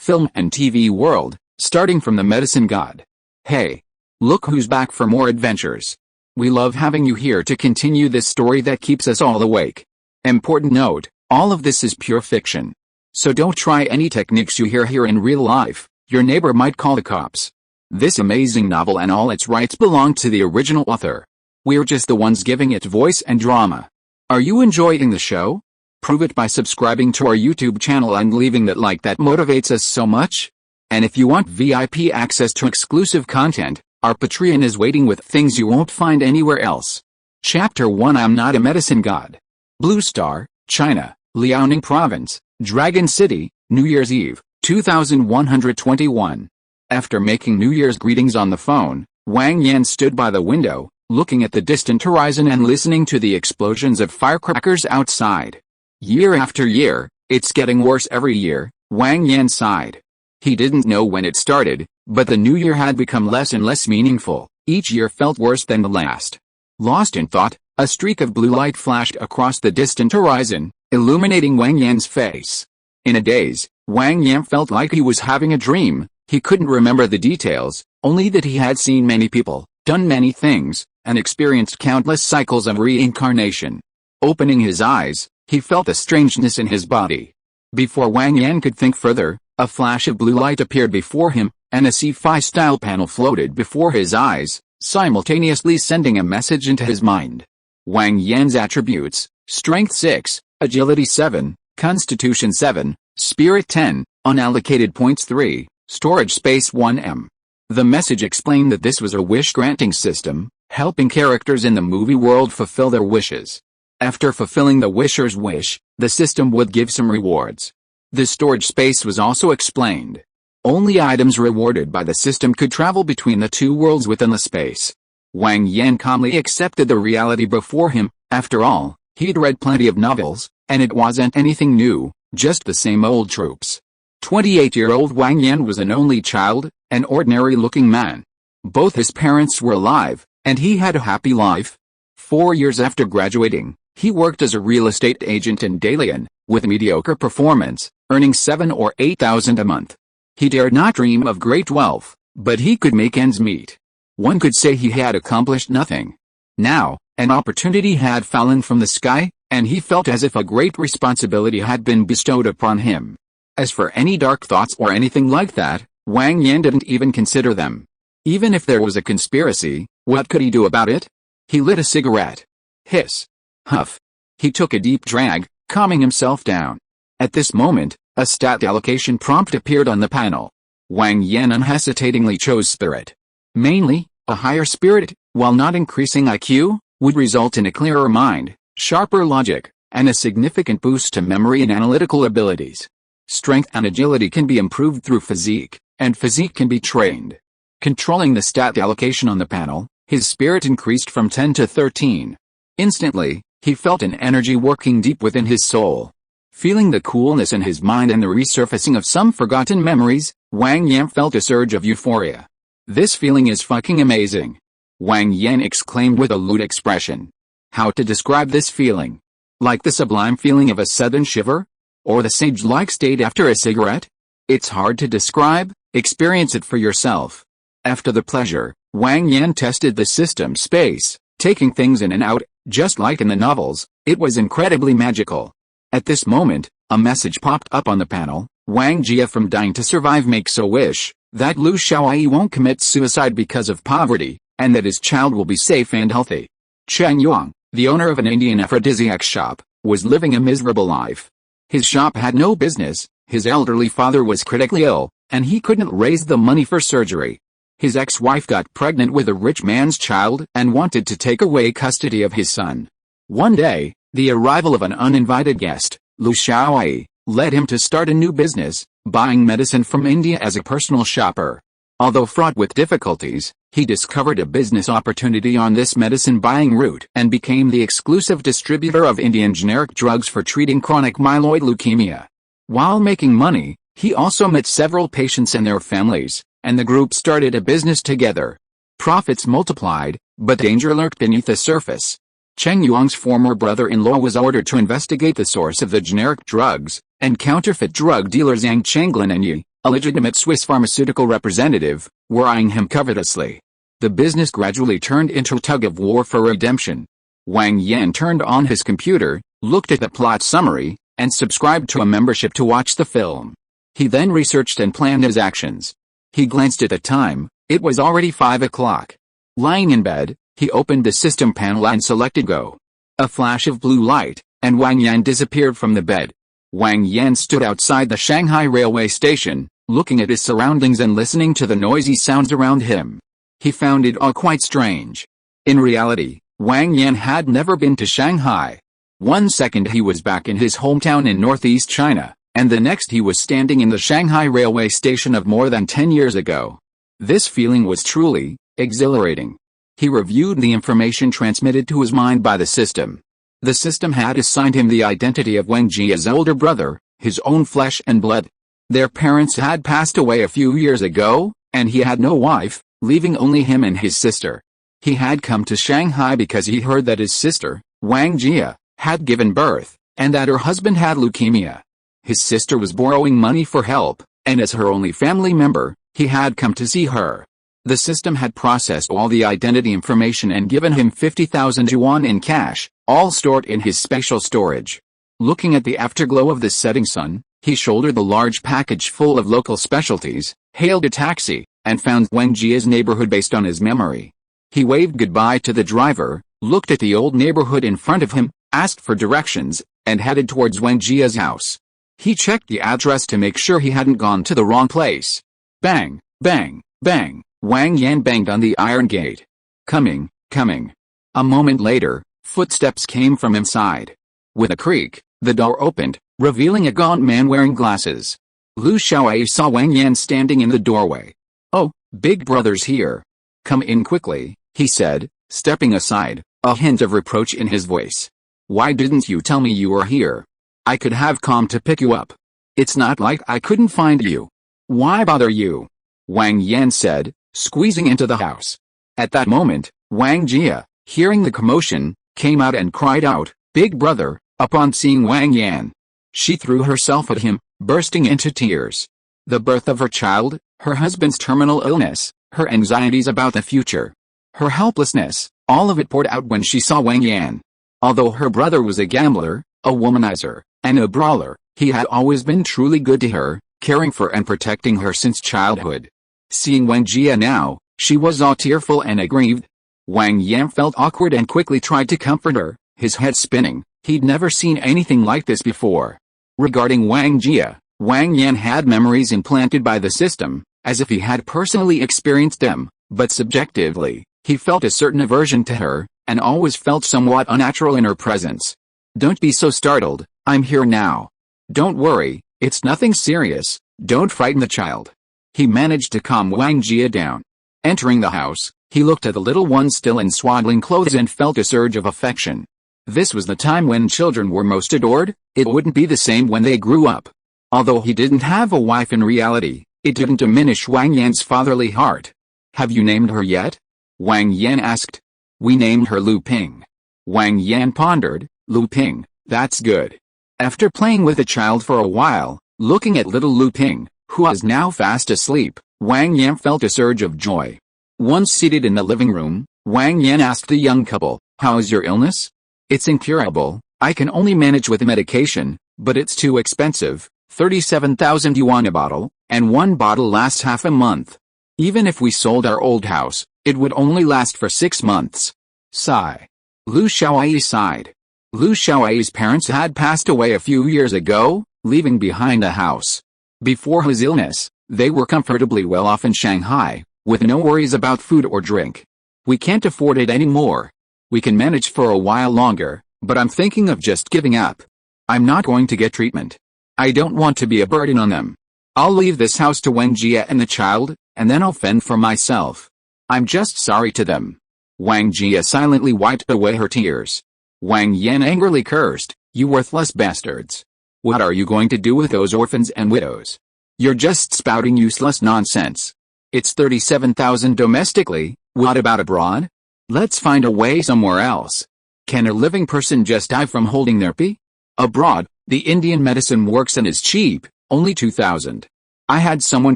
film and TV world, starting from the medicine god. Hey! Look who's back for more adventures. We love having you here to continue this story that keeps us all awake. Important note, all of this is pure fiction. So don't try any techniques you hear here in real life, your neighbor might call the cops. This amazing novel and all its rights belong to the original author. We're just the ones giving it voice and drama. Are you enjoying the show? Prove it by subscribing to our YouTube channel and leaving that like that motivates us so much. And if you want VIP access to exclusive content, our Patreon is waiting with things you won't find anywhere else. Chapter 1 I'm Not a Medicine God. Blue Star, China, Liaoning Province, Dragon City, New Year's Eve, 2121. After making New Year's greetings on the phone, Wang Yan stood by the window, looking at the distant horizon and listening to the explosions of firecrackers outside. Year after year, it's getting worse every year, Wang Yan sighed. He didn't know when it started, but the new year had become less and less meaningful. Each year felt worse than the last. Lost in thought, a streak of blue light flashed across the distant horizon, illuminating Wang Yan's face. In a daze, Wang Yan felt like he was having a dream. He couldn't remember the details, only that he had seen many people, done many things, and experienced countless cycles of reincarnation. Opening his eyes, he felt a strangeness in his body. Before Wang Yan could think further, a flash of blue light appeared before him, and a sci-fi-style panel floated before his eyes, simultaneously sending a message into his mind. Wang Yan's attributes: Strength 6, Agility 7, Constitution 7, Spirit 10, Unallocated points 3, Storage space 1M. The message explained that this was a wish-granting system, helping characters in the movie world fulfill their wishes. After fulfilling the wisher's wish, the system would give some rewards. The storage space was also explained. Only items rewarded by the system could travel between the two worlds within the space. Wang Yan calmly accepted the reality before him. After all, he'd read plenty of novels, and it wasn't anything new, just the same old tropes. 28-year-old Wang Yan was an only child, an ordinary-looking man. Both his parents were alive, and he had a happy life. 4 years after graduating, he worked as a real estate agent in Dalian, with mediocre performance, earning 7,000 or 8,000 a month. He dared not dream of great wealth, but he could make ends meet. One could say he had accomplished nothing. Now, an opportunity had fallen from the sky, and he felt as if a great responsibility had been bestowed upon him. As for any dark thoughts or anything like that, Wang Yan didn't even consider them. Even if there was a conspiracy, what could he do about it? He lit a cigarette. Hiss. Huff. He took a deep drag, calming himself down. At this moment, a stat allocation prompt appeared on the panel. Wang Yan unhesitatingly chose Spirit. Mainly, a higher spirit, while not increasing IQ, would result in a clearer mind, sharper logic, and a significant boost to memory and analytical abilities. Strength and agility can be improved through physique, and physique can be trained. Controlling the stat allocation on the panel, his spirit increased from 10 to 13. Instantly, he felt an energy working deep within his soul. Feeling the coolness in his mind and the resurfacing of some forgotten memories, Wang Yan felt a surge of euphoria. This feeling is fucking amazing. Wang Yan exclaimed with a lewd expression. How to describe this feeling? Like the sublime feeling of a sudden shiver? Or the sage-like state after a cigarette? It's hard to describe, experience it for yourself. After the pleasure, Wang Yan tested the system space, taking things in and out, just like in the novels. It was incredibly magical. At this moment, a message popped up on the panel. Wang Jia from Dying to Survive makes a wish, that Lu Xiaoyi won't commit suicide because of poverty, and that his child will be safe and healthy. Cheng Yuang, the owner of an Indian aphrodisiac shop, was living a miserable life. His shop had no business, his elderly father was critically ill, and he couldn't raise the money for surgery. His ex-wife got pregnant with a rich man's child and wanted to take away custody of his son. One day, the arrival of an uninvited guest, Lu Xiaoyi, led him to start a new business, buying medicine from India as a personal shopper. Although fraught with difficulties, he discovered a business opportunity on this medicine buying route and became the exclusive distributor of Indian generic drugs for treating chronic myeloid leukemia. While making money, he also met several patients and their families, and the group started a business together. Profits multiplied, but danger lurked beneath the surface. Cheng Yuang's former brother-in-law was ordered to investigate the source of the generic drugs, and counterfeit drug dealer Zhang Chenglin and Yi, a legitimate Swiss pharmaceutical representative, were eyeing him covetously. The business gradually turned into a tug-of-war for redemption. Wang Yan turned on his computer, looked at the plot summary, and subscribed to a membership to watch the film. He then researched and planned his actions. He glanced at the time. It was already 5 o'clock. Lying in bed, he opened the system panel and selected Go. A flash of blue light, and Wang Yan disappeared from the bed. Wang Yan stood outside the Shanghai railway station, looking at his surroundings and listening to the noisy sounds around him. He found it all quite strange. In reality, Wang Yan had never been to Shanghai. One second he was back in his hometown in northeast China, and the next he was standing in the Shanghai railway station of more than 10 years ago. This feeling was truly exhilarating. He reviewed the information transmitted to his mind by the system. The system had assigned him the identity of Wang Jia's older brother, his own flesh and blood. Their parents had passed away a few years ago, and he had no wife, leaving only him and his sister. He had come to Shanghai because he heard that his sister, Wang Jia, had given birth, and that her husband had leukemia. His sister was borrowing money for help, and as her only family member, he had come to see her. The system had processed all the identity information and given him 50,000 yuan in cash, all stored in his special storage. Looking at the afterglow of the setting sun, he shouldered the large package full of local specialties, hailed a taxi, and found Wang Jia's neighborhood based on his memory. He waved goodbye to the driver, looked at the old neighborhood in front of him, asked for directions, and headed towards Wang Jia's house. He checked the address to make sure he hadn't gone to the wrong place. Bang, bang, bang, Wang Yan banged on the iron gate. Coming, coming. A moment later, footsteps came from inside. With a creak, the door opened, revealing a gaunt man wearing glasses. Lu Xiaoyi saw Wang Yan standing in the doorway. "Oh, big brother's here. Come in quickly," he said, stepping aside, a hint of reproach in his voice. "Why didn't you tell me you were here? I could have come to pick you up. It's not like I couldn't find you. Why bother you?" Wang Yan said, squeezing into the house. At that moment, Wang Jia, hearing the commotion, came out and cried out, "Big brother," upon seeing Wang Yan. She threw herself at him, bursting into tears. The birth of her child, her husband's terminal illness, her anxieties about the future, her helplessness, all of it poured out when she saw Wang Yan. Although her brother was a gambler, a womanizer, and a brawler, he had always been truly good to her, caring for and protecting her since childhood. Seeing Wang Jia now, she was all tearful and aggrieved. Wang Yan felt awkward and quickly tried to comfort her, his head spinning. He'd never seen anything like this before. Regarding Wang Jia, Wang Yan had memories implanted by the system, as if he had personally experienced them, but subjectively, he felt a certain aversion to her, and always felt somewhat unnatural in her presence. "Don't be so startled, I'm here now. Don't worry, it's nothing serious, don't frighten the child." He managed to calm Wang Jia down. Entering the house, he looked at the little one still in swaddling clothes and felt a surge of affection. This was the time when children were most adored. It wouldn't be the same when they grew up. Although he didn't have a wife in reality, it didn't diminish Wang Yan's fatherly heart. "Have you named her yet?" Wang Yan asked. "We named her Lu Ping." Wang Yan pondered. "Lu Ping, that's good." After playing with the child for a while, looking at little Lu Ping, who was now fast asleep, Wang Yan felt a surge of joy. Once seated in the living room, Wang Yan asked the young couple, "How's your illness?" "It's incurable. I can only manage with medication, but it's too expensive, 37,000 yuan a bottle, and one bottle lasts half a month. Even if we sold our old house, it would only last for 6 months. Sigh. Lu Xiaoyi sighed. Lu Xiaoyi's parents had passed away a few years ago, leaving behind a house. Before his illness, they were comfortably well off in Shanghai, with no worries about food or drink. "We can't afford it anymore. We can manage for a while longer, but I'm thinking of just giving up. I'm not going to get treatment. I don't want to be a burden on them. I'll leave this house to Wang Jia and the child, and then I'll fend for myself. I'm just sorry to them." Wang Jia silently wiped away her tears. Wang Yan angrily cursed, "You worthless bastards. What are you going to do with those orphans and widows? You're just spouting useless nonsense. It's 37,000 domestically, what about abroad? Let's find a way somewhere else. Can a living person just die from holding their pee? Abroad, the Indian medicine works and is cheap, only 2,000. I had someone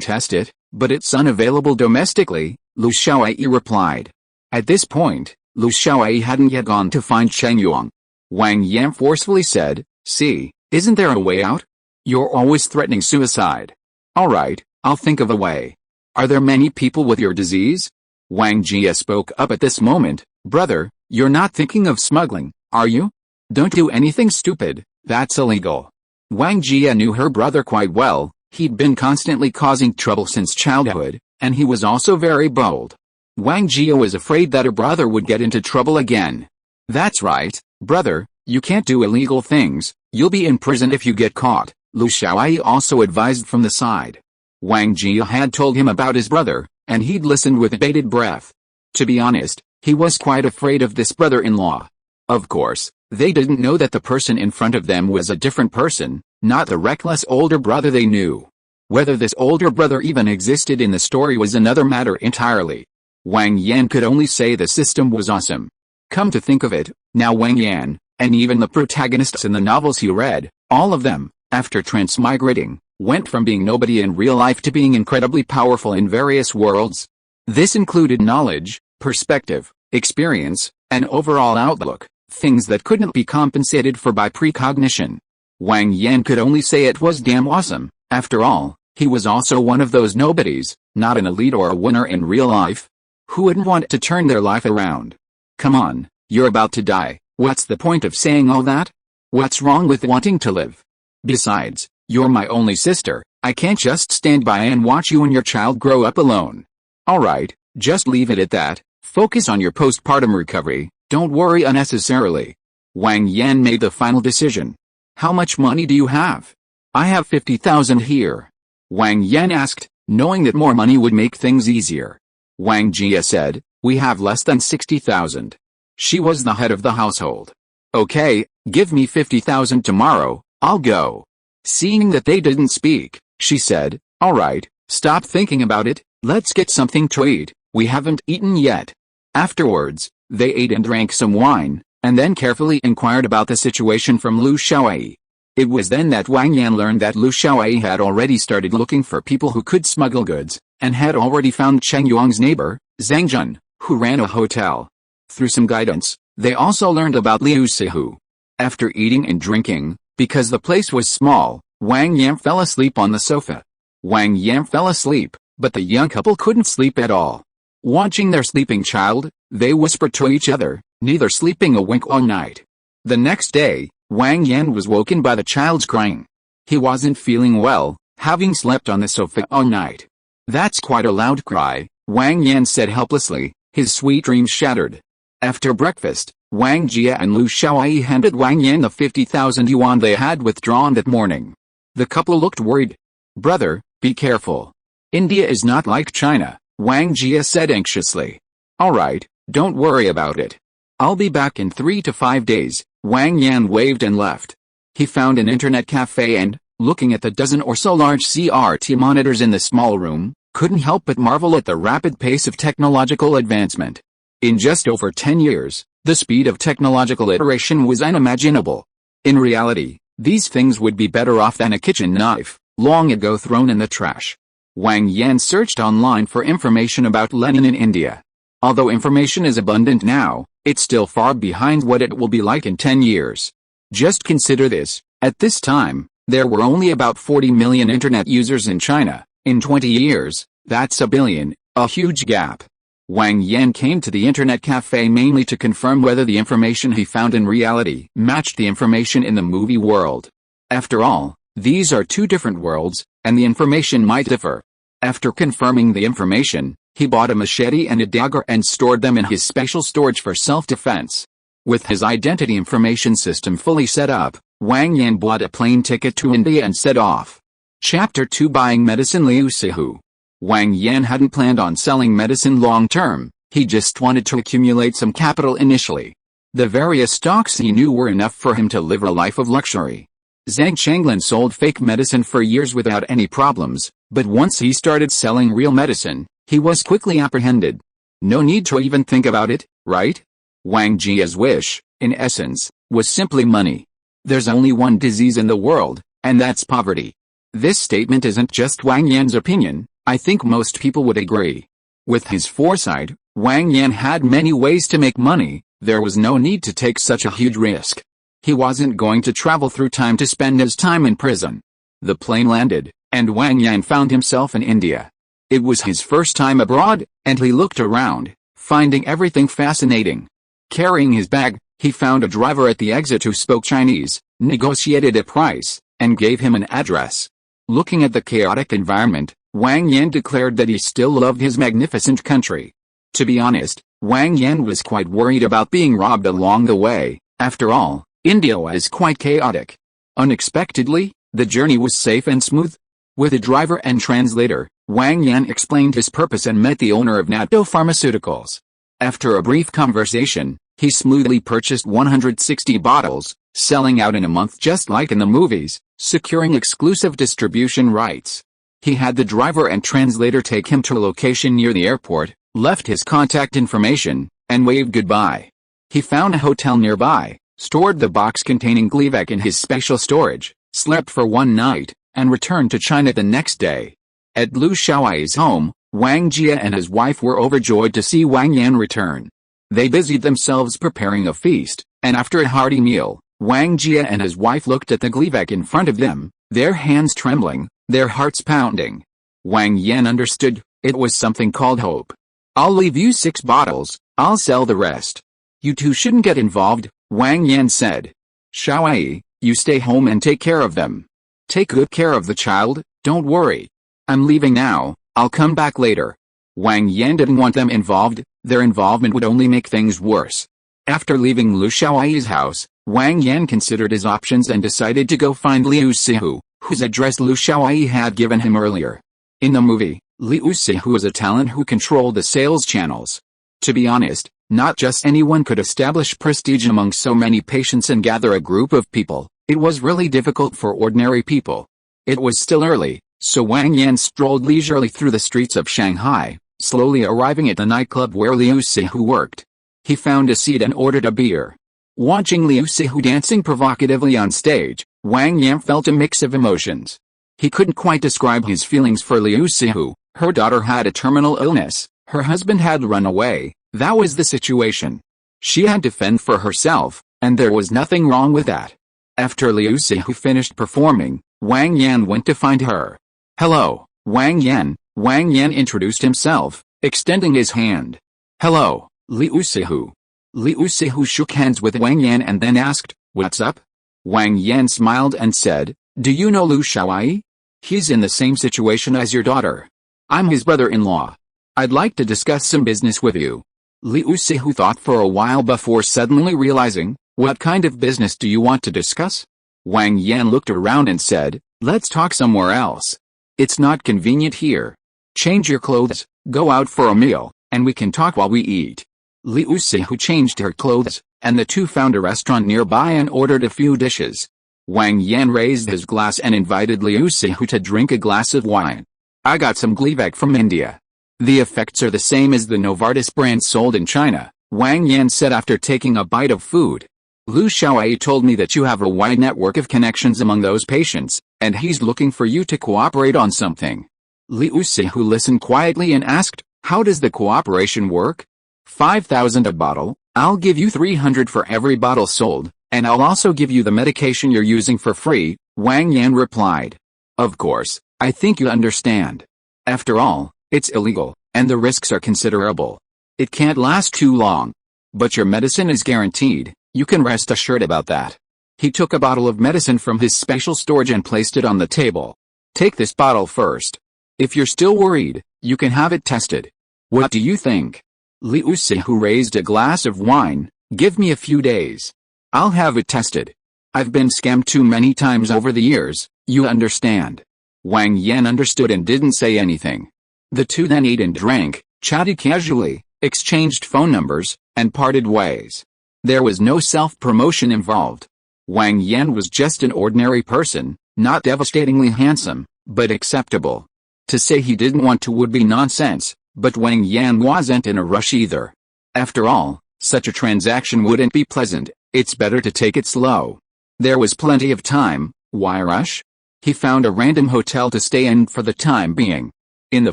test it, but it's unavailable domestically, Lu Xiaoyi replied. At this point, Lu Xiaoyi hadn't yet gone to find Cheng Yuang. Wang Yan forcefully said, "See, isn't there a way out? You're always threatening suicide." "Alright, I'll think of a way. Are there many people with your disease?" Wang Jia spoke up at this moment. "Brother, you're not thinking of smuggling, are you? Don't do anything stupid, that's illegal." Wang Jia knew her brother quite well. He'd been constantly causing trouble since childhood, and he was also very bold. Wang Jia was afraid that her brother would get into trouble again. "That's right, brother, you can't do illegal things, you'll be in prison if you get caught," Lu Xiaoyi also advised from the side. Wang Jia had told him about his brother, and he'd listened with bated breath. To be honest, he was quite afraid of this brother-in-law. Of course, they didn't know that the person in front of them was a different person, not the reckless older brother they knew. Whether this older brother even existed in the story was another matter entirely. Wang Yan could only say the system was awesome. Come to think of it, now Wang Yan, and even the protagonists in the novels he read, all of them, after transmigrating, went from being nobody in real life to being incredibly powerful in various worlds. This included knowledge, perspective, experience, and overall outlook, things that couldn't be compensated for by precognition. Wang Yan could only say it was damn awesome. After all, he was also one of those nobodies, not an elite or a winner in real life. Who wouldn't want to turn their life around? Come on, you're about to die, what's the point of saying all that? What's wrong with wanting to live? Besides, you're my only sister, I can't just stand by and watch you and your child grow up alone. Alright, just leave it at that, focus on your postpartum recovery, don't worry unnecessarily. Wang Yan made the final decision. How much money do you have? I have 50,000 here. Wang Yan asked, knowing that more money would make things easier. Wang Jia said, we have less than 60,000. She was the head of the household. Okay, give me 50,000 tomorrow, I'll go. Seeing that they didn't speak, she said, alright, stop thinking about it, let's get something to eat, we haven't eaten yet. Afterwards, they ate and drank some wine, and then carefully inquired about the situation from Lu Xiaoyi. It was then that Wang Yan learned that Lu Xiaoyi had already started looking for people who could smuggle goods, and had already found Cheng Yuang's neighbor, Zhang Jun, who ran a hotel. Through some guidance, they also learned about Liu Sihu. After eating and drinking, because the place was small, Wang Yan fell asleep on the sofa. Wang Yan fell asleep, but the young couple couldn't sleep at all. Watching their sleeping child, they whispered to each other, neither sleeping a wink all night. The next day, Wang Yan was woken by the child's crying. He wasn't feeling well, having slept on the sofa all night. That's quite a loud cry, Wang Yan said helplessly, his sweet dreams shattered. After breakfast, Wang Jia and Lu Xiaoyi handed Wang Yan the 50,000 yuan they had withdrawn that morning. The couple looked worried. Brother, be careful. India is not like China, Wang Jia said anxiously. Alright, don't worry about it. I'll be back in 3 to 5 days, Wang Yan waved and left. He found an internet cafe and, looking at the dozen or so large CRT monitors in the small room, couldn't help but marvel at the rapid pace of technological advancement. In just over 10 years, the speed of technological iteration was unimaginable. In reality, these things would be better off than a kitchen knife, long ago thrown in the trash. Wang Yan searched online for information about Lenin in India. Although information is abundant now, it's still far behind what it will be like in 10 years. Just consider this, at this time, there were only about 40 million internet users in China. In 20 years, that's a billion, a huge gap. Wang Yan came to the internet cafe mainly to confirm whether the information he found in reality matched the information in the movie world. After all, these are two different worlds, and the information might differ. After confirming the information, he bought a machete and a dagger and stored them in his special storage for self-defense. With his identity information system fully set up, Wang Yan bought a plane ticket to India and set off. Chapter 2 Buying Medicine Liu Sihu. Wang Yan hadn't planned on selling medicine long-term, he just wanted to accumulate some capital initially. The various stocks he knew were enough for him to live a life of luxury. Zhang Chenglin sold fake medicine for years without any problems, but once he started selling real medicine, he was quickly apprehended. No need to even think about it, right? Wang Jia's wish, in essence, was simply money. There's only one disease in the world, and that's poverty. This statement isn't just Wang Yan's opinion, I think most people would agree. With his foresight, Wang Yan had many ways to make money. There was no need to take such a huge risk. He wasn't going to travel through time to spend his time in prison. The plane landed, and Wang Yan found himself in India. It was his first time abroad, and he looked around, finding everything fascinating. Carrying his bag, he found a driver at the exit who spoke Chinese, negotiated a price, and gave him an address. Looking at the chaotic environment, Wang Yan declared that he still loved his magnificent country. To be honest, Wang Yan was quite worried about being robbed along the way. After all, India is quite chaotic. Unexpectedly, the journey was safe and smooth. With a driver and translator, Wang Yan explained his purpose and met the owner of Natto Pharmaceuticals. After a brief conversation, he smoothly purchased 160 bottles, selling out in a month just like in the movies, securing exclusive distribution rights. He had the driver and translator take him to a location near the airport, left his contact information, and waved goodbye. He found a hotel nearby, stored the box containing Gleevec in his special storage, slept for one night, and returned to China the next day. At Liu Xiaoyi's home, Wang Jia and his wife were overjoyed to see Wang Yan return. They busied themselves preparing a feast, and after a hearty meal, Wang Jia and his wife looked at the Gleevec in front of them, their hands trembling, their hearts pounding. Wang Yan understood, it was something called hope. "I'll leave you 6 bottles, I'll sell the rest. You two shouldn't get involved," Wang Yan said. "Xiaoyi, you stay home and take care of them. Take good care of the child, don't worry. I'm leaving now, I'll come back later." Wang Yan didn't want them involved, their involvement would only make things worse. After leaving Liu Xiaoyi's house, Wang Yan considered his options and decided to go find Liu Sihu, whose address Liu Xiaoyi had given him earlier. In the movie, Liu Sihu was a talent who controlled the sales channels. To be honest, not just anyone could establish prestige among so many patients and gather a group of people. It was really difficult for ordinary people. It was still early, so Wang Yan strolled leisurely through the streets of Shanghai, slowly arriving at the nightclub where Liu Sihu worked. He found a seat and ordered a beer. Watching Liu Sihu dancing provocatively on stage, Wang Yan felt a mix of emotions. He couldn't quite describe his feelings for Liu Sihu. Her daughter had a terminal illness, her husband had run away, that was the situation. She had to fend for herself, and there was nothing wrong with that. After Liu Sihu finished performing, Wang Yan went to find her. "Hello, Wang Yan," Wang Yan introduced himself, extending his hand. "Hello, Liu Sihu." Liu Sihu shook hands with Wang Yan and then asked, "What's up?" Wang Yan smiled and said, "Do you know Liu Xiaoyi? He's in the same situation as your daughter. I'm his brother-in-law. I'd like to discuss some business with you." Liu Sihu thought for a while before suddenly realizing, "What kind of business do you want to discuss?" Wang Yan looked around and said, "Let's talk somewhere else. It's not convenient here. Change your clothes, go out for a meal, and we can talk while we eat." Liu Sihu changed her clothes, and the two found a restaurant nearby and ordered a few dishes. Wang Yan raised his glass and invited Liu Sihu to drink a glass of wine. "I got some Gleevec from India. The effects are the same as the Novartis brand sold in China," Wang Yan said after taking a bite of food. "Liu Xiaoyi told me that you have a wide network of connections among those patients, and he's looking for you to cooperate on something." Liu Sihu listened quietly and asked, "How does the cooperation work?" 5,000 a bottle, I'll give you 300 for every bottle sold, and I'll also give you the medication you're using for free," Wang Yan replied. "Of course, I think you understand. After all, it's illegal, and the risks are considerable. It can't last too long. But your medicine is guaranteed, you can rest assured about that." He took a bottle of medicine from his special storage and placed it on the table. "Take this bottle first. If you're still worried, you can have it tested. What do you think?" Liu Sihu raised a glass of wine. "Give me a few days. I'll have it tested. I've been scammed too many times over the years, you understand." Wang Yan understood and didn't say anything. The two then ate and drank, chatted casually, exchanged phone numbers, and parted ways. There was no self-promotion involved. Wang Yan was just an ordinary person, not devastatingly handsome, but acceptable. To say he didn't want to would be nonsense, but Wang Yan wasn't in a rush either. After all, such a transaction wouldn't be pleasant, it's better to take it slow. There was plenty of time, why rush? He found a random hotel to stay in for the time being. In the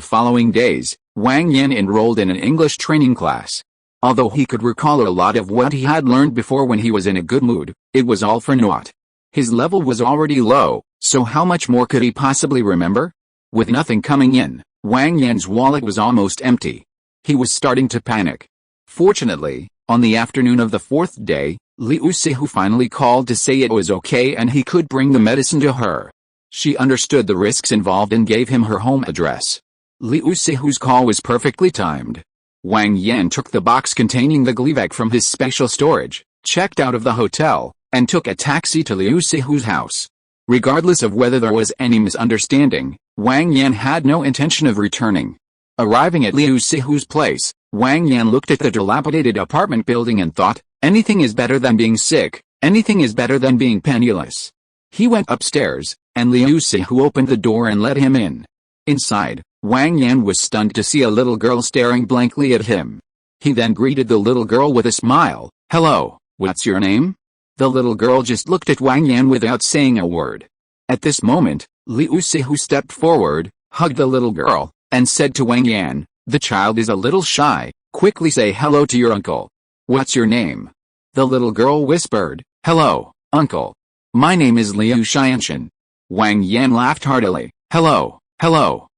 following days, Wang Yan enrolled in an English training class. Although he could recall a lot of what he had learned before when he was in a good mood, it was all for naught. His level was already low, so how much more could he possibly remember? With nothing coming in, Wang Yan's wallet was almost empty. He was starting to panic. Fortunately, on the afternoon of the fourth day, Liu Sihu finally called to say it was okay and he could bring the medicine to her. She understood the risks involved and gave him her home address. Liu Sihu's call was perfectly timed. Wang Yan took the box containing the Gleevec from his special storage, checked out of the hotel, and took a taxi to Liu Sihu's house. Regardless of whether there was any misunderstanding, Wang Yan had no intention of returning. Arriving at Liu Sihu's place, Wang Yan looked at the dilapidated apartment building and thought, anything is better than being sick, anything is better than being penniless. He went upstairs, and Liu Sihu opened the door and let him in. Inside, Wang Yan was stunned to see a little girl staring blankly at him. He then greeted the little girl with a smile. Hello, what's your name? The little girl just looked at Wang Yan without saying a word. At this moment, Liu Sihu stepped forward, hugged the little girl, and said to Wang Yan, the child is a little shy, quickly say hello to your uncle. What's your name? The little girl whispered, hello, uncle. My name is Liu Xianshan. Wang Yan laughed heartily. Hello,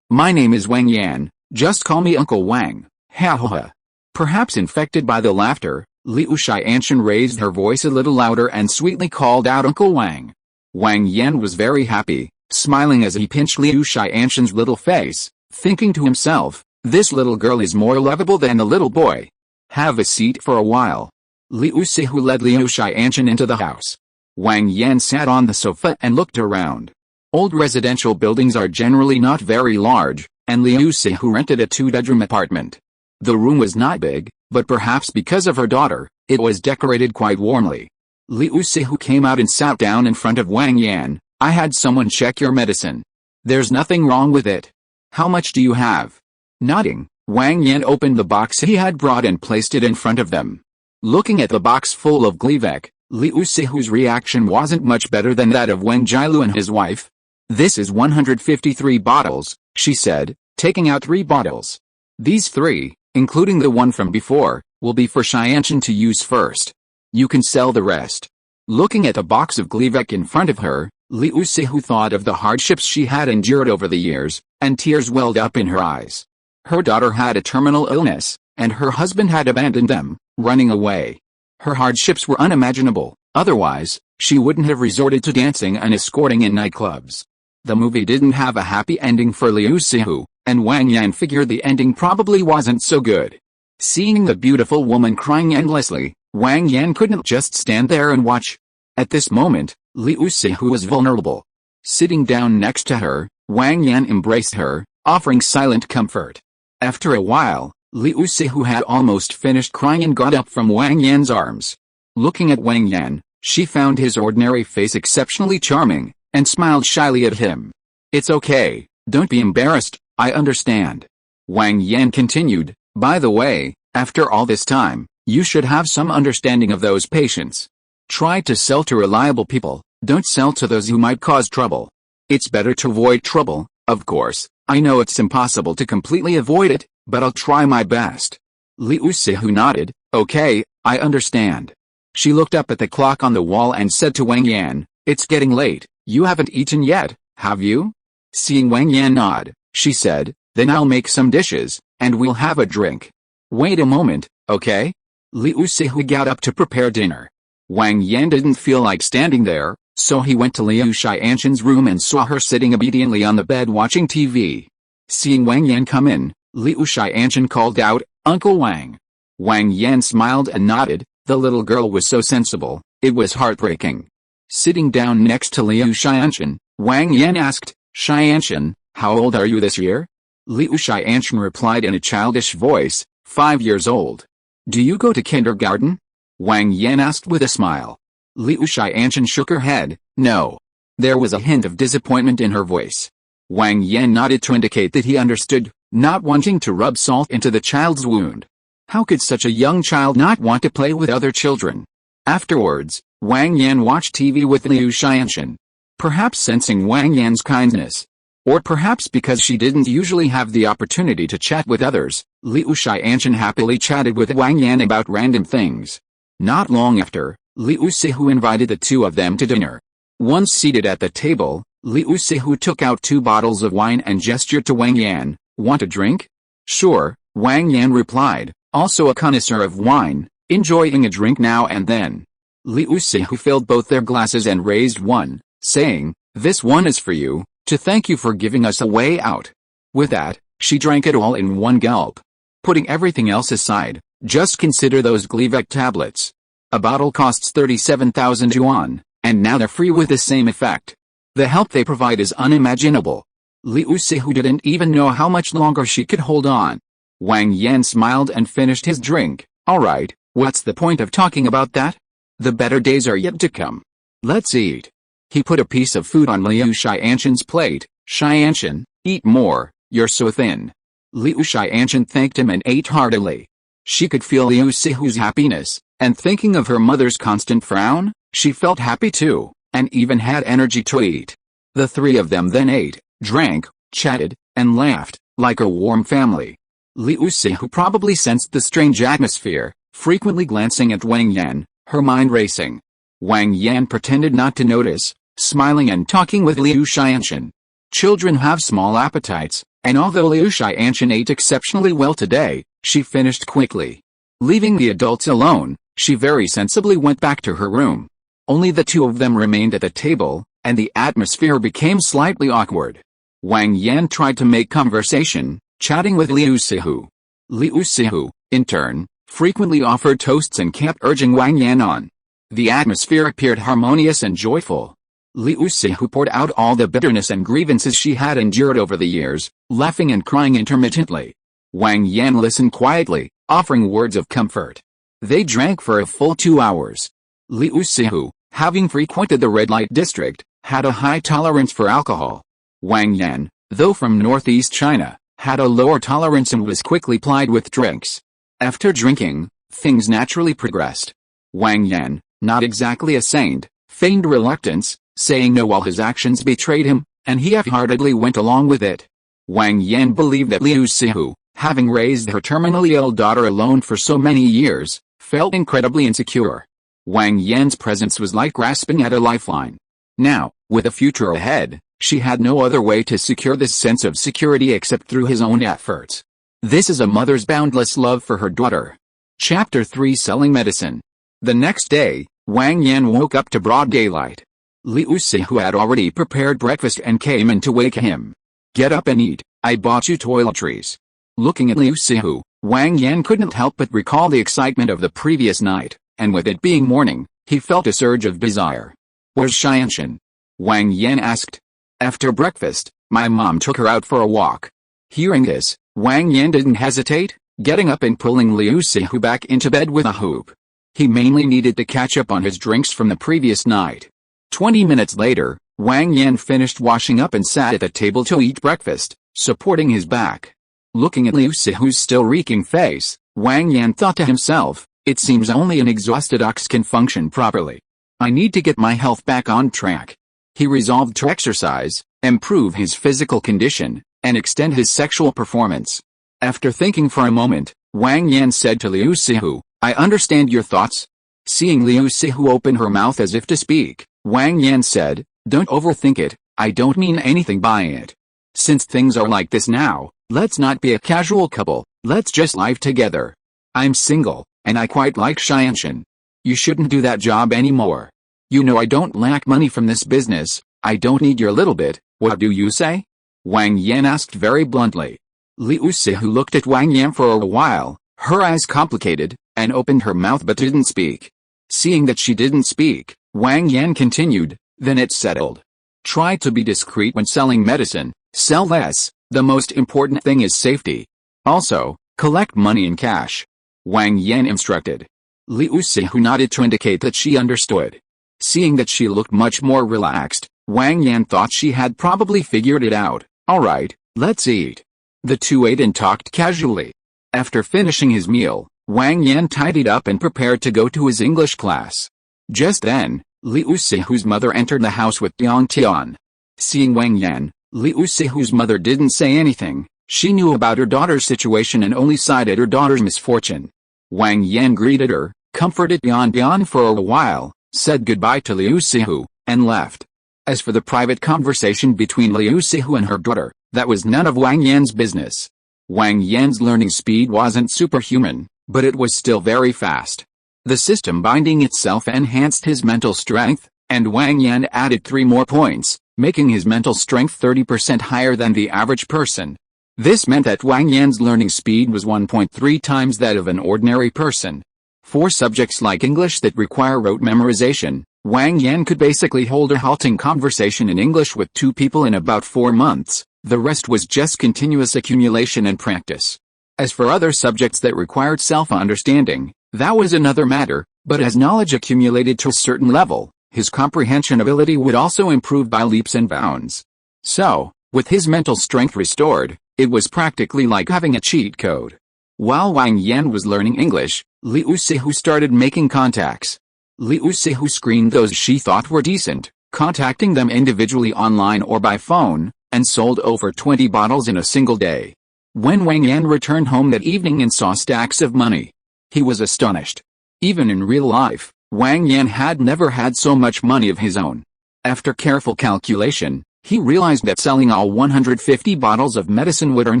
my name is Wang Yan, just call me Uncle Wang. Ha ha ha. Perhaps infected by the laughter, Liu Xianshan raised her voice a little louder and sweetly called out Uncle Wang. Wang Yan was very happy, smiling as he pinched Liu Xianshan's little face, thinking to himself, this little girl is more lovable than the little boy. Have a seat for a while. Liu Sihu led Liu Xianshan into the house. Wang Yan sat on the sofa and looked around. Old residential buildings are generally not very large, and Liu Sihu rented a 2-bedroom apartment. The room was not big, but perhaps because of her daughter, it was decorated quite warmly. Liu Sihu came out and sat down in front of Wang Yan. I had someone check your medicine. There's nothing wrong with it. How much do you have? Nodding, Wang Yan opened the box he had brought and placed it in front of them. Looking at the box full of Gleevec, Liu Sihu's reaction wasn't much better than that of Wang Jilu and his wife. This is 153 bottles, she said, taking out 3 bottles. These 3, including the one from before, will be for Xianshan to use first. You can sell the rest. Looking at the box of Gleevec in front of her, Liu Sihu thought of the hardships she had endured over the years, and tears welled up in her eyes. Her daughter had a terminal illness, and her husband had abandoned them, running away. Her hardships were unimaginable, otherwise, she wouldn't have resorted to dancing and escorting in nightclubs. The movie didn't have a happy ending for Liu Sihu, and Wang Yan figured the ending probably wasn't so good. Seeing the beautiful woman crying endlessly, Wang Yan couldn't just stand there and watch. At this moment, Liu Sihu was vulnerable. Sitting down next to her, Wang Yan embraced her, offering silent comfort. After a while, Liu Sihu had almost finished crying and got up from Wang Yan's arms. Looking at Wang Yan, she found his ordinary face exceptionally charming, and smiled shyly at him. It's okay, don't be embarrassed, I understand. Wang Yan continued, by the way, after all this time, you should have some understanding of those patients. Try to sell to reliable people, don't sell to those who might cause trouble. It's better to avoid trouble, of course, I know it's impossible to completely avoid it, but I'll try my best. Liu Sihu nodded, okay, I understand. She looked up at the clock on the wall and said to Wang Yan, it's getting late, you haven't eaten yet, have you? Seeing Wang Yan nod, she said, then I'll make some dishes, and we'll have a drink. Wait a moment, okay? Liu Sihu got up to prepare dinner. Wang Yan didn't feel like standing there, so he went to Liu Xianshan's room and saw her sitting obediently on the bed watching TV. Seeing Wang Yan come in, Liu Xianshan called out, Uncle Wang. Wang Yan smiled and nodded, the little girl was so sensible, it was heartbreaking. Sitting down next to Liu Xianshan, Wang Yan asked, Xianshan, how old are you this year? Liu Xianshan replied in a childish voice, 5 years old. Do you go to kindergarten? Wang Yan asked with a smile. Liu Xianshan shook her head, no. There was a hint of disappointment in her voice. Wang Yan nodded to indicate that he understood, not wanting to rub salt into the child's wound. How could such a young child not want to play with other children? Afterwards, Wang Yan watched TV with Liu Xianshan. Perhaps sensing Wang Yan's kindness. Or perhaps because she didn't usually have the opportunity to chat with others, Liu Xianchen happily chatted with Wang Yan about random things. Not long after, Liu Sihu invited the two of them to dinner. Once seated at the table, Liu Sihu took out 2 bottles of wine and gestured to Wang Yan. "Want a drink?" "Sure," Wang Yan replied, also a connoisseur of wine, enjoying a drink now and then. Liu Sihu filled both their glasses and raised one, saying, "This one is for you, to thank you for giving us a way out." With that, she drank it all in one gulp. Putting everything else aside, just consider those Gleevec tablets. A bottle costs 37,000 yuan, and now they're free with the same effect. The help they provide is unimaginable. Liu Sihu didn't even know how much longer she could hold on. Wang Yan smiled and finished his drink. "Alright, what's the point of talking about that? The better days are yet to come. Let's eat." He put a piece of food on Liu Xianchen's plate. "Xianchen, eat more, you're so thin." Liu Xianchen thanked him and ate heartily. She could feel Liu Sihu's happiness, and thinking of her mother's constant frown, she felt happy too, and even had energy to eat. The 3 of them then ate, drank, chatted, and laughed, like a warm family. Liu Sihu probably sensed the strange atmosphere, frequently glancing at Wang Yan, her mind racing. Wang Yan pretended not to notice, smiling and talking with Liu Xianchen. Children have small appetites, and although Liu Xianchen ate exceptionally well today, she finished quickly. Leaving the adults alone, she very sensibly went back to her room. Only the 2 of them remained at the table, and the atmosphere became slightly awkward. Wang Yan tried to make conversation, chatting with Liu Sihu. Liu Sihu, in turn, frequently offered toasts and kept urging Wang Yan on. The atmosphere appeared harmonious and joyful. Liu Sihu poured out all the bitterness and grievances she had endured over the years, laughing and crying intermittently. Wang Yan listened quietly, offering words of comfort. They drank for a full 2 hours. Liu Sihu, having frequented the red light district, had a high tolerance for alcohol. Wang Yan, though from northeast China, had a lower tolerance and was quickly plied with drinks. After drinking, things naturally progressed. Wang Yan, not exactly a saint, feigned reluctance, saying no while his actions betrayed him, and he half-heartedly went along with it. Wang Yan believed that Liu Sihu, having raised her terminally ill daughter alone for so many years, felt incredibly insecure. Wang Yan's presence was like grasping at a lifeline. Now, with a future ahead, she had no other way to secure this sense of security except through his own efforts. This is a mother's boundless love for her daughter. Chapter 3: Selling Medicine. The next day, Wang Yan woke up to broad daylight. Liu Sihu had already prepared breakfast and came in to wake him. "Get up and eat, I bought you toiletries." Looking at Liu Sihu, Wang Yan couldn't help but recall the excitement of the previous night, and with it being morning, he felt a surge of desire. "Where's Xianchen?" Wang Yan asked. "After breakfast, my mom took her out for a walk." Hearing this, Wang Yan didn't hesitate, getting up and pulling Liu Sihu back into bed with a whoop. He mainly needed to catch up on his drinks from the previous night. 20 minutes later, Wang Yan finished washing up and sat at the table to eat breakfast, supporting his back. Looking at Liu Sihu's still reeking face, Wang Yan thought to himself, "It seems only an exhausted ox can function properly. I need to get my health back on track." He resolved to exercise, improve his physical condition, and extend his sexual performance. After thinking for a moment, Wang Yan said to Liu Sihu, "I understand your thoughts." Seeing Liu Sihu open her mouth as if to speak, Wang Yan said, "Don't overthink it, I don't mean anything by it. Since things are like this now, let's not be a casual couple, let's just live together. I'm single, and I quite like Xianchen. You shouldn't do that job anymore. You know I don't lack money from this business, I don't need your little bit, what do you say?" Wang Yan asked very bluntly. Liu Sihu looked at Wang Yan for a while, her eyes complicated, and opened her mouth but didn't speak. Seeing that she didn't speak, Wang Yan continued, "Then it's settled. Try to be discreet when selling medicine, sell less, the most important thing is safety. Also, collect money in cash." Wang Yan instructed. Liu Sihu nodded to indicate that she understood. Seeing that she looked much more relaxed, Wang Yan thought she had probably figured it out. "Alright, let's eat." The two ate and talked casually. After finishing his meal, Wang Yan tidied up and prepared to go to his English class. Just then, Liu Sihu's mother entered the house with Tian Tian. Seeing Wang Yan, Liu Sihu's mother didn't say anything. She knew about her daughter's situation and only sighed at her daughter's misfortune. Wang Yan greeted her, comforted Tian Tian for a while, said goodbye to Liu Sihu, and left. As for the private conversation between Liu Sihu and her daughter, that was none of Wang Yan's business. Wang Yan's learning speed wasn't superhuman, but it was still very fast. The system binding itself enhanced his mental strength, and Wang Yan added 3 more points, making his mental strength 30% higher than the average person. This meant that Wang Yan's learning speed was 1.3 times that of an ordinary person. For subjects like English that require rote memorization, Wang Yan could basically hold a halting conversation in English with 2 people in about 4 months. The rest was just continuous accumulation and practice. As for other subjects that required self-understanding, that was another matter, but as knowledge accumulated to a certain level, his comprehension ability would also improve by leaps and bounds. So, with his mental strength restored, it was practically like having a cheat code. While Wang Yan was learning English, Liu Sihu started making contacts. Liu Sihu screened those she thought were decent, contacting them individually online or by phone, and sold over 20 bottles in a single day. When Wang Yan returned home that evening and saw stacks of money, he was astonished. Even in real life, Wang Yan had never had so much money of his own. After careful calculation, he realized that selling all 150 bottles of medicine would earn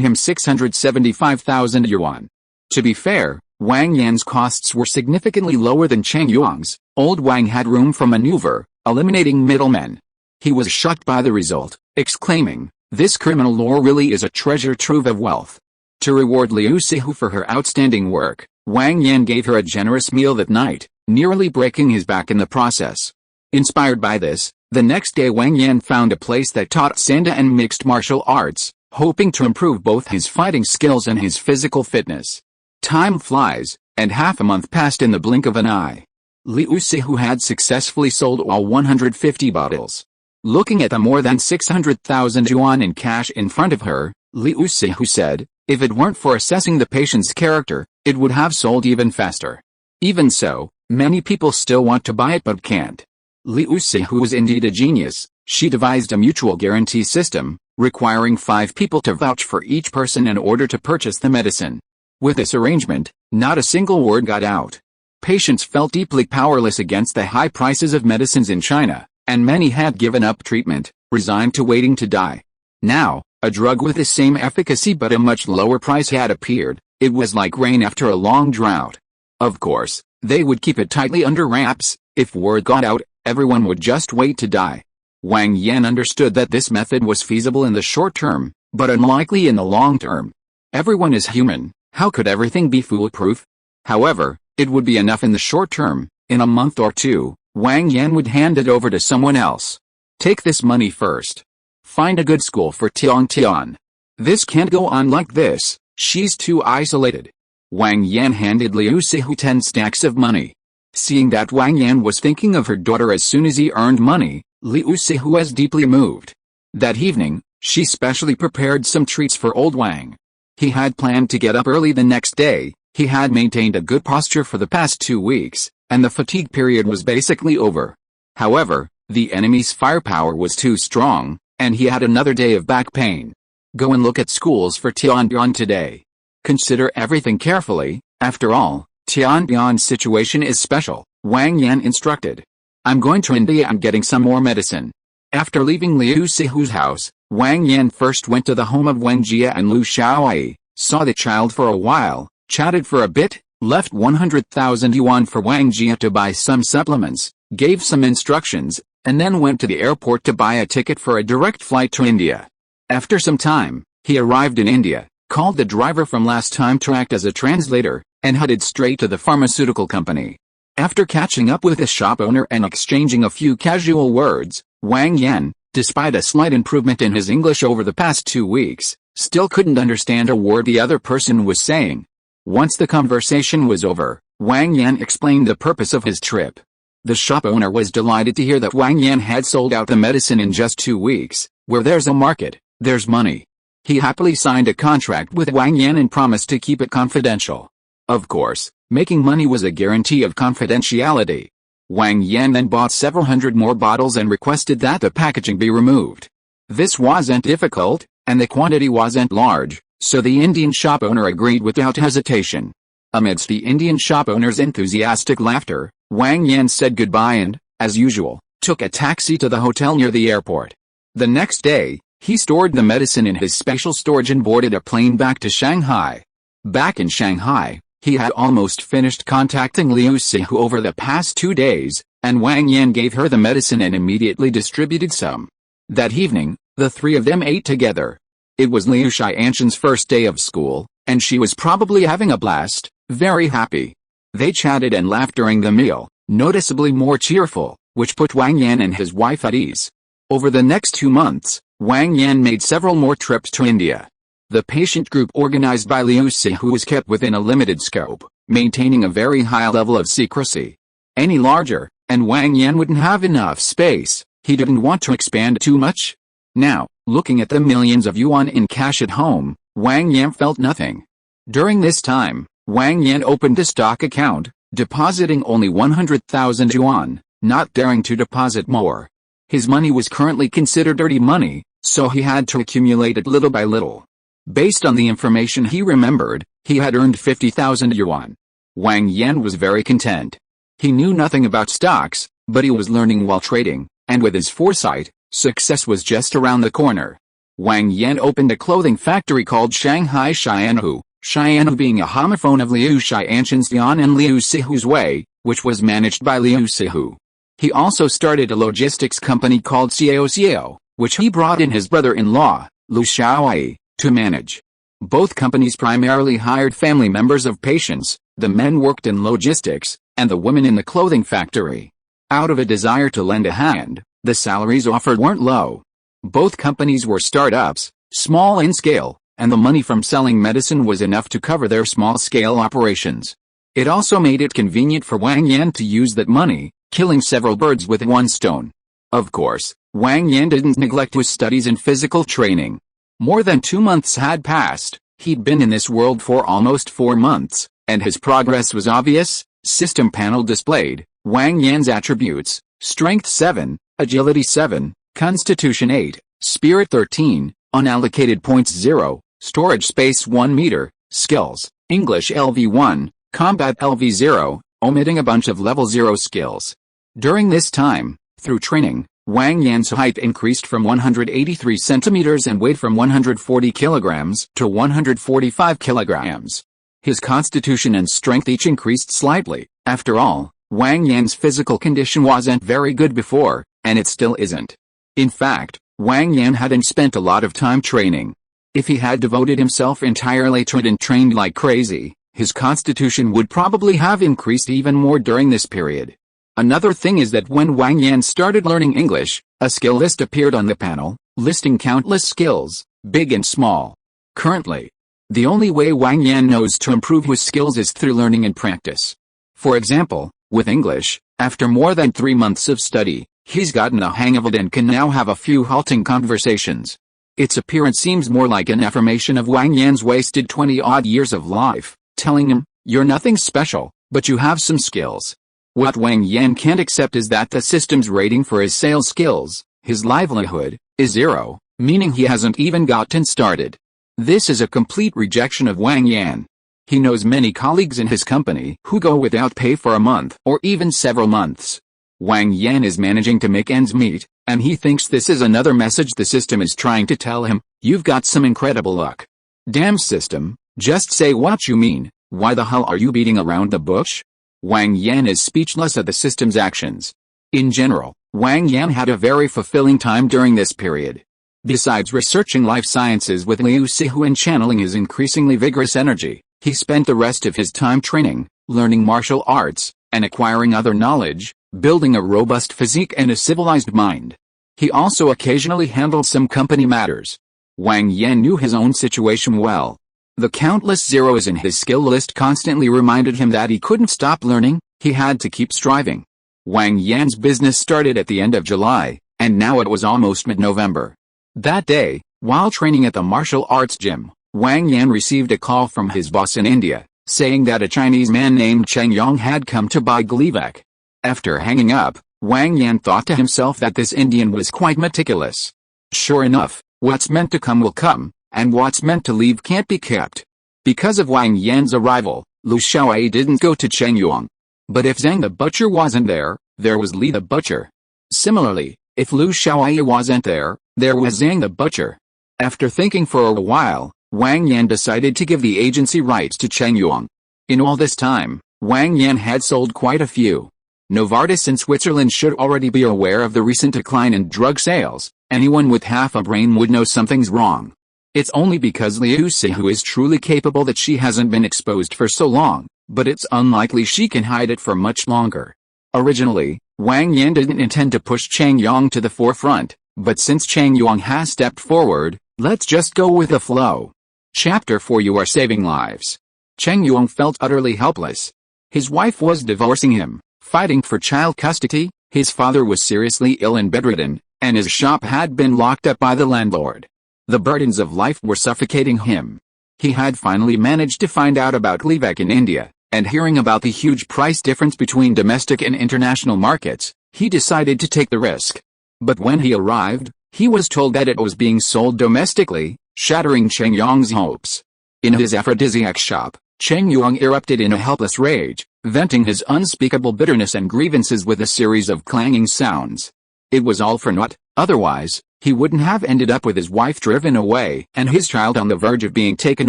him 675,000 yuan. To be fair, Wang Yan's costs were significantly lower than Chang Yuang's. Old Wang had room for maneuver, eliminating middlemen. He was shocked by the result, exclaiming, "This criminal lore really is a treasure trove of wealth." To reward Liu Sihu for her outstanding work, Wang Yan gave her a generous meal that night, nearly breaking his back in the process. Inspired by this, the next day Wang Yan found a place that taught Sanda and mixed martial arts, hoping to improve both his fighting skills and his physical fitness. Time flies, and half a month passed in the blink of an eye. Liu Sihu had successfully sold all 150 bottles. Looking at the more than 600,000 yuan in cash in front of her, Liu Sihu said, if it weren't for assessing the patient's character, it would have sold even faster. Even so, many people still want to buy it but can't. Liu Sihu was indeed a genius. She devised a mutual guarantee system, requiring 5 people to vouch for each person in order to purchase the medicine. With this arrangement, not a single word got out. Patients felt deeply powerless against the high prices of medicines in China, and many had given up treatment, resigned to waiting to die. Now, a drug with the same efficacy but a much lower price had appeared. It was like rain after a long drought. Of course, they would keep it tightly under wraps. If word got out, everyone would just wait to die. Wang Yan understood that this method was feasible in the short term, but unlikely in the long term. Everyone is human. How could everything be foolproof? However, it would be enough in the short term. In a month or 2, Wang Yan would hand it over to someone else. Take this money first. Find a good school for Tian Tian. This can't go on like this. She's too isolated. Wang Yan handed Liu Sihu 10 stacks of money. Seeing that Wang Yan was thinking of her daughter as soon as he earned money, Liu Sihu was deeply moved. That evening, she specially prepared some treats for old Wang. He had planned to get up early the next day. He had maintained a good posture for the past 2 weeks, and the fatigue period was basically over. However, the enemy's firepower was too strong, and he had another day of back pain. Go and look at schools for Tianbian today. Consider everything carefully. After all, Tianbian's situation is special, Wang Yan instructed. I'm going to India and getting some more medicine. After leaving Liu Sihu's house, Wang Yan first went to the home of Wang Jia and Lu Xiaoyi, saw the child for a while, chatted for a bit, left 100,000 yuan for Wang Jia to buy some supplements, gave some instructions, and then went to the airport to buy a ticket for a direct flight to India. After some time, he arrived in India, called the driver from last time to act as a translator, and headed straight to the pharmaceutical company. After catching up with the shop owner and exchanging a few casual words, Wang Yan, despite a slight improvement in his English over the past 2 weeks, still couldn't understand a word the other person was saying. Once the conversation was over, Wang Yan explained the purpose of his trip. The shop owner was delighted to hear that Wang Yan had sold out the medicine in just 2 weeks. Where there's a market, there's money. He happily signed a contract with Wang Yan and promised to keep it confidential. Of course, making money was a guarantee of confidentiality. Wang Yan then bought several hundred more bottles and requested that the packaging be removed. This wasn't difficult, and the quantity wasn't large, so the Indian shop owner agreed without hesitation. Amidst the Indian shop owner's enthusiastic laughter, Wang Yan said goodbye and, as usual, took a taxi to the hotel near the airport. The next day, he stored the medicine in his special storage and boarded a plane back to Shanghai. Back in Shanghai, he had almost finished contacting Liu Sihu over the past 2 days, and Wang Yan gave her the medicine and immediately distributed some. That evening, the three of them ate together. It was Liu Xianshan's first day of school, and she was probably having a blast, very happy. They chatted and laughed during the meal, noticeably more cheerful, which put Wang Yan and his wife at ease. Over the next 2 months, Wang Yan made several more trips to India. The patient group organized by Liu Sihu was kept within a limited scope, maintaining a very high level of secrecy. Any larger, and Wang Yan wouldn't have enough space. He didn't want to expand too much. Now, looking at the millions of yuan in cash at home, Wang Yan felt nothing. During this time, Wang Yan opened a stock account, depositing only 100,000 yuan, not daring to deposit more. His money was currently considered dirty money, so he had to accumulate it little by little. Based on the information he remembered, he had earned 50,000 yuan. Wang Yan was very content. He knew nothing about stocks, but he was learning while trading, and with his foresight, success was just around the corner. Wang Yan opened a clothing factory called Shanghai Xianhu, Xianhu being a homophone of Liu Xianshan's Yan and Liu Sihu's Wei, which was managed by Liu Sihu. He also started a logistics company called Xiao, which he brought in his brother-in-law, Liu Xiaowei, to manage. Both companies primarily hired family members of patients. The men worked in logistics, and the women in the clothing factory. Out of a desire to lend a hand, the salaries offered weren't low. Both companies were startups, small in scale, and the money from selling medicine was enough to cover their small-scale operations. It also made it convenient for Wang Yan to use that money, killing several birds with one stone. Of course, Wang Yan didn't neglect his studies and physical training. More than 2 months had passed. He'd been in this world for almost 4 months, and his progress was obvious. System panel displayed Wang Yan's attributes: Strength 7, Agility 7, Constitution 8, Spirit 13, Unallocated points 0, Storage space 1 meter, Skills, English LV1, Combat LV0, omitting a bunch of level 0 skills. During this time, through training, Wang Yan's height increased from 183 centimeters and weight from 140 kilograms to 145 kilograms. His constitution and strength each increased slightly. After all, Wang Yan's physical condition wasn't very good before, and it still isn't. In fact, Wang Yan hadn't spent a lot of time training. If he had devoted himself entirely to it and trained like crazy, his constitution would probably have increased even more during this period. Another thing is that when Wang Yan started learning English, a skill list appeared on the panel, listing countless skills, big and small. Currently, the only way Wang Yan knows to improve his skills is through learning and practice. For example, with English, after more than 3 months of study, he's gotten a hang of it and can now have a few halting conversations. Its appearance seems more like an affirmation of Wang Yan's wasted 20-odd years of life, telling him, "You're nothing special, but you have some skills." What Wang Yan can't accept is that the system's rating for his sales skills, his livelihood, is 0, meaning he hasn't even gotten started. This is a complete rejection of Wang Yan. He knows many colleagues in his company who go without pay for a month or even several months. Wang Yan is managing to make ends meet, and he thinks this is another message the system is trying to tell him: "You've got some incredible luck." Damn system, just say what you mean. Why the hell are you beating around the bush? Wang Yan is speechless at the system's actions. In general, Wang Yan had a very fulfilling time during this period. Besides researching life sciences with Liu Sihu and channeling his increasingly vigorous energy, he spent the rest of his time training, learning martial arts, and acquiring other knowledge, building a robust physique and a civilized mind. He also occasionally handled some company matters. Wang Yan knew his own situation well. The countless zeros in his skill list constantly reminded him that he couldn't stop learning, he had to keep striving. Wang Yan's business started at the end of July, and now it was almost mid-November. That day, while training at the martial arts gym, Wang Yan received a call from his boss in India, saying that a Chinese man named Cheng Yong had come to buy Gleevec. After hanging up, Wang Yan thought to himself that this Indian was quite meticulous. Sure enough, what's meant to come will come, and what's meant to leave can't be kept. Because of Wang Yan's arrival, Lu Xiaoyi didn't go to Chengyuang. But if Zhang the butcher wasn't there, there was Li the butcher. Similarly, if Lu Xiaoyi wasn't there was Zhang the butcher. After thinking for a while, Wang Yan decided to give the agency rights to Chengyuang. In all this time, Wang Yan had sold quite a few. Novartis in Switzerland should already be aware of the recent decline in drug sales. Anyone with half a brain would know something's wrong. It's only because Liu Sihu is truly capable that she hasn't been exposed for so long, but it's unlikely she can hide it for much longer. Originally, Wang Yan didn't intend to push Chengyuang to the forefront, but since Chengyuang has stepped forward, let's just go with the flow. Chapter 4. You are saving lives. Chengyuang felt utterly helpless. His wife was divorcing him, fighting for child custody, his father was seriously ill and bedridden, and his shop had been locked up by the landlord. The burdens of life were suffocating him. He had finally managed to find out about Gleevec in India, and hearing about the huge price difference between domestic and international markets, he decided to take the risk. But when he arrived, he was told that it was being sold domestically, shattering Chengyuang's hopes. In his aphrodisiac shop, Chengyuang erupted in a helpless rage, venting his unspeakable bitterness and grievances with a series of clanging sounds. It was all for naught, otherwise, he wouldn't have ended up with his wife driven away and his child on the verge of being taken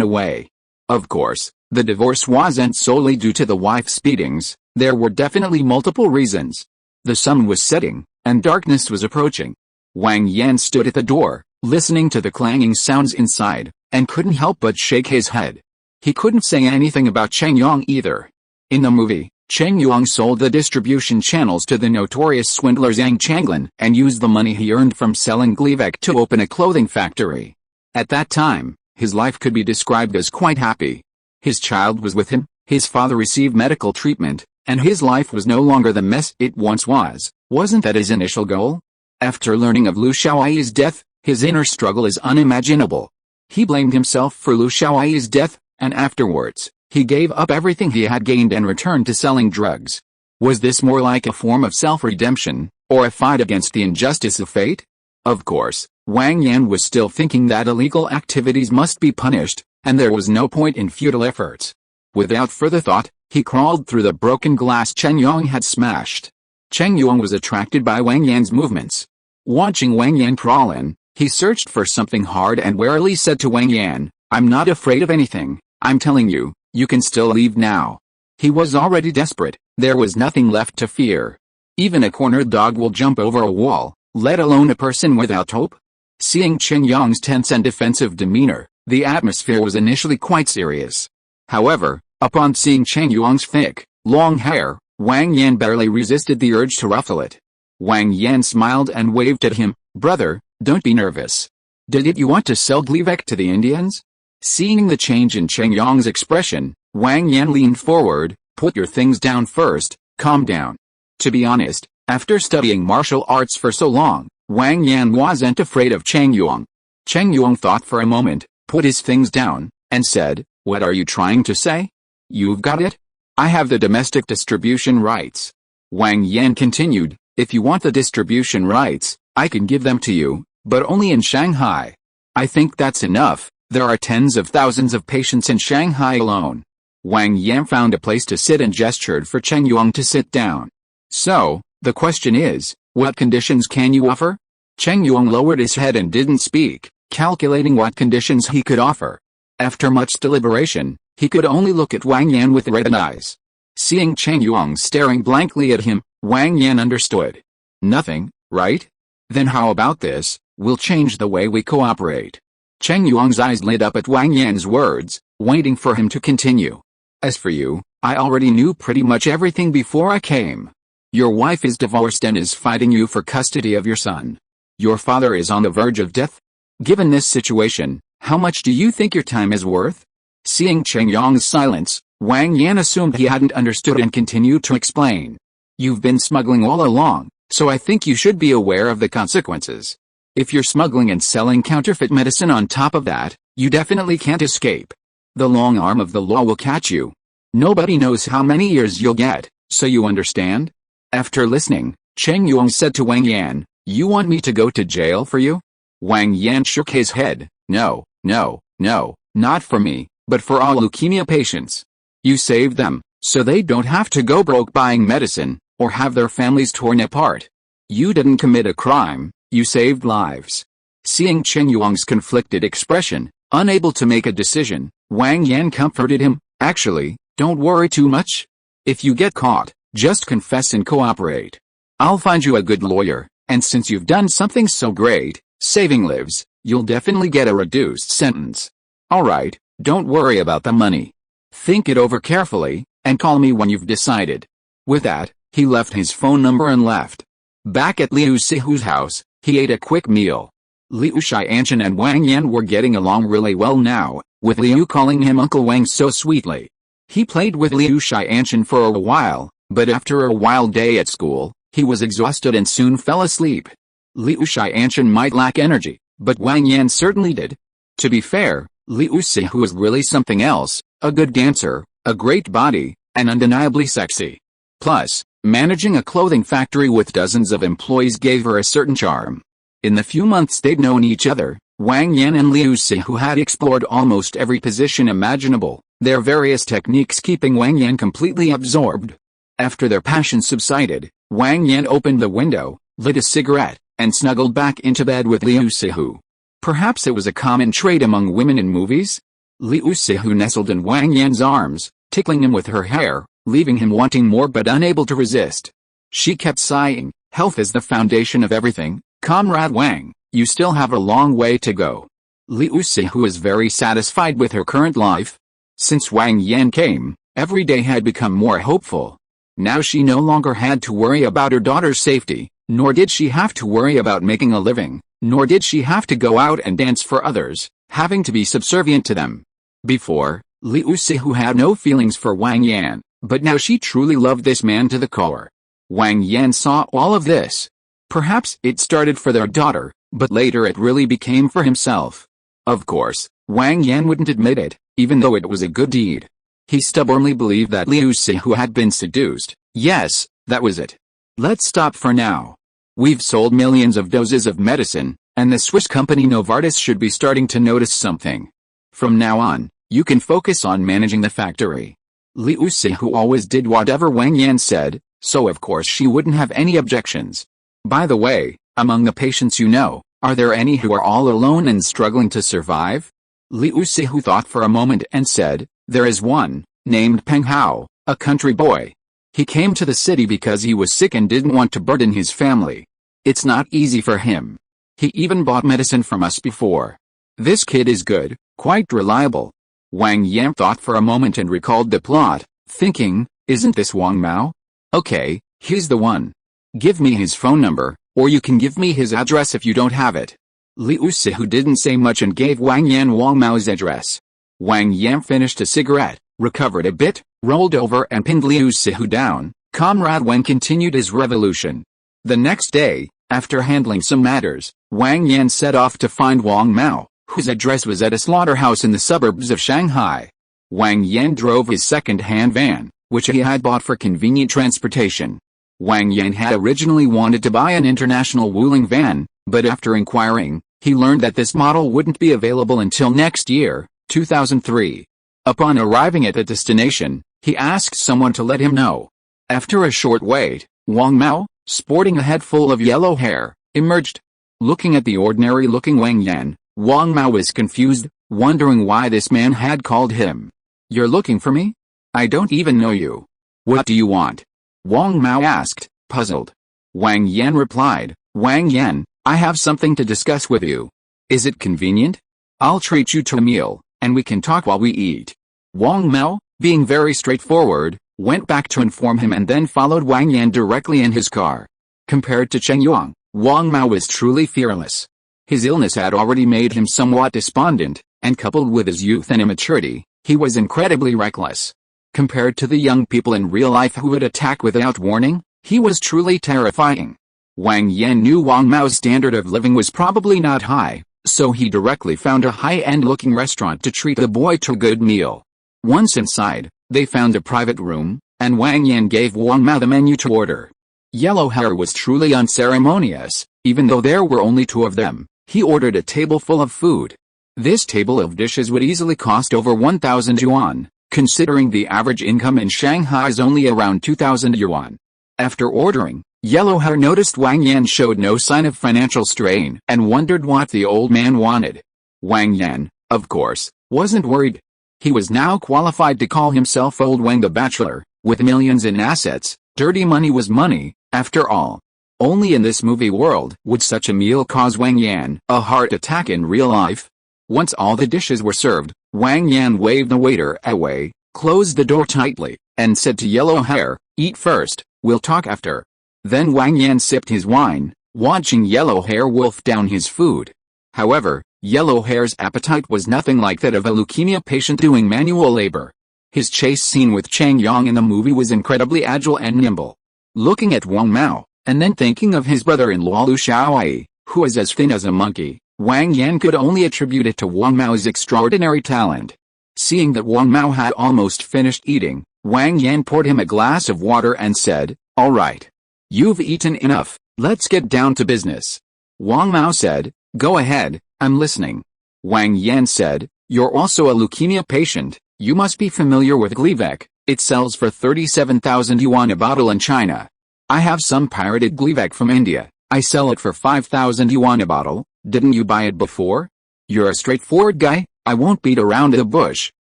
away. Of course, the divorce wasn't solely due to the wife's beatings, there were definitely multiple reasons. The sun was setting, and darkness was approaching. Wang Yan stood at the door, listening to the clanging sounds inside, and couldn't help but shake his head. He couldn't say anything about Chengyuang either. In the movie, Chengyuang sold the distribution channels to the notorious swindler Zhang Changlin and used the money he earned from selling Gleevec to open a clothing factory. At that time, his life could be described as quite happy. His child was with him, his father received medical treatment, and his life was no longer the mess it once was. Wasn't that his initial goal? After learning of Lu Xiaoyi's death, his inner struggle is unimaginable. He blamed himself for Lu Xiaoyi's death, and afterwards, he gave up everything he had gained and returned to selling drugs. Was this more like a form of self-redemption, or a fight against the injustice of fate? Of course, Wang Yan was still thinking that illegal activities must be punished, and there was no point in futile efforts. Without further thought, he crawled through the broken glass Chengyuang had smashed. Chengyuang was attracted by Wang Yan's movements. Watching Wang Yan crawl in, he searched for something hard and warily said to Wang Yan, "I'm not afraid of anything, I'm telling you, you can still leave now." He was already desperate, there was nothing left to fear. Even a cornered dog will jump over a wall, let alone a person without hope. Seeing Chengyuang's tense and defensive demeanor, the atmosphere was initially quite serious. However, upon seeing Chengyuang's thick, long hair, Wang Yan barely resisted the urge to ruffle it. Wang Yan smiled and waved at him, "Brother, don't be nervous. Did you want to sell Gleevec to the Indians?" Seeing the change in Chengyuang's expression, Wang Yan leaned forward, "Put your things down first, calm down." To be honest, after studying martial arts for so long, Wang Yan wasn't afraid of Chengyuang. Chengyuang thought for a moment, put his things down, and said, "What are you trying to say? You've got it? I have the domestic distribution rights." Wang Yan continued, "If you want the distribution rights, I can give them to you, but only in Shanghai. I think that's enough, there are tens of thousands of patients in Shanghai alone." Wang Yan found a place to sit and gestured for Chengyuang to sit down. "So, the question is, what conditions can you offer?" Chengyuang lowered his head and didn't speak, calculating what conditions he could offer. After much deliberation, he could only look at Wang Yan with red eyes. Seeing Chengyuang staring blankly at him, Wang Yan understood. "Nothing, right? Then how about this, we'll change the way we cooperate." Chengyuang's eyes lit up at Wang Yan's words, waiting for him to continue. "As for you, I already knew pretty much everything before I came. Your wife is divorced and is fighting you for custody of your son. Your father is on the verge of death. Given this situation, how much do you think your time is worth?" Seeing Chengyuang's silence, Wang Yan assumed he hadn't understood and continued to explain. "You've been smuggling all along, so I think you should be aware of the consequences. If you're smuggling and selling counterfeit medicine on top of that, you definitely can't escape. The long arm of the law will catch you. Nobody knows how many years you'll get, so you understand?" After listening, Cheng Yuang said to Wang Yan, "You want me to go to jail for you?" Wang Yan shook his head. "No, no, no, not for me, but for all leukemia patients. You saved them, so they don't have to go broke buying medicine, or have their families torn apart. You didn't commit a crime, you saved lives." Seeing Cheng Yuang's conflicted expression, unable to make a decision, Wang Yan comforted him. "Actually, don't worry too much. If you get caught, just confess and cooperate. I'll find you a good lawyer, and since you've done something so great, saving lives, you'll definitely get a reduced sentence. Alright, don't worry about the money. Think it over carefully, and call me when you've decided." With that, he left his phone number and left. Back at Liu Sihu's house, he ate a quick meal. Liu Xianchen and Wang Yan were getting along really well now, with Liu calling him Uncle Wang so sweetly. He played with Liu Xianchen for a while, but after a wild day at school, he was exhausted and soon fell asleep. Liu Xianchen might lack energy, but Wang Yan certainly did. To be fair, Liu Sihu was really something else, a good dancer, a great body, and undeniably sexy. Plus, managing a clothing factory with dozens of employees gave her a certain charm. In the few months they'd known each other, Wang Yan and Liu Sihu had explored almost every position imaginable, their various techniques keeping Wang Yan completely absorbed. After their passion subsided, Wang Yan opened the window, lit a cigarette, and snuggled back into bed with Liu Sihu. Perhaps it was a common trait among women in movies? Liu Sihu nestled in Wang Yan's arms, tickling him with her hair, leaving him wanting more but unable to resist. She kept sighing, "Health is the foundation of everything, Comrade Wang, you still have a long way to go." Liu Sihu was very satisfied with her current life. Since Wang Yan came, every day had become more hopeful. Now she no longer had to worry about her daughter's safety, nor did she have to worry about making a living, nor did she have to go out and dance for others, having to be subservient to them. Before, Liu Sihu had no feelings for Wang Yan, but now she truly loved this man to the core. Wang Yan saw all of this. Perhaps it started for their daughter, but later it really became for himself. Of course, Wang Yan wouldn't admit it, even though it was a good deed. He stubbornly believed that Liu Sihu had been seduced. Yes, that was it. Let's stop for now. We've sold millions of doses of medicine, and the Swiss company Novartis should be starting to notice something. From now on, you can focus on managing the factory. Liu Sihu always did whatever Wang Yan said, so of course she wouldn't have any objections. By the way, among the patients you know, are there any who are all alone and struggling to survive? Liu Sihu thought for a moment and said, "There is one, named Peng Hao, a country boy. He came to the city because he was sick and didn't want to burden his family. It's not easy for him. He even bought medicine from us before. This kid is good, quite reliable." Wang Yan thought for a moment and recalled the plot, thinking, "Isn't this Wang Mao? Okay, he's the one. Give me his phone number, or you can give me his address if you don't have it." Liu Sihu didn't say much and gave Wang Yan Wang Mao's address. Wang Yan finished a cigarette, recovered a bit, rolled over and pinned Liu Sihu down. Comrade Wang continued his revolution. The next day, after handling some matters, Wang Yan set off to find Wang Mao, whose address was at a slaughterhouse in the suburbs of Shanghai. Wang Yan drove his second-hand van, which he had bought for convenient transportation. Wang Yan had originally wanted to buy an international Wuling van, but after inquiring, he learned that this model wouldn't be available until next year, 2003. Upon arriving at the destination, he asked someone to let him know. After a short wait, Wang Mao, sporting a head full of yellow hair, emerged. Looking at the ordinary-looking Wang Yan, Wang Mao was confused, wondering why this man had called him. "You're looking for me? I don't even know you. What do you want?" Wang Mao asked, puzzled. Wang Yan replied, "Wang Yan, I have something to discuss with you. Is it convenient? I'll treat you to a meal, and we can talk while we eat." Wang Mao, being very straightforward, went back to inform him and then followed Wang Yan directly in his car. Compared to Cheng Yuang, Wang Mao was truly fearless. His illness had already made him somewhat despondent, and coupled with his youth and immaturity, he was incredibly reckless. Compared to the young people in real life who would attack without warning, he was truly terrifying. Wang Yan knew Wang Mao's standard of living was probably not high, so he directly found a high-end looking restaurant to treat the boy to a good meal. Once inside, they found a private room, and Wang Yan gave Wang Mao the menu to order. Yellow Hair was truly unceremonious. Even though there were only two of them, he ordered a table full of food. This table of dishes would easily cost over 1,000 yuan, considering the average income in Shanghai is only around 2,000 yuan. After ordering, Yellow Hair noticed Wang Yan showed no sign of financial strain and wondered what the old man wanted. Wang Yan, of course, wasn't worried. He was now qualified to call himself Old Wang the Bachelor. With millions in assets, dirty money was money, after all. Only in this movie world would such a meal cause Wang Yan a heart attack in real life. Once all the dishes were served, Wang Yan waved the waiter away, closed the door tightly, and said to Yellow Hair, "Eat first, we'll talk after." Then Wang Yan sipped his wine, watching Yellow Hair wolf down his food. However, Yellow Hair's appetite was nothing like that of a leukemia patient doing manual labor. His chase scene with Chang Yong in the movie was incredibly agile and nimble. Looking at Wang Mao, and then thinking of his brother-in-law Lu Xiaoyi, who was as thin as a monkey, Wang Yan could only attribute it to Wang Mao's extraordinary talent. Seeing that Wang Mao had almost finished eating, Wang Yan poured him a glass of water and said, "All right. You've eaten enough, let's get down to business." Wang Mao said, "Go ahead, I'm listening." Wang Yan said, "You're also a leukemia patient, you must be familiar with Gleevec, it sells for 37,000 yuan a bottle in China. I have some pirated Gleevec from India, I sell it for 5,000 yuan a bottle, didn't you buy it before? You're a straightforward guy, I won't beat around the bush,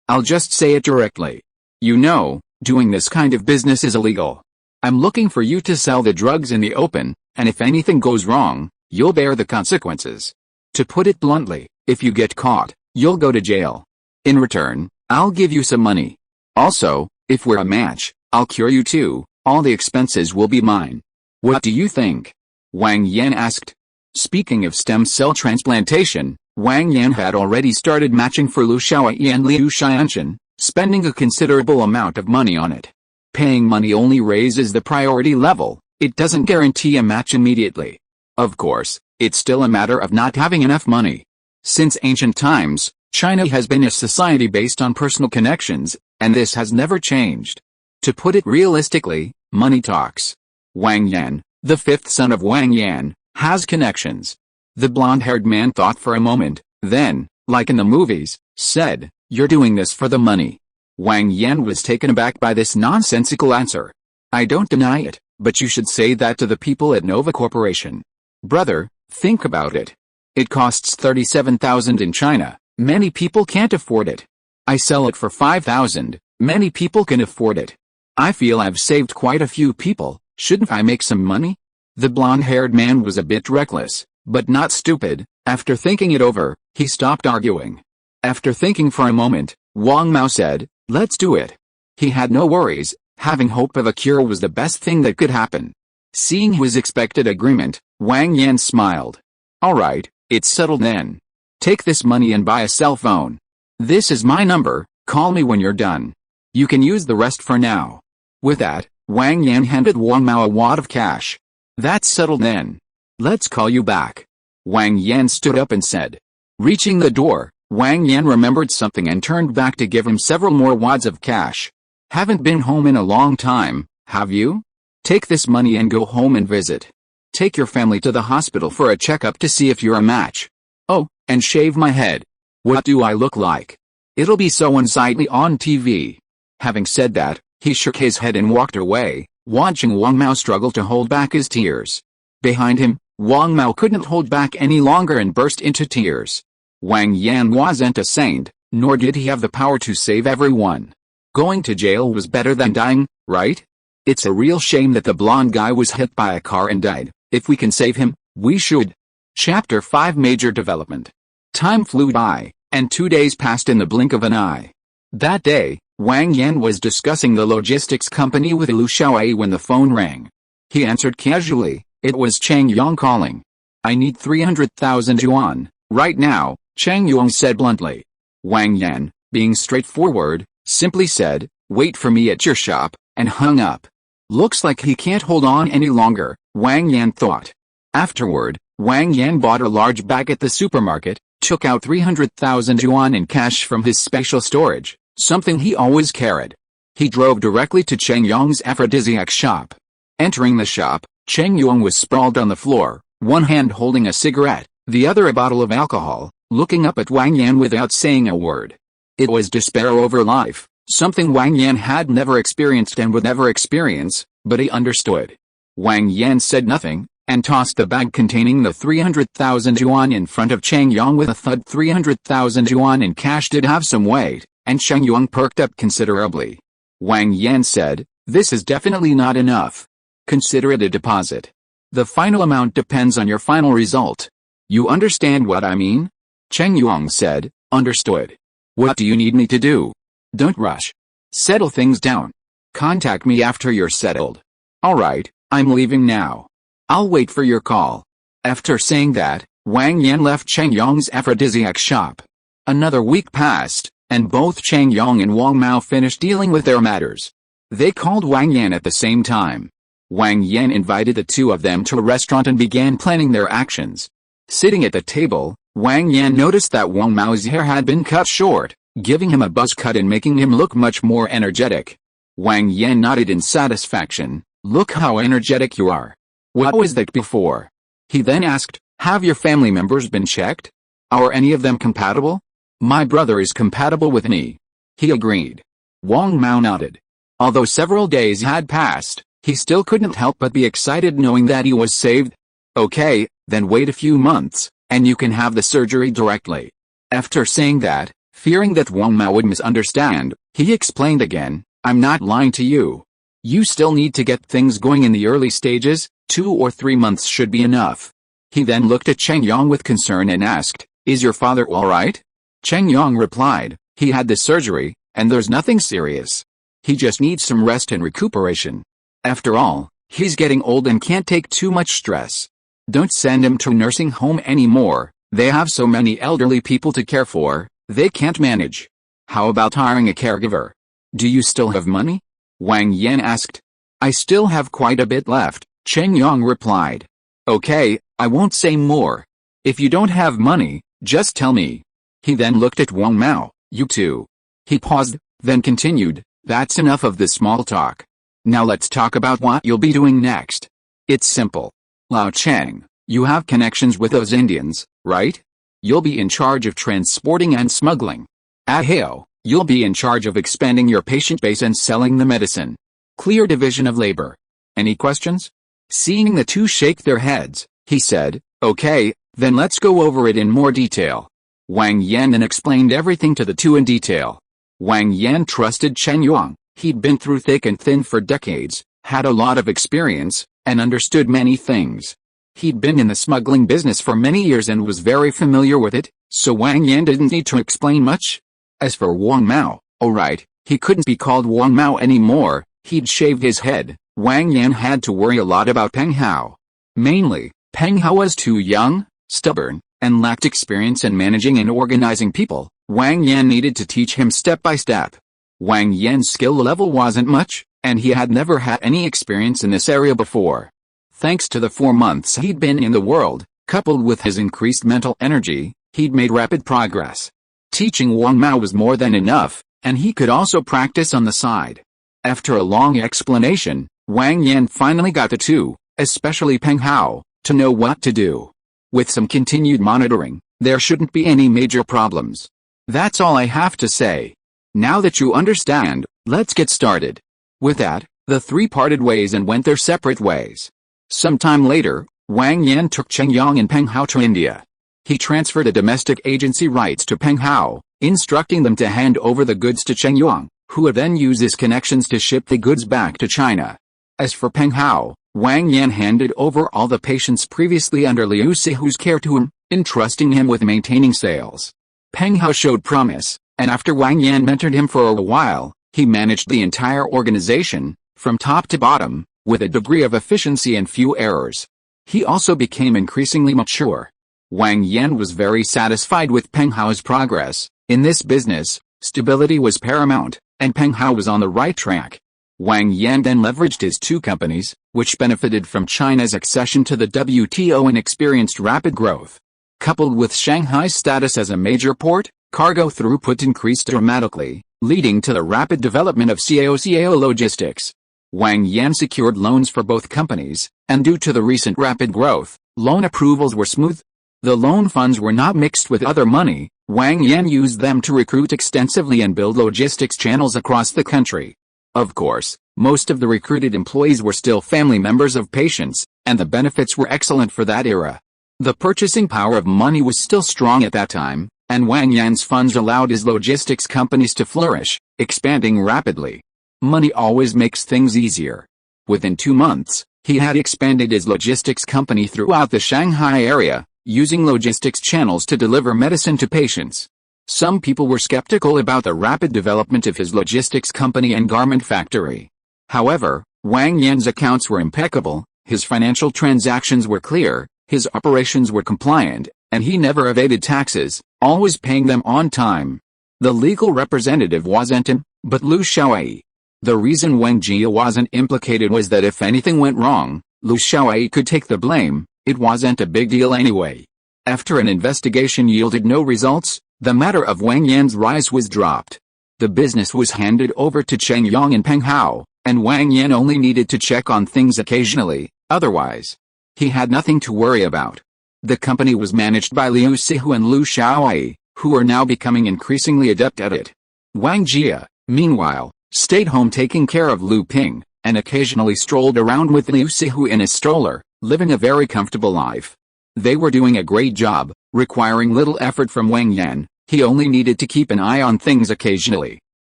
I'll just say it directly. You know, doing this kind of business is illegal. I'm looking for you to sell the drugs in the open, and if anything goes wrong, you'll bear the consequences. To put it bluntly, if you get caught, you'll go to jail. In return, I'll give you some money. Also, if we're a match, I'll cure you too, all the expenses will be mine. What do you think?" Wang Yan asked. Speaking of stem cell transplantation, Wang Yan had already started matching for Lu Xiaoyi and Liu Xianchen, spending a considerable amount of money on it. Paying money only raises the priority level, it doesn't guarantee a match immediately. Of course, it's still a matter of not having enough money. Since ancient times, China has been a society based on personal connections, and this has never changed. To put it realistically, money talks. Wang Yan, the fifth son of Wang Yan, has connections. The blonde-haired man thought for a moment, then, like in the movies, said, "You're doing this for the money." Wang Yan was taken aback by this nonsensical answer. "I don't deny it, but you should say that to the people at Nova Corporation. Brother, think about it. It costs 37,000 in China, many people can't afford it. I sell it for 5,000, many people can afford it. I feel I've saved quite a few people, shouldn't I make some money?" The blonde-haired man was a bit reckless, but not stupid. After thinking it over, he stopped arguing. After thinking for a moment, Wang Mao said, "Let's do it." He had no worries, having hope of a cure was the best thing that could happen. Seeing his expected agreement, Wang Yan smiled. "All right, it's settled then. Take this money and buy a cell phone. This is my number, call me when you're done. You can use the rest for now." With that, Wang Yan handed Wang Mao a wad of cash. "That's settled then. Let's call you back." Wang Yan stood up and said. Reaching the door, Wang Yan remembered something and turned back to give him several more wads of cash. "Haven't been home in a long time, have you? Take this money and go home and visit. Take your family to the hospital for a checkup to see if you're a match. Oh, and shave my head. What do I look like? It'll be so unsightly on TV." Having said that, he shook his head and walked away, watching Wang Mao struggle to hold back his tears. Behind him, Wang Mao couldn't hold back any longer and burst into tears. Wang Yan wasn't a saint, nor did he have the power to save everyone. Going to jail was better than dying, right? It's a real shame that the blonde guy was hit by a car and died. If we can save him, we should. Chapter 5 Major Development. Time flew by, and 2 days passed in the blink of an eye. That day, Wang Yan was discussing the logistics company with Lu Xiaoyi when the phone rang. He answered casually. It was Chang Yong calling. "I need 300,000 yuan, right now," Chang Yong said bluntly. Wang Yan, being straightforward, simply said, "Wait for me at your shop," and hung up. Looks like he can't hold on any longer, Wang Yan thought. Afterward, Wang Yan bought a large bag at the supermarket, took out 300,000 yuan in cash from his special storage, something he always carried. He drove directly to Chang Yong's aphrodisiac shop. Entering the shop, Cheng Yuang was sprawled on the floor, one hand holding a cigarette, the other a bottle of alcohol, looking up at Wang Yan without saying a word. It was despair over life, something Wang Yan had never experienced and would never experience, but he understood. Wang Yan said nothing, and tossed the bag containing the 300,000 yuan in front of Cheng Yuang with a thud. 300,000 yuan in cash did have some weight, and Cheng Yuang perked up considerably. Wang Yan said, "This is definitely not enough. Consider it a deposit. The final amount depends on your final result. You understand what I mean?" Cheng Yuang said, "Understood. What do you need me to do?" "Don't rush. Settle things down. Contact me after you're settled." "All right, I'm leaving now. I'll wait for your call." After saying that, Wang Yan left Cheng Yuang's aphrodisiac shop. Another week passed, and both Cheng Yuang and Wang Mao finished dealing with their matters. They called Wang Yan at the same time. Wang Yan invited the two of them to a restaurant and began planning their actions. Sitting at the table, Wang Yan noticed that Wang Mao's hair had been cut short, giving him a buzz cut and making him look much more energetic. Wang Yan nodded in satisfaction. "Look how energetic you are. What was that before?" He then asked, "Have your family members been checked? Are any of them compatible?" "My brother is compatible with me." He agreed. Wang Mao nodded. Although several days had passed, he still couldn't help but be excited knowing that he was saved. "Okay, then wait a few months, and you can have the surgery directly." After saying that, fearing that Wang Mao would misunderstand, he explained again, "I'm not lying to you. You still need to get things going in the early stages, 2 or 3 months should be enough." He then looked at Cheng Yuang with concern and asked, "Is your father all right?" Cheng Yuang replied, "He had the surgery, and there's nothing serious. He just needs some rest and recuperation. After all, he's getting old and can't take too much stress. Don't send him to a nursing home anymore, they have so many elderly people to care for, they can't manage. How about hiring a caregiver? Do you still have money?" Wang Yan asked. "I still have quite a bit left," Cheng Yuang replied. "Okay, I won't say more. If you don't have money, just tell me." He then looked at Wang Mao. "You too." He paused, then continued, "That's enough of the small talk. Now let's talk about what you'll be doing next. It's simple. Lao Cheng, you have connections with those Indians, right? You'll be in charge of transporting and smuggling. Aheo, you'll be in charge of expanding your patient base and selling the medicine. Clear division of labor. Any questions?" Seeing the two shake their heads, he said, "Okay, then let's go over it in more detail." Wang Yan then explained everything to the two in detail. Wang Yan trusted Cheng Yuang. He'd been through thick and thin for decades, had a lot of experience, and understood many things. He'd been in the smuggling business for many years and was very familiar with it, so Wang Yan didn't need to explain much. As for Wang Mao, alright, he couldn't be called Wang Mao anymore, he'd shaved his head. Wang Yan had to worry a lot about Peng Hao. Mainly, Peng Hao was too young, stubborn, and lacked experience in managing and organizing people. Wang Yan needed to teach him step by step. Wang Yan's skill level wasn't much, and he had never had any experience in this area before. Thanks to the 4 months he'd been in the world, coupled with his increased mental energy, he'd made rapid progress. Teaching Wang Mao was more than enough, and he could also practice on the side. After a long explanation, Wang Yan finally got the two, especially Peng Hao, to know what to do. With some continued monitoring, there shouldn't be any major problems. That's all I have to say. Now that you understand, let's get started. With that, the three parted ways and went their separate ways. Some time later, Wang Yan took Cheng Yuang and Peng Hao to India. He transferred the domestic agency rights to Peng Hao, instructing them to hand over the goods to Cheng Yuang, who would then use his connections to ship the goods back to China. As for Peng Hao, Wang Yan handed over all the patients previously under Liu Sihu's care to him, entrusting him with maintaining sales. Peng Hao showed promise, and after Wang Yan mentored him for a while, he managed the entire organization, from top to bottom, with a degree of efficiency and few errors. He also became increasingly mature. Wang Yan was very satisfied with Peng Hao's progress. In this business, stability was paramount, and Peng Hao was on the right track. Wang Yan then leveraged his two companies, which benefited from China's accession to the WTO and experienced rapid growth. Coupled with Shanghai's status as a major port, cargo throughput increased dramatically, leading to the rapid development of CAO logistics. Wang Yan secured loans for both companies, and due to the recent rapid growth, loan approvals were smooth. The loan funds were not mixed with other money. Wang Yan used them to recruit extensively and build logistics channels across the country. Of course, most of the recruited employees were still family members of patients, and the benefits were excellent for that era. The purchasing power of money was still strong at that time, and Wang Yan's funds allowed his logistics companies to flourish, expanding rapidly. Money always makes things easier. Within 2 months, he had expanded his logistics company throughout the Shanghai area, using logistics channels to deliver medicine to patients. Some people were skeptical about the rapid development of his logistics company and garment factory. However, Wang Yan's accounts were impeccable, his financial transactions were clear, his operations were compliant, and he never evaded taxes, always paying them on time. The legal representative wasn't him, but Lu Xiaoyi. The reason Wang Jia wasn't implicated was that if anything went wrong, Lu Xiaoyi could take the blame. It wasn't a big deal anyway. After an investigation yielded no results, the matter of Wang Yan's rise was dropped. The business was handed over to Cheng Yong and Peng Hao, and Wang Yan only needed to check on things occasionally. Otherwise, he had nothing to worry about. The company was managed by Liu Sihu and Lu Xiaoyi, who are now becoming increasingly adept at it. Wang Jia, meanwhile, stayed home taking care of Lu Ping, and occasionally strolled around with Liu Sihu in a stroller, living a very comfortable life. They were doing a great job, requiring little effort from Wang Yan. He only needed to keep an eye on things occasionally.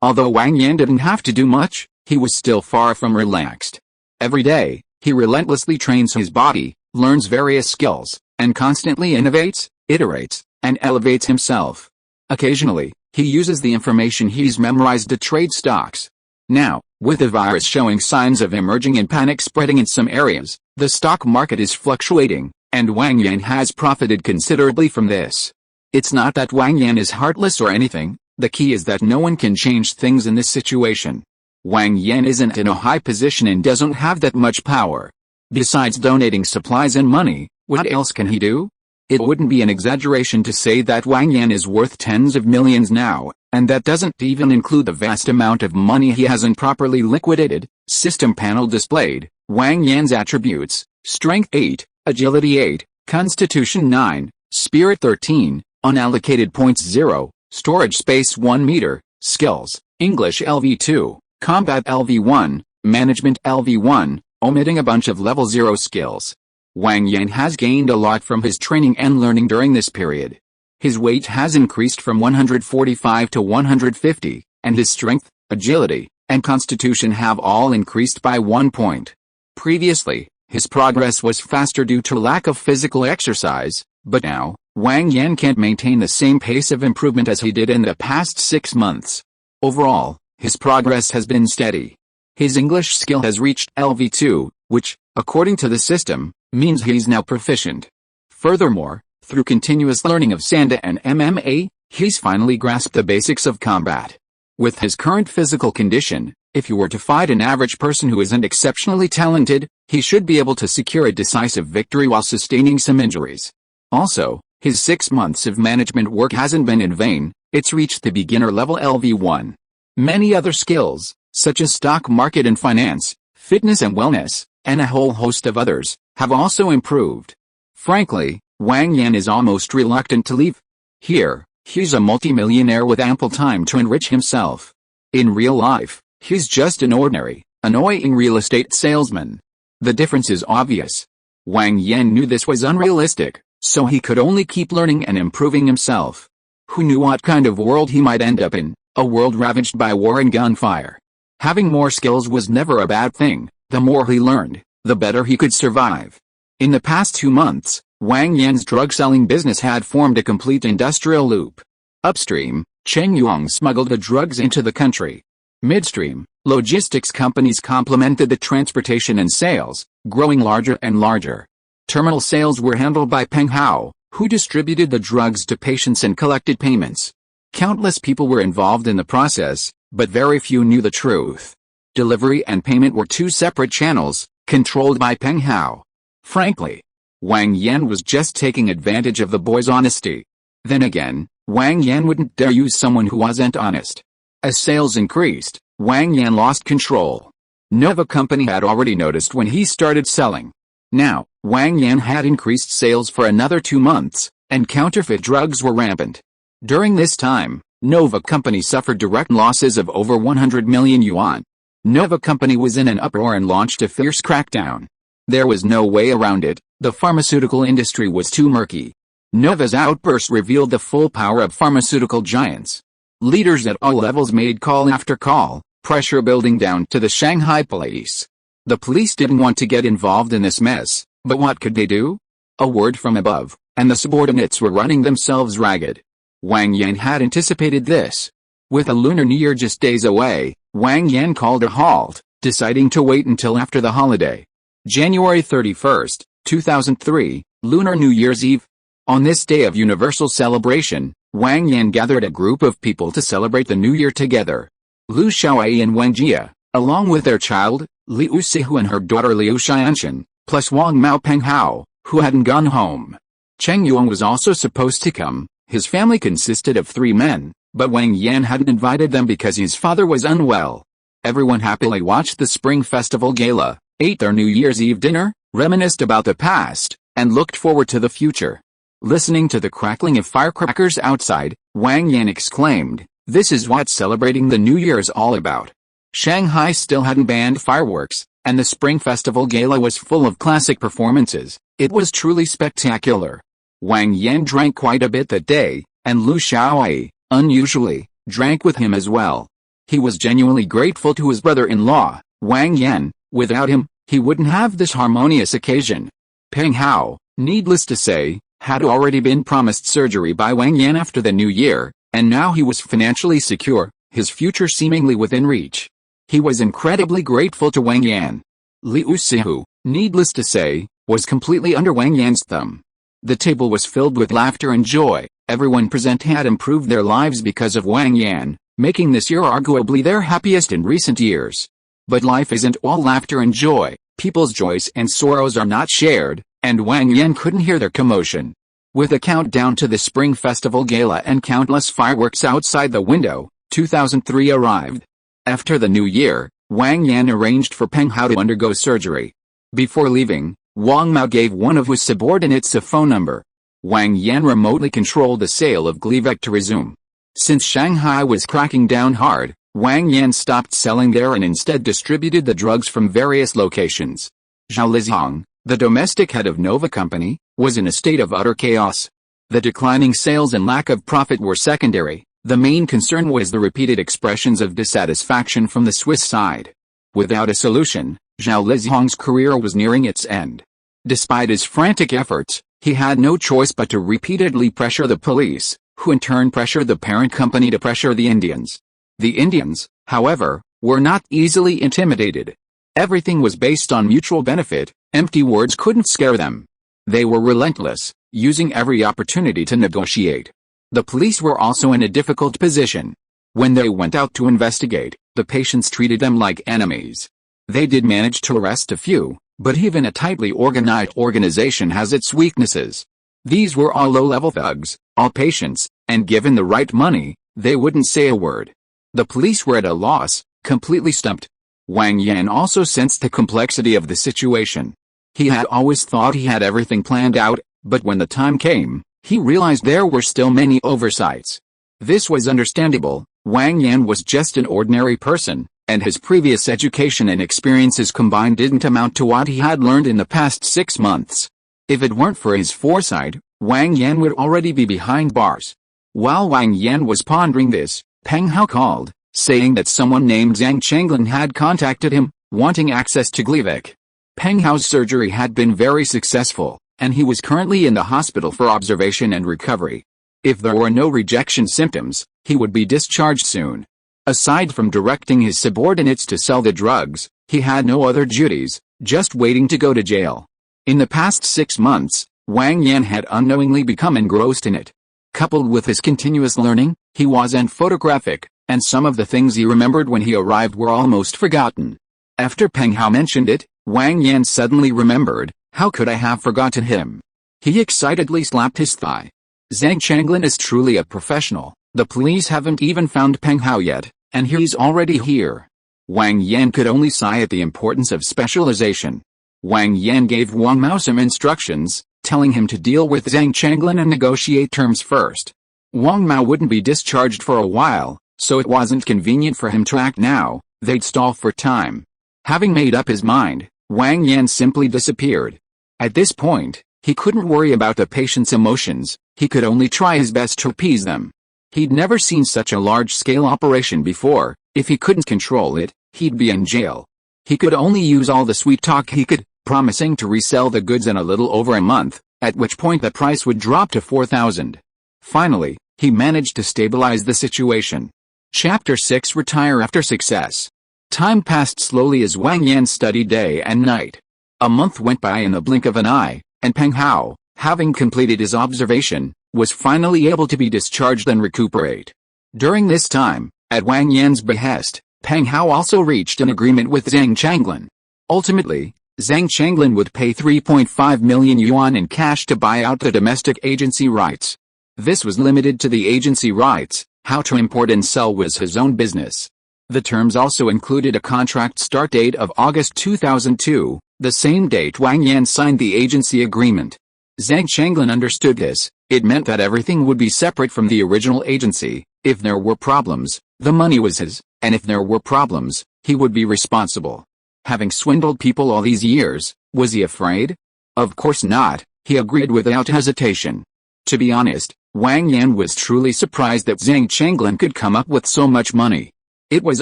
Although Wang Yan didn't have to do much, he was still far from relaxed. Every day, he relentlessly trains his body, learns various skills, and constantly innovates, iterates, and elevates himself. Occasionally, he uses the information he's memorized to trade stocks. Now, with the virus showing signs of emerging and panic spreading in some areas, the stock market is fluctuating, and Wang Yan has profited considerably from this. It's not that Wang Yan is heartless or anything, the key is that no one can change things in this situation. Wang Yan isn't in a high position and doesn't have that much power. Besides donating supplies and money, what else can he do? It wouldn't be an exaggeration to say that Wang Yan is worth tens of millions now, and that doesn't even include the vast amount of money he hasn't properly liquidated. System panel displayed, Wang Yan's attributes: Strength 8, Agility 8, Constitution 9, Spirit 13, Unallocated points 0, Storage space 1 meter, Skills, English LV2, Combat LV1, Management LV1, omitting a bunch of level 0 skills. Wang Yan has gained a lot from his training and learning during this period. His weight has increased from 145 to 150, and his strength, agility, and constitution have all increased by 1 point. Previously, his progress was faster due to lack of physical exercise, but now, Wang Yan can't maintain the same pace of improvement as he did in the past 6 months. Overall, his progress has been steady. His English skill has reached LV2, which, according to the system, means he's now proficient. Furthermore, through continuous learning of Sanda and MMA, he's finally grasped the basics of combat. With his current physical condition, if you were to fight an average person who isn't exceptionally talented, he should be able to secure a decisive victory while sustaining some injuries. Also, his 6 months of management work hasn't been in vain, it's reached the beginner level LV1. Many other skills, such as stock market and finance, fitness and wellness, and a whole host of others, have also improved. Frankly, Wang Yan is almost reluctant to leave. Here, he's a multimillionaire with ample time to enrich himself. In real life, he's just an ordinary, annoying real estate salesman. The difference is obvious. Wang Yan knew this was unrealistic, so he could only keep learning and improving himself. Who knew what kind of world he might end up in, a world ravaged by war and gunfire. Having more skills was never a bad thing. The more he learned, the better he could survive. In the past 2 months, Wang Yan's drug-selling business had formed a complete industrial loop. Upstream, Cheng Yong smuggled the drugs into the country. Midstream, logistics companies complemented the transportation and sales, growing larger and larger. Terminal sales were handled by Peng Hao, who distributed the drugs to patients and collected payments. Countless people were involved in the process, but very few knew the truth. Delivery and payment were 2 separate channels, controlled by Peng Hao. Frankly, Wang Yan was just taking advantage of the boy's honesty. Then again, Wang Yan wouldn't dare use someone who wasn't honest. As sales increased, Wang Yan lost control. Nova Company had already noticed when he started selling. Now, Wang Yan had increased sales for another 2 months, and counterfeit drugs were rampant. During this time, Nova Company suffered direct losses of over 100 million yuan. Nova Company was in an uproar and launched a fierce crackdown. There was no way around it, the pharmaceutical industry was too murky. Nova's outburst revealed the full power of pharmaceutical giants. Leaders at all levels made call after call, pressure building down to the Shanghai police. The police didn't want to get involved in this mess, but what could they do? A word from above, and the subordinates were running themselves ragged. Wang Yan had anticipated this. With a Lunar New Year just days away, Wang Yan called a halt, deciding to wait until after the holiday. January 31st, 2003, Lunar New Year's Eve. On this day of universal celebration, Wang Yan gathered a group of people to celebrate the New Year together. Liu Xiaoyi and Wang Jia, along with their child, Liu Sihu and her daughter Liu Xianshan, plus Wang Mao Peng Hao, who hadn't gone home. Cheng Yuan was also supposed to come. His family consisted of 3 men, but Wang Yan hadn't invited them because his father was unwell. Everyone happily watched the Spring Festival Gala, ate their New Year's Eve dinner, reminisced about the past, and looked forward to the future. Listening to the crackling of firecrackers outside, Wang Yan exclaimed, "This is what celebrating the New Year is all about." Shanghai still hadn't banned fireworks, and the Spring Festival Gala was full of classic performances. It was truly spectacular. Wang Yan drank quite a bit that day, and Liu Xiaoyi, unusually, drank with him as well. He was genuinely grateful to his brother-in-law, Wang Yan. Without him, he wouldn't have this harmonious occasion. Peng Hao, needless to say, had already been promised surgery by Wang Yan after the New Year, and now he was financially secure, his future seemingly within reach. He was incredibly grateful to Wang Yan. Liu Sihu, needless to say, was completely under Wang Yan's thumb. The table was filled with laughter and joy. Everyone present had improved their lives because of Wang Yan, making this year arguably their happiest in recent years. But life isn't all laughter and joy. People's joys and sorrows are not shared, and Wang Yan couldn't hear their commotion. With a countdown to the Spring Festival Gala and countless fireworks outside the window, 2003 arrived. After the New Year, Wang Yan arranged for Peng Hao to undergo surgery. Before leaving, Wang Mao gave one of his subordinates a phone number. Wang Yan remotely controlled the sale of Gleevec to resume. Since Shanghai was cracking down hard, Wang Yan stopped selling there and instead distributed the drugs from various locations. Zhao Lizhong, the domestic head of Nova Company, was in a state of utter chaos. The declining sales and lack of profit were secondary. The main concern was the repeated expressions of dissatisfaction from the Swiss side. Without a solution, Zhao Lizhong's career was nearing its end. Despite his frantic efforts, he had no choice but to repeatedly pressure the police, who in turn pressured the parent company to pressure the Indians. The Indians, however, were not easily intimidated. Everything was based on mutual benefit. Empty words couldn't scare them. They were relentless, using every opportunity to negotiate. The police were also in a difficult position. When they went out to investigate, the patients treated them like enemies. They did manage to arrest a few, but even a tightly organized organization has its weaknesses. These were all low-level thugs, all patients, and given the right money, they wouldn't say a word. The police were at a loss, completely stumped. Wang Yan also sensed the complexity of the situation. He had always thought he had everything planned out, but when the time came, he realized there were still many oversights. This was understandable. Wang Yan was just an ordinary person, and his previous education and experiences combined didn't amount to what he had learned in the past 6 months. If it weren't for his foresight, Wang Yan would already be behind bars. While Wang Yan was pondering this, Peng Hao called, saying that someone named Zhang Chenglin had contacted him, wanting access to Gleevec. Peng Hao's surgery had been very successful, and he was currently in the hospital for observation and recovery. If there were no rejection symptoms, he would be discharged soon. Aside from directing his subordinates to sell the drugs, he had no other duties, just waiting to go to jail. In the past 6 months, Wang Yan had unknowingly become engrossed in it. Coupled with his continuous learning, he wasn't photographic, and some of the things he remembered when he arrived were almost forgotten. After Peng Hao mentioned it, Wang Yan suddenly remembered, how could I have forgotten him? He excitedly slapped his thigh. Zhang Chenglin is truly a professional. The police haven't even found Peng Hao yet, and he's already here. Wang Yan could only sigh at the importance of specialization. Wang Yan gave Wang Mao some instructions, telling him to deal with Zhang Changlin and negotiate terms first. Wang Mao wouldn't be discharged for a while, so it wasn't convenient for him to act now. They'd stall for time. Having made up his mind, Wang Yan simply disappeared. At this point, he couldn't worry about the patient's emotions, he could only try his best to appease them. He'd never seen such a large-scale operation before. If he couldn't control it, he'd be in jail. He could only use all the sweet talk he could, promising to resell the goods in a little over a month, at which point the price would drop to 4,000. Finally, he managed to stabilize the situation. Chapter 6: Retire after success. Time passed slowly as Wang Yan studied day and night. A month went by in the blink of an eye, and Peng Hao, having completed his observation, was finally able to be discharged and recuperate. During this time, at Wang Yan's behest, Peng Hao also reached an agreement with Zhang Changlin. Ultimately, Zhang Changlin would pay 3.5 million yuan in cash to buy out the domestic agency rights. This was limited to the agency rights. How to import and sell was his own business. The terms also included a contract start date of August 2002, the same date Wang Yan signed the agency agreement. Zhang Changlin understood this. It meant that everything would be separate from the original agency. If there were problems, the money was his, and if there were problems, he would be responsible. Having swindled people all these years, was he afraid? Of course not, he agreed without hesitation. To be honest, Wang Yan was truly surprised that Zhang Changlin could come up with so much money. It was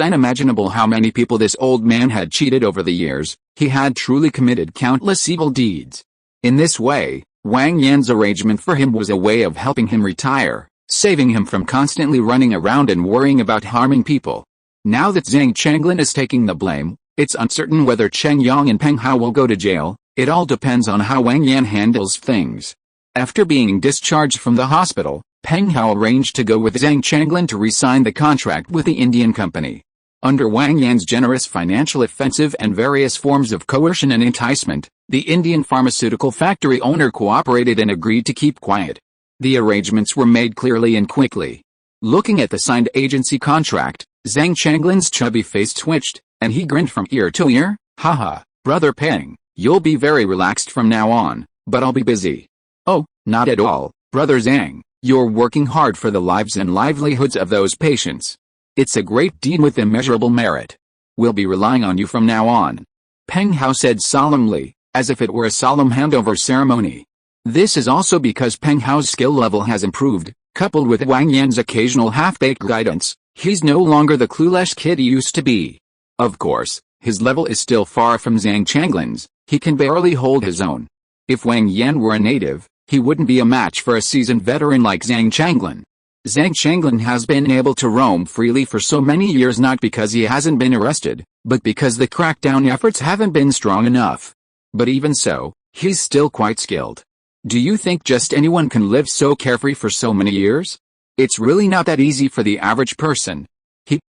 unimaginable how many people this old man had cheated over the years. He had truly committed countless evil deeds. In this way, Wang Yan's arrangement for him was a way of helping him retire, saving him from constantly running around and worrying about harming people. Now that Zhang Changlin is taking the blame, it's uncertain whether Cheng Yang and Peng Hao will go to jail. It all depends on how Wang Yan handles things. After being discharged from the hospital, Peng Hao arranged to go with Zhang Changlin to re-sign the contract with the Indian company. Under Wang Yan's generous financial offensive and various forms of coercion and enticement, the Indian pharmaceutical factory owner cooperated and agreed to keep quiet. The arrangements were made clearly and quickly. Looking at the signed agency contract, Zhang Changlin's chubby face twitched, and he grinned from ear to ear. Haha, brother Peng, you'll be very relaxed from now on, but I'll be busy. Oh, not at all, brother Zhang, you're working hard for the lives and livelihoods of those patients. It's a great deed with immeasurable merit. We'll be relying on you from now on. Peng Hao said solemnly, as if it were a solemn handover ceremony. This is also because Peng Hao's skill level has improved, coupled with Wang Yan's occasional half-baked guidance. He's no longer the clueless kid he used to be. Of course, his level is still far from Zhang Changlin's. He can barely hold his own. If Wang Yan were a native, he wouldn't be a match for a seasoned veteran like Zhang Changlin. Zhang Changlin has been able to roam freely for so many years not because he hasn't been arrested, but because the crackdown efforts haven't been strong enough. But even so, he's still quite skilled. Do you think just anyone can live so carefree for so many years? It's really not that easy for the average person.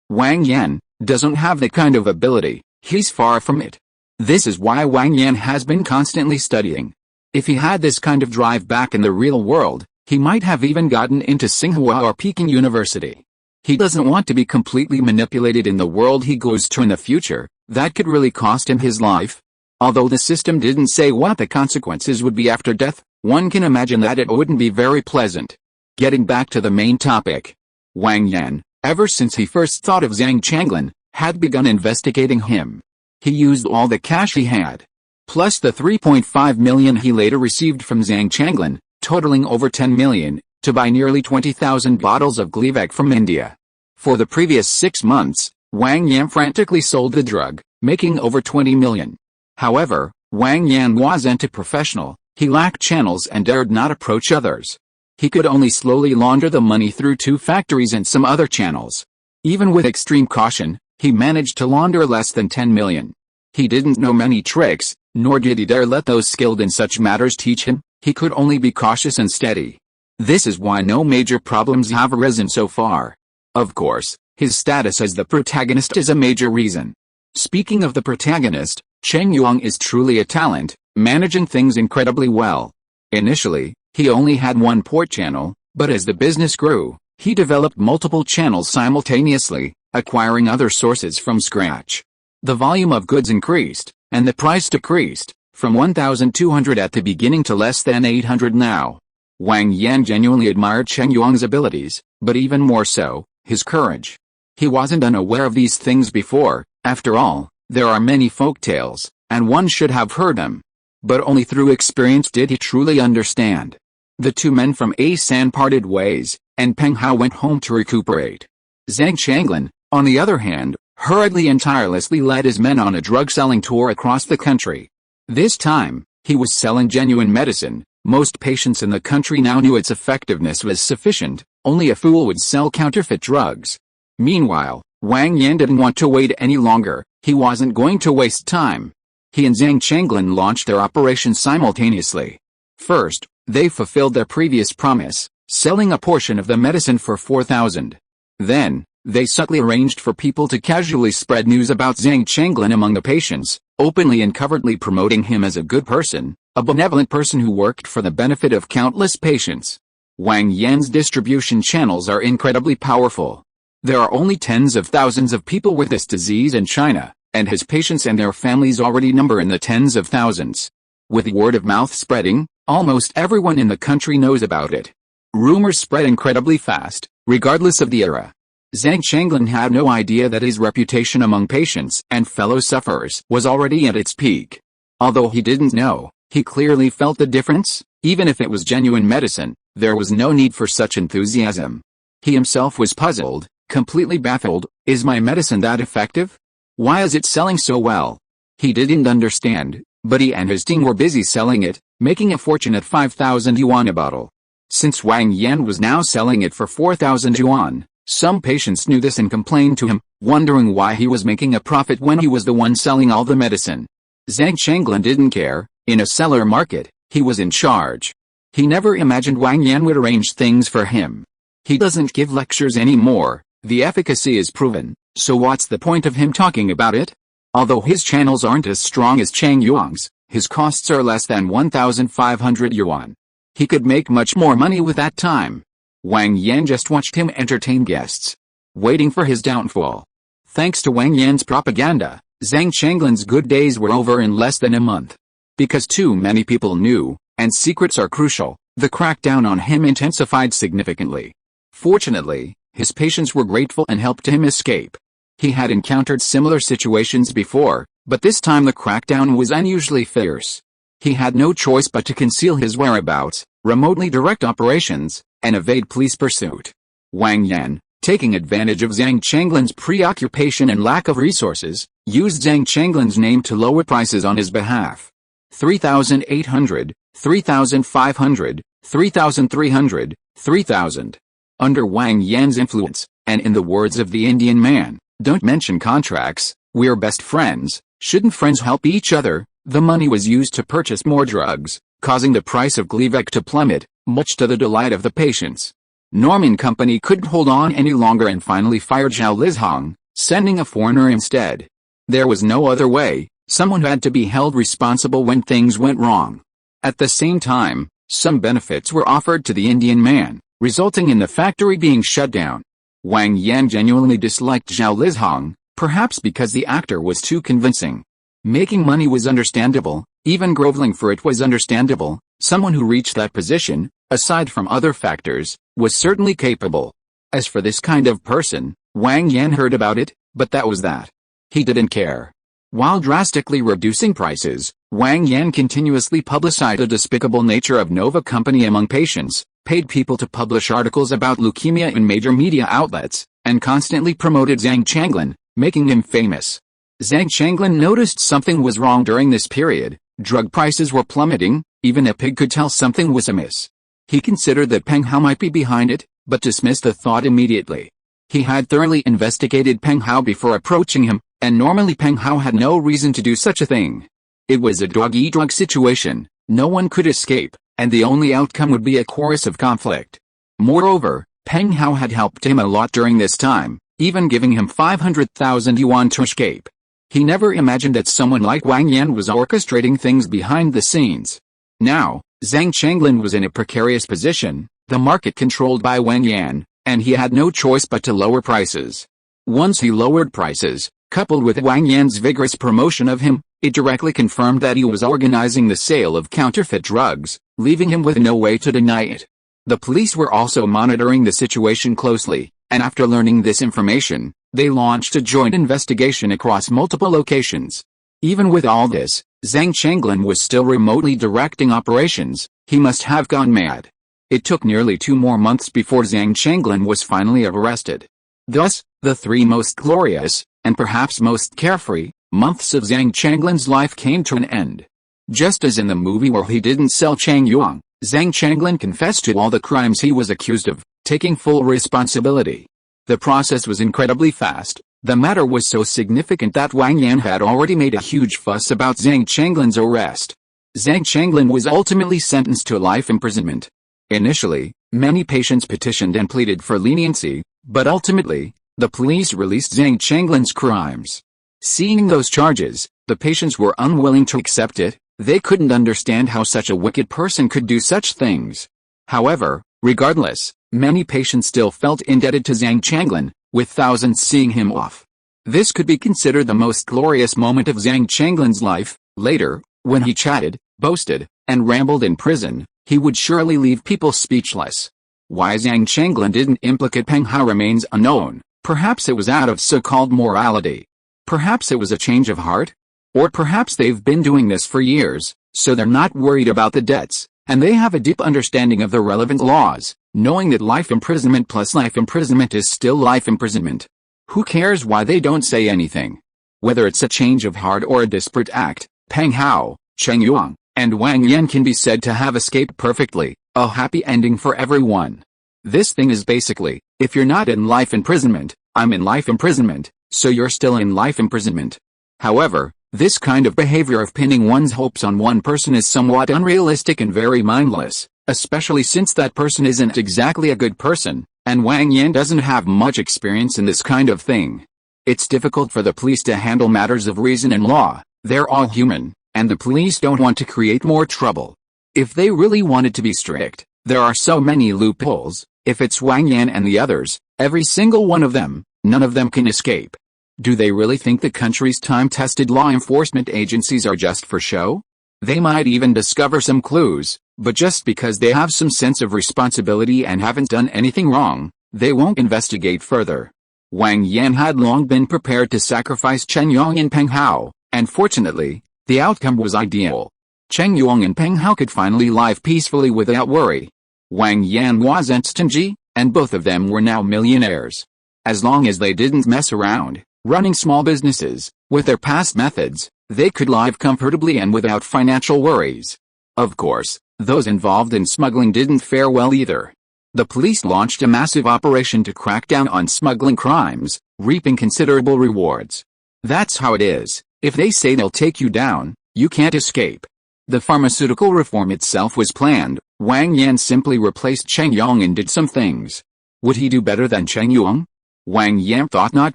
Wang Yan, doesn't have that kind of ability. He's far from it. This is why Wang Yan has been constantly studying. If he had this kind of drive back in the real world, he might have even gotten into Tsinghua or Peking University. He doesn't want to be completely manipulated in the world he goes to in the future. That could really cost him his life. Although the system didn't say what the consequences would be after death, one can imagine that it wouldn't be very pleasant. Getting back to the main topic. Wang Yan, ever since he first thought of Zhang Changlin, had begun investigating him. He used all the cash he had, plus the 3.5 million he later received from Zhang Changlin, totaling over 10 million, to buy nearly 20,000 bottles of Gleevec from India. For the previous 6 months, Wang Yan frantically sold the drug, making over 20 million. However, Wang Yan wasn't a professional. He lacked channels and dared not approach others. He could only slowly launder the money through 2 factories and some other channels. Even with extreme caution, he managed to launder less than 10 million. He didn't know many tricks, nor did he dare let those skilled in such matters teach him. He could only be cautious and steady. This is why no major problems have arisen so far. Of course, his status as the protagonist is a major reason. Speaking of the protagonist, Cheng Yang is truly a talent, managing things incredibly well. Initially, he only had one port channel, but as the business grew, he developed multiple channels simultaneously, acquiring other sources from scratch. The volume of goods increased, and the price decreased, from 1,200 at the beginning to less than 800 now. Wang Yan genuinely admired Cheng Yuang's abilities, but even more so, his courage. He wasn't unaware of these things before. After all, there are many folk tales, and one should have heard them. But only through experience did he truly understand. The two men from Asan parted ways, and Peng Hao went home to recuperate. Zhang Changlin, on the other hand, hurriedly and tirelessly led his men on a drug-selling tour across the country. This time, he was selling genuine medicine. Most patients in the country now knew its effectiveness was sufficient, only a fool would sell counterfeit drugs. Meanwhile, Wang Yan didn't want to wait any longer. He wasn't going to waste time. He and Zhang Changlin launched their operation simultaneously. First, they fulfilled their previous promise, selling a portion of the medicine for 4,000. Then, they subtly arranged for people to casually spread news about Zhang Changlin among the patients, openly and covertly promoting him as a good person, a benevolent person who worked for the benefit of countless patients. Wang Yan's distribution channels are incredibly powerful. There are only tens of thousands of people with this disease in China, and his patients and their families already number in the tens of thousands. With word of mouth spreading, almost everyone in the country knows about it. Rumors spread incredibly fast, regardless of the era. Zhang Changlin had no idea that his reputation among patients and fellow sufferers was already at its peak. Although he didn't know, he clearly felt the difference. Even if it was genuine medicine, there was no need for such enthusiasm. He himself was puzzled, completely baffled. Is my medicine that effective? Why is it selling so well? He didn't understand, but he and his team were busy selling it, making a fortune at 5,000 yuan a bottle. Since Wang Yan was now selling it for 4,000 yuan, some patients knew this and complained to him, wondering why he was making a profit when he was the one selling all the medicine. Zhang Changlin didn't care. In a seller market, he was in charge. He never imagined Wang Yan would arrange things for him. He doesn't give lectures anymore. The efficacy is proven, so what's the point of him talking about it? Although his channels aren't as strong as Cheng Yuang's, his costs are less than 1,500 yuan. He could make much more money with that time. Wang Yan just watched him entertain guests, waiting for his downfall. Thanks to Wang Yan's propaganda, Zhang Changlin's good days were over in less than a month. Because too many people knew, and secrets are crucial, the crackdown on him intensified significantly. Fortunately, his patients were grateful and helped him escape. He had encountered similar situations before, but this time the crackdown was unusually fierce. He had no choice but to conceal his whereabouts, remotely direct operations, and evade police pursuit. Wang Yan, taking advantage of Zhang Changlin's preoccupation and lack of resources, used Zhang Changlin's name to lower prices on his behalf. 3,800, 3,500, 3,300, 3,000. Under Wang Yan's influence, and in the words of the Indian man, don't mention contracts, we're best friends, shouldn't friends help each other? The money was used to purchase more drugs, causing the price of Gleevec to plummet, much to the delight of the patients. Norman Company couldn't hold on any longer and finally fired Zhao Lizhong, sending a foreigner instead. There was no other way. Someone had to be held responsible when things went wrong. At the same time, some benefits were offered to the Indian man, resulting in the factory being shut down. Wang Yan genuinely disliked Zhao Lizhong, perhaps because the actor was too convincing. Making money was understandable, even groveling for it was understandable. Someone who reached that position, aside from other factors, was certainly capable. As for this kind of person, Wang Yan heard about it, but that was that. He didn't care. While drastically reducing prices, Wang Yan continuously publicized the despicable nature of Nova Company among patients, paid people to publish articles about leukemia in major media outlets, and constantly promoted Zhang Changlin, making him famous. Zhang Changlin noticed something was wrong during this period. Drug prices were plummeting, even a pig could tell something was amiss. He considered that Peng Hao might be behind it, but dismissed the thought immediately. He had thoroughly investigated Peng Hao before approaching him, and normally Peng Hao had no reason to do such a thing. It was a dog-eat-dog situation, no one could escape, and the only outcome would be a chorus of conflict. Moreover, Peng Hao had helped him a lot during this time, even giving him 500,000 yuan to escape. He never imagined that someone like Wang Yan was orchestrating things behind the scenes. Now, Zhang Changlin was in a precarious position, the market controlled by Wang Yan, and he had no choice but to lower prices. Once he lowered prices, coupled with Wang Yan's vigorous promotion of him, it directly confirmed that he was organizing the sale of counterfeit drugs, leaving him with no way to deny it. The police were also monitoring the situation closely, and after learning this information, they launched a joint investigation across multiple locations. Even with all this, Zhang Chenglin was still remotely directing operations. He must have gone mad. It took nearly 2 more months before Zhang Chenglin was finally arrested. Thus, the 3 most glorious, and perhaps most carefree, months of Zhang Chenglin's life came to an end. Just as in the movie where he didn't sell Cheng Yuang, Zhang Chenglin confessed to all the crimes he was accused of, taking full responsibility. The process was incredibly fast. The matter was so significant that Wang Yan had already made a huge fuss about Zhang Chenglin's arrest. Zhang Chenglin was ultimately sentenced to life imprisonment. Initially, many patients petitioned and pleaded for leniency, but ultimately, the police released Zhang Chenglin's crimes. Seeing those charges, the patients were unwilling to accept it. They couldn't understand how such a wicked person could do such things. However, regardless, many patients still felt indebted to Zhang Chenglin, with thousands seeing him off. This could be considered the most glorious moment of Zhang Chenglin's life. Later, when he chatted, boasted, and rambled in prison, he would surely leave people speechless. Why Zhang Chenglin didn't implicate Peng Hao remains unknown. Perhaps it was out of so-called morality. Perhaps it was a change of heart. Or perhaps they've been doing this for years, so they're not worried about the debts, and they have a deep understanding of the relevant laws, knowing that life imprisonment plus life imprisonment is still life imprisonment. Who cares why they don't say anything? Whether it's a change of heart or a disparate act, Peng Hao, Cheng Yuang, and Wang Yan can be said to have escaped perfectly, a happy ending for everyone. This thing is basically, if you're not in life imprisonment, I'm in life imprisonment, so you're still in life imprisonment. However, this kind of behavior of pinning one's hopes on one person is somewhat unrealistic and very mindless, especially since that person isn't exactly a good person, and Wang Yan doesn't have much experience in this kind of thing. It's difficult for the police to handle matters of reason and law. They're all human, and the police don't want to create more trouble. If they really wanted to be strict, there are so many loopholes. If it's Wang Yan and the others, every single one of them, none of them can escape. Do they really think the country's time-tested law enforcement agencies are just for show? They might even discover some clues, but just because they have some sense of responsibility and haven't done anything wrong, they won't investigate further. Wang Yan had long been prepared to sacrifice Cheng Yuang and Peng Hao, and fortunately, the outcome was ideal. Cheng Yuang and Peng Hao could finally live peacefully without worry. Wang Yan wasn't stingy, and both of them were now millionaires. As long as they didn't mess around, running small businesses, with their past methods, they could live comfortably and without financial worries. Of course, those involved in smuggling didn't fare well either. The police launched a massive operation to crack down on smuggling crimes, reaping considerable rewards. That's how it is. If they say they'll take you down, you can't escape. The pharmaceutical reform itself was planned. Wang Yan simply replaced Cheng Yuang and did some things. Would he do better than Cheng Yuang? Wang Yan thought not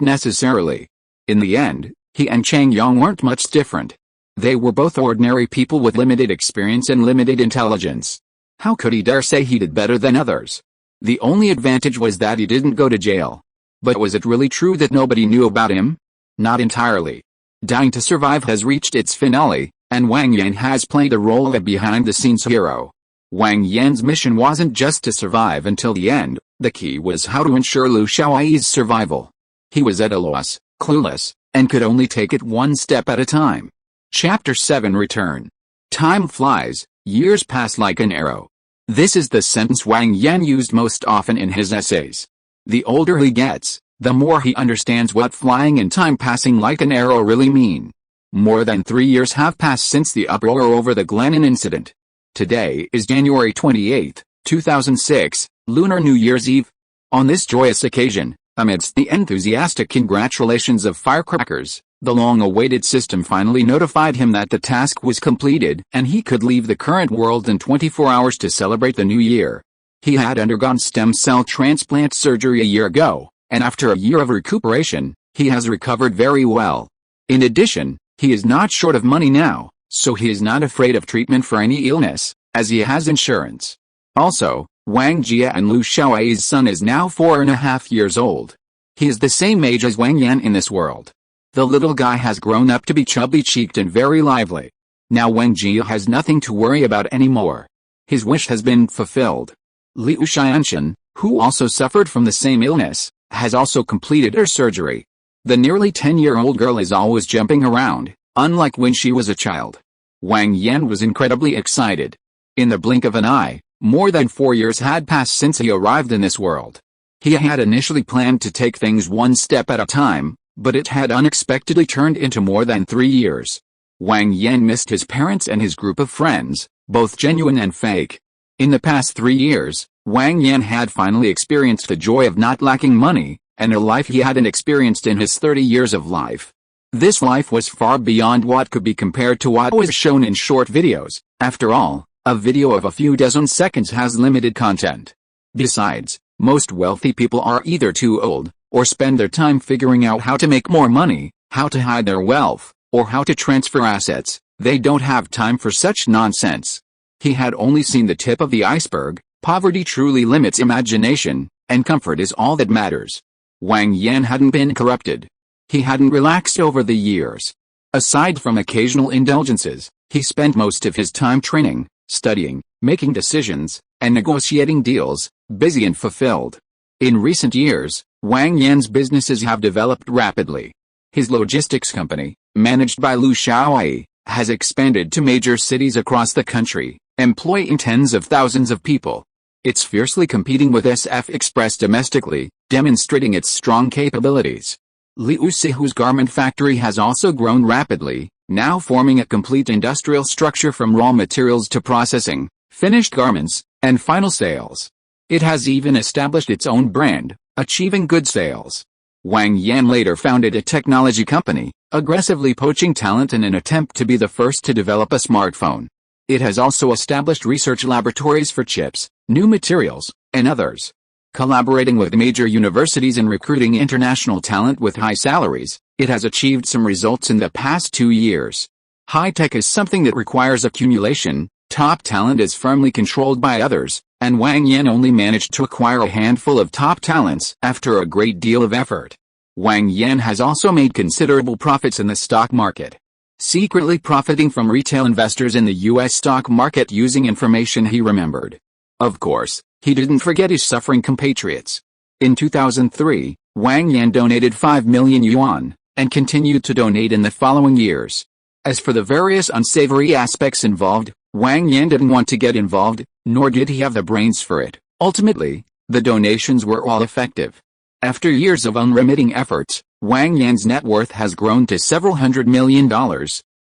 necessarily. In the end, he and Cheng Yuang weren't much different. They were both ordinary people with limited experience and limited intelligence. How could he dare say he did better than others? The only advantage was that he didn't go to jail. But was it really true that nobody knew about him? Not entirely. Dying to Survive has reached its finale, and Wang Yan has played the role of a behind-the-scenes hero. Wang Yan's mission wasn't just to survive until the end. The key was how to ensure Lu Xiaoyi's survival. He was at a loss, clueless, and could only take it one step at a time. Chapter 7 Return. Time flies, years pass like an arrow. This is the sentence Wang Yan used most often in his essays. The older he gets, the more he understands what flying and time passing like an arrow really mean. More than 3 years have passed since the uproar over the Glennon incident. Today is January 28, 2006, Lunar New Year's Eve. On this joyous occasion, amidst the enthusiastic congratulations of firecrackers, the long-awaited system finally notified him that the task was completed and he could leave the current world in 24 hours to celebrate the new year. He had undergone stem cell transplant surgery a year ago, and after a year of recuperation, he has recovered very well. In addition, he is not short of money now, so he is not afraid of treatment for any illness, as he has insurance. Also, Wang Jia and Lu Xiaoyi's son is now 4.5 years old. He is the same age as Wang Yan in this world. The little guy has grown up to be chubby-cheeked and very lively. Now Wang Jia has nothing to worry about anymore. His wish has been fulfilled. Liu Xianshan, who also suffered from the same illness, has also completed her surgery. The nearly 10-year-old girl is always jumping around, unlike when she was a child. Wang Yan was incredibly excited. In the blink of an eye, more than 4 years had passed since he arrived in this world. He had initially planned to take things one step at a time, but it had unexpectedly turned into more than 3 years. Wang Yan missed his parents and his group of friends, both genuine and fake. In the past 3 years, Wang Yan had finally experienced the joy of not lacking money, and a life he hadn't experienced in his 30 years of life. This life was far beyond what could be compared to what was shown in short videos. After all, a video of a few dozen seconds has limited content. Besides, most wealthy people are either too old, or spend their time figuring out how to make more money, how to hide their wealth, or how to transfer assets. They don't have time for such nonsense. He had only seen the tip of the iceberg. Poverty truly limits imagination, and comfort is all that matters. Wang Yan hadn't been corrupted. He hadn't relaxed over the years. Aside from occasional indulgences, he spent most of his time training, studying, making decisions, and negotiating deals, busy and fulfilled. In recent years, Wang Yan's businesses have developed rapidly. His logistics company, managed by Liu Xiaoyi, has expanded to major cities across the country, employing tens of thousands of people. It's fiercely competing with SF Express domestically, demonstrating its strong capabilities. Liu Sihu's garment factory has also grown rapidly, now forming a complete industrial structure from raw materials to processing, finished garments, and final sales. It has even established its own brand, achieving good sales. Wang Yan later founded a technology company, aggressively poaching talent in an attempt to be the first to develop a smartphone. It has also established research laboratories for chips, new materials, and others. Collaborating with major universities and recruiting international talent with high salaries, it has achieved some results in the past 2 years. High tech is something that requires accumulation, top talent is firmly controlled by others, and Wang Yan only managed to acquire a handful of top talents after a great deal of effort. Wang Yan has also made considerable profits in the stock market, secretly profiting from retail investors in the U.S. stock market using information he remembered. Of course, he didn't forget his suffering compatriots. In 2003, Wang Yan donated 5 million yuan, and continued to donate in the following years. As for the various unsavory aspects involved, Wang Yan didn't want to get involved, nor did he have the brains for it. Ultimately, the donations were all effective. After years of unremitting efforts, Wang Yan's net worth has grown to several $100 million,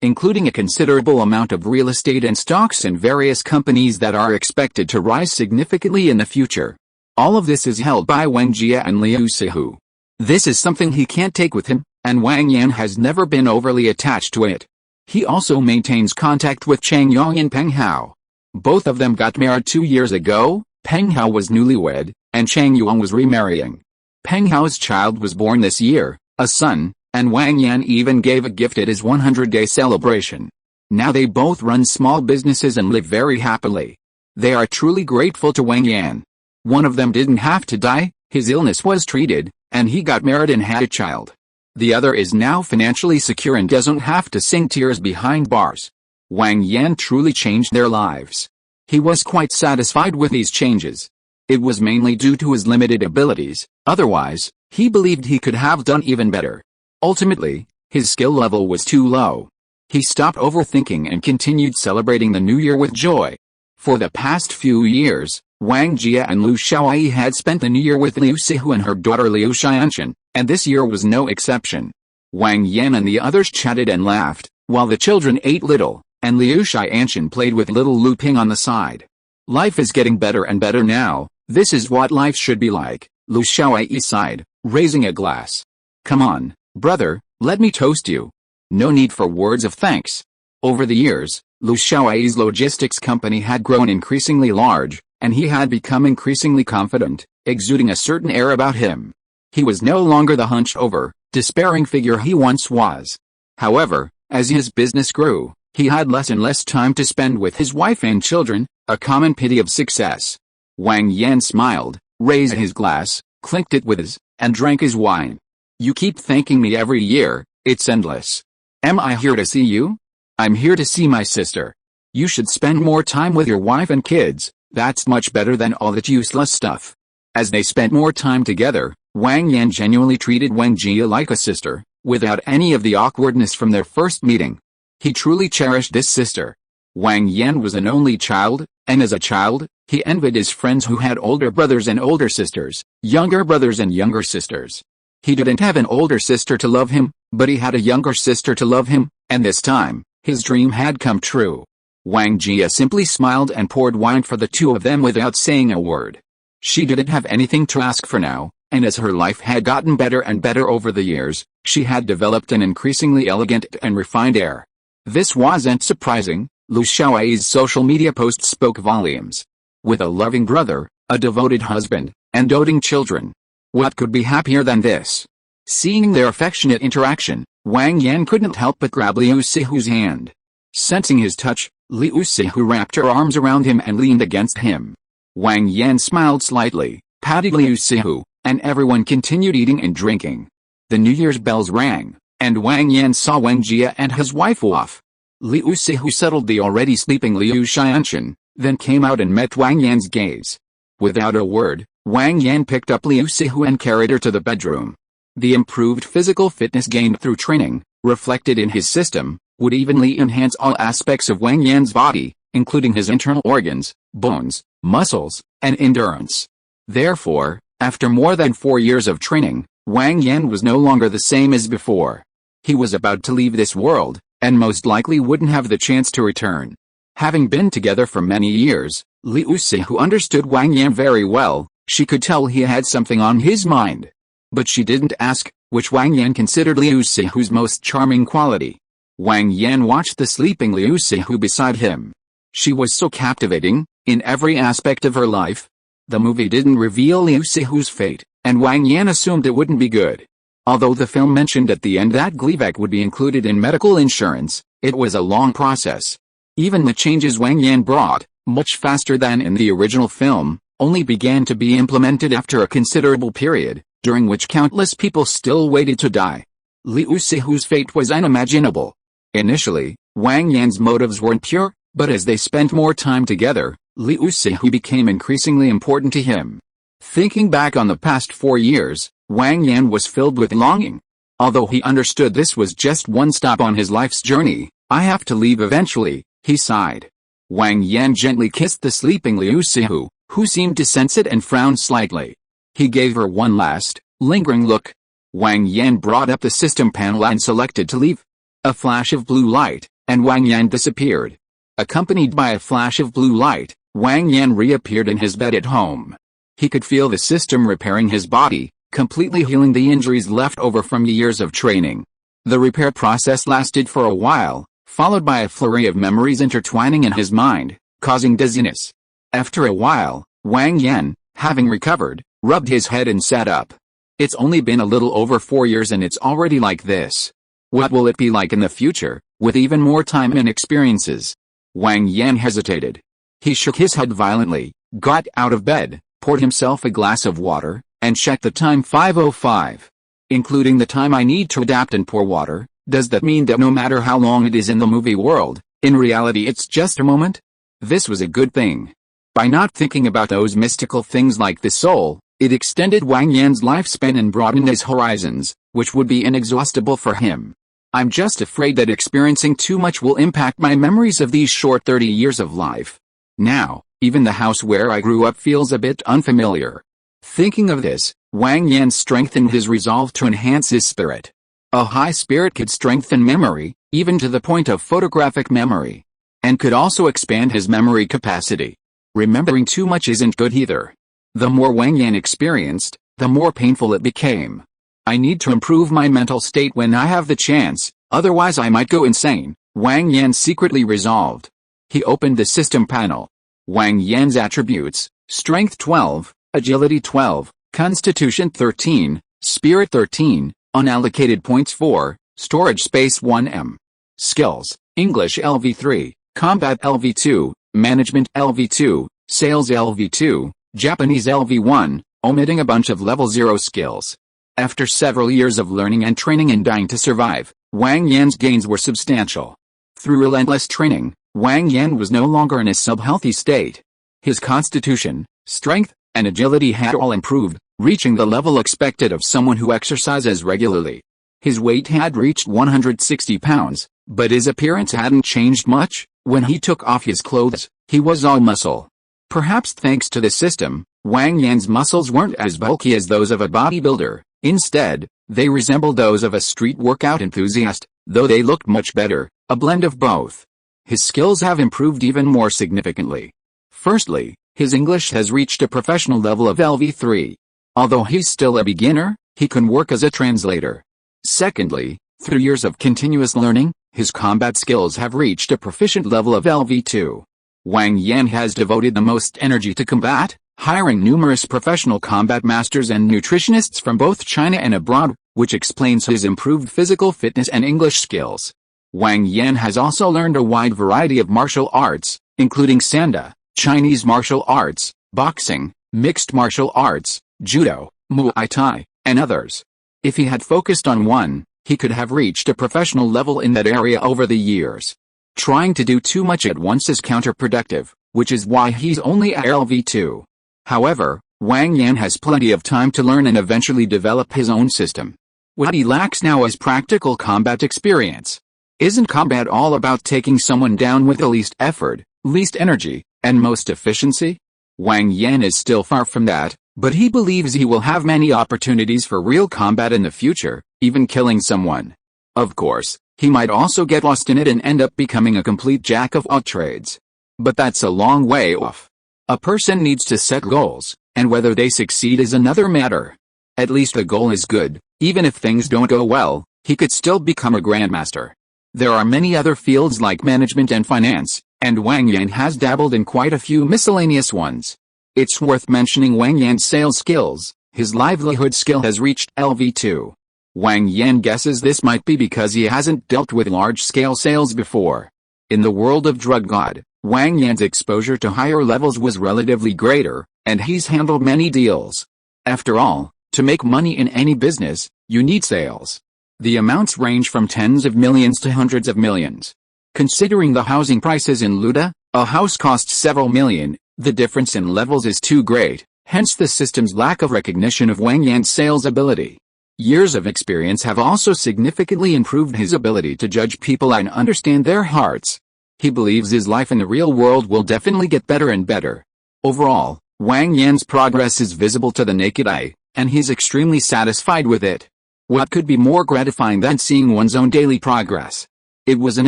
including a considerable amount of real estate and stocks in various companies that are expected to rise significantly in the future. All of this is held by Wang Jia and Liu Sihu. This is something he can't take with him, and Wang Yan has never been overly attached to it. He also maintains contact with Chang Yong and Peng Hao. Both of them got married 2 years ago. Peng Hao was newlywed, and Chang Yong was remarrying. Peng Hao's child was born this year, a son, and Wang Yan even gave a gift at his 100-day celebration. Now they both run small businesses and live very happily. They are truly grateful to Wang Yan. One of them didn't have to die, his illness was treated, and he got married and had a child. The other is now financially secure and doesn't have to sing tears behind bars. Wang Yan truly changed their lives. He was quite satisfied with these changes. It was mainly due to his limited abilities, otherwise, he believed he could have done even better. Ultimately, his skill level was too low. He stopped overthinking and continued celebrating the new year with joy. For the past few years, Wang Jia and Liu Xiaoyi had spent the new year with Liu Sihu and her daughter Liu Xianshan, and this year was no exception. Wang Yan and the others chatted and laughed, while the children ate little, and Liu Xianshan played with little Lu Ping on the side. Life is getting better and better now, this is what life should be like, Liu Xiaoyi sighed, raising a glass. Come on, brother, let me toast you. No need for words of thanks. Over the years, Liu Xiaoyi's logistics company had grown increasingly large, and he had become increasingly confident, exuding a certain air about him. He was no longer the hunched-over, despairing figure he once was. However, as his business grew, he had less and less time to spend with his wife and children, a common pity of success. Wang Yan smiled, raised his glass, clinked it with his, and drank his wine. You keep thanking me every year, it's endless. Am I here to see you? I'm here to see my sister. You should spend more time with your wife and kids, that's much better than all that useless stuff. As they spent more time together, Wang Yan genuinely treated Wang Jia like a sister, without any of the awkwardness from their first meeting. He truly cherished this sister. Wang Yan was an only child, and as a child, he envied his friends who had older brothers and older sisters, younger brothers and younger sisters. He didn't have an older sister to love him, but he had a younger sister to love him, and this time, his dream had come true. Wang Jia simply smiled and poured wine for the two of them without saying a word. She didn't have anything to ask for now, and as her life had gotten better and better over the years, she had developed an increasingly elegant and refined air. This wasn't surprising. Lu Xiaoyi's social media posts spoke volumes. With a loving brother, a devoted husband, and doting children. What could be happier than this? Seeing their affectionate interaction, Wang Yan couldn't help but grab Liu Sihu's hand. Sensing his touch, Liu Sihu wrapped her arms around him and leaned against him. Wang Yan smiled slightly, patted Liu Sihu, and everyone continued eating and drinking. The New Year's bells rang, and Wang Yan saw Wang Jia and his wife off. Liu Sihu settled the already sleeping Liu Xianchen, then came out and met Wang Yan's gaze. Without a word, Wang Yan picked up Liu Sihu and carried her to the bedroom. The improved physical fitness gained through training, reflected in his system, would evenly enhance all aspects of Wang Yan's body, including his internal organs, bones, muscles, and endurance. Therefore, after more than 4 years of training, Wang Yan was no longer the same as before. He was about to leave this world, and most likely wouldn't have the chance to return. Having been together for many years, Liu Sihu understood Wang Yan very well. She could tell he had something on his mind. But she didn't ask, which Wang Yan considered Liu Sihu's most charming quality. Wang Yan watched the sleeping Liu Sihu beside him. She was so captivating, in every aspect of her life. The movie didn't reveal Liu Sihu's fate, and Wang Yan assumed it wouldn't be good. Although the film mentioned at the end that Gleevec would be included in medical insurance, it was a long process. Even the changes Wang Yan brought, much faster than in the original film, only began to be implemented after a considerable period, during which countless people still waited to die. Liu Sihu's fate was unimaginable. Initially, Wang Yan's motives weren't pure, but as they spent more time together, Liu Sihu became increasingly important to him. Thinking back on the past 4 years, Wang Yan was filled with longing. Although he understood this was just one stop on his life's journey, I have to leave eventually, he sighed. Wang Yan gently kissed the sleeping Liu Sihu, who seemed to sense it and frowned slightly. He gave her one last, lingering look. Wang Yan brought up the system panel and selected to leave. A flash of blue light, and Wang Yan disappeared. Accompanied by a flash of blue light, Wang Yan reappeared in his bed at home. He could feel the system repairing his body, completely healing the injuries left over from years of training. The repair process lasted for a while, followed by a flurry of memories intertwining in his mind, causing dizziness. After a while, Wang Yan, having recovered, rubbed his head and sat up. It's only been a little over 4 years and it's already like this. What will it be like in the future, with even more time and experiences? Wang Yan hesitated. He shook his head violently, got out of bed, poured himself a glass of water, and checked the time 5:05. Including the time I need to adapt and pour water, does that mean that no matter how long it is in the movie world, in reality it's just a moment? This was a good thing. By not thinking about those mystical things like the soul, it extended Wang Yan's lifespan and broadened his horizons, which would be inexhaustible for him. I'm just afraid that experiencing too much will impact my memories of these short 30 years of life. Now, even the house where I grew up feels a bit unfamiliar. Thinking of this, Wang Yan strengthened his resolve to enhance his spirit. A high spirit could strengthen memory, even to the point of photographic memory. And could also expand his memory capacity. Remembering too much isn't good either. The more Wang Yan experienced, the more painful it became. I need to improve my mental state when I have the chance, otherwise I might go insane, Wang Yan secretly resolved. He opened the system panel. Wang Yan's attributes: Strength 12, Agility 12, Constitution 13, Spirit 13, Unallocated points 4, Storage space 1M. Skills: English LV3, Combat LV2, Management LV2, Sales LV2, Japanese LV1, omitting a bunch of level 0 skills. After several years of learning and training in Dying to Survive, Wang Yan's gains were substantial. Through relentless training, Wang Yan was no longer in a sub-healthy state. His constitution, strength, and agility had all improved, reaching the level expected of someone who exercises regularly. His weight had reached 160 pounds, but his appearance hadn't changed much. When he took off his clothes, he was all muscle. Perhaps thanks to this system, Wang Yan's muscles weren't as bulky as those of a bodybuilder. Instead, they resembled those of a street workout enthusiast, though they looked much better, a blend of both. His skills have improved even more significantly. Firstly, his English has reached a professional level of LV3. Although he's still a beginner, he can work as a translator. Secondly, through years of continuous learning, his combat skills have reached a proficient level of LV2. Wang Yan has devoted the most energy to combat, hiring numerous professional combat masters and nutritionists from both China and abroad, which explains his improved physical fitness and English skills. Wang Yan has also learned a wide variety of martial arts, including Sanda, Chinese martial arts, boxing, mixed martial arts, judo, Muay Thai, and others. If he had focused on one, he could have reached a professional level in that area over the years. Trying to do too much at once is counterproductive, which is why he's only at LV2. However, Wang Yan has plenty of time to learn and eventually develop his own system. What he lacks now is practical combat experience. Isn't combat all about taking someone down with the least effort, least energy, and most efficiency? Wang Yan is still far from that, but he believes he will have many opportunities for real combat in the future, even killing someone. Of course, he might also get lost in it and end up becoming a complete jack of all trades. But that's a long way off. A person needs to set goals, and whether they succeed is another matter. At least the goal is good. Even if things don't go well, he could still become a grandmaster. There are many other fields like management and finance, and Wang Yan has dabbled in quite a few miscellaneous ones. It's worth mentioning Wang Yan's sales skills. His livelihood skill has reached LV2. Wang Yan guesses this might be because he hasn't dealt with large-scale sales before. In the world of Drug God, Wang Yan's exposure to higher levels was relatively greater, and he's handled many deals. After all, to make money in any business, you need sales. The amounts range from tens of millions to hundreds of millions. Considering the housing prices in Luda, a house costs several million. The difference in levels is too great, hence the system's lack of recognition of Wang Yan's sales ability. Years of experience have also significantly improved his ability to judge people and understand their hearts. He believes his life in the real world will definitely get better and better. Overall, Wang Yan's progress is visible to the naked eye, and he's extremely satisfied with it. What could be more gratifying than seeing one's own daily progress? It was an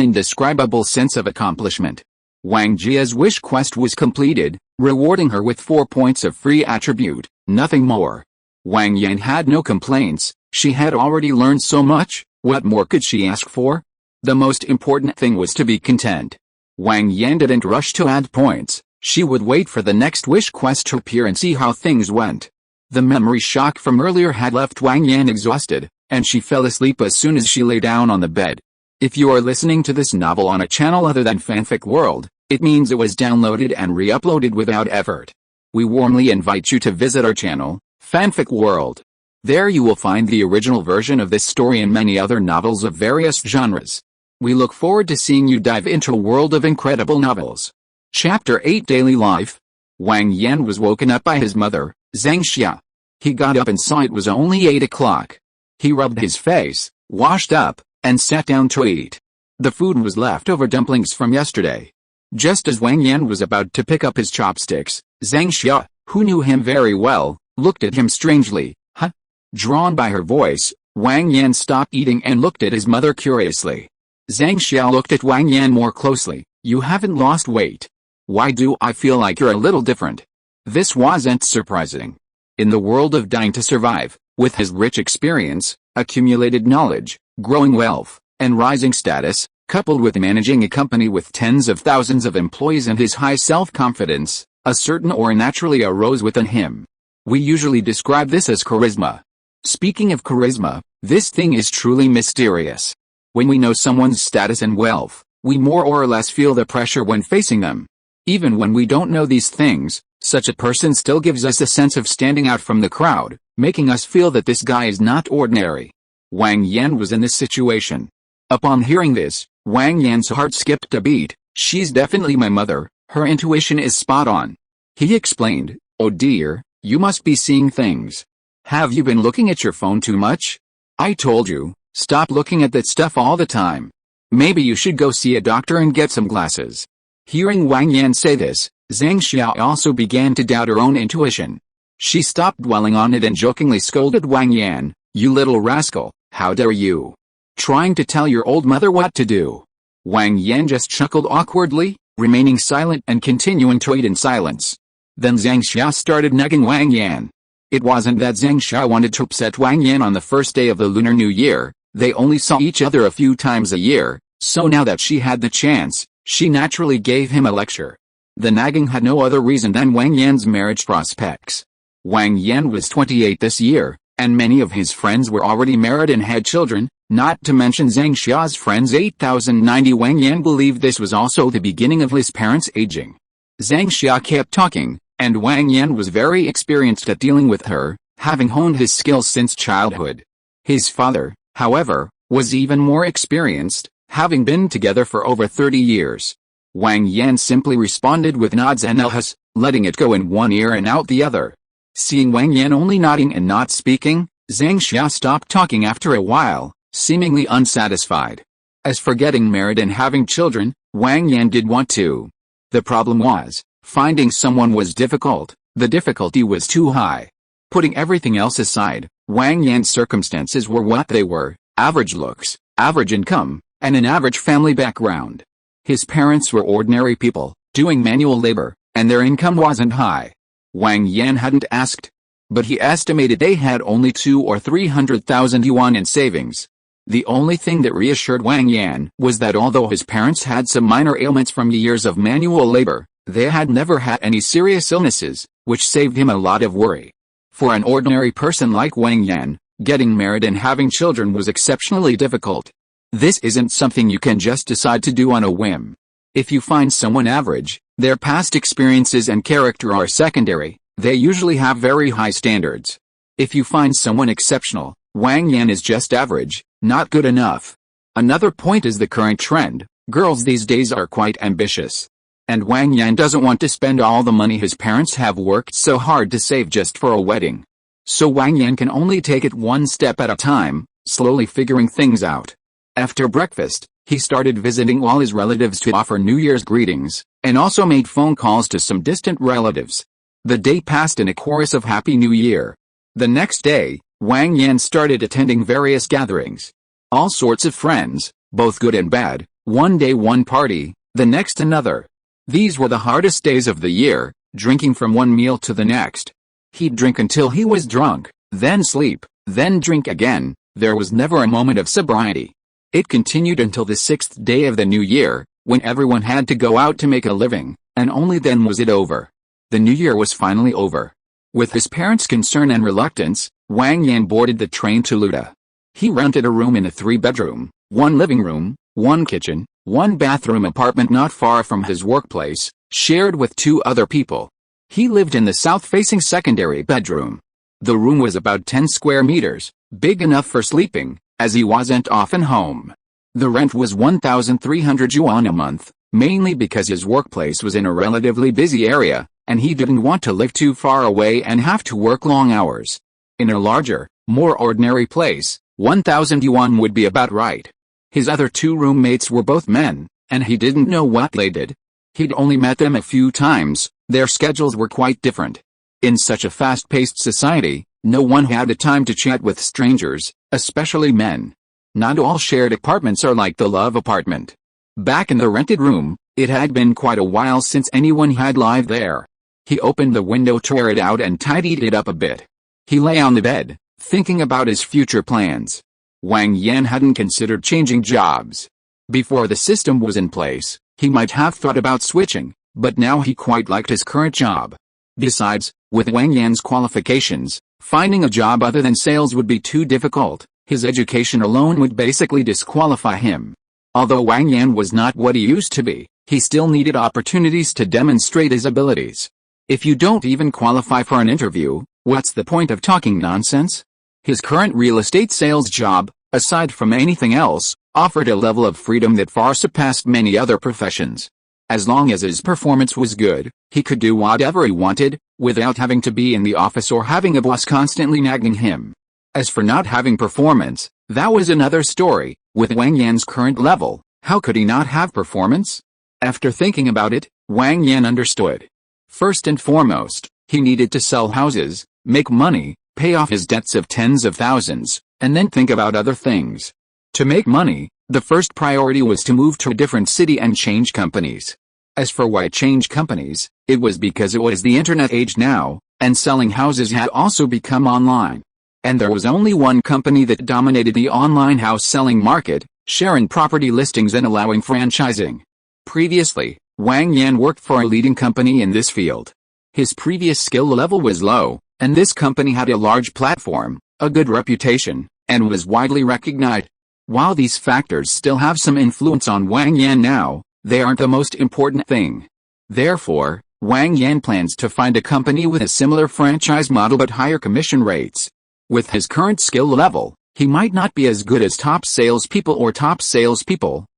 indescribable sense of accomplishment. Wang Jia's wish quest was completed, rewarding her with 4 points of free attribute, nothing more. Wang Yan had no complaints. She had already learned so much. What more could she ask for? The most important thing was to be content. Wang Yan didn't rush to add points. She would wait for the next wish quest to appear and see how things went. The memory shock from earlier had left Wang Yan exhausted, and she fell asleep as soon as she lay down on the bed. If you are listening to this novel on a channel other than Fanfic World, it means it was downloaded and re-uploaded without effort. We warmly invite you to visit our channel, Fanfic World. There you will find the original version of this story and many other novels of various genres. We look forward to seeing you dive into a world of incredible novels. Chapter 8 Daily Life. Wang Yan was woken up by his mother, Zhang Xia. He got up and saw it was only 8 o'clock. He rubbed his face, washed up, and sat down to eat. The food was leftover dumplings from yesterday. Just as Wang Yan was about to pick up his chopsticks, Zhang Xia, who knew him very well, looked at him strangely. Huh? Drawn by her voice, Wang Yan stopped eating and looked at his mother curiously. Zhang Xia looked at Wang Yan more closely. You haven't lost weight. Why do I feel like you're a little different? This wasn't surprising. In the world of Dying to Survive, with his rich experience, accumulated knowledge, growing wealth, and rising status, coupled with managing a company with tens of thousands of employees and his high self-confidence, a certain aura naturally arose within him. We usually describe this as charisma. Speaking of charisma, this thing is truly mysterious. When we know someone's status and wealth, we more or less feel the pressure when facing them. Even when we don't know these things, such a person still gives us a sense of standing out from the crowd, making us feel that this guy is not ordinary. Wang Yan was in this situation. Upon hearing this, Wang Yan's heart skipped a beat. She's definitely my mother, her intuition is spot on. He explained, oh dear, you must be seeing things. Have you been looking at your phone too much? I told you, stop looking at that stuff all the time. Maybe you should go see a doctor and get some glasses. Hearing Wang Yan say this, Zhang Xiao also began to doubt her own intuition. She stopped dwelling on it and jokingly scolded Wang Yan, you little rascal, how dare you? Trying to tell your old mother what to do. Wang Yan just chuckled awkwardly, remaining silent and continuing to eat in silence. Then Zhang Xiao started nagging Wang Yan. It wasn't that Zhang Xiao wanted to upset Wang Yan on the first day of the Lunar New Year, they only saw each other a few times a year, so now that she had the chance, she naturally gave him a lecture. The nagging had no other reason than Wang Yan's marriage prospects. Wang Yan was 28 this year, and many of his friends were already married and had children, not to mention Zhang Xiao's friends 8,090. Wang Yan believed this was also the beginning of his parents' aging. Zhang Xia kept talking, and Wang Yan was very experienced at dealing with her, having honed his skills since childhood. His father, however, was even more experienced, having been together for over 30 years. Wang Yan simply responded with nods and ahs, letting it go in one ear and out the other. Seeing Wang Yan only nodding and not speaking, Zhang Xia stopped talking after a while, seemingly unsatisfied. As for getting married and having children, Wang Yan did want to. The problem was, finding someone was difficult, the difficulty was too high. Putting everything else aside, Wang Yan's circumstances were what they were, average looks, average income, and an average family background. His parents were ordinary people, doing manual labor, and their income wasn't high. Wang Yan hadn't asked, but he estimated they had only 200,000 or 300,000 yuan in savings. The only thing that reassured Wang Yan was that although his parents had some minor ailments from years of manual labor, they had never had any serious illnesses, which saved him a lot of worry. For an ordinary person like Wang Yan, getting married and having children was exceptionally difficult. This isn't something you can just decide to do on a whim. If you find someone average, their past experiences and character are secondary, they usually have very high standards. If you find someone exceptional, Wang Yan is just average, not good enough. Another point is the current trend, girls these days are quite ambitious. And Wang Yan doesn't want to spend all the money his parents have worked so hard to save just for a wedding. So Wang Yan can only take it one step at a time, slowly figuring things out. After breakfast, he started visiting all his relatives to offer New Year's greetings, and also made phone calls to some distant relatives. The day passed in a chorus of Happy New Year. The next day, Wang Yan started attending various gatherings. All sorts of friends, both good and bad, one day one party, the next another. These were the hardest days of the year, drinking from one meal to the next. He'd drink until he was drunk, then sleep, then drink again. There was never a moment of sobriety. It continued until the 6th day of the new year, when everyone had to go out to make a living, and only then was it over. The new year was finally over. With his parents' concern and reluctance, Wang Yan boarded the train to Luda. He rented a room in a 3-bedroom, 1 living room, 1 kitchen, 1 bathroom apartment not far from his workplace, shared with 2 other people. He lived in the south-facing secondary bedroom. The room was about 10 square meters, big enough for sleeping, as he wasn't often home. The rent was 1,300 yuan a month, mainly because his workplace was in a relatively busy area, and he didn't want to live too far away and have to work long hours. In a larger, more ordinary place, 1,000 yuan would be about right. His other 2 roommates were both men, and he didn't know what they did. He'd only met them a few times, their schedules were quite different. In such a fast-paced society, no one had the time to chat with strangers, especially men. Not all shared apartments are like the love apartment. Back in the rented room, it had been quite a while since anyone had lived there. He opened the window to air it out and tidied it up a bit. He lay on the bed, thinking about his future plans. Wang Yan hadn't considered changing jobs. Before the system was in place, he might have thought about switching, but now he quite liked his current job. Besides, with Wang Yan's qualifications, finding a job other than sales would be too difficult. His education alone would basically disqualify him. Although Wang Yan was not what he used to be, He still needed opportunities to demonstrate his abilities. If you don't even qualify for an interview, what's the point of talking nonsense? His current real estate sales job, aside from anything else, offered a level of freedom that far surpassed many other professions. As long as his performance was good, he could do whatever he wanted, without having to be in the office or having a boss constantly nagging him. As for not having performance, that was another story. With Wang Yan's current level, how could he not have performance? After thinking about it, Wang Yan understood. First and foremost, he needed to sell houses, make money, pay off his debts of tens of thousands, and then think about other things. To make money, the first priority was to move to a different city and change companies. As for why change companies, it was because it was the internet age now, and selling houses had also become online. And there was only one company that dominated the online house selling market, sharing property listings and allowing franchising. Previously, Wang Yan worked for a leading company in this field. His previous skill level was low, and this company had a large platform, a good reputation, and was widely recognized. While these factors still have some influence on Wang Yan now, they aren't the most important thing. Therefore, Wang Yan plans to find a company with a similar franchise model but higher commission rates. With his current skill level, he might not be as good as top salespeople,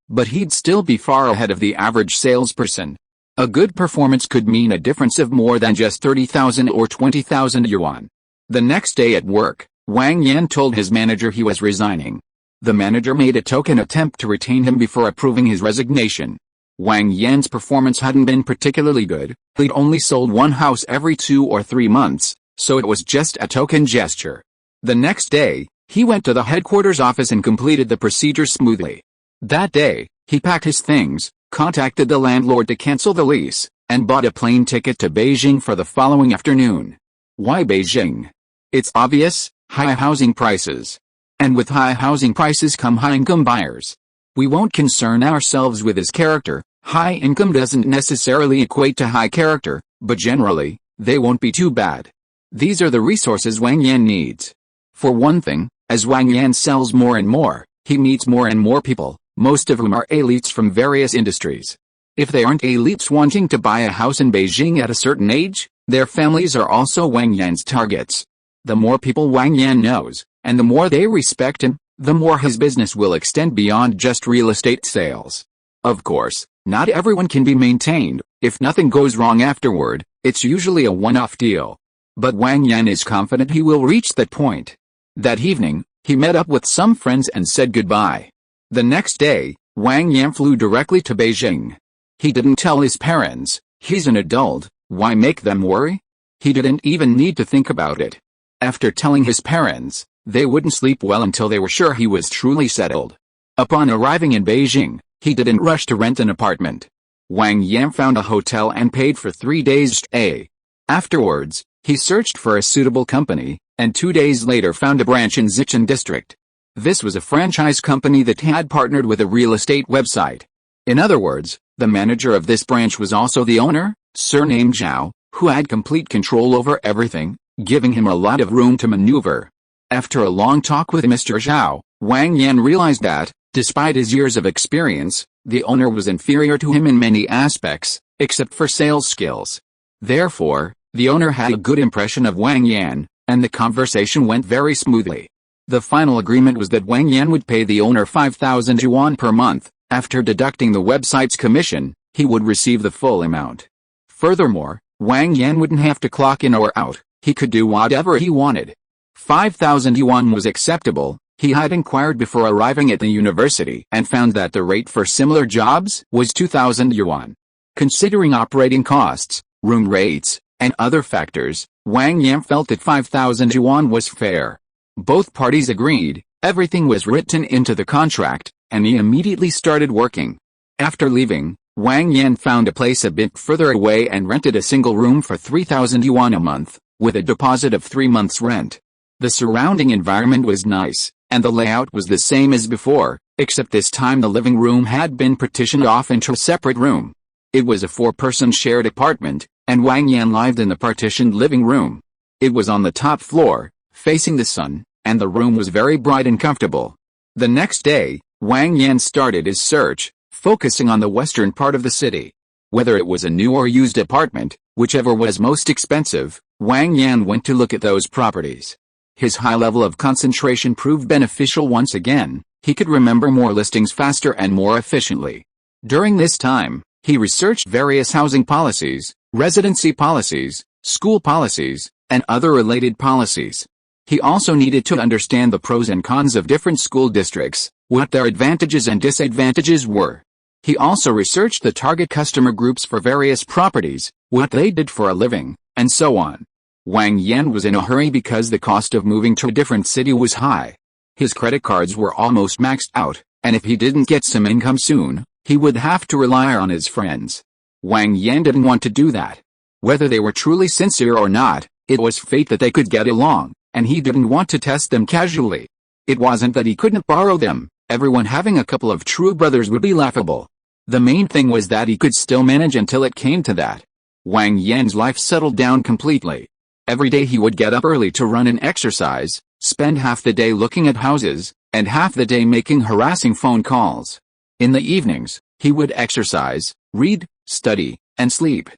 but he'd still be far ahead of the average salesperson. A good performance could mean a difference of more than just 30,000 or 20,000 yuan. The next day at work, Wang Yan told his manager he was resigning. The manager made a token attempt to retain him before approving his resignation. Wang Yan's performance hadn't been particularly good. He'd only sold one house every 2 or 3 months, so it was just a token gesture. The next day, he went to the headquarters office and completed the procedure smoothly. That day, he packed his things, contacted the landlord to cancel the lease, and bought a plane ticket to Beijing for the following afternoon. Why Beijing? It's obvious, high housing prices. And with high housing prices come high-income buyers. We won't concern ourselves with his character. High income doesn't necessarily equate to high character, but generally, they won't be too bad. These are the resources Wang Yan needs. For one thing, as Wang Yan sells more and more, he meets more and more people, most of whom are elites from various industries. If they aren't elites wanting to buy a house in Beijing at a certain age, their families are also Wang Yan's targets. The more people Wang Yan knows, and the more they respect him, the more his business will extend beyond just real estate sales. Of course, not everyone can be maintained. If nothing goes wrong afterward, it's usually a one-off deal. But Wang Yan is confident he will reach that point. That evening, he met up with some friends and said goodbye. The next day, Wang Yan flew directly to Beijing. He didn't tell his parents. He's an adult, why make them worry? He didn't even need to think about it. After telling his parents, they wouldn't sleep well until they were sure he was truly settled. Upon arriving in Beijing, he didn't rush to rent an apartment. Wang Yan found a hotel and paid for 3 days' stay. Afterwards, he searched for a suitable company, and 2 days later found a branch in Zicheng district. This was a franchise company that had partnered with a real estate website. In other words, the manager of this branch was also the owner, surnamed Zhao, who had complete control over everything, giving him a lot of room to maneuver. After a long talk with Mr. Zhao, Wang Yan realized that, despite his years of experience, the owner was inferior to him in many aspects, except for sales skills. Therefore, the owner had a good impression of Wang Yan, and the conversation went very smoothly. The final agreement was that Wang Yan would pay the owner 5,000 yuan per month. After deducting the website's commission, he would receive the full amount. Furthermore, Wang Yan wouldn't have to clock in or out. He could do whatever he wanted. 5,000 yuan was acceptable. He had inquired before arriving at the university and found that the rate for similar jobs was 2,000 yuan. Considering operating costs, room rates, and other factors, Wang Yan felt that 5,000 yuan was fair. Both parties agreed, everything was written into the contract, and he immediately started working. After leaving, Wang Yan found a place a bit further away and rented a single room for 3,000 yuan a month, with a deposit of 3 months' rent. The surrounding environment was nice, and the layout was the same as before, except this time the living room had been partitioned off into a separate room. It was a 4-person shared apartment, and Wang Yan lived in the partitioned living room. It was on the top floor, facing the sun, and the room was very bright and comfortable. The next day, Wang Yan started his search, focusing on the western part of the city. Whether it was a new or used apartment, whichever was most expensive, Wang Yan went to look at those properties. His high level of concentration proved beneficial once again. He could remember more listings faster and more efficiently. During this time, he researched various housing policies, residency policies, school policies, and other related policies. He also needed to understand the pros and cons of different school districts, what their advantages and disadvantages were. He also researched the target customer groups for various properties, what they did for a living, and so on. Wang Yan was in a hurry because the cost of moving to a different city was high. His credit cards were almost maxed out, and if he didn't get some income soon, he would have to rely on his friends. Wang Yan didn't want to do that. Whether they were truly sincere or not, it was fate that they could get along, and he didn't want to test them casually. It wasn't that he couldn't borrow them. Everyone having a couple of true brothers would be laughable. The main thing was that he could still manage until it came to that. Wang Yan's life settled down completely. Every day he would get up early to run and exercise, spend half the day looking at houses, and half the day making harassing phone calls. In the evenings, he would exercise, read, study, and sleep.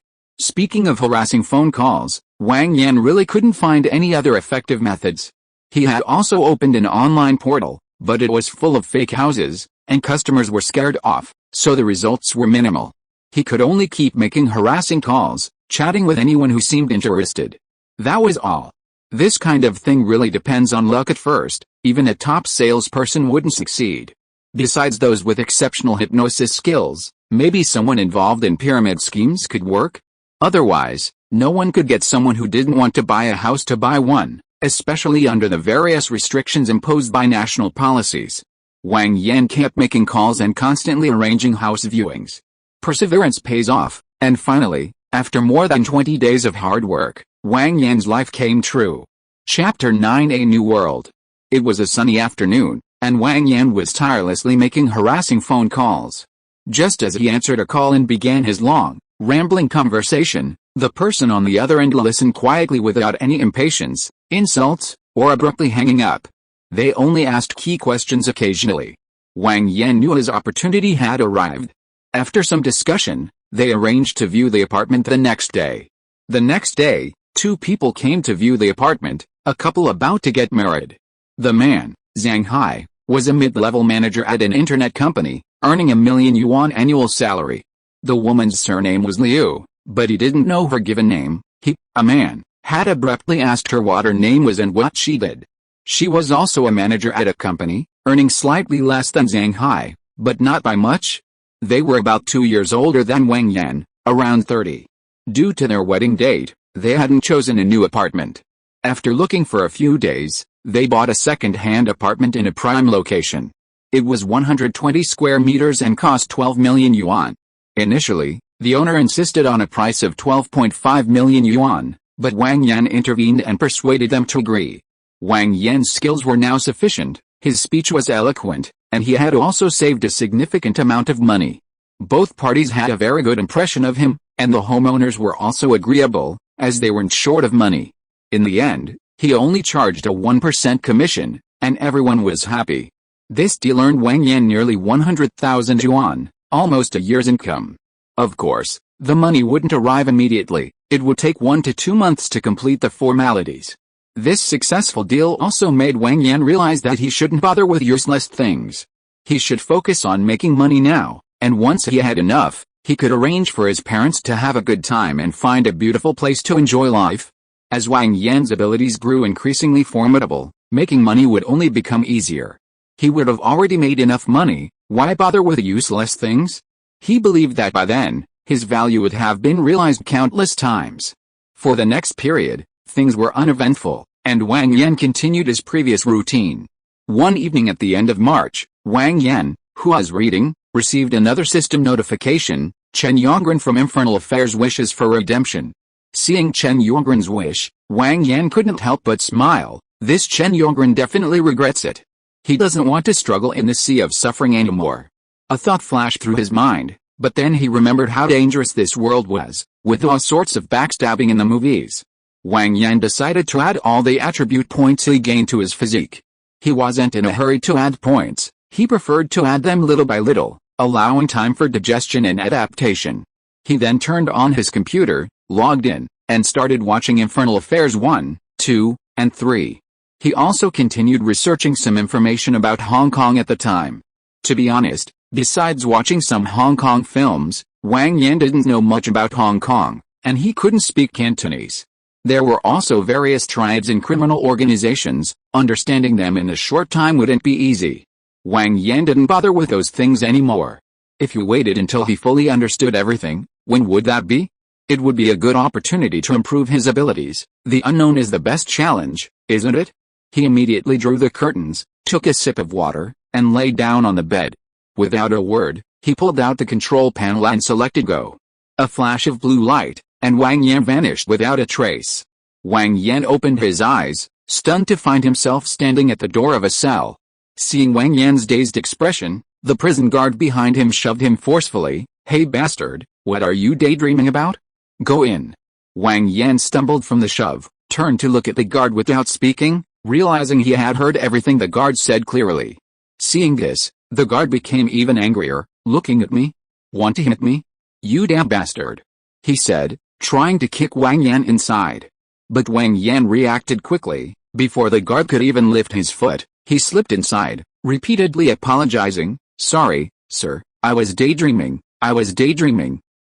Speaking of harassing phone calls, Wang Yan really couldn't find any other effective methods. He had also opened an online portal, but it was full of fake houses, and customers were scared off, so the results were minimal. He could only keep making harassing calls, chatting with anyone who seemed interested. That was all. This kind of thing really depends on luck at first. Even a top salesperson wouldn't succeed. Besides those with exceptional hypnosis skills, maybe someone involved in pyramid schemes could work. Otherwise, no one could get someone who didn't want to buy a house to buy one, especially under the various restrictions imposed by national policies. Wang Yan kept making calls and constantly arranging house viewings. Perseverance pays off, and finally, after more than 20 days of hard work, Wang Yan's life came true. Chapter 9: A New World. It was a sunny afternoon, and Wang Yan was tirelessly making harassing phone calls. Just as he answered a call and began his long, rambling conversation, the person on the other end listened quietly without any impatience, insults, or abruptly hanging up. They only asked key questions occasionally. Wang Yan knew his opportunity had arrived. After some discussion, they arranged to view the apartment the next day. The next day, two people came to view the apartment, a couple about to get married. The man, Zhang Hai, was a mid-level manager at an internet company, earning $1 million annual salary. The woman's surname was Liu, but he didn't know her given name. He, a man, had abruptly asked her what her name was and what she did. She was also a manager at a company, earning slightly less than Zhang Hai, but not by much. They were about 2 years older than Wang Yan, around 30. Due to their wedding date, they hadn't chosen a new apartment. After looking for a few days, they bought a second-hand apartment in a prime location. It was 120 square meters and cost 12 million yuan. Initially, the owner insisted on a price of 12.5 million yuan, but Wang Yan intervened and persuaded them to agree. Wang Yan's skills were now sufficient, his speech was eloquent, and he had also saved a significant amount of money. Both parties had a very good impression of him, and the homeowners were also agreeable, as they weren't short of money. In the end, he only charged a 1% commission, and everyone was happy. This deal earned Wang Yan nearly 100,000 yuan, almost a year's income. Of course, the money wouldn't arrive immediately. It would take 1 to 2 months to complete the formalities. This successful deal also made Wang Yan realize that he shouldn't bother with useless things. He should focus on making money now, and once he had enough, he could arrange for his parents to have a good time and find a beautiful place to enjoy life. As Wang Yan's abilities grew increasingly formidable, making money would only become easier. He would have already made enough money, why bother with useless things? He believed that by then, his value would have been realized countless times. For the next period, things were uneventful, and Wang Yan continued his previous routine. One evening at the end of March, Wang Yan, who was reading, received another system notification. Chen Yongren from Infernal Affairs wishes for redemption. Seeing Chen Yongren's wish, Wang Yan couldn't help but smile. This Chen Yongren definitely regrets it. He doesn't want to struggle in the sea of suffering anymore. A thought flashed through his mind, but then he remembered how dangerous this world was, with all sorts of backstabbing in the movies. Wang Yan decided to add all the attribute points he gained to his physique. He wasn't in a hurry to add points, he preferred to add them little by little. allowing time for digestion and adaptation. He then turned on his computer, logged in, and started watching Infernal Affairs 1, 2, and 3. He also continued researching some information about Hong Kong at the time. To be honest, besides watching some Hong Kong films, Wang Yan didn't know much about Hong Kong, and he couldn't speak Cantonese. There were also various tribes and criminal organizations. Understanding them in a short time wouldn't be easy. Wang Yan didn't bother with those things anymore. If he waited until he fully understood everything, when would that be? It would be a good opportunity to improve his abilities. The unknown is the best challenge, isn't it? He immediately drew the curtains, took a sip of water, and lay down on the bed. Without a word, he pulled out the control panel and selected Go. A flash of blue light, and Wang Yan vanished without a trace. Wang Yan opened his eyes, stunned to find himself standing at the door of a cell. Seeing Wang Yan's dazed expression, the prison guard behind him shoved him forcefully. "Hey bastard, what are you daydreaming about? Go in." Wang Yan stumbled from the shove, turned to look at the guard without speaking, realizing he had heard everything the guard said clearly. Seeing this, the guard became even angrier. "Looking at me? Want to hit me? You damn bastard," he said, trying to kick Wang Yan inside. But Wang Yan reacted quickly. Before the guard could even lift his foot, he slipped inside, repeatedly apologizing. "Sorry, sir, I was daydreaming,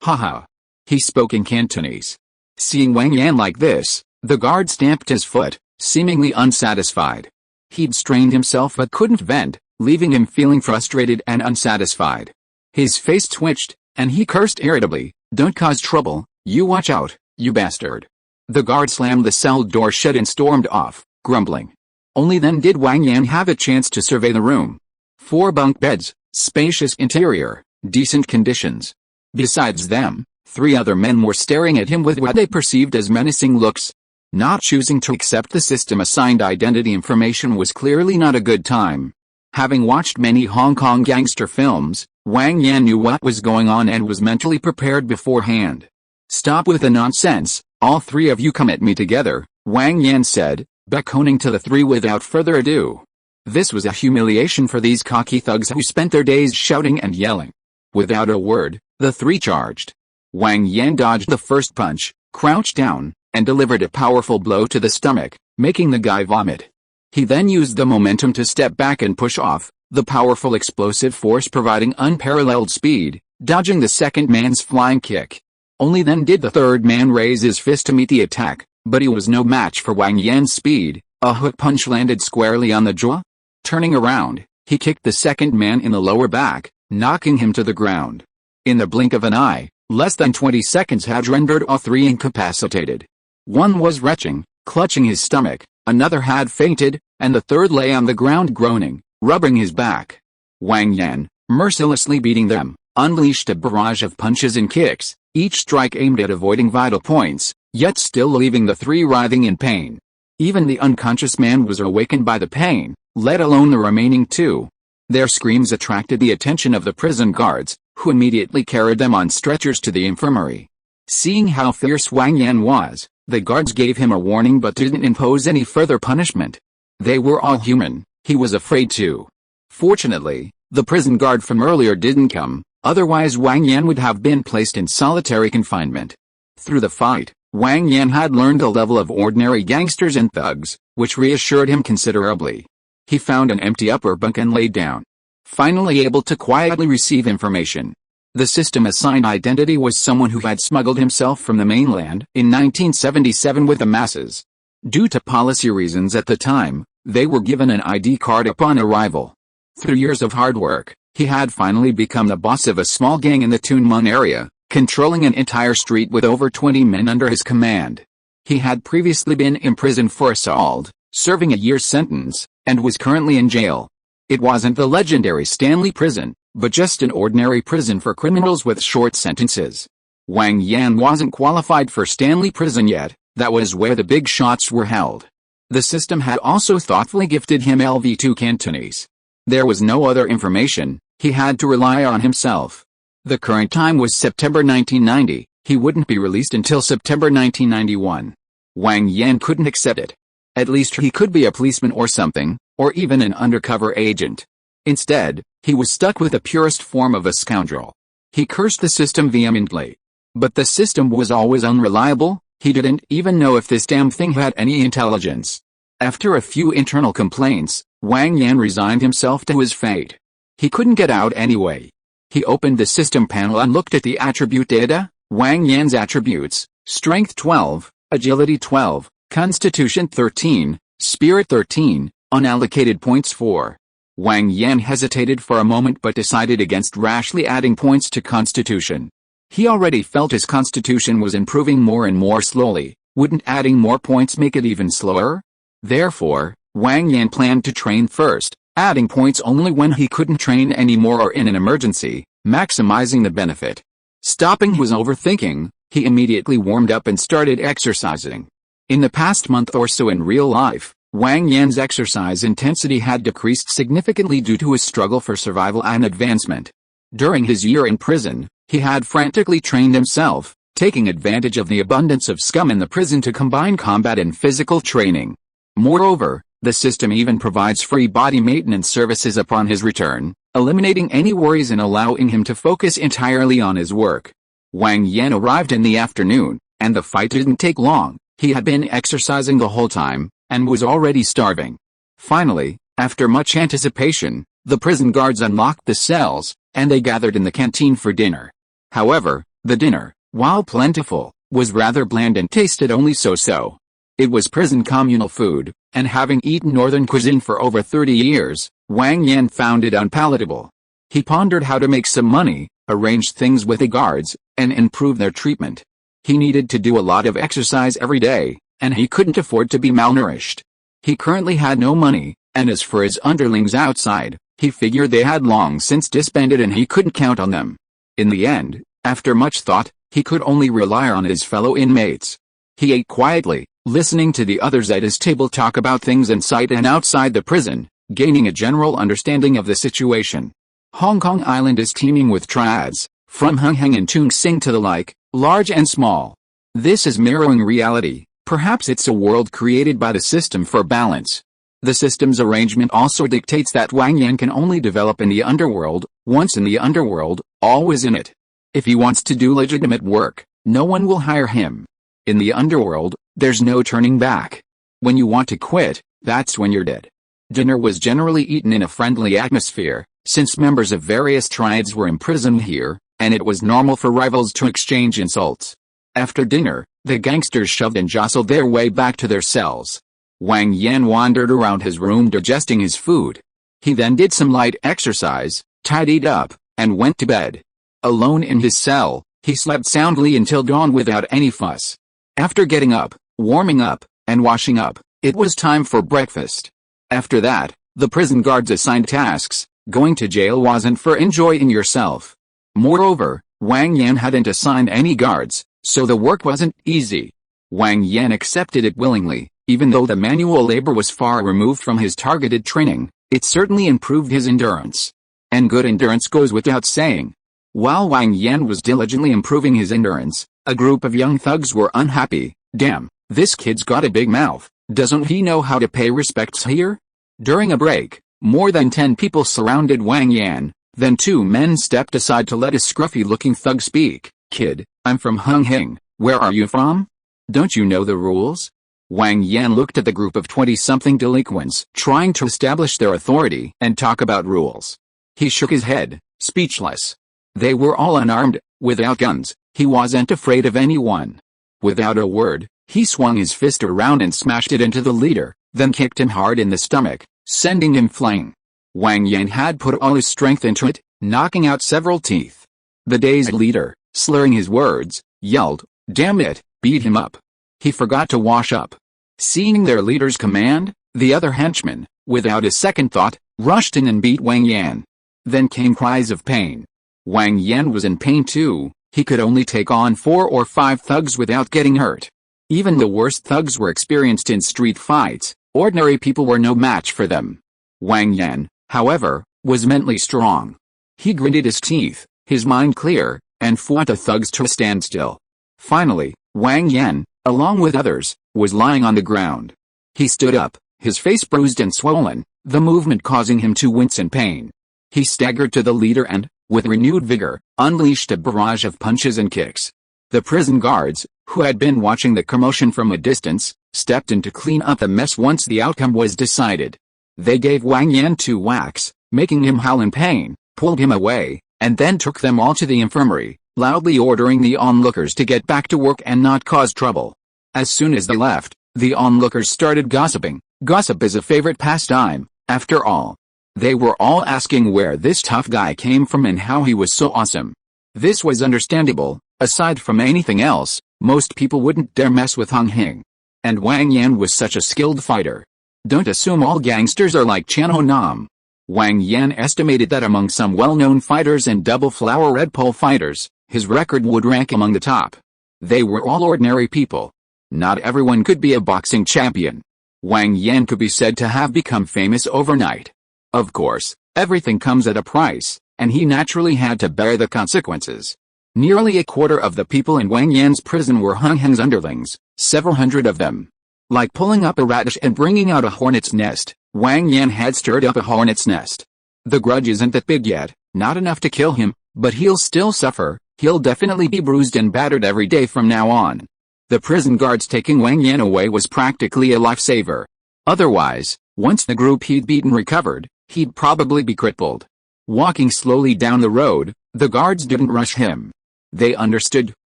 haha." He spoke in Cantonese. Seeing Wang Yan like this, the guard stamped his foot, seemingly unsatisfied. He'd strained himself but couldn't vent, leaving him feeling frustrated and unsatisfied. His face twitched, and he cursed irritably. "Don't cause trouble, you watch out, you bastard." The guard slammed the cell door shut and stormed off, grumbling. Only then did Wang Yan have a chance to survey the room. 4 bunk beds, spacious interior, decent conditions. Besides them, 3 other men were staring at him with what they perceived as menacing looks. Not choosing to accept the system-assigned identity information was clearly not a good time. Having watched many Hong Kong gangster films, Wang Yan knew what was going on and was mentally prepared beforehand. "Stop with the nonsense, all 3 of you come at me together," Wang Yan said, beckoning to the 3 without further ado. This was a humiliation for these cocky thugs who spent their days shouting and yelling. Without a word, the 3 charged. Wang Yan dodged the first punch, crouched down, and delivered a powerful blow to the stomach, making the guy vomit. He then used the momentum to step back and push off, the powerful explosive force providing unparalleled speed, dodging the second man's flying kick. Only then did the third man raise his fist to meet the attack, but he was no match for Wang Yan's speed. A hook punch landed squarely on the jaw. Turning around, he kicked the second man in the lower back, knocking him to the ground. In the blink of an eye, less than 20 seconds had rendered all 3 incapacitated. One was retching, clutching his stomach, another had fainted, and the third lay on the ground groaning, rubbing his back. Wang Yan, mercilessly beating them, unleashed a barrage of punches and kicks, each strike aimed at avoiding vital points, yet still leaving the 3 writhing in pain. Even the unconscious man was awakened by the pain, let alone the remaining 2. Their screams attracted the attention of the prison guards, who immediately carried them on stretchers to the infirmary. Seeing how fierce Wang Yan was, the guards gave him a warning but didn't impose any further punishment. They were all human, he was afraid too. Fortunately, the prison guard from earlier didn't come, otherwise Wang Yan would have been placed in solitary confinement. Through the fight, Wang Yan had learned the level of ordinary gangsters and thugs, which reassured him considerably. He found an empty upper bunk and lay down. Finally able to quietly receive information. The system-assigned identity was someone who had smuggled himself from the mainland in 1977 with the masses. Due to policy reasons at the time, they were given an ID card upon arrival. Through years of hard work, he had finally become the boss of a small gang in the Tuen Mun area, controlling an entire street with over 20 men under his command. He had previously been imprisoned for assault, serving a year's sentence, and was currently in jail. It wasn't the legendary Stanley prison, but just an ordinary prison for criminals with short sentences. Wang Yan wasn't qualified for Stanley prison yet, that was where the big shots were held. The system had also thoughtfully gifted him LV2 Cantonese. There was no other information, he had to rely on himself. The current time was September 1990, he wouldn't be released until September 1991. Wang Yan couldn't accept it. At least he could be a policeman or something, or even an undercover agent. Instead, he was stuck with the purest form of a scoundrel. He cursed the system vehemently. But the system was always unreliable. He didn't even know if this damn thing had any intelligence. After a few internal complaints, Wang Yan resigned himself to his fate. He couldn't get out anyway. He opened the system panel and looked at the attribute data. Wang Yan's attributes: Strength 12, Agility 12, Constitution 13, Spirit 13, unallocated points 4. Wang Yan hesitated for a moment but decided against rashly adding points to Constitution. He already felt his Constitution was improving more and more slowly. Wouldn't adding more points make it even slower? Therefore, Wang Yan planned to train first, adding points only when he couldn't train anymore or in an emergency, maximizing the benefit. Stopping his overthinking, he immediately warmed up and started exercising. In the past month or so in real life, Wang Yan's exercise intensity had decreased significantly due to his struggle for survival and advancement. During his year in prison, he had frantically trained himself, taking advantage of the abundance of scum in the prison to combine combat and physical training. Moreover, the system even provides free body maintenance services upon his return, eliminating any worries and allowing him to focus entirely on his work. Wang Yan arrived in the afternoon, and the fight didn't take long. He had been exercising the whole time, and was already starving. Finally, after much anticipation, the prison guards unlocked the cells, and they gathered in the canteen for dinner. However, the dinner, while plentiful, was rather bland and tasted only so-so. It was prison communal food, and having eaten northern cuisine for over 30 years, Wang Yan found it unpalatable. He pondered how to make some money, arrange things with the guards, and improve their treatment. He needed to do a lot of exercise every day, and he couldn't afford to be malnourished. He currently had no money, and as for his underlings outside, he figured they had long since disbanded and he couldn't count on them. In the end, after much thought, he could only rely on his fellow inmates. He ate quietly, listening to the others at his table talk about things inside and outside the prison, gaining a general understanding of the situation. Hong Kong Island is teeming with triads, from Hung Heng and Chung Sing to the like, large and small. This is mirroring reality. Perhaps it's a world created by the system for balance. The system's arrangement also dictates that Wang Yan can only develop in the underworld. Once in the underworld, always in it. If he wants to do legitimate work, no one will hire him. In the underworld, there's no turning back. When you want to quit, that's when you're dead. Dinner was generally eaten in a friendly atmosphere, since members of various tribes were imprisoned here, and it was normal for rivals to exchange insults. After dinner, the gangsters shoved and jostled their way back to their cells. Wang Yan wandered around his room digesting his food. He then did some light exercise, tidied up, and went to bed. Alone in his cell, he slept soundly until dawn without any fuss. After getting up, warming up, and washing up, it was time for breakfast. After that, the prison guards assigned tasks. Going to jail wasn't for enjoying yourself. Moreover, Wang Yan hadn't assigned any guards, so the work wasn't easy. Wang Yan accepted it willingly, even though the manual labor was far removed from his targeted training. It certainly improved his endurance. And good endurance goes without saying. While Wang Yan was diligently improving his endurance, a group of young thugs were unhappy. Damn, this kid's got a big mouth. Doesn't he know how to pay respects here? During a break, more than 10 people surrounded Wang Yan. Then 2 men stepped aside to let a scruffy-looking thug speak. Kid, I'm from Hung Heng. Where are you from? Don't you know the rules? Wang Yan looked at the group of 20-something delinquents trying to establish their authority and talk about rules. He shook his head, speechless. They were all unarmed, without guns. He wasn't afraid of anyone. Without a word, he swung his fist around and smashed it into the leader, then kicked him hard in the stomach, sending him flying. Wang Yan had put all his strength into it, knocking out several teeth. The dazed leader, slurring his words, yelled, "Damn it, beat him up." He forgot to wash up. Seeing their leader's command, the other henchmen, without a second thought, rushed in and beat Wang Yan. Then came cries of pain. Wang Yan was in pain too. He could only take on 4 or 5 thugs without getting hurt. Even the worst thugs were experienced in street fights. Ordinary people were no match for them. Wang Yan, however, was mentally strong. He gritted his teeth, his mind clear, and fought the thugs to a standstill. Finally, Wang Yan, along with others, was lying on the ground. He stood up, his face bruised and swollen, the movement causing him to wince in pain. He staggered to the leader and, with renewed vigor, unleashed a barrage of punches and kicks. The prison guards, who had been watching the commotion from a distance, stepped in to clean up the mess once the outcome was decided. They gave Wang Yan 2 whacks, making him howl in pain, pulled him away, and then took them all to the infirmary, loudly ordering the onlookers to get back to work and not cause trouble. As soon as they left, the onlookers started gossiping. Gossip is a favorite pastime, after all. They were all asking where this tough guy came from and how he was so awesome. This was understandable. Aside from anything else, most people wouldn't dare mess with Hung Hing. And Wang Yan was such a skilled fighter. Don't assume all gangsters are like Chan Ho Nam. Wang Yan estimated that among some well-known fighters and double flower red pole fighters, his record would rank among the top. They were all ordinary people. Not everyone could be a boxing champion. Wang Yan could be said to have become famous overnight. Of course, everything comes at a price, and he naturally had to bear the consequences. Nearly a quarter of the people in Wang Yan's prison were Hung Hing's underlings, several hundred of them. Like pulling up a radish and bringing out a hornet's nest, Wang Yan had stirred up a hornet's nest. The grudge isn't that big yet, not enough to kill him, but he'll still suffer. He'll definitely be bruised and battered every day from now on. The prison guards taking Wang Yan away was practically a lifesaver. Otherwise, once the group he'd beaten recovered, he'd probably be crippled. Walking slowly down the road, the guards didn't rush him. They understood,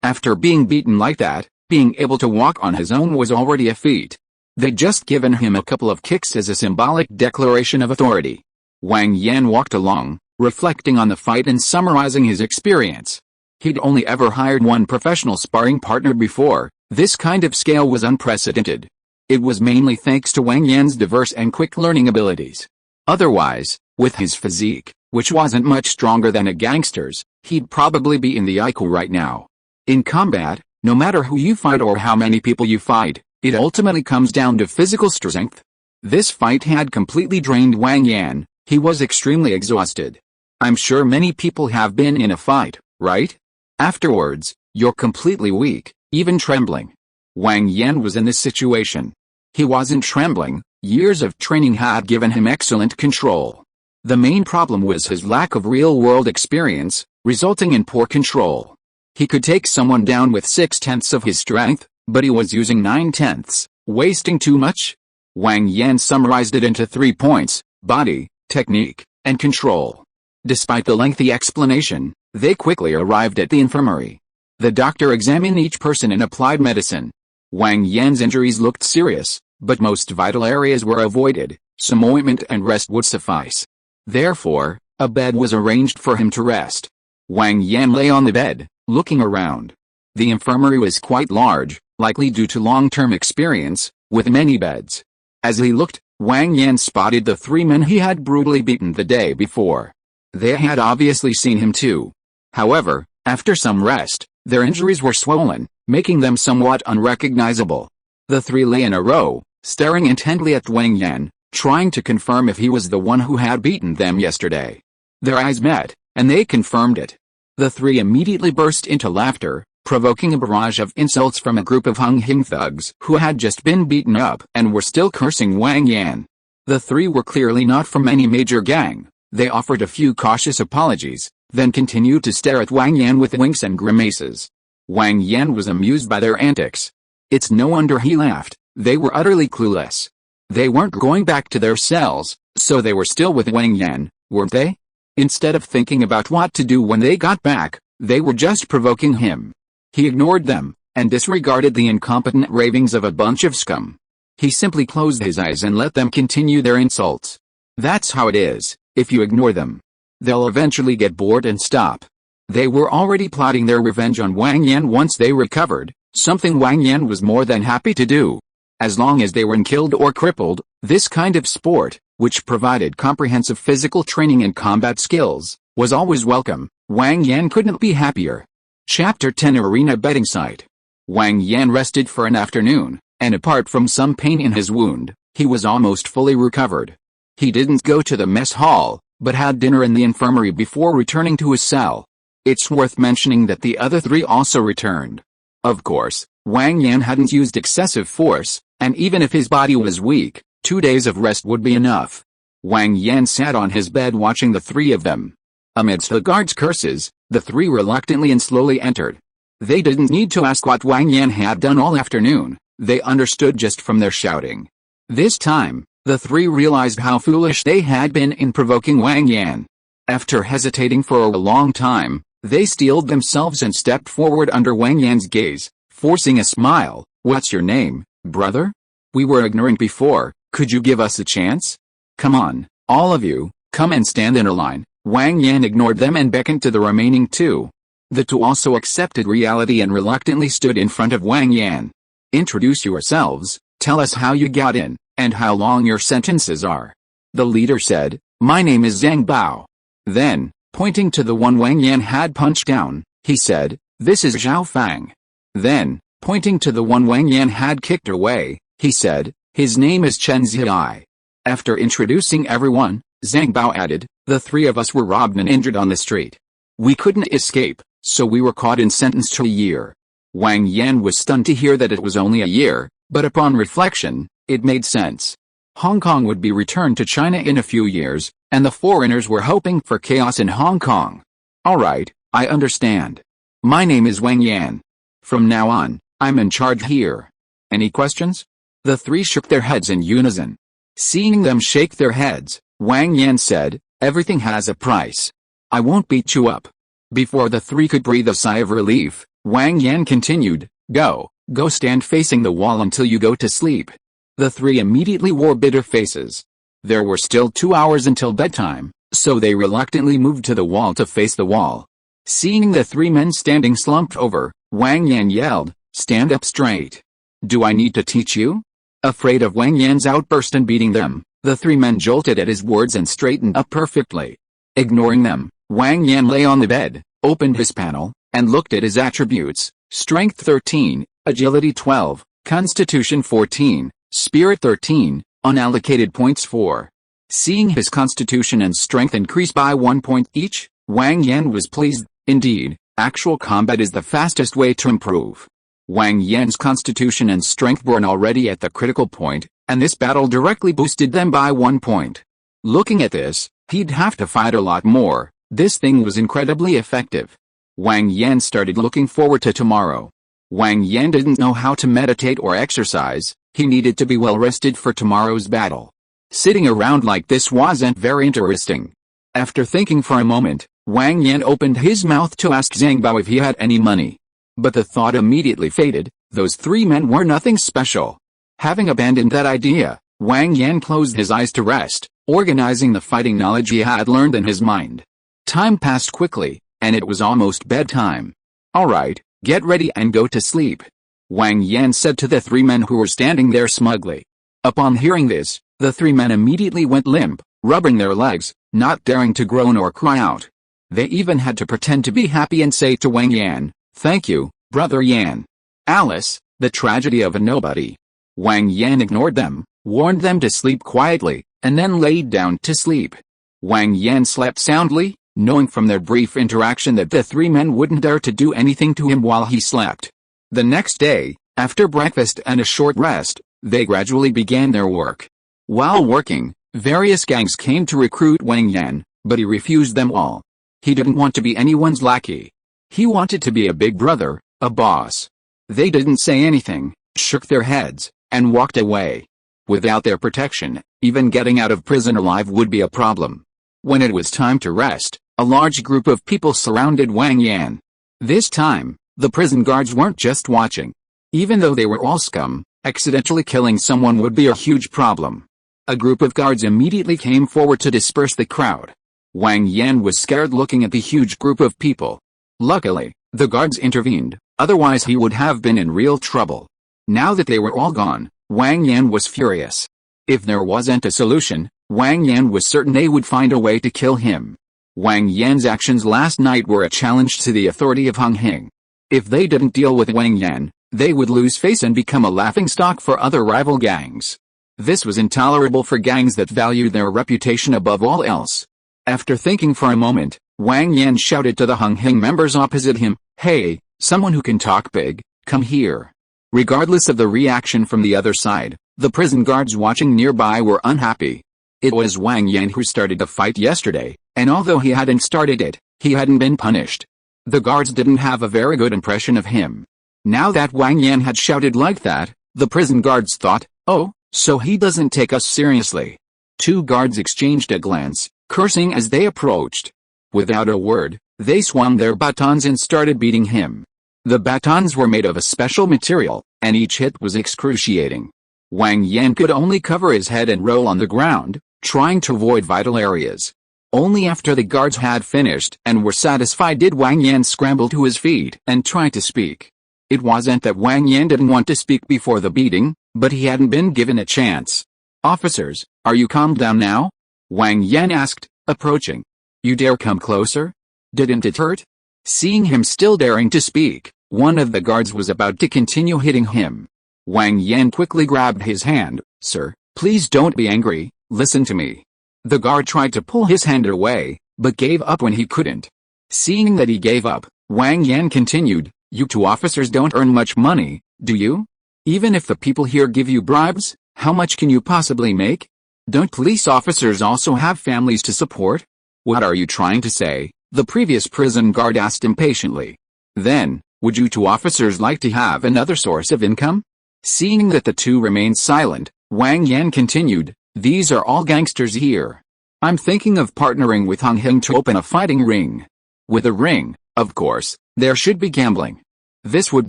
after being beaten like that, being able to walk on his own was already a feat. They'd just given him a couple of kicks as a symbolic declaration of authority. Wang Yan walked along, reflecting on the fight and summarizing his experience. He'd only ever hired one professional sparring partner before. This kind of scale was unprecedented. It was mainly thanks to Wang Yan's diverse and quick learning abilities. Otherwise, with his physique, which wasn't much stronger than a gangster's, he'd probably be in the IQ right now. In combat, no matter who you fight or how many people you fight, it ultimately comes down to physical strength. This fight had completely drained Wang Yan. He was extremely exhausted. I'm sure many people have been in a fight, right? Afterwards, you're completely weak, even trembling. Wang Yan was in this situation. He wasn't trembling. Years of training had given him excellent control. The main problem was his lack of real-world experience, resulting in poor control. He could take someone down with 6/10 of his strength, but he was using 9/10, wasting too much. Wang Yan summarized it into 3 points: body, technique, and control. Despite the lengthy explanation, they quickly arrived at the infirmary. The doctor examined each person and applied medicine. Wang Yan's injuries looked serious, but most vital areas were avoided. Some ointment and rest would suffice. Therefore, a bed was arranged for him to rest. Wang Yan lay on the bed, looking around. The infirmary was quite large, likely due to long-term experience, with many beds. As he looked, Wang Yan spotted the 3 men he had brutally beaten the day before. They had obviously seen him too. However, after some rest, their injuries were swollen, making them somewhat unrecognizable. The 3 lay in a row, staring intently at Wang Yan, trying to confirm if he was the one who had beaten them yesterday. Their eyes met, and they confirmed it. The 3 immediately burst into laughter, provoking a barrage of insults from a group of Hung Hing thugs who had just been beaten up and were still cursing Wang Yan. The 3 were clearly not from any major gang. They offered a few cautious apologies, then continued to stare at Wang Yan with winks and grimaces. Wang Yan was amused by their antics. It's no wonder he laughed. They were utterly clueless. They weren't going back to their cells, so they were still with Wang Yan, weren't they? Instead of thinking about what to do when they got back, they were just provoking him. He ignored them, and disregarded the incompetent ravings of a bunch of scum. He simply closed his eyes and let them continue their insults. That's how it is, if you ignore them. They'll eventually get bored and stop. They were already plotting their revenge on Wang Yan once they recovered, something Wang Yan was more than happy to do. As long as they weren't killed or crippled, this kind of sport, which provided comprehensive physical training and combat skills, was always welcome. Wang Yan couldn't be happier. Chapter 10 Arena Betting Site. Wang Yan rested for an afternoon, and apart from some pain in his wound, he was almost fully recovered. He didn't go to the mess hall, but had dinner in the infirmary before returning to his cell. It's worth mentioning that the other 3 also returned. Of course, Wang Yan hadn't used excessive force, and even if his body was weak, 2 days of rest would be enough. Wang Yan sat on his bed watching the three of them. Amidst the guards' curses, the three reluctantly and slowly entered. They didn't need to ask what Wang Yan had done all afternoon, they understood just from their shouting. This time, the three realized how foolish they had been in provoking Wang Yan. After hesitating for a long time, they steeled themselves and stepped forward under Wang Yan's gaze, forcing a smile. "What's your name, brother? We were ignorant before, could you give us a chance? Come on, all of you, come and stand in a line." Wang Yan ignored them and beckoned to the remaining two. The two also accepted reality and reluctantly stood in front of Wang Yan. "Introduce yourselves, tell us how you got in, and how long your sentences are." The leader said, "My name is Zhang Bao." Then, pointing to the one Wang Yan had punched down, he said, "This is Zhao Fang." Then, pointing to the one Wang Yan had kicked away, he said, "His name is Chen Ziai." After introducing everyone, Zhang Bao added, "The three of us were robbed and injured on the street. We couldn't escape, so we were caught and sentenced to a year." Wang Yan was stunned to hear that it was only a year, but upon reflection, it made sense. Hong Kong would be returned to China in a few years, and the foreigners were hoping for chaos in Hong Kong. "Alright, I understand. My name is Wang Yan. From now on, I'm in charge here. Any questions?" The three shook their heads in unison. Seeing them shake their heads, Wang Yan said, "Everything has a price. I won't beat you up." Before the three could breathe a sigh of relief, Wang Yan continued, Go stand facing the wall until you go to sleep." The three immediately wore bitter faces. There were still 2 hours until bedtime, so they reluctantly moved to the wall to face the wall. Seeing the three men standing slumped over, Wang Yan yelled, "Stand up straight. Do I need to teach you?" Afraid of Wang Yan's outburst and beating them, the three men jolted at his words and straightened up perfectly. Ignoring them, Wang Yan lay on the bed, opened his panel, and looked at his attributes: Strength 13, Agility 12, Constitution 14, Spirit 13, unallocated points 4. Seeing his Constitution and Strength increase by 1 point each, Wang Yan was pleased. Indeed, actual combat is the fastest way to improve. Wang Yan's Constitution and Strength were already at the critical point, and this battle directly boosted them by 1 point. Looking at this, he'd have to fight a lot more. This thing was incredibly effective. Wang Yan started looking forward to tomorrow. Wang Yan didn't know how to meditate or exercise, he needed to be well rested for tomorrow's battle. Sitting around like this wasn't very interesting. After thinking for a moment, Wang Yan opened his mouth to ask Zhang Bao if he had any money. But the thought immediately faded, those three men were nothing special. Having abandoned that idea, Wang Yan closed his eyes to rest, organizing the fighting knowledge he had learned in his mind. Time passed quickly, and it was almost bedtime. "Alright, get ready and go to sleep," Wang Yan said to the three men who were standing there smugly. Upon hearing this, the three men immediately went limp, rubbing their legs, not daring to groan or cry out. They even had to pretend to be happy and say to Wang Yan, "Thank you, Brother Yan." Alice, the tragedy of a nobody. Wang Yan ignored them, warned them to sleep quietly, and then laid down to sleep. Wang Yan slept soundly, knowing from their brief interaction that the three men wouldn't dare to do anything to him while he slept. The next day, after breakfast and a short rest, they gradually began their work. While working, various gangs came to recruit Wang Yan, but he refused them all. He didn't want to be anyone's lackey. He wanted to be a big brother, a boss. They didn't say anything, shook their heads, and walked away. Without their protection, even getting out of prison alive would be a problem. When it was time to rest, a large group of people surrounded Wang Yan. This time, the prison guards weren't just watching. Even though they were all scum, accidentally killing someone would be a huge problem. A group of guards immediately came forward to disperse the crowd. Wang Yan was scared looking at the huge group of people. Luckily, the guards intervened, otherwise he would have been in real trouble. Now that they were all gone, Wang Yan was furious. If there wasn't a solution, Wang Yan was certain they would find a way to kill him. Wang Yan's actions last night were a challenge to the authority of Hong Hing. If they didn't deal with Wang Yan, they would lose face and become a laughingstock for other rival gangs. This was intolerable for gangs that valued their reputation above all else. After thinking for a moment, Wang Yan shouted to the Hong Hing members opposite him, "Hey, someone who can talk big, come here." Regardless of the reaction from the other side, the prison guards watching nearby were unhappy. It was Wang Yan who started the fight yesterday, and although he hadn't started it, he hadn't been punished. The guards didn't have a very good impression of him. Now that Wang Yan had shouted like that, the prison guards thought, oh, so he doesn't take us seriously. Two guards exchanged a glance, cursing as they approached. Without a word, they swung their batons and started beating him. The batons were made of a special material, and each hit was excruciating. Wang Yan could only cover his head and roll on the ground, trying to avoid vital areas. Only after the guards had finished and were satisfied did Wang Yan scramble to his feet and try to speak. It wasn't that Wang Yan didn't want to speak before the beating, but he hadn't been given a chance. "Officers, are you calmed down now?" Wang Yan asked, approaching. "You dare come closer? Didn't it hurt?" Seeing him still daring to speak, one of the guards was about to continue hitting him. Wang Yan quickly grabbed his hand. "Sir, please don't be angry, listen to me." The guard tried to pull his hand away, but gave up when he couldn't. Seeing that he gave up, Wang Yan continued, "You two officers don't earn much money, do you? Even if the people here give you bribes, how much can you possibly make? Don't police officers also have families to support?" "What are you trying to say?" the previous prison guard asked impatiently. "Then, would you two officers like to have another source of income?" Seeing that the two remained silent, Wang Yan continued, "These are all gangsters here. I'm thinking of partnering with Hung Hing to open a fighting ring. With a ring, of course, there should be gambling. This would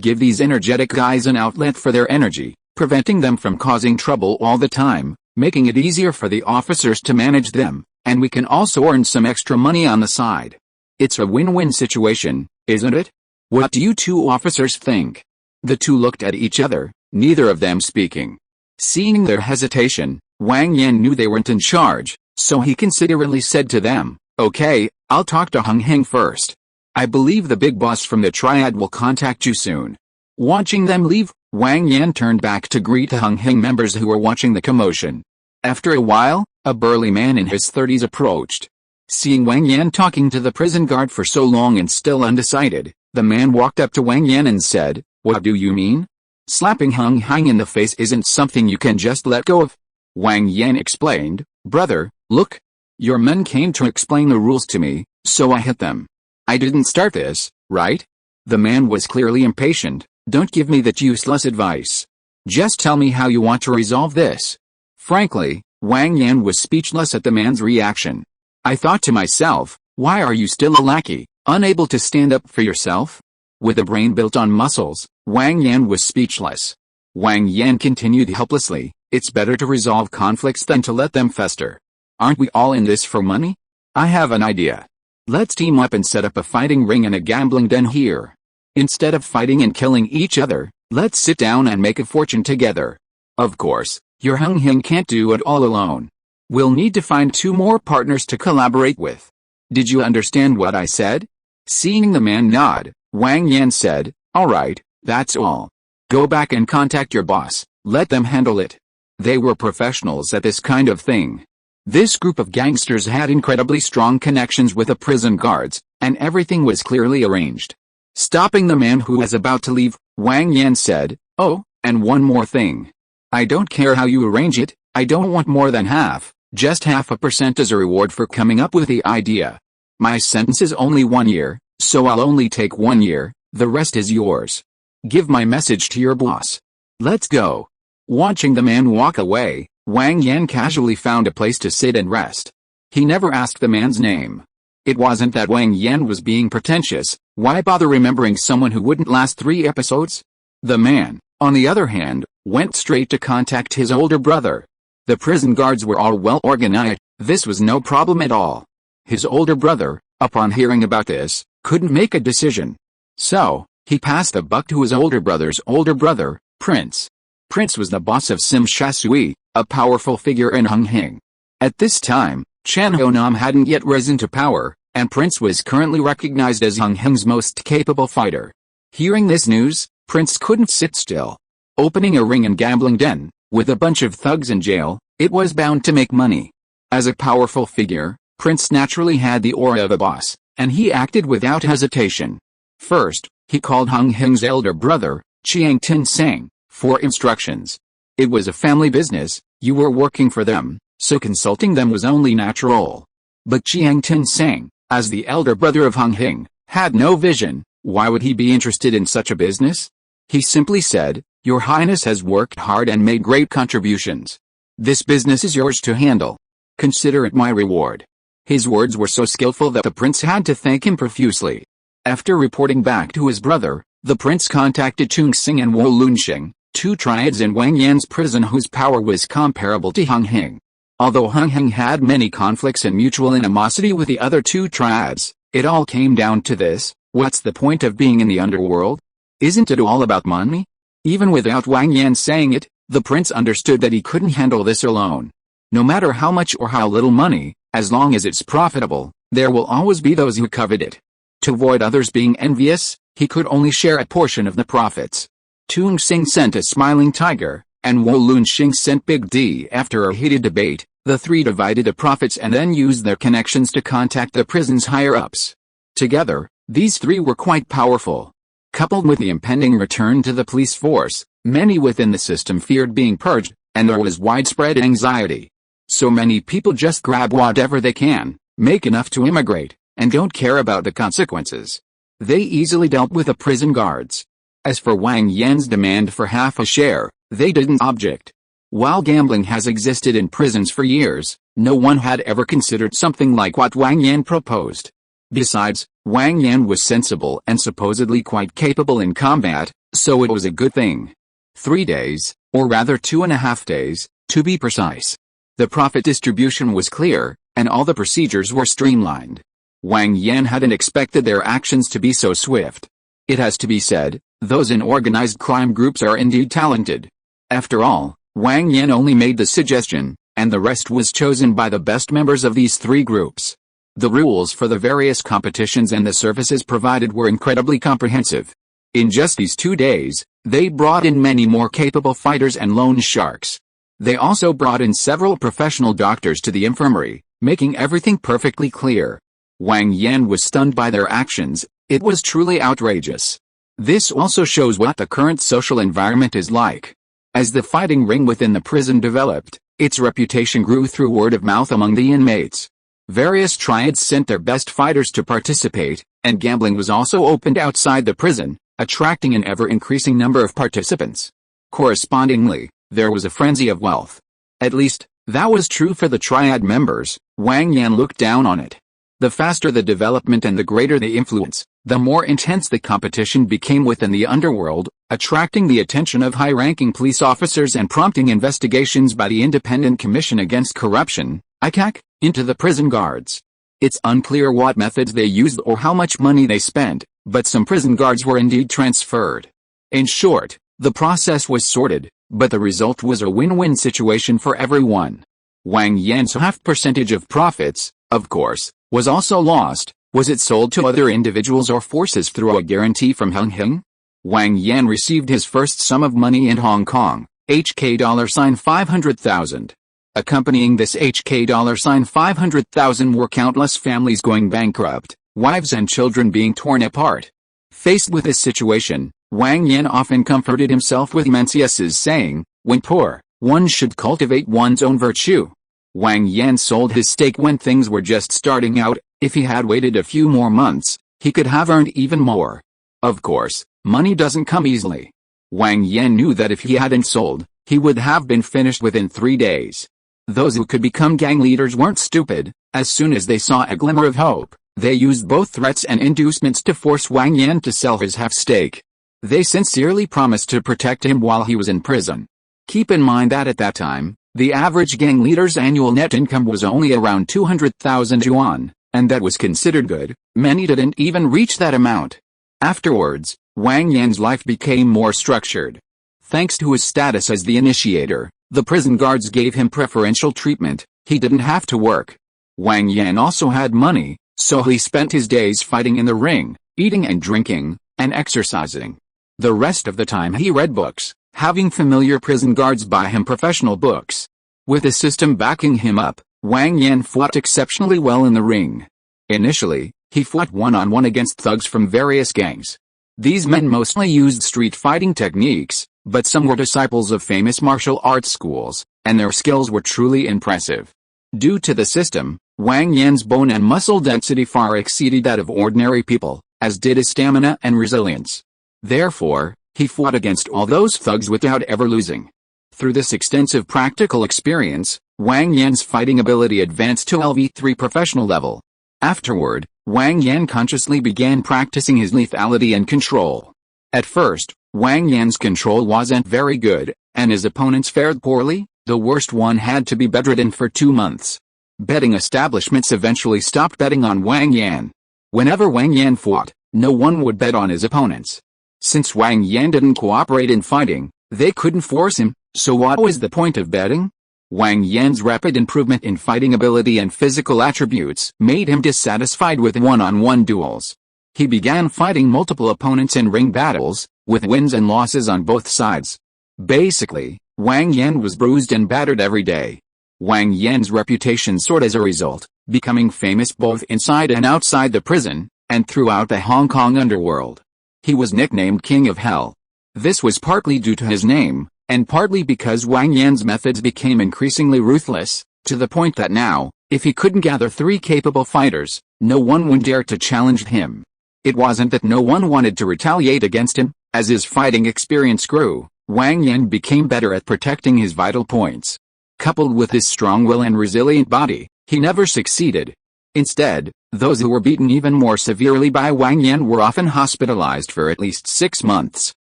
give these energetic guys an outlet for their energy, preventing them from causing trouble all the time, making it easier for the officers to manage them, and we can also earn some extra money on the side. It's a win-win situation, isn't it? What do you two officers think?" The two looked at each other, neither of them speaking. Seeing their hesitation, Wang Yan knew they weren't in charge, so he considerately said to them, "Okay, I'll talk to Hung Hing first. I believe the big boss from the triad will contact you soon." Watching them leave, Wang Yan turned back to greet the Hung Hing members who were watching the commotion. After a while, a burly man in his 30s approached. Seeing Wang Yan talking to the prison guard for so long and still undecided, the man walked up to Wang Yan and said, "What do you mean? Slapping Hung Hing in the face isn't something you can just let go of." Wang Yan explained, "Brother, look. Your men came to explain the rules to me, so I hit them. I didn't start this, right?" The man was clearly impatient. "Don't give me that useless advice. Just tell me how you want to resolve this." Frankly, Wang Yan was speechless at the man's reaction. "I thought to myself, why are you still a lackey, unable to stand up for yourself?" With a brain built on muscles, Wang Yan was speechless. Wang Yan continued helplessly, "It's better to resolve conflicts than to let them fester. Aren't we all in this for money? I have an idea. Let's team up and set up a fighting ring and a gambling den here. Instead of fighting and killing each other, let's sit down and make a fortune together. Of course, your Hung Hing can't do it all alone. We'll need to find 2 more partners to collaborate with. Did you understand what I said?" Seeing the man nod, Wang Yan said, "All right, that's all. Go back and contact your boss, let them handle it." They were professionals at this kind of thing. This group of gangsters had incredibly strong connections with the prison guards, and everything was clearly arranged. Stopping the man who was about to leave, Wang Yan said, "Oh, and one more thing. I don't care how you arrange it, I don't want more than half, just 0.5% as a reward for coming up with the idea. My sentence is only 1 year, so I'll only take 1 year, the rest is yours. Give my message to your boss. Let's go." Watching the man walk away, Wang Yan casually found a place to sit and rest. He never asked the man's name. It wasn't that Wang Yan was being pretentious. Why bother remembering someone who wouldn't last 3 episodes? The man, on the other hand, went straight to contact his older brother. The prison guards were all well organized. This was no problem at all. His older brother, upon hearing about this, couldn't make a decision. So, he passed the buck to his older brother's older brother, Prince. Prince was the boss of Sim Shasui, a powerful figure in Hung Hing. At this time, Chan Ho Nam hadn't yet risen to power, and Prince was currently recognized as Hung Hing's most capable fighter. Hearing this news, Prince couldn't sit still. Opening a ring and gambling den, with a bunch of thugs in jail, it was bound to make money. As a powerful figure, Prince naturally had the aura of a boss, and he acted without hesitation. First, he called Hung Hing's elder brother, Chiang Tin Sang, for instructions. It was a family business, you were working for them, so consulting them was only natural. But Jiang Tinsang, as the elder brother of Hung Hing, had no vision. Why would he be interested in such a business? He simply said, "Your Highness has worked hard and made great contributions. This business is yours to handle. Consider it my reward." His words were so skillful that the prince had to thank him profusely. After reporting back to his brother, the prince contacted Chung Xing and Wo Lunxing, two triads in Wang Yan's prison whose power was comparable to Hung Hing. Although Hung Hing had many conflicts and mutual animosity with the other two triads, it all came down to this: what's the point of being in the underworld? Isn't it all about money? Even without Wang Yan saying it, the prince understood that he couldn't handle this alone. No matter how much or how little money, as long as it's profitable, there will always be those who covet it. To avoid others being envious, he could only share a portion of the profits. Tung Xing sent a smiling tiger, and Wo Lunxing sent Big D. After a heated debate, the three divided the profits and then used their connections to contact the prison's higher-ups. Together, these three were quite powerful. Coupled with the impending return to the police force, many within the system feared being purged, and there was widespread anxiety. So many people just grab whatever they can, make enough to immigrate, and don't care about the consequences. They easily dealt with the prison guards. As for Wang Yan's demand for half a share, they didn't object. While gambling has existed in prisons for years, no one had ever considered something like what Wang Yan proposed. Besides, Wang Yan was sensible and supposedly quite capable in combat, so it was a good thing. 3 days, or rather 2.5 days, to be precise. The profit distribution was clear, and all the procedures were streamlined. Wang Yan hadn't expected their actions to be so swift. It has to be said, those in organized crime groups are indeed talented. After all, Wang Yan only made the suggestion, and the rest was chosen by the best members of these three groups. The rules for the various competitions and the services provided were incredibly comprehensive. In just these 2 days, they brought in many more capable fighters and loan sharks. They also brought in several professional doctors to the infirmary, making everything perfectly clear. Wang Yan was stunned by their actions. It was truly outrageous. This also shows what the current social environment is like. As the fighting ring within the prison developed, its reputation grew through word of mouth among the inmates. Various triads sent their best fighters to participate, and gambling was also opened outside the prison, attracting an ever-increasing number of participants. Correspondingly, there was a frenzy of wealth. At least, that was true for the triad members. Wang Yan looked down on it. The faster the development and the greater the influence, the more intense the competition became within the underworld, attracting the attention of high-ranking police officers and prompting investigations by the Independent Commission Against Corruption, ICAC, into the prison guards. It's unclear what methods they used or how much money they spent, but some prison guards were indeed transferred. In short, the process was sorted, but the result was a win-win situation for everyone. Wang Yan's half percentage of profits, of course, was also lost. Was it sold to other individuals or forces through a guarantee from Hung Hing? Wang Yan received his first sum of money in Hong Kong, HK $500,000. Accompanying this HK $500,000 were countless families going bankrupt, wives and children being torn apart. Faced with this situation, Wang Yan often comforted himself with Mencius's saying, "When poor, one should cultivate one's own virtue." Wang Yan sold his stake when things were just starting out. If he had waited a few more months, he could have earned even more. Of course, money doesn't come easily. Wang Yan knew that if he hadn't sold, he would have been finished within 3 days. Those who could become gang leaders weren't stupid. As soon as they saw a glimmer of hope, they used both threats and inducements to force Wang Yan to sell his half-stake. They sincerely promised to protect him while he was in prison. Keep in mind that at that time, the average gang leader's annual net income was only around 200,000 yuan, and that was considered good. Many didn't even reach that amount. Afterwards, Wang Yan's life became more structured. Thanks to his status as the initiator, the prison guards gave him preferential treatment. He didn't have to work. Wang Yan also had money, so he spent his days fighting in the ring, eating and drinking, and exercising. The rest of the time he read books, having familiar prison guards buy him professional books. With the system backing him up, Wang Yan fought exceptionally well in the ring. Initially, he fought one-on-one against thugs from various gangs. These men mostly used street fighting techniques, but some were disciples of famous martial arts schools, and their skills were truly impressive. Due to the system, Wang Yan's bone and muscle density far exceeded that of ordinary people, as did his stamina and resilience. Therefore, he fought against all those thugs without ever losing. Through this extensive practical experience, Wang Yan's fighting ability advanced to LV3 professional level. Afterward, Wang Yan consciously began practicing his lethality and control. At first, Wang Yan's control wasn't very good, and his opponents fared poorly. The worst one had to be bedridden for 2 months. Betting establishments eventually stopped betting on Wang Yan. Whenever Wang Yan fought, no one would bet on his opponents. Since Wang Yan didn't cooperate in fighting, they couldn't force him, so what was the point of betting? Wang Yan's rapid improvement in fighting ability and physical attributes made him dissatisfied with one-on-one duels. He began fighting multiple opponents in ring battles, with wins and losses on both sides. Basically, Wang Yan was bruised and battered every day. Wang Yan's reputation soared as a result, becoming famous both inside and outside the prison, and throughout the Hong Kong underworld. He was nicknamed King of Hell. This was partly due to his name, and partly because Wang Yan's methods became increasingly ruthless, to the point that now, if he couldn't gather 3 capable fighters, no one would dare to challenge him. It wasn't that no one wanted to retaliate against him. As his fighting experience grew, Wang Yan became better at protecting his vital points. Coupled with his strong will and resilient body, he never succeeded. Instead, those who were beaten even more severely by Wang Yan were often hospitalized for at least 6 months.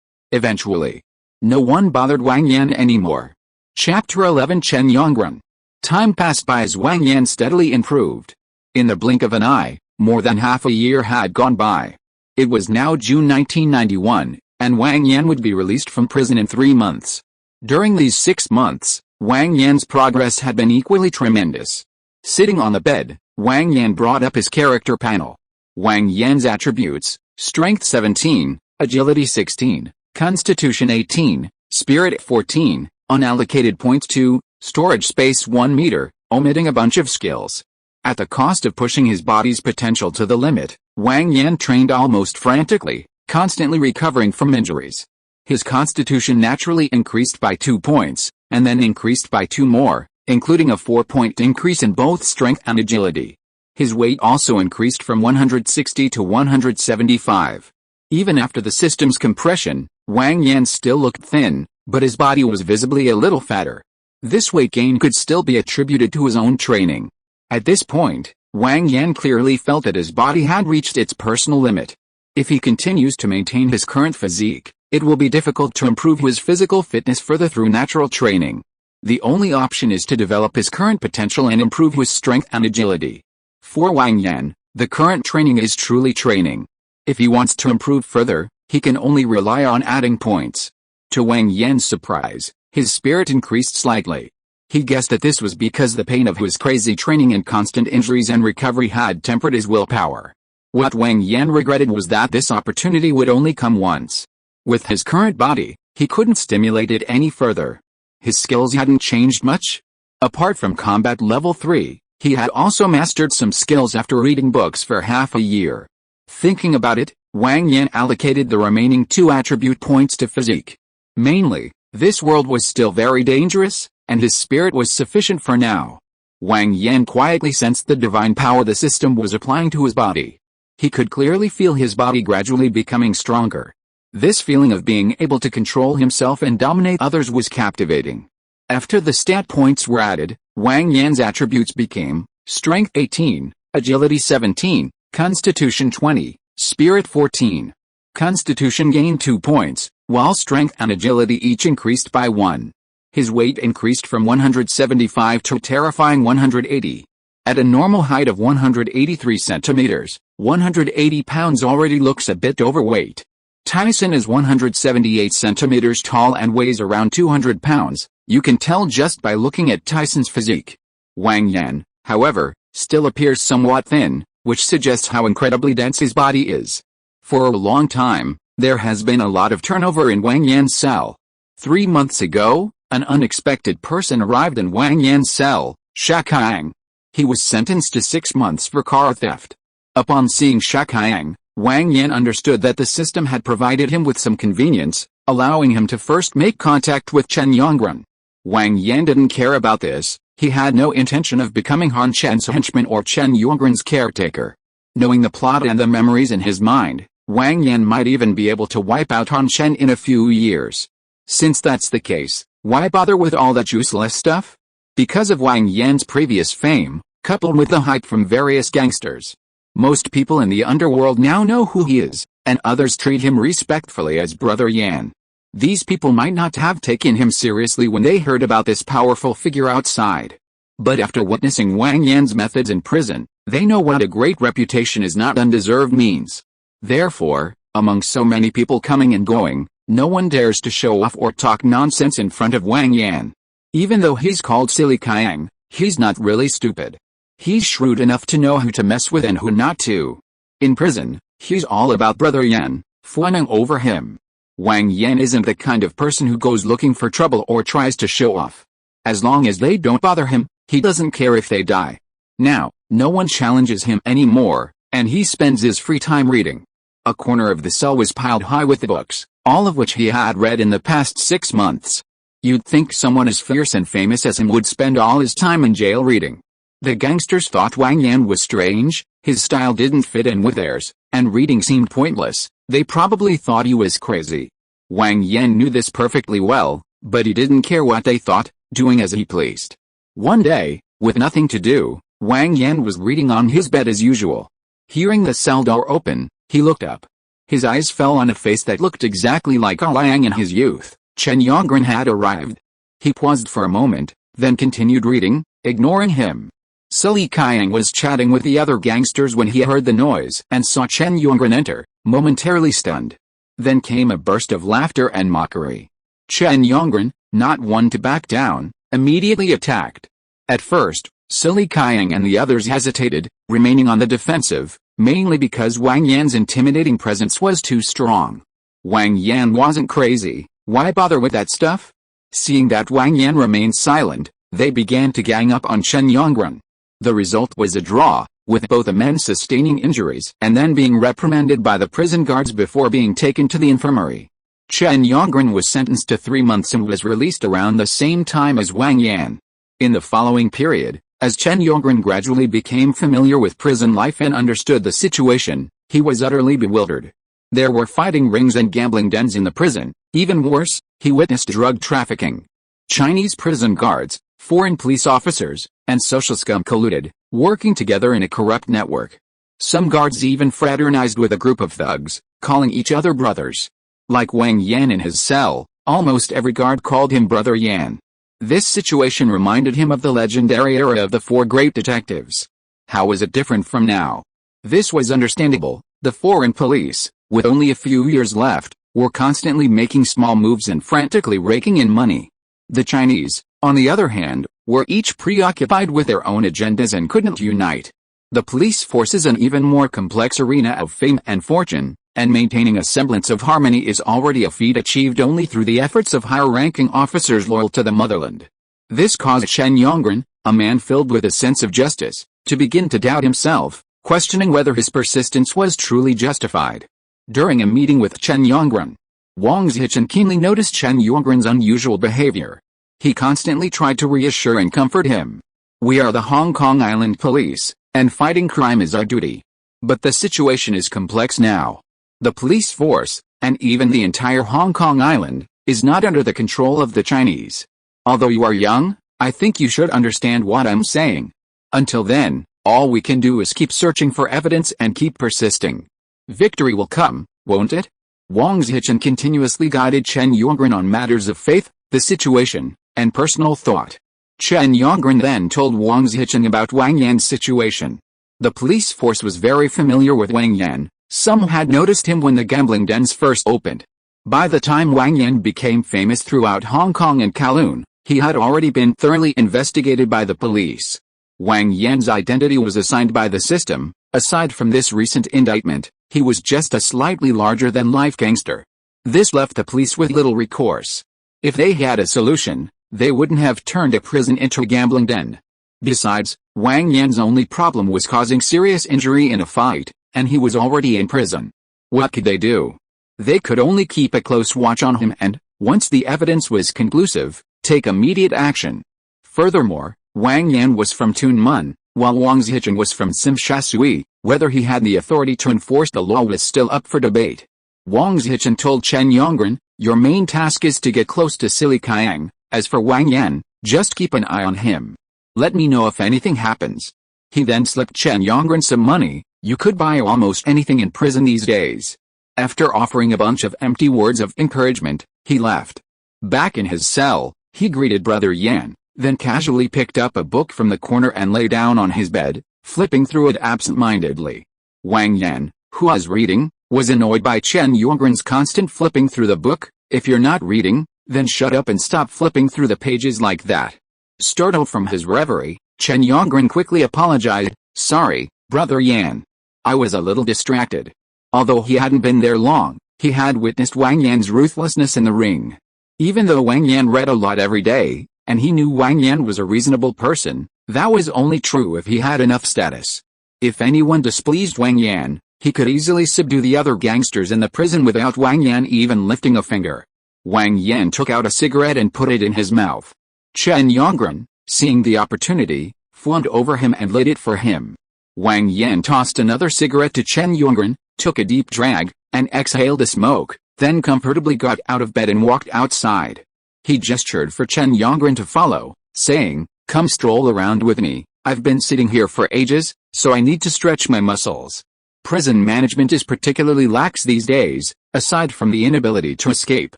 Eventually, no one bothered Wang Yan anymore. Chapter 11 Chen Yongrun. Time passed by as Wang Yan steadily improved. In the blink of an eye, more than half a year had gone by. It was now June 1991, and Wang Yan would be released from prison in 3 months. During these 6 months, Wang Yan's progress had been equally tremendous. Sitting on the bed, Wang Yan brought up his character panel. Wang Yan's attributes: Strength 17, Agility 16, Constitution 18, Spirit 14, Unallocated points 2, Storage space 1 meter, omitting a bunch of skills. At the cost of pushing his body's potential to the limit, Wang Yan trained almost frantically, constantly recovering from injuries. His constitution naturally increased by 2 points, and then increased by 2 more, including a 4-point increase in both strength and agility. His weight also increased from 160 to 175. Even after the system's compression, Wang Yan still looked thin, but his body was visibly a little fatter. This weight gain could still be attributed to his own training. At this point, Wang Yan clearly felt that his body had reached its personal limit. If he continues to maintain his current physique, it will be difficult to improve his physical fitness further through natural training. The only option is to develop his current potential and improve his strength and agility. For Wang Yan, the current training is truly training. If he wants to improve further, he can only rely on adding points. To Wang Yan's surprise, his spirit increased slightly. He guessed that this was because the pain of his crazy training and constant injuries and recovery had tempered his willpower. What Wang Yan regretted was that this opportunity would only come once. With his current body, he couldn't stimulate it any further. His skills hadn't changed much. Apart from combat level 3, he had also mastered some skills after reading books for half a year. Thinking about it, Wang Yan allocated the remaining 2 attribute points to physique. Mainly, this world was still very dangerous, and his spirit was sufficient for now. Wang Yan quietly sensed the divine power the system was applying to his body. He could clearly feel his body gradually becoming stronger. This feeling of being able to control himself and dominate others was captivating. After the stat points were added, Wang Yan's attributes became Strength 18, Agility 17, Constitution 20, Spirit 14. Constitution gained 2 points, while Strength and Agility each increased by 1. His weight increased from 175 to a terrifying 180. At a normal height of 183 centimeters, 180 pounds already looks a bit overweight. Tyson is 178 centimeters tall and weighs around 200 pounds, you can tell just by looking at Tyson's physique. Wang Yan, however, still appears somewhat thin, which suggests how incredibly dense his body is. For a long time, there has been a lot of turnover in Wang Yan's cell. 3 months ago, an unexpected person arrived in Wang Yan's cell, Shakang. He was sentenced to 6 months for car theft. Upon seeing Shakang, Wang Yan understood that the system had provided him with some convenience, allowing him to first make contact with Chen Yongrun. Wang Yan didn't care about this. He had no intention of becoming Han Chen's henchman or Chen Yongren's caretaker. Knowing the plot and the memories in his mind, Wang Yan might even be able to wipe out Han Chen in a few years. Since that's the case, why bother with all that useless stuff? Because of Wang Yan's previous fame, coupled with the hype from various gangsters, most people in the underworld now know who he is, and others treat him respectfully as Brother Yan. These people might not have taken him seriously when they heard about this powerful figure outside. But after witnessing Wang Yan's methods in prison, they know what a great reputation is not undeserved means. Therefore, among so many people coming and going, no one dares to show off or talk nonsense in front of Wang Yan. Even though he's called Silly Kyang, he's not really stupid. He's shrewd enough to know who to mess with and who not to. In prison, he's all about Brother Yan, fawning over him. Wang Yan isn't the kind of person who goes looking for trouble or tries to show off. As long as they don't bother him, he doesn't care if they die. Now, no one challenges him anymore, and he spends his free time reading. A corner of the cell was piled high with books, all of which he had read in the past 6 months. You'd think someone as fierce and famous as him would spend all his time in jail reading. The gangsters thought Wang Yan was strange, his style didn't fit in with theirs, and reading seemed pointless. They probably thought he was crazy. Wang Yan knew this perfectly well, but he didn't care what they thought, doing as he pleased. One day, with nothing to do, Wang Yan was reading on his bed as usual. Hearing the cell door open, he looked up. His eyes fell on a face that looked exactly like Liang in his youth. Chen Yongren had arrived. He paused for a moment, then continued reading, ignoring him. Silly Kyang was chatting with the other gangsters when he heard the noise and saw Chen Yongren enter, momentarily stunned. Then came a burst of laughter and mockery. Chen Yongren, not one to back down, immediately attacked. At first, Silly Kyang and the others hesitated, remaining on the defensive, mainly because Wang Yan's intimidating presence was too strong. Wang Yan wasn't crazy, why bother with that stuff? Seeing that Wang Yan remained silent, they began to gang up on Chen Yongren. The result was a draw, with both the men sustaining injuries and then being reprimanded by the prison guards before being taken to the infirmary. Chen Yongren was sentenced to 3 months and was released around the same time as Wang Yan. In the following period, as Chen Yongren gradually became familiar with prison life and understood the situation, he was utterly bewildered. There were fighting rings and gambling dens in the prison. Even worse, he witnessed drug trafficking. Chinese prison guards, foreign police officers, and social scum colluded, working together in a corrupt network. Some guards even fraternized with a group of thugs, calling each other brothers. Like Wang Yan in his cell, almost every guard called him Brother Yan. This situation reminded him of the legendary era of the 4 great detectives. How was it different from now? This was understandable. The foreign police, with only a few years left, were constantly making small moves and frantically raking in money. The Chinese, on the other hand, were each preoccupied with their own agendas and couldn't unite. The police force is an even more complex arena of fame and fortune, and maintaining a semblance of harmony is already a feat achieved only through the efforts of higher-ranking officers loyal to the motherland. This caused Chen Yongren, a man filled with a sense of justice, to begin to doubt himself, questioning whether his persistence was truly justified. During a meeting with Chen Yongren, Wang Zichen keenly noticed Chen Yongren's unusual behavior. He constantly tried to reassure and comfort him. "We are the Hong Kong Island police, and fighting crime is our duty. But the situation is complex now. The police force, and even the entire Hong Kong Island, is not under the control of the Chinese. Although you are young, I think you should understand what I'm saying. Until then, all we can do is keep searching for evidence and keep persisting. Victory will come, won't it?" Wang Zichen continuously guided Chen Yongren on matters of faith, the situation, and personal thought. Chen Yongren then told Wang Zichen about Wang Yan's situation. The police force was very familiar with Wang Yan. Some had noticed him when the gambling dens first opened. By the time Wang Yan became famous throughout Hong Kong and Kowloon, he had already been thoroughly investigated by the police. Wang Yan's identity was assigned by the system. Aside from this recent indictment, he was just a slightly larger-than-life gangster. This left the police with little recourse. If they had a solution, they wouldn't have turned a prison into a gambling den. Besides, Wang Yan's only problem was causing serious injury in a fight, and he was already in prison. What could they do? They could only keep a close watch on him and, once the evidence was conclusive, Take immediate action. Furthermore, Wang Yan was from Tunmun, while Wang Zhichen was from Simshasui. Whether he had the authority to enforce the law was still up for debate. Wang Zhichen told Chen Yongren, "Your main task is to get close to Sili Qiang. As for Wang Yan, just keep an eye on him. Let me know if anything happens." He then slipped Chen Yongren some money. You could buy almost anything in prison these days. After offering a bunch of empty words of encouragement, he left. Back in his cell, he greeted Brother Yan, then casually picked up a book from the corner and lay down on his bed, flipping through it absent-mindedly. Wang Yan, who was reading, was annoyed by Chen Yongren's constant flipping through the book. "If you're not reading, then shut up and stop flipping through the pages like that." Startled from his reverie, Chen Yongren quickly apologized. "Sorry, Brother Yan. I was a little distracted." Although he hadn't been there long, he had witnessed Wang Yan's ruthlessness in the ring. Even though Wang Yan read a lot every day, and he knew Wang Yan was a reasonable person, that was only true if he had enough status. If anyone displeased Wang Yan, he could easily subdue the other gangsters in the prison without Wang Yan even lifting a finger. Wang Yan took out a cigarette and put it in his mouth. Chen Yongren, seeing the opportunity, fawned over him and lit it for him. Wang Yan tossed another cigarette to Chen Yongren, took a deep drag, and exhaled the smoke, then comfortably got out of bed and walked outside. He gestured for Chen Yongren to follow, saying, "Come stroll around with me. I've been sitting here for ages, so I need to stretch my muscles." Prison management is particularly lax these days. Aside from the inability to escape,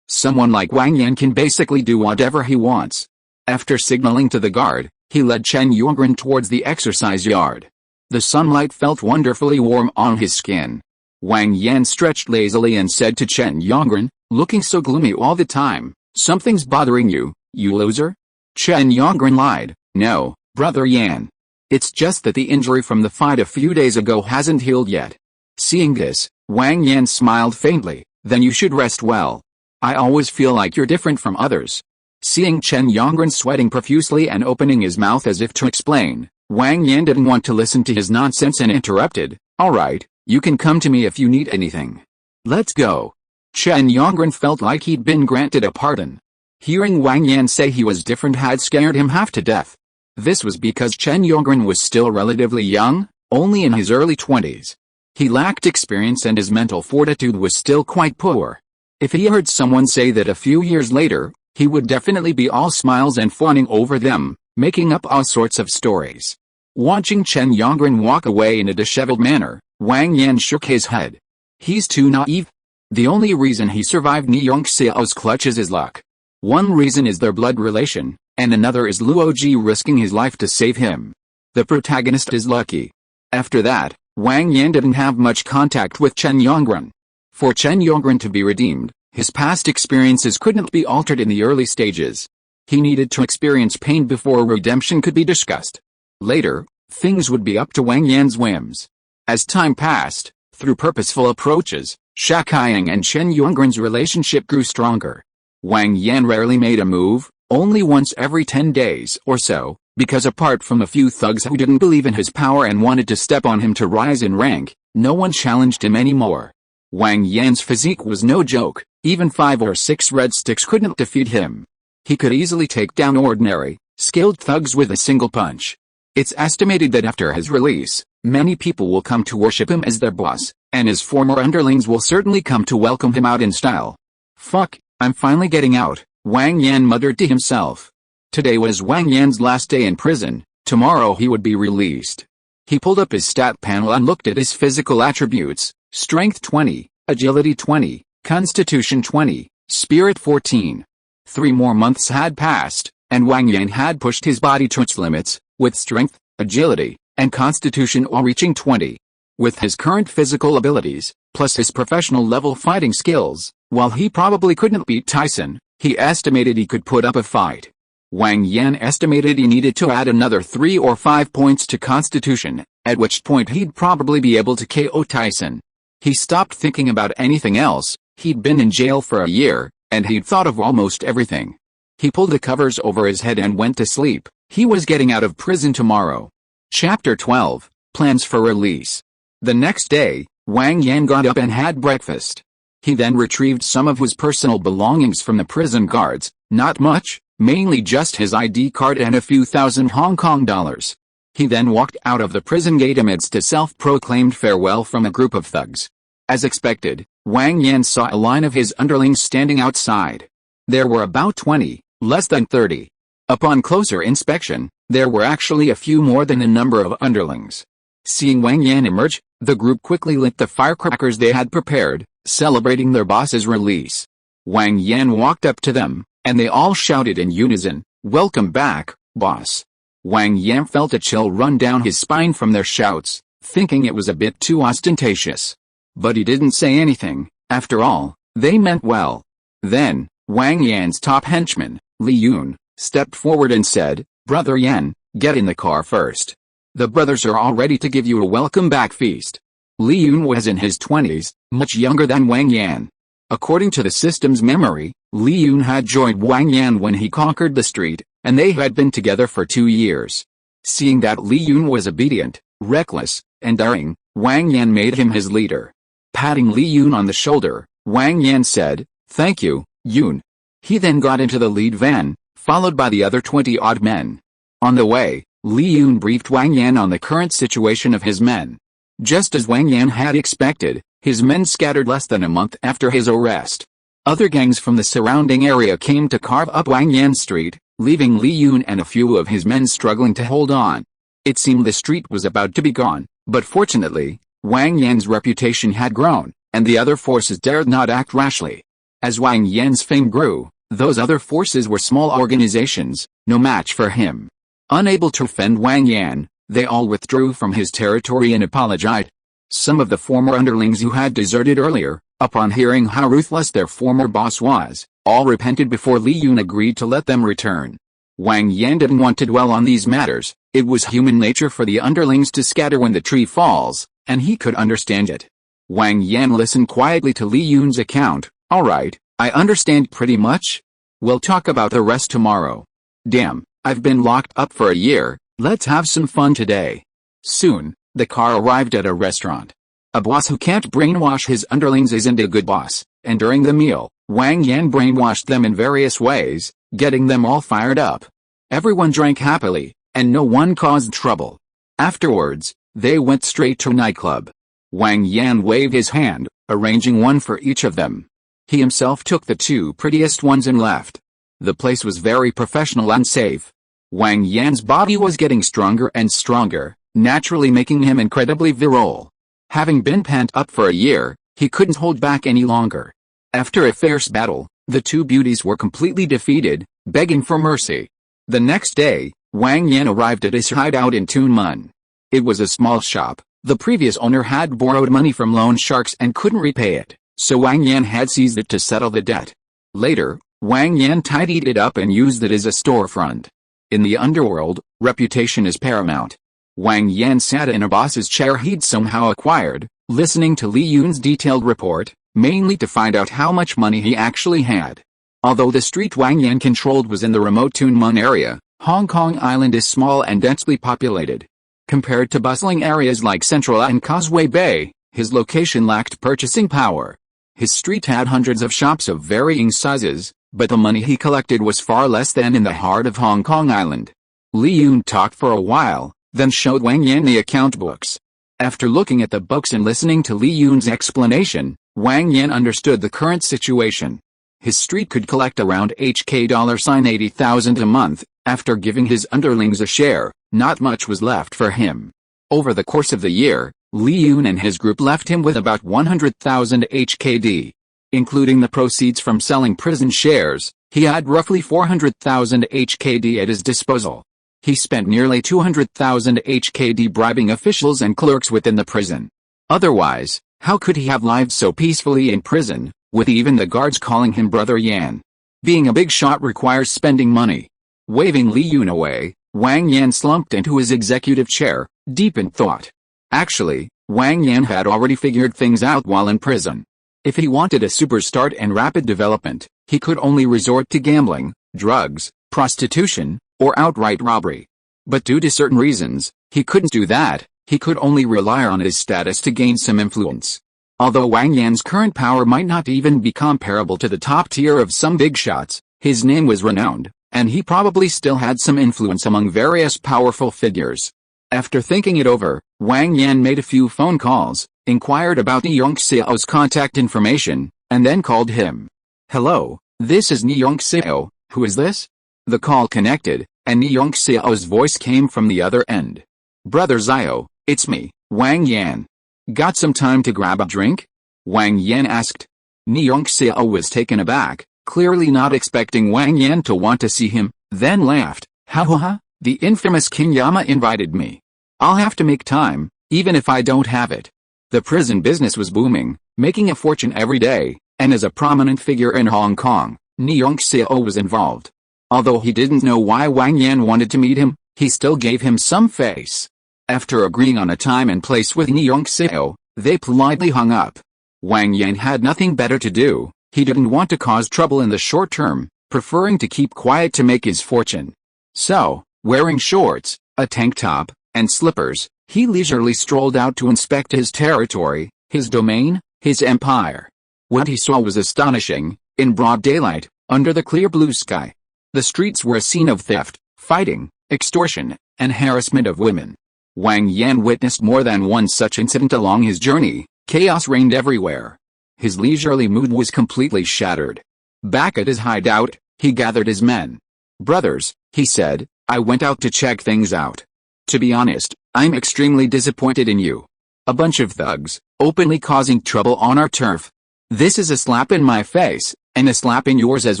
someone like Wang Yan can basically do whatever he wants. After signaling to the guard, he led Chen Yongren towards the exercise yard. The sunlight felt wonderfully warm on his skin. Wang Yan stretched lazily and said to Chen Yongren, looking so gloomy all the time, "Something's bothering you, you loser?" Chen Yongren lied, "No, Brother Yan. It's just that the injury from the fight a few days ago hasn't healed yet." Seeing this, Wang Yan smiled faintly, "Then you should rest well. I always feel like you're different from others." Seeing Chen Yongren sweating profusely and opening his mouth as if to explain, Wang Yan didn't want to listen to his nonsense and interrupted, "All right, you can come to me if you need anything. Let's go." Chen Yongren felt like he'd been granted a pardon. Hearing Wang Yan say he was different had scared him half to death. This was because Chen Yongren was still relatively young, only in his early 20s. He lacked experience and his mental fortitude was still quite poor. If he heard someone say that a few years later, he would definitely be all smiles and fawning over them, making up all sorts of stories. Watching Chen Yongren walk away in a disheveled manner, Wang Yan shook his head. He's too naive. The only reason he survived Ni Yongxiao's clutches is luck. One reason is their blood relation, and another is Luoji risking his life to save him. The protagonist is lucky. After that, Wang Yan didn't have much contact with Chen Yongren. For Chen Yongren to be redeemed, his past experiences couldn't be altered in the early stages. He needed to experience pain before redemption could be discussed. Later, things would be up to Wang Yan's whims. As time passed, through purposeful approaches, Sha Qiang and Chen Yongren's relationship grew stronger. Wang Yan rarely made a move, only once every 10 days or so, because apart from a few thugs who didn't believe in his power and wanted to step on him to rise in rank, no one challenged him anymore. Wang Yan's physique was no joke, even 5 or 6 red sticks couldn't defeat him. He could easily take down ordinary, skilled thugs with a single punch. It's estimated that after his release, many people will come to worship him as their boss, and his former underlings will certainly come to welcome him out in style. "Fuck, I'm finally getting out," Wang Yan muttered to himself. Today was Wang Yan's last day in prison, tomorrow he would be released. He pulled up his stat panel and looked at his physical attributes: Strength 20, Agility 20, Constitution 20, Spirit 14. 3 more months had passed, and Wang Yan had pushed his body to its limits, with strength, agility, and constitution all reaching 20. With his current physical abilities, plus his professional level fighting skills, while he probably couldn't beat Tyson, he estimated he could put up a fight. Wang Yan estimated he needed to add another 3 or 5 points to constitution, at which point he'd probably be able to KO Tyson. He stopped thinking about anything else. He'd been in jail for a year, and he'd thought of almost everything. He pulled the covers over his head and went to sleep. He was getting out of prison tomorrow. Chapter 12, Plans for Release. The next day, Wang Yan got up and had breakfast. He then retrieved some of his personal belongings from the prison guards, not much, mainly just his ID card and a few thousand Hong Kong dollars. He then walked out of the prison gate amidst a self-proclaimed farewell from a group of thugs. As expected, Wang Yan saw a line of his underlings standing outside. There were about 20, less than 30. Upon closer inspection, there were actually a few more than the number of underlings. Seeing Wang Yan emerge, the group quickly lit the firecrackers they had prepared, celebrating their boss's release. Wang Yan walked up to them, and they all shouted in unison, "Welcome back, boss." Wang Yan felt a chill run down his spine from their shouts, thinking it was a bit too ostentatious. But he didn't say anything. After all, they meant well. Then, Wang Yan's top henchman, Li Yun, stepped forward and said, "Brother Yan, get in the car first. The brothers are all ready to give you a welcome back feast." Li Yun was in his 20s, much younger than Wang Yan. According to the system's memory, Li Yun had joined Wang Yan when he conquered the street, and they had been together for 2 years. Seeing that Li Yun was obedient, reckless, and daring, Wang Yan made him his leader. Patting Li Yun on the shoulder, Wang Yan said, "Thank you, Yun." He then got into the lead van, followed by the other 20-odd men. On the way, Li Yun briefed Wang Yan on the current situation of his men. Just as Wang Yan had expected, his men scattered less than a month after his arrest. Other gangs from the surrounding area came to carve up Wang Yan Street, leaving Li Yun and a few of his men struggling to hold on. It seemed the street was about to be gone, but fortunately, Wang Yan's reputation had grown, and the other forces dared not act rashly. As Wang Yan's fame grew, those other forces were small organizations, no match for him. Unable to defend Wang Yan, they all withdrew from his territory and apologized. Some of the former underlings who had deserted earlier, upon hearing how ruthless their former boss was, all repented before Li Yun agreed to let them return. Wang Yan didn't want to dwell on these matters. It was human nature for the underlings to scatter when the tree falls, and he could understand it. Wang Yan listened quietly to Li Yun's account. "All right, I understand pretty much. We'll talk about the rest tomorrow. Damn, I've been locked up for a year, let's have some fun today." Soon, the car arrived at a restaurant. A boss who can't brainwash his underlings isn't a good boss, and during the meal, Wang Yan brainwashed them in various ways, getting them all fired up. Everyone drank happily, and no one caused trouble. Afterwards, they went straight to a nightclub. Wang Yan waved his hand, arranging one for each of them. He himself took the 2 prettiest ones and left. The place was very professional and safe. Wang Yan's body was getting stronger and stronger, naturally making him incredibly virile. Having been pent up for a year, he couldn't hold back any longer. After a fierce battle, the 2 beauties were completely defeated, begging for mercy. The next day, Wang Yan arrived at his hideout in Tunmun. It was a small shop. The previous owner had borrowed money from loan sharks and couldn't repay it, so Wang Yan had seized it to settle the debt. Later, Wang Yan tidied it up and used it as a storefront. In the underworld, reputation is paramount. Wang Yan sat in a boss's chair he'd somehow acquired, listening to Li Yun's detailed report, mainly to find out how much money he actually had. Although the street Wang Yan controlled was in the remote Tunmun area, Hong Kong Island is small and densely populated. Compared to bustling areas like Central and Causeway Bay, his location lacked purchasing power. His street had hundreds of shops of varying sizes, but the money he collected was far less than in the heart of Hong Kong Island. Li Yun talked for a while, then showed Wang Yan the account books. After looking at the books and listening to Li Yun's explanation, Wang Yan understood the current situation. His street could collect around HK $80,000 a month. After giving his underlings a share, not much was left for him. Over the course of the year, Li Yun and his group left him with about 100,000 HKD. Including the proceeds from selling prison shares, he had roughly 400,000 HKD at his disposal. He spent nearly 200,000 HKD bribing officials and clerks within the prison. Otherwise, how could he have lived so peacefully in prison, with even the guards calling him Brother Yan? Being a big shot requires spending money. Waving Li Yun away, Wang Yan slumped into his executive chair, deep in thought. Actually, Wang Yan had already figured things out while in prison. If he wanted a super start and rapid development, he could only resort to gambling, drugs, prostitution, or outright robbery. But due to certain reasons, he couldn't do that. He could only rely on his status to gain some influence. Although Wang Yan's current power might not even be comparable to the top tier of some big shots, his name was renowned, and he probably still had some influence among various powerful figures. After thinking it over, Wang Yan made a few phone calls, inquired about Ni Yongxiao's contact information, and then called him. "Hello, this is Ni Yongxiao, who is this?" The call connected, and Ni Yongxiao's voice came from the other end. "Brother Xiao, it's me, Wang Yan. Got some time to grab a drink?" Wang Yan asked. Ni Yongxiao was taken aback, clearly not expecting Wang Yan to want to see him, then laughed. "Ha ha ha, the infamous King Yama invited me. I'll have to make time, even if I don't have it." The prison business was booming, making a fortune every day, and as a prominent figure in Hong Kong, Ni Yongxiao was involved. Although he didn't know why Wang Yan wanted to meet him, he still gave him some face. After agreeing on a time and place with Ni Yongxiao, they politely hung up. Wang Yan had nothing better to do. He didn't want to cause trouble in the short term, preferring to keep quiet to make his fortune. So, wearing shorts, a tank top, and slippers, he leisurely strolled out to inspect his territory, his domain, his empire. What he saw was astonishing. In broad daylight, under the clear blue sky, the streets were a scene of theft, fighting, extortion, and harassment of women. Wang Yan witnessed more than one such incident along his journey. Chaos reigned everywhere. His leisurely mood was completely shattered. Back at his hideout, he gathered his men. "Brothers," he said, "I went out to check things out. To be honest, I'm extremely disappointed in you. A bunch of thugs, openly causing trouble on our turf. This is a slap in my face, and a slap in yours as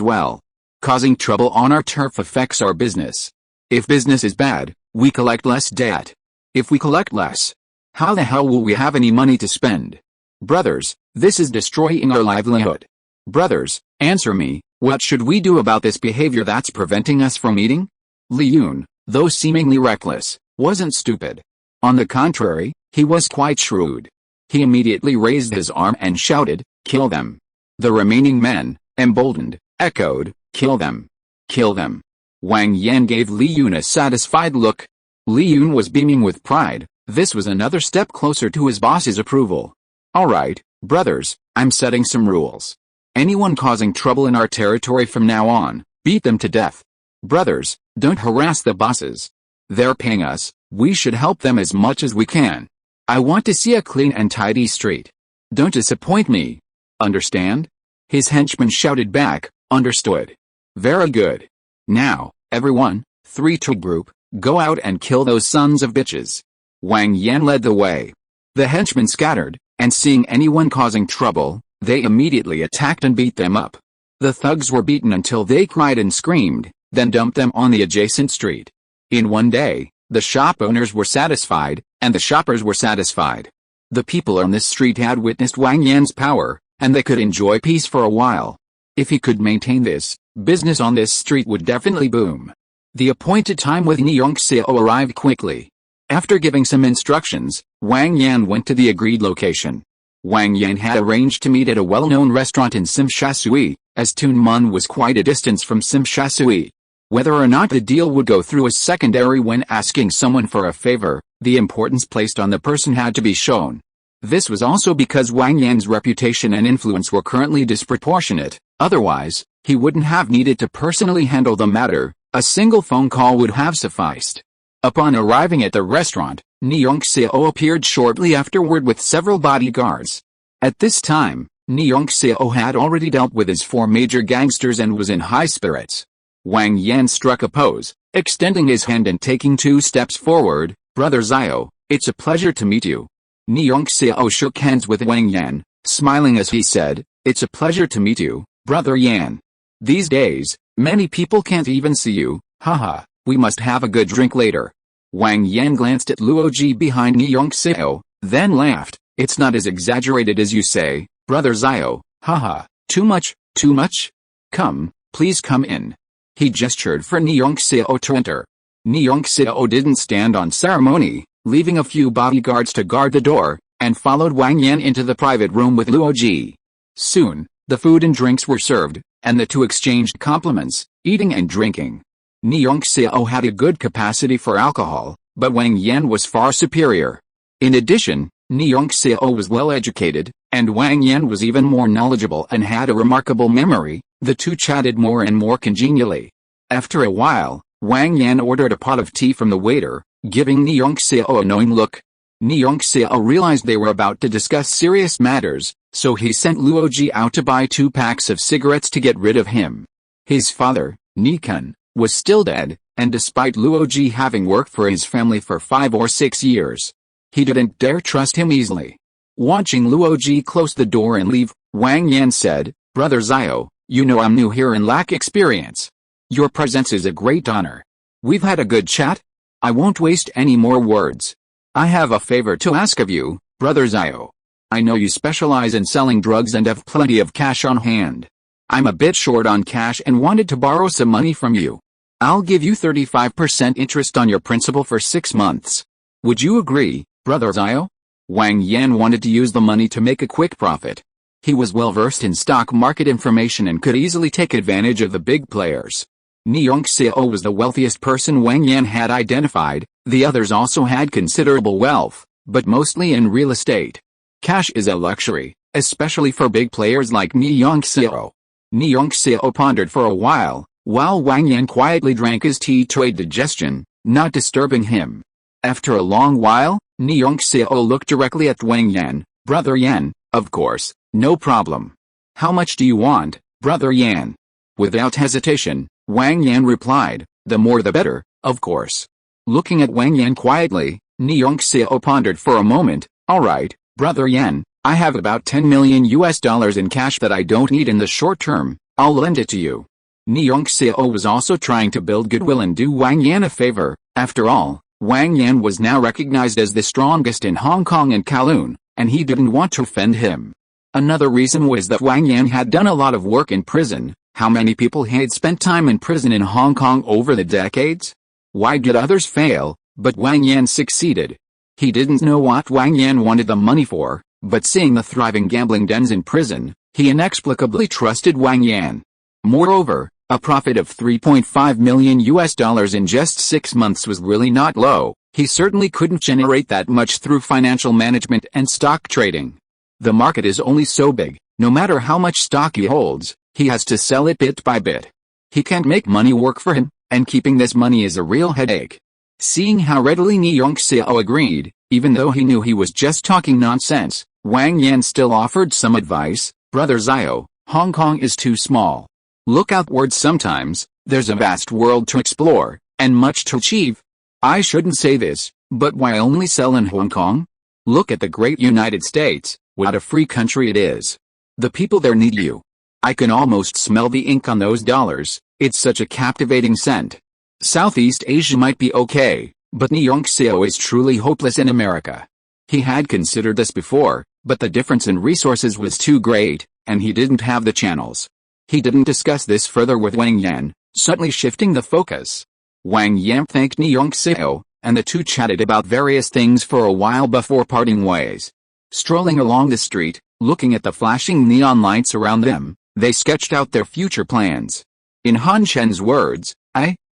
well. Causing trouble on our turf affects our business. If business is bad, we collect less debt. If we collect less, how the hell will we have any money to spend? Brothers, this is destroying our livelihood. Brothers, answer me, what should we do about this behavior that's preventing us from eating?" Li Yun, though seemingly reckless, wasn't stupid. On the contrary, he was quite shrewd. He immediately raised his arm and shouted, "Kill them." The remaining men, emboldened, echoed, "Kill them. Kill them." Wang Yan gave Li Yun a satisfied look. Li Yun was beaming with pride. This was another step closer to his boss's approval. "Alright, brothers, I'm setting some rules. Anyone causing trouble in our territory from now on, beat them to death. Brothers, don't harass the bosses. They're paying us, we should help them as much as we can. I want to see a clean and tidy street. Don't disappoint me. Understand?" His henchmen shouted back, "Understood. Very good. Now, everyone, 3-2 group, go out and kill those sons of bitches." Wang Yan led the way. The henchmen scattered, and seeing anyone causing trouble, they immediately attacked and beat them up. The thugs were beaten until they cried and screamed, then dumped them on the adjacent street. In one day, the shop owners were satisfied, and the shoppers were satisfied. The people on this street had witnessed Wang Yan's power, and they could enjoy peace for a while. If he could maintain this, business on this street would definitely boom. The appointed time with Ni Yongxiao arrived quickly. After giving some instructions, Wang Yan went to the agreed location. Wang Yan had arranged to meet at a well-known restaurant in Simshasui, as Tunmun was quite a distance from Simshasui. Whether or not the deal would go through is secondary when asking someone for a favor. The importance placed on the person had to be shown. This was also because Wang Yan's reputation and influence were currently disproportionate. Otherwise, he wouldn't have needed to personally handle the matter. A single phone call would have sufficed. Upon arriving at the restaurant, Ni Yongxiao appeared shortly afterward with several bodyguards. At this time, Ni Yongxiao had already dealt with his 4 major gangsters and was in high spirits. Wang Yan struck a pose, extending his hand and taking 2 steps forward. "Brother Xiao, it's a pleasure to meet you." Ni Yongxiao shook hands with Wang Yan, smiling as he said, "It's a pleasure to meet you, Brother Yan. These days, many people can't even see you, haha, we must have a good drink later." Wang Yan glanced at Luoji behind Ni Yongxiao, then laughed, "It's not as exaggerated as you say, Brother Xiao, haha, too much, too much? Come, please come in." He gestured for Ni Yongxiao to enter. Ni Yongxiao didn't stand on ceremony, leaving a few bodyguards to guard the door, and followed Wang Yan into the private room with Luoji. Soon, the food and drinks were served, and the two exchanged compliments, eating and drinking. Ni Yongxiao had a good capacity for alcohol, but Wang Yan was far superior. In addition, Ni Yongxiao was well educated, and Wang Yan was even more knowledgeable and had a remarkable memory. The two chatted more and more congenially. After a while, Wang Yan ordered a pot of tea from the waiter, giving Ni Yongxiao a knowing look. Ni Yongxiao realized they were about to discuss serious matters, so he sent Luoji out to buy 2 packs of cigarettes to get rid of him. His father, Ni Kun, was still dead, and despite Luoji having worked for his family for 5 or 6 years, he didn't dare trust him easily. Watching Luoji close the door and leave, Wang Yan said, "Brother Xiao, you know I'm new here and lack experience. Your presence is a great honor. We've had a good chat. I won't waste any more words. I have a favor to ask of you, Brother Xiao. I know you specialize in selling drugs and have plenty of cash on hand. I'm a bit short on cash and wanted to borrow some money from you. I'll give you 35% interest on your principal for 6 months. Would you agree, Brother Xiao?" Wang Yan wanted to use the money to make a quick profit. He was well versed in stock market information and could easily take advantage of the big players. Ni Yongxiao was the wealthiest person Wang Yan had identified. The others also had considerable wealth, but mostly in real estate. Cash is a luxury, especially for big players like Ni Yongxiao. Ni Yongxiao pondered for a while Wang Yan quietly drank his tea to aid digestion, not disturbing him. After a long while, Ni Yongxiao looked directly at Wang Yan. "Brother Yan, of course, no problem. How much do you want, Brother Yan?" Without hesitation, Wang Yan replied, "The more the better, of course." Looking at Wang Yan quietly, Ni Yongxiao pondered for a moment. "All right, Brother Yan, I have about $10 million in cash that I don't need in the short term. I'll lend it to you." Ni Yongxiao was also trying to build goodwill and do Wang Yan a favor. After all, Wang Yan was now recognized as the strongest in Hong Kong and Kowloon, and he didn't want to offend him. Another reason was that Wang Yan had done a lot of work in prison. How many people had spent time in prison in Hong Kong over the decades? Why did others fail, but Wang Yan succeeded? He didn't know what Wang Yan wanted the money for, but seeing the thriving gambling dens in prison, he inexplicably trusted Wang Yan. Moreover, a profit of $3.5 million in just 6 months was really not low. He certainly couldn't generate that much through financial management and stock trading. The market is only so big. No matter how much stock he holds, he has to sell it bit by bit. He can't make money work for him, and keeping this money is a real headache. Seeing how readily Ni Yongxiao agreed, even though he knew he was just talking nonsense, Wang Yan still offered some advice. "Brother Xiao, Hong Kong is too small. Look outwards sometimes. There's a vast world to explore, and much to achieve. I shouldn't say this, but why only sell in Hong Kong? Look at the great United States, what a free country it is. The people there need you. I can almost smell the ink on those dollars. It's such a captivating scent. Southeast Asia might be okay, but Ni Yongxiao is truly hopeless in America." He had considered this before, but the difference in resources was too great, and he didn't have the channels. He didn't discuss this further with Wang Yan, suddenly shifting the focus. Wang Yan thanked Ni Yongxiao, and the two chatted about various things for a while before parting ways. Strolling along the street, looking at the flashing neon lights around them, they sketched out their future plans. In Han Chen's words,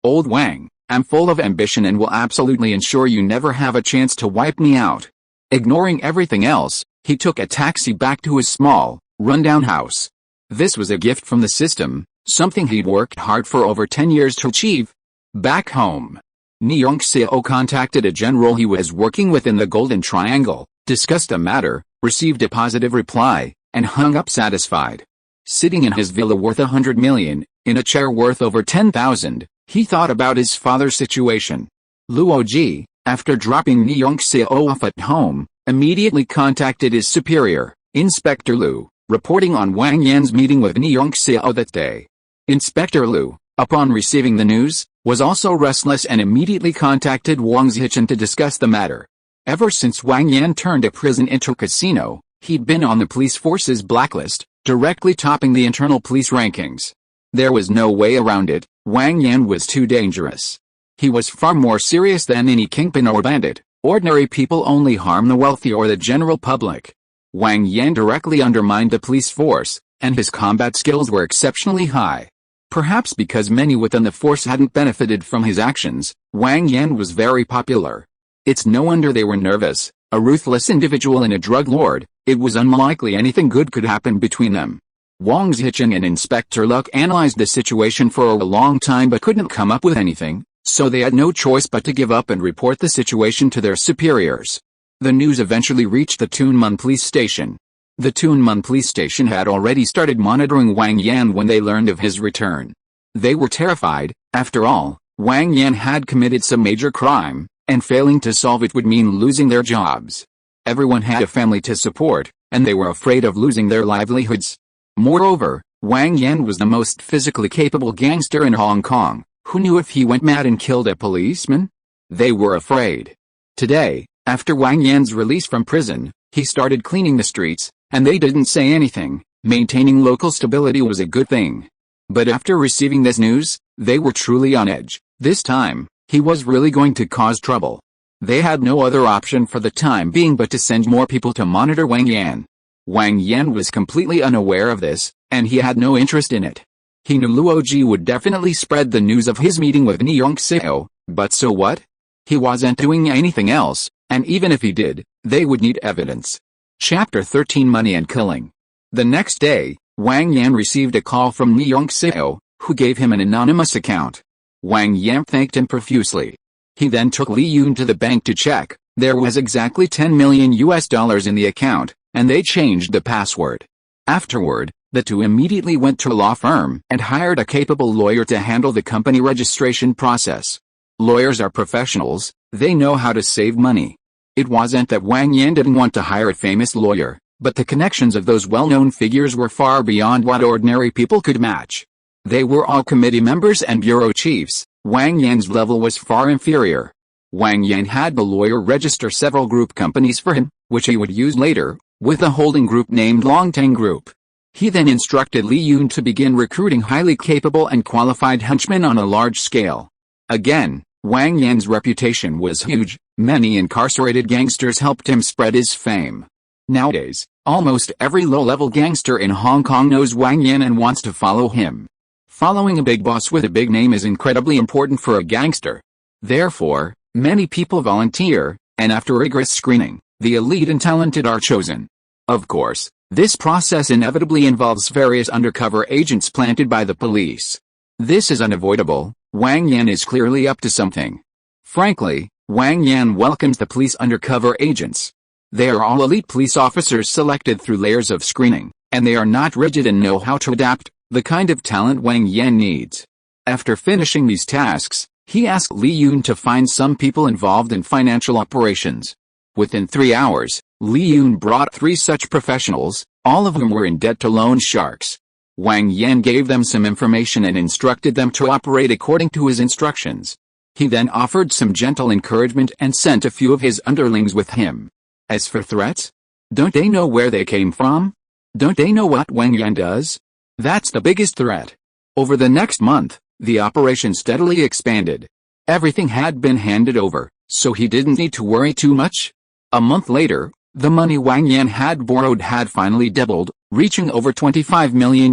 "Old Wang, am full of ambition and will absolutely ensure you never have a chance to wipe me out." Ignoring everything else, he took a taxi back to his small, rundown house. This was a gift from the system, something he'd worked hard for over 10 years to achieve. Back home, Ni Yongxiao contacted a general he was working with in the Golden Triangle, discussed a matter, received a positive reply, and hung up satisfied. Sitting in his villa worth $100 million, in a chair worth over 10,000, he thought about his father's situation. Luoji, after dropping Ni Yongxiao off at home, immediately contacted his superior, Inspector Lu, reporting on Wang Yan's meeting with Ni Yongxiao that day. Inspector Lu, upon receiving the news, was also restless and immediately contacted Wang Zhichen to discuss the matter. Ever since Wang Yan turned a prison into a casino, he'd been on the police force's blacklist, directly topping the internal police rankings. There was no way around it. Wang Yan was too dangerous. He was far more serious than any kingpin or bandit. Ordinary people only harm the wealthy or the general public. Wang Yan directly undermined the police force, and his combat skills were exceptionally high. Perhaps because many within the force hadn't benefited from his actions, Wang Yan was very popular. It's no wonder they were nervous. A ruthless individual and a drug lord, it was unlikely anything good could happen between them. Wang Zicheng and Inspector Luck analyzed the situation for a long time but couldn't come up with anything, so they had no choice but to give up and report the situation to their superiors. The news eventually reached the Tunmen police station. The Tunmen police station had already started monitoring Wang Yan when they learned of his return. They were terrified. After all, Wang Yan had committed some major crime, and failing to solve it would mean losing their jobs. Everyone had a family to support, and they were afraid of losing their livelihoods. Moreover, Wang Yan was the most physically capable gangster in Hong Kong. Who knew if he went mad and killed a policeman? They were afraid. Today, after Wang Yan's release from prison, he started cleaning the streets, and they didn't say anything. Maintaining local stability was a good thing. But after receiving this news, they were truly on edge. This time, he was really going to cause trouble. They had no other option for the time being but to send more people to monitor Wang Yan. Wang Yan was completely unaware of this, and he had no interest in it. He knew Luo Ji would definitely spread the news of his meeting with Ni Yongxiao, but so what? He wasn't doing anything else, and even if he did, they would need evidence. Chapter 13 Money and Killing. The next day, Wang Yan received a call from Ni Yongxiao, who gave him an anonymous account. Wang Yan thanked him profusely. He then took Li Yun to the bank to check. There was exactly $10 million in the account, and they changed the password. Afterward, the two immediately went to a law firm and hired a capable lawyer to handle the company registration process. Lawyers are professionals, they know how to save money. It wasn't that Wang Yan didn't want to hire a famous lawyer, but the connections of those well-known figures were far beyond what ordinary people could match. They were all committee members and bureau chiefs. Wang Yan's level was far inferior. Wang Yan had the lawyer register several group companies for him, which he would use later, with a holding group named Longtang Group. He then instructed Li Yun to begin recruiting highly capable and qualified henchmen on a large scale. Again, Wang Yan's reputation was huge. Many incarcerated gangsters helped him spread his fame. Nowadays, almost every low-level gangster in Hong Kong knows Wang Yan and wants to follow him. Following a big boss with a big name is incredibly important for a gangster. Therefore, many people volunteer, and after rigorous screening, the elite and talented are chosen. Of course, this process inevitably involves various undercover agents planted by the police. This is unavoidable. Wang Yan is clearly up to something. Frankly, Wang Yan welcomes the police undercover agents. They are all elite police officers selected through layers of screening, and they are not rigid and know how to adapt, the kind of talent Wang Yan needs. After finishing these tasks, he asked Li Yun to find some people involved in financial operations. Within 3 hours, Li Yun brought 3 such professionals, all of whom were in debt to loan sharks. Wang Yan gave them some information and instructed them to operate according to his instructions. He then offered some gentle encouragement and sent a few of his underlings with him. As for threats, don't they know where they came from? Don't they know what Wang Yan does? That's the biggest threat. Over the next month, the operation steadily expanded. Everything had been handed over, so he didn't need to worry too much. A month later, the money Wang Yan had borrowed had finally doubled, reaching over $25 million.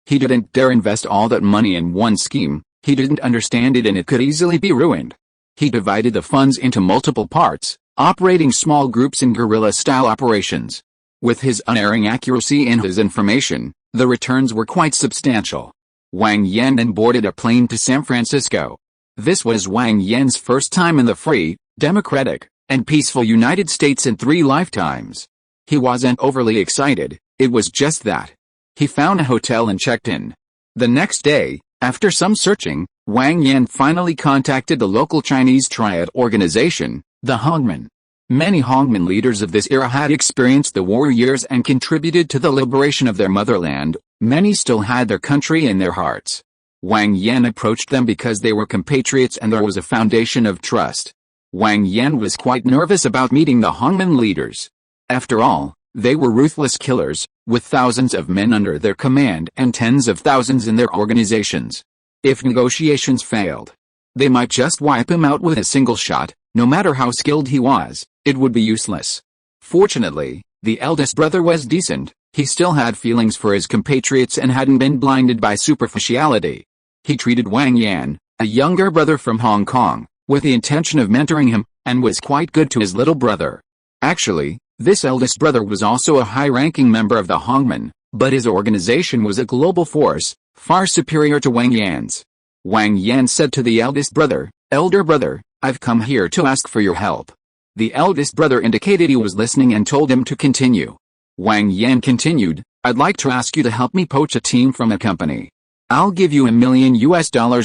He didn't dare invest all that money in one scheme. He didn't understand it and it could easily be ruined. He divided the funds into multiple parts, operating small groups in guerrilla-style operations. With his unerring accuracy in his information, the returns were quite substantial. Wang Yan then boarded a plane to San Francisco. This was Wang Yan's first time in the free, democratic, and peaceful United States in 3 lifetimes. He wasn't overly excited, it was just that. He found a hotel and checked in. The next day, after some searching, Wang Yan finally contacted the local Chinese triad organization, the Hongmen. Many Hongmen leaders of this era had experienced the war years and contributed to the liberation of their motherland. Many still had their country in their hearts. Wang Yan approached them because they were compatriots and there was a foundation of trust. Wang Yan was quite nervous about meeting the Hongmen leaders. After all, they were ruthless killers, with thousands of men under their command and tens of thousands in their organizations. If negotiations failed, they might just wipe him out with a single shot. No matter how skilled he was, it would be useless. Fortunately, the eldest brother was decent. He still had feelings for his compatriots and hadn't been blinded by superficiality. He treated Wang Yan, a younger brother from Hong Kong, with the intention of mentoring him, and was quite good to his little brother. Actually, this eldest brother was also a high-ranking member of the Hongmen, but his organization was a global force, far superior to Wang Yan's. Wang Yan said to the eldest brother, "Elder brother, I've come here to ask for your help." The eldest brother indicated he was listening and told him to continue. Wang Yan continued, "I'd like to ask you to help me poach a team from a company. I'll give you $1 million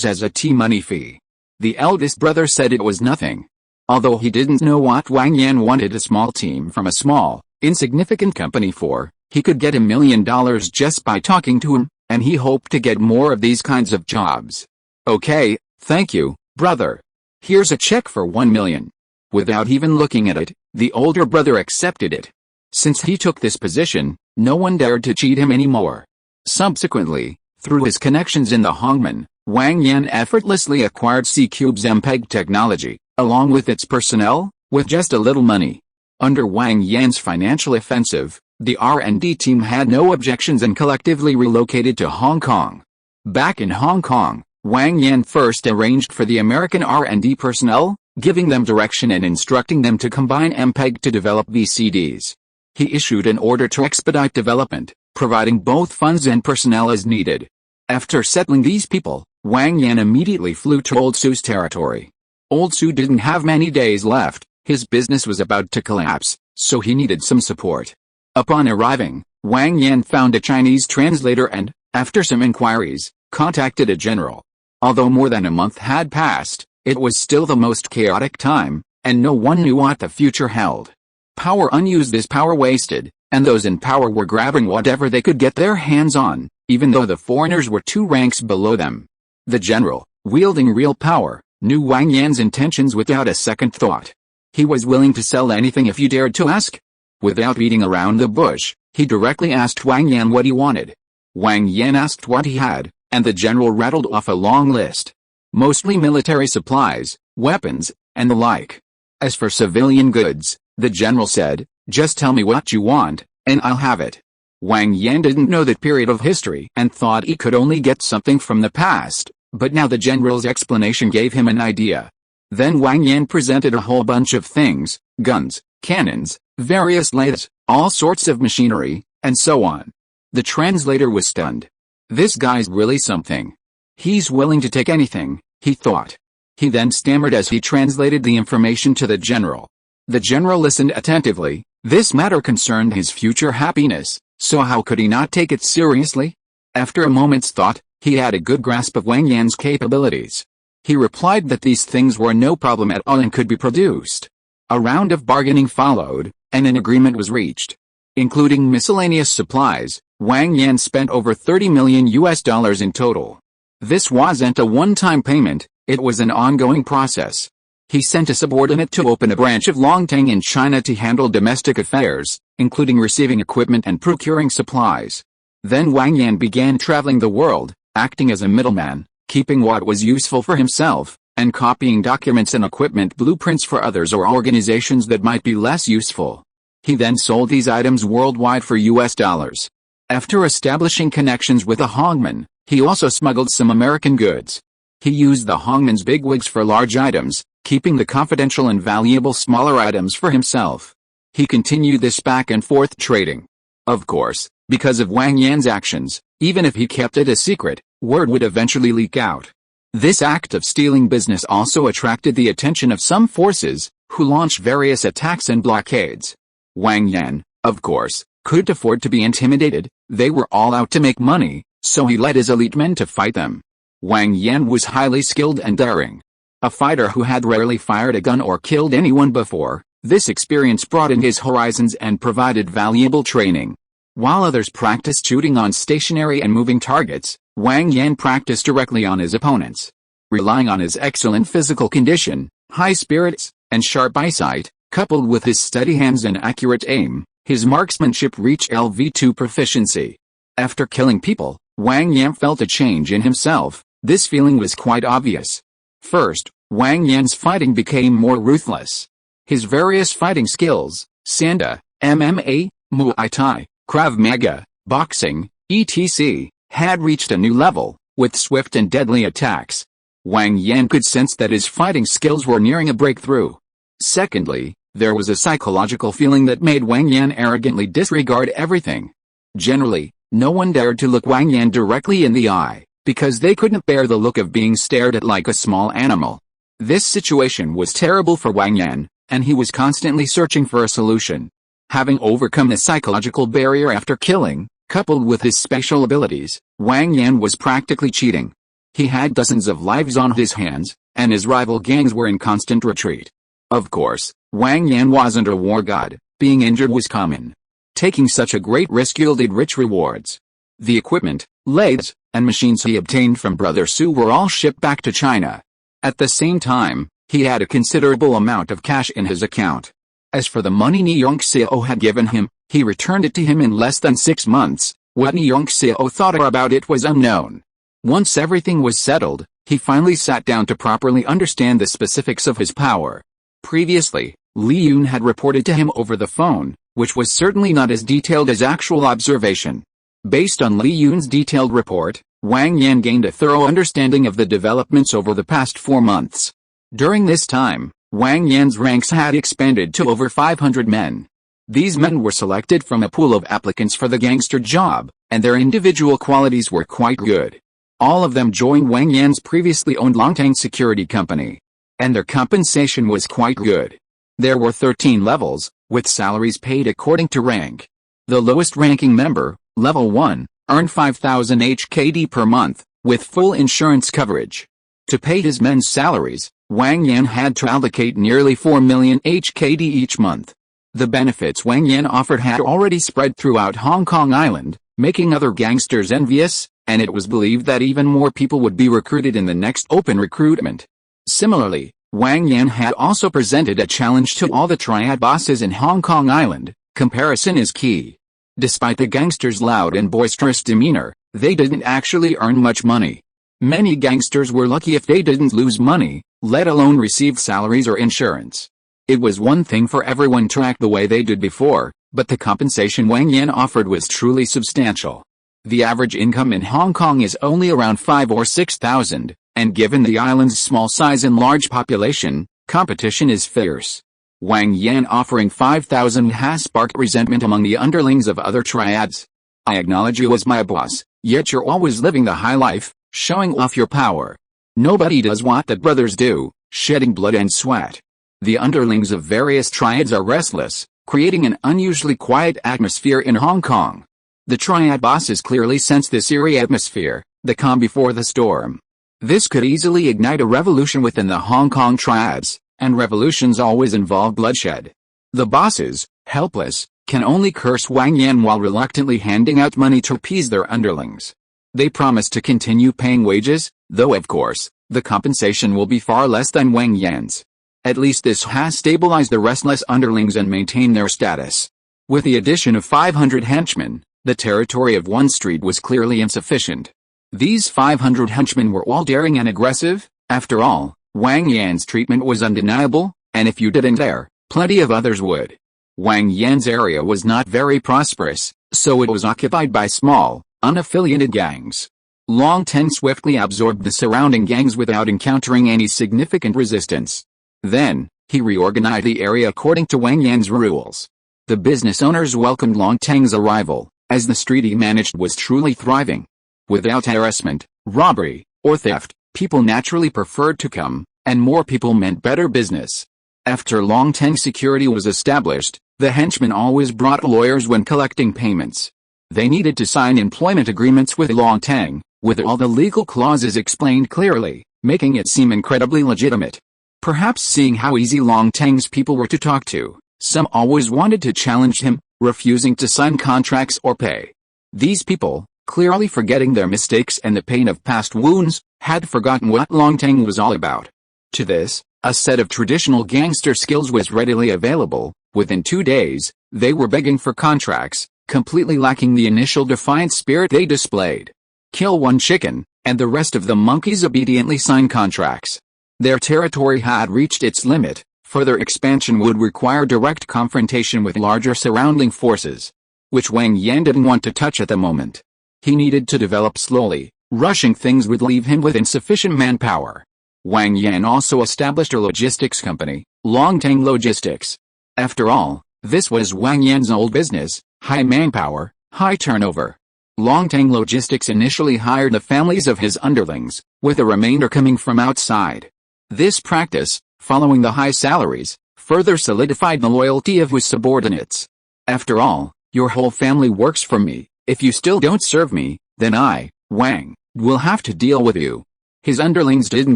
as a team money fee." The eldest brother said it was nothing. Although he didn't know what Wang Yan wanted a small team from a small, insignificant company for, he could get $1 million just by talking to him, and he hoped to get more of these kinds of jobs. "Okay, thank you, brother. Here's a check for $1 million. Without even looking at it, the older brother accepted it. Since he took this position, no one dared to cheat him anymore. Subsequently, through his connections in the Hongmen, Wang Yan effortlessly acquired C-Cube's MPEG technology, along with its personnel, with just a little money. Under Wang Yan's financial offensive, the R&D team had no objections and collectively relocated to Hong Kong. Back in Hong Kong, Wang Yan first arranged for the American R&D personnel, giving them direction and instructing them to combine MPEG to develop VCDs. He issued an order to expedite development, providing both funds and personnel as needed. After settling these people, Wang Yan immediately flew to Old Su's territory. Old Su didn't have many days left, his business was about to collapse, so he needed some support. Upon arriving, Wang Yan found a Chinese translator and, after some inquiries, contacted a general. Although more than a month had passed, it was still the most chaotic time, and no one knew what the future held. Power unused is power wasted, and those in power were grabbing whatever they could get their hands on, even though the foreigners were 2 ranks below them. The general, wielding real power, knew Wang Yan's intentions without a second thought. He was willing to sell anything if you dared to ask. Without beating around the bush, he directly asked Wang Yan what he wanted. Wang Yan asked what he had, and the general rattled off a long list. Mostly military supplies, weapons, and the like. As for civilian goods, the general said, "Just tell me what you want, and I'll have it." Wang Yan didn't know that period of history and thought he could only get something from the past, but now the general's explanation gave him an idea. Then Wang Yan presented a whole bunch of things, guns, cannons, various lathes, all sorts of machinery, and so on. The translator was stunned. "This guy's really something. He's willing to take anything," he thought. He then stammered as he translated the information to the general. The general listened attentively. This matter concerned his future happiness, so how could he not take it seriously? After a moment's thought, he had a good grasp of Wang Yan's capabilities. He replied that these things were no problem at all and could be produced. A round of bargaining followed, and an agreement was reached. Including miscellaneous supplies, Wang Yan spent over $30 million in total. This wasn't a one-time payment, it was an ongoing process. He sent a subordinate to open a branch of Longtang in China to handle domestic affairs, including receiving equipment and procuring supplies. Then Wang Yan began traveling the world, acting as a middleman, keeping what was useful for himself, and copying documents and equipment blueprints for others or organizations that might be less useful. He then sold these items worldwide for US dollars. After establishing connections with the Hongmen, he also smuggled some American goods. He used the Hongmen's bigwigs for large items, keeping the confidential and valuable smaller items for himself. He continued this back and forth trading. Of course, because of Wang Yan's actions, even if he kept it a secret, word would eventually leak out. This act of stealing business also attracted the attention of some forces, who launched various attacks and blockades. Wang Yan, of course, couldn't afford to be intimidated. They were all out to make money, so he led his elite men to fight them. Wang Yan was highly skilled and daring. A fighter who had rarely fired a gun or killed anyone before, this experience broadened his horizons and provided valuable training. While others practiced shooting on stationary and moving targets, Wang Yan practiced directly on his opponents. Relying on his excellent physical condition, high spirits, and sharp eyesight, coupled with his steady hands and accurate aim, his marksmanship reached LV2 proficiency. After killing people, Wang Yan felt a change in himself. This feeling was quite obvious. First, Wang Yan's fighting became more ruthless. His various fighting skills, Sanda, MMA, Muay Thai, Krav Maga, boxing, etc., had reached a new level, with swift and deadly attacks. Wang Yan could sense that his fighting skills were nearing a breakthrough. Secondly, there was a psychological feeling that made Wang Yan arrogantly disregard everything. Generally, No one dared to look Wang Yan directly in the eye, because they couldn't bear the look of being stared at like a small animal. This situation was terrible for Wang Yan, and he was constantly searching for a solution. Having overcome the psychological barrier after killing, coupled with his special abilities, Wang Yan was practically cheating. He had dozens of lives on his hands, and his rival gangs were in constant retreat. Of course, Wang Yan wasn't a war god. Being injured was common. Taking such a great risk yielded rich rewards. The equipment, lathes, and machines he obtained from Brother Su were all shipped back to China. At the same time, he had a considerable amount of cash in his account. As for the money Ni Yongxiao had given him, he returned it to him in less than 6 months. What Ni Yongxiao thought about it was unknown. Once everything was settled, he finally sat down to properly understand the specifics of his power. Previously, Li Yun had reported to him over the phone, which was certainly not as detailed as actual observation. Based on Li Yun's detailed report, Wang Yan gained a thorough understanding of the developments over the past 4 months. During this time, Wang Yan's ranks had expanded to over 500 men. These men were selected from a pool of applicants for the gangster job, and their individual qualities were quite good. All of them joined Wang Yan's previously owned Longtang Security Company, and their compensation was quite good. There were 13 levels, with salaries paid according to rank. The lowest ranking member, Level 1, earned 5,000 HKD per month, with full insurance coverage. To pay his men's salaries, Wang Yan had to allocate nearly 4 million HKD each month. The benefits Wang Yan offered had already spread throughout Hong Kong Island, making other gangsters envious, and it was believed that even more people would be recruited in the next open recruitment. Similarly, Wang Yan had also presented a challenge to all the triad bosses in Hong Kong Island. Comparison is key. Despite the gangsters' loud and boisterous demeanor, they didn't actually earn much money. Many gangsters were lucky if they didn't lose money, let alone receive salaries or insurance. It was one thing for everyone to act the way they did before, but the compensation Wang Yan offered was truly substantial. The average income in Hong Kong is only around 5,000 or 6,000, and given the island's small size and large population, competition is fierce. Wang Yan offering 5,000 has sparked resentment among the underlings of other triads. I acknowledge you as my boss, yet you're always living the high life, showing off your power. Nobody does what the brothers do, shedding blood and sweat. The underlings of various triads are restless, creating an unusually quiet atmosphere in Hong Kong. The triad bosses clearly sense this eerie atmosphere, the calm before the storm. This could easily ignite a revolution within the Hong Kong triads, and revolutions always involve bloodshed. The bosses, helpless, can only curse Wang Yan while reluctantly handing out money to appease their underlings. They promise to continue paying wages, though of course, the compensation will be far less than Wang Yan's. At least this has stabilized the restless underlings and maintained their status. With the addition of 500 henchmen, the territory of one street was clearly insufficient. These 500 henchmen were all daring and aggressive. After all, Wang Yan's treatment was undeniable, and if you didn't dare, plenty of others would. Wang Yan's area was not very prosperous, so it was occupied by small, unaffiliated gangs. Long Ten swiftly absorbed the surrounding gangs without encountering any significant resistance. Then, he reorganized the area according to Wang Yan's rules. The business owners welcomed Long Teng's arrival, as the street he managed was truly thriving. Without harassment, robbery, or theft, people naturally preferred to come, and more people meant better business. After Long Teng security was established, the henchmen always brought lawyers when collecting payments. They needed to sign employment agreements with Long Teng, with all the legal clauses explained clearly, making it seem incredibly legitimate. Perhaps seeing how easy Long Teng's people were to talk to, some always wanted to challenge him, refusing to sign contracts or pay. These people, clearly forgetting their mistakes and the pain of past wounds, had forgotten what Long Teng was all about. To this, a set of traditional gangster skills was readily available. Within 2 days, they were begging for contracts, completely lacking the initial defiant spirit they displayed. Kill one chicken, and the rest of the monkeys obediently sign contracts. Their territory had reached its limit. Further expansion would require direct confrontation with larger surrounding forces, which Wang Yan didn't want to touch at the moment. He needed to develop slowly. Rushing things would leave him with insufficient manpower. Wang Yan also established a logistics company, Longtang Logistics. After all, this was Wang Yan's old business, high manpower, high turnover. Longtang Logistics initially hired the families of his underlings, with the remainder coming from outside. This practice, following the high salaries, further solidified the loyalty of his subordinates. After all, your whole family works for me. If you still don't serve me, then I, Wang, will have to deal with you. His underlings didn't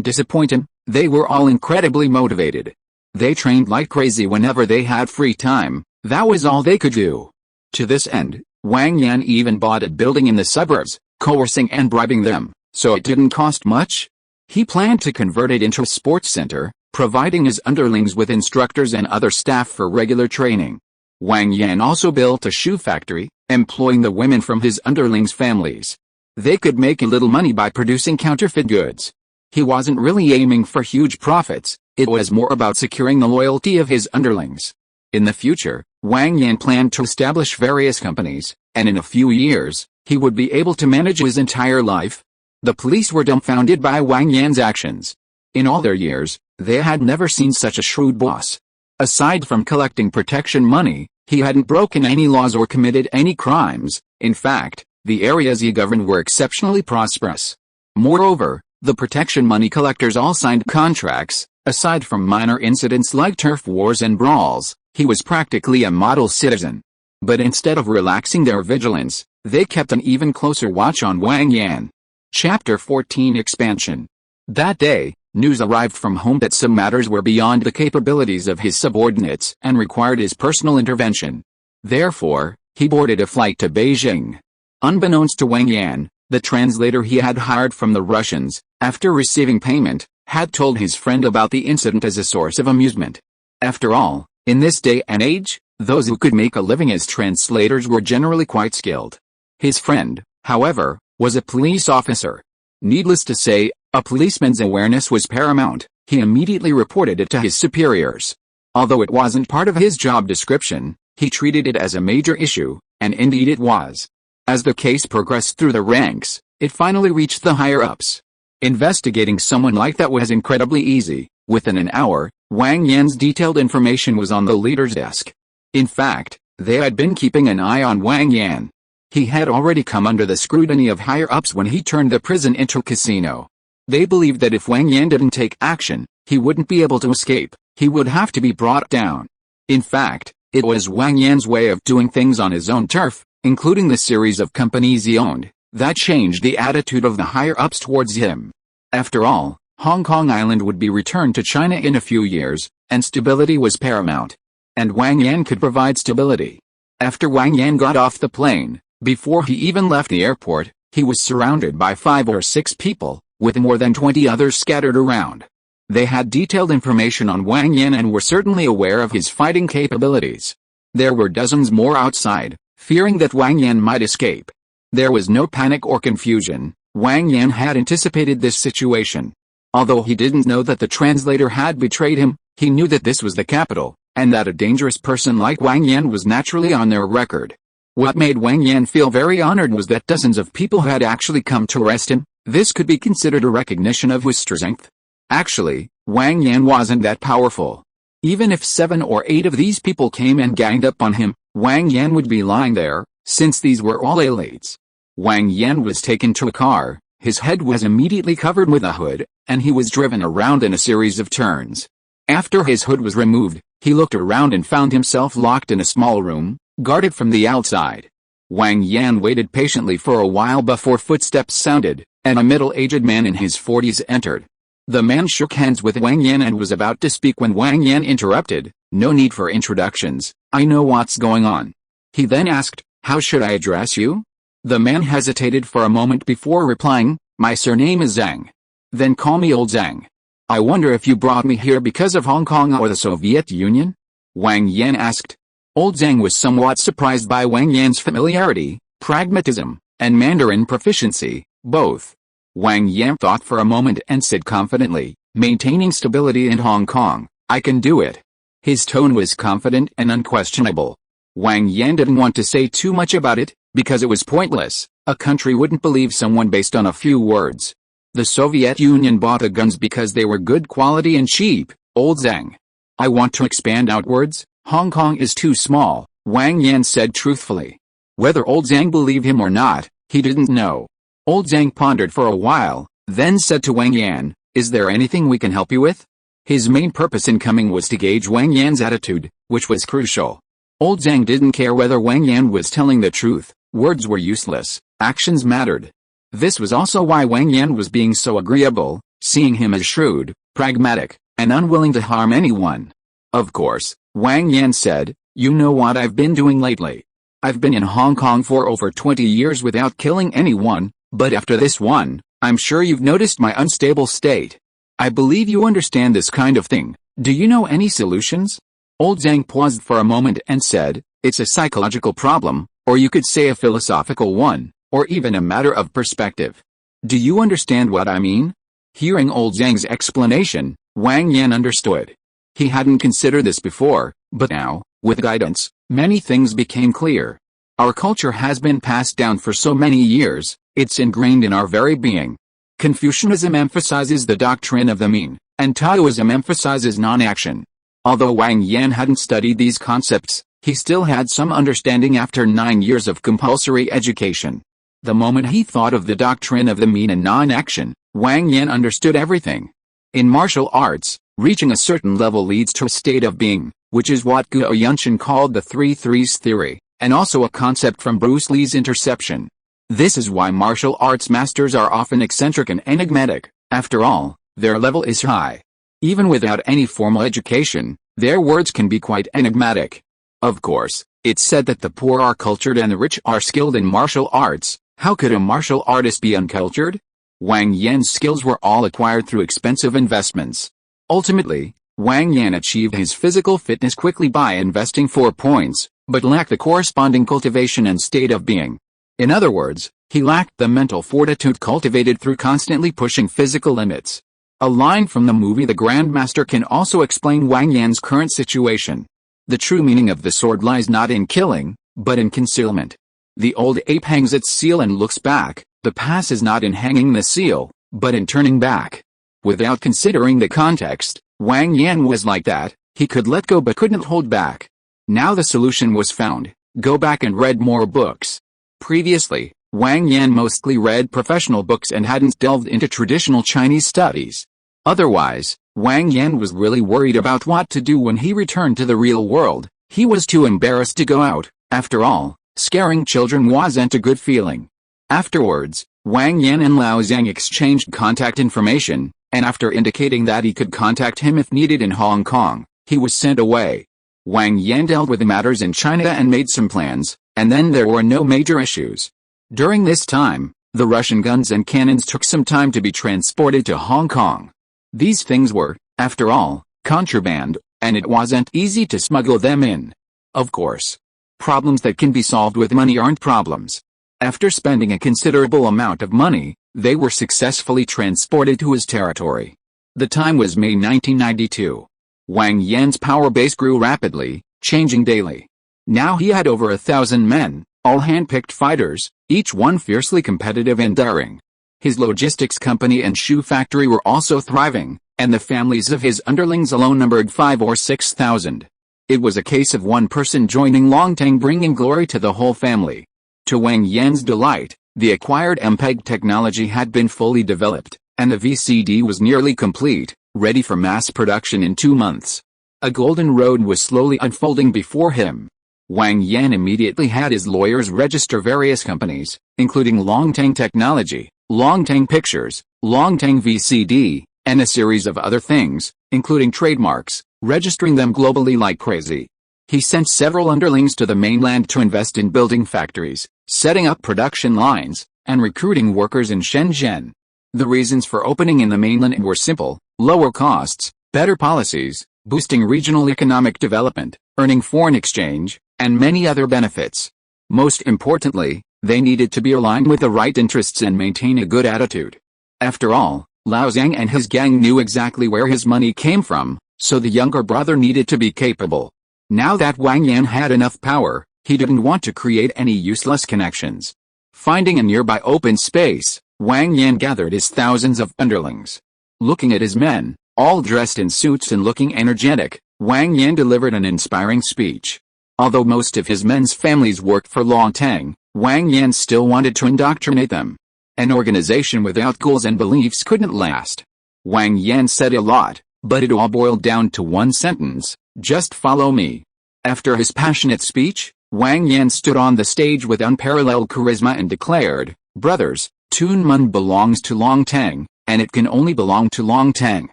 disappoint him. They were all incredibly motivated. They trained like crazy whenever they had free time. That was all they could do. To this end, Wang Yan even bought a building in the suburbs, coercing and bribing them, so it didn't cost much. He planned to convert it into a sports center, providing his underlings with instructors and other staff for regular training. Wang Yan also built a shoe factory, employing the women from his underlings' families. They could make a little money by producing counterfeit goods. He wasn't really aiming for huge profits, it was more about securing the loyalty of his underlings. In the future, Wang Yan planned to establish various companies, and in a few years, he would be able to manage his entire life. The police were dumbfounded by Wang Yan's actions. In all their years, they had never seen such a shrewd boss. Aside from collecting protection money, he hadn't broken any laws or committed any crimes. In fact, the areas he governed were exceptionally prosperous. Moreover, the protection money collectors all signed contracts. Aside from minor incidents like turf wars and brawls, he was practically a model citizen. But instead of relaxing their vigilance, they kept an even closer watch on Wang Yan. Chapter 14 Expansion. That day, news arrived from home that some matters were beyond the capabilities of his subordinates and required his personal intervention. Therefore, he boarded a flight to Beijing. Unbeknownst to Wang Yan, the translator he had hired from the Russians, after receiving payment, had told his friend about the incident as a source of amusement. After all, in this day and age, those who could make a living as translators were generally quite skilled. His friend, however, was a police officer. Needless to say, a policeman's awareness was paramount. He immediately reported it to his superiors. Although it wasn't part of his job description, he treated it as a major issue, and indeed it was. As the case progressed through the ranks, it finally reached the higher-ups. Investigating someone like that was incredibly easy. Within an hour, Wang Yan's detailed information was on the leader's desk. In fact, they had been keeping an eye on Wang Yan. He had already come under the scrutiny of higher-ups when he turned the prison into a casino. They believed that if Wang Yan didn't take action, he wouldn't be able to escape. He would have to be brought down. In fact, it was Wang Yan's way of doing things on his own turf, including the series of companies he owned, that changed the attitude of the higher-ups towards him. After all, Hong Kong Island would be returned to China in a few years, and stability was paramount. And Wang Yan could provide stability. After Wang Yan got off the plane, before he even left the airport, he was surrounded by 5 or 6 people, with more than 20 others scattered around. They had detailed information on Wang Yan and were certainly aware of his fighting capabilities. There were dozens more outside, fearing that Wang Yan might escape. There was no panic or confusion. Wang Yan had anticipated this situation. Although he didn't know that the translator had betrayed him, he knew that this was the capital, and that a dangerous person like Wang Yan was naturally on their record. What made Wang Yan feel very honored was that dozens of people had actually come to arrest him. This could be considered a recognition of his strength. Actually, Wang Yan wasn't that powerful. Even if 7 or 8 of these people came and ganged up on him, Wang Yan would be lying there, since these were all elites. Wang Yan was taken to a car, his head was immediately covered with a hood, and he was driven around in a series of turns. After his hood was removed, he looked around and found himself locked in a small room, guarded from the outside. Wang Yan waited patiently for a while before footsteps sounded, and a middle-aged man in his 40s entered. The man shook hands with Wang Yan and was about to speak when Wang Yan interrupted. "No need for introductions, I know what's going on." He then asked, "How should I address you?" The man hesitated for a moment before replying, "My surname is Zhang. Then call me Old Zhang. I wonder if you brought me here because of Hong Kong or the Soviet Union?" Wang Yan asked. Old Zhang was somewhat surprised by Wang Yan's familiarity, pragmatism, and Mandarin proficiency, both. Wang Yan thought for a moment and said confidently, "Maintaining stability in Hong Kong, I can do it." His tone was confident and unquestionable. Wang Yan didn't want to say too much about it, because it was pointless. A country wouldn't believe someone based on a few words. The Soviet Union bought the guns because they were good quality and cheap, Old Zhang. I want to expand outwards. Hong Kong is too small, Wang Yan said truthfully. Whether Old Zhang believed him or not, He didn't know. Old Zhang pondered for a while, then said to Wang Yan, "Is there anything we can help you with?" His main purpose in coming was to gauge Wang Yan's attitude, which was crucial. Old Zhang didn't care whether Wang Yan was telling the truth. Words were useless, actions mattered. This was also why Wang Yan was being so agreeable, seeing him as shrewd, pragmatic, and unwilling to harm anyone. Of course, Wang Yan said, "You know what I've been doing lately. I've been in Hong Kong for over 20 years without killing anyone, but after this one, I'm sure you've noticed my unstable state. I believe you understand this kind of thing. Do you know any solutions?" Old Zhang paused for a moment and said, "It's a psychological problem, or you could say a philosophical one, or even a matter of perspective. Do you understand what I mean?" Hearing Old Zhang's explanation, Wang Yan understood. He hadn't considered this before, but now, with guidance, many things became clear. Our culture has been passed down for so many years, it's ingrained in our very being. Confucianism emphasizes the doctrine of the mean, and Taoism emphasizes non-action. Although Wang Yan hadn't studied these concepts, he still had some understanding after 9 years of compulsory education. The moment he thought of the doctrine of the mean and non-action, Wang Yan understood everything. In martial arts, reaching a certain level leads to a state of being, which is what Guo Yunshan called the 3 threes theory, and also a concept from Bruce Lee's Interception. This is why martial arts masters are often eccentric and enigmatic. After all, their level is high. Even without any formal education, their words can be quite enigmatic. Of course, it's said that the poor are cultured and the rich are skilled in martial arts. How could a martial artist be uncultured? Wang Yan's skills were all acquired through expensive investments. Ultimately, Wang Yan achieved his physical fitness quickly by investing 4 points, but lacked the corresponding cultivation and state of being. In other words, he lacked the mental fortitude cultivated through constantly pushing physical limits. A line from the movie The Grandmaster can also explain Wang Yan's current situation. The true meaning of the sword lies not in killing, but in concealment. The old ape hangs its seal and looks back. The pass is not in hanging the seal, but in turning back. Without considering the context, Wang Yan was like that. He could let go but couldn't hold back. Now the solution was found. Go back and read more books. Previously, Wang Yan mostly read professional books and hadn't delved into traditional Chinese studies. Otherwise, Wang Yan was really worried about what to do when he returned to the real world. He was too embarrassed to go out. After all, scaring children wasn't a good feeling. Afterwards, Wang Yan and Lao Zhang exchanged contact information, and after indicating that he could contact him if needed in Hong Kong, he was sent away. Wang Yan dealt with the matters in China and made some plans, and then there were no major issues. During this time, the Russian guns and cannons took some time to be transported to Hong Kong. These things were, after all, contraband, and it wasn't easy to smuggle them in. Of course, problems that can be solved with money aren't problems. After spending a considerable amount of money, they were successfully transported to his territory. The time was May 1992. Wang Yan's power base grew rapidly, changing daily. Now he had over 1,000 men, all hand-picked fighters, each one fiercely competitive and daring. His logistics company and shoe factory were also thriving, and the families of his underlings alone numbered 5,000 or 6,000. It was a case of one person joining Longtang bringing glory to the whole family. To Wang Yan's delight, the acquired MPEG technology had been fully developed, and the VCD was nearly complete, ready for mass production in 2 months. A golden road was slowly unfolding before him. Wang Yan immediately had his lawyers register various companies, including Longtang Technology, Longtang Pictures, Longtang VCD, and a series of other things, including trademarks, registering them globally like crazy. He sent several underlings to the mainland to invest in building factories, setting up production lines, and recruiting workers in Shenzhen. The reasons for opening in the mainland were simple: lower costs, better policies, boosting regional economic development, earning foreign exchange, and many other benefits. Most importantly, they needed to be aligned with the right interests and maintain a good attitude. After all, Lao Zhang and his gang knew exactly where his money came from, so the younger brother needed to be capable. Now that Wang Yan had enough power, he didn't want to create any useless connections. Finding a nearby open space, Wang Yan gathered his thousands of underlings. Looking at his men, all dressed in suits and looking energetic, Wang Yan delivered an inspiring speech. Although most of his men's families worked for Longtang, Wang Yan still wanted to indoctrinate them. An organization without goals and beliefs couldn't last. Wang Yan said a lot, but it all boiled down to one sentence: just follow me. After his passionate speech, Wang Yan stood on the stage with unparalleled charisma and declared, "Brothers, Tunman belongs to Long Teng, and it can only belong to Long Teng."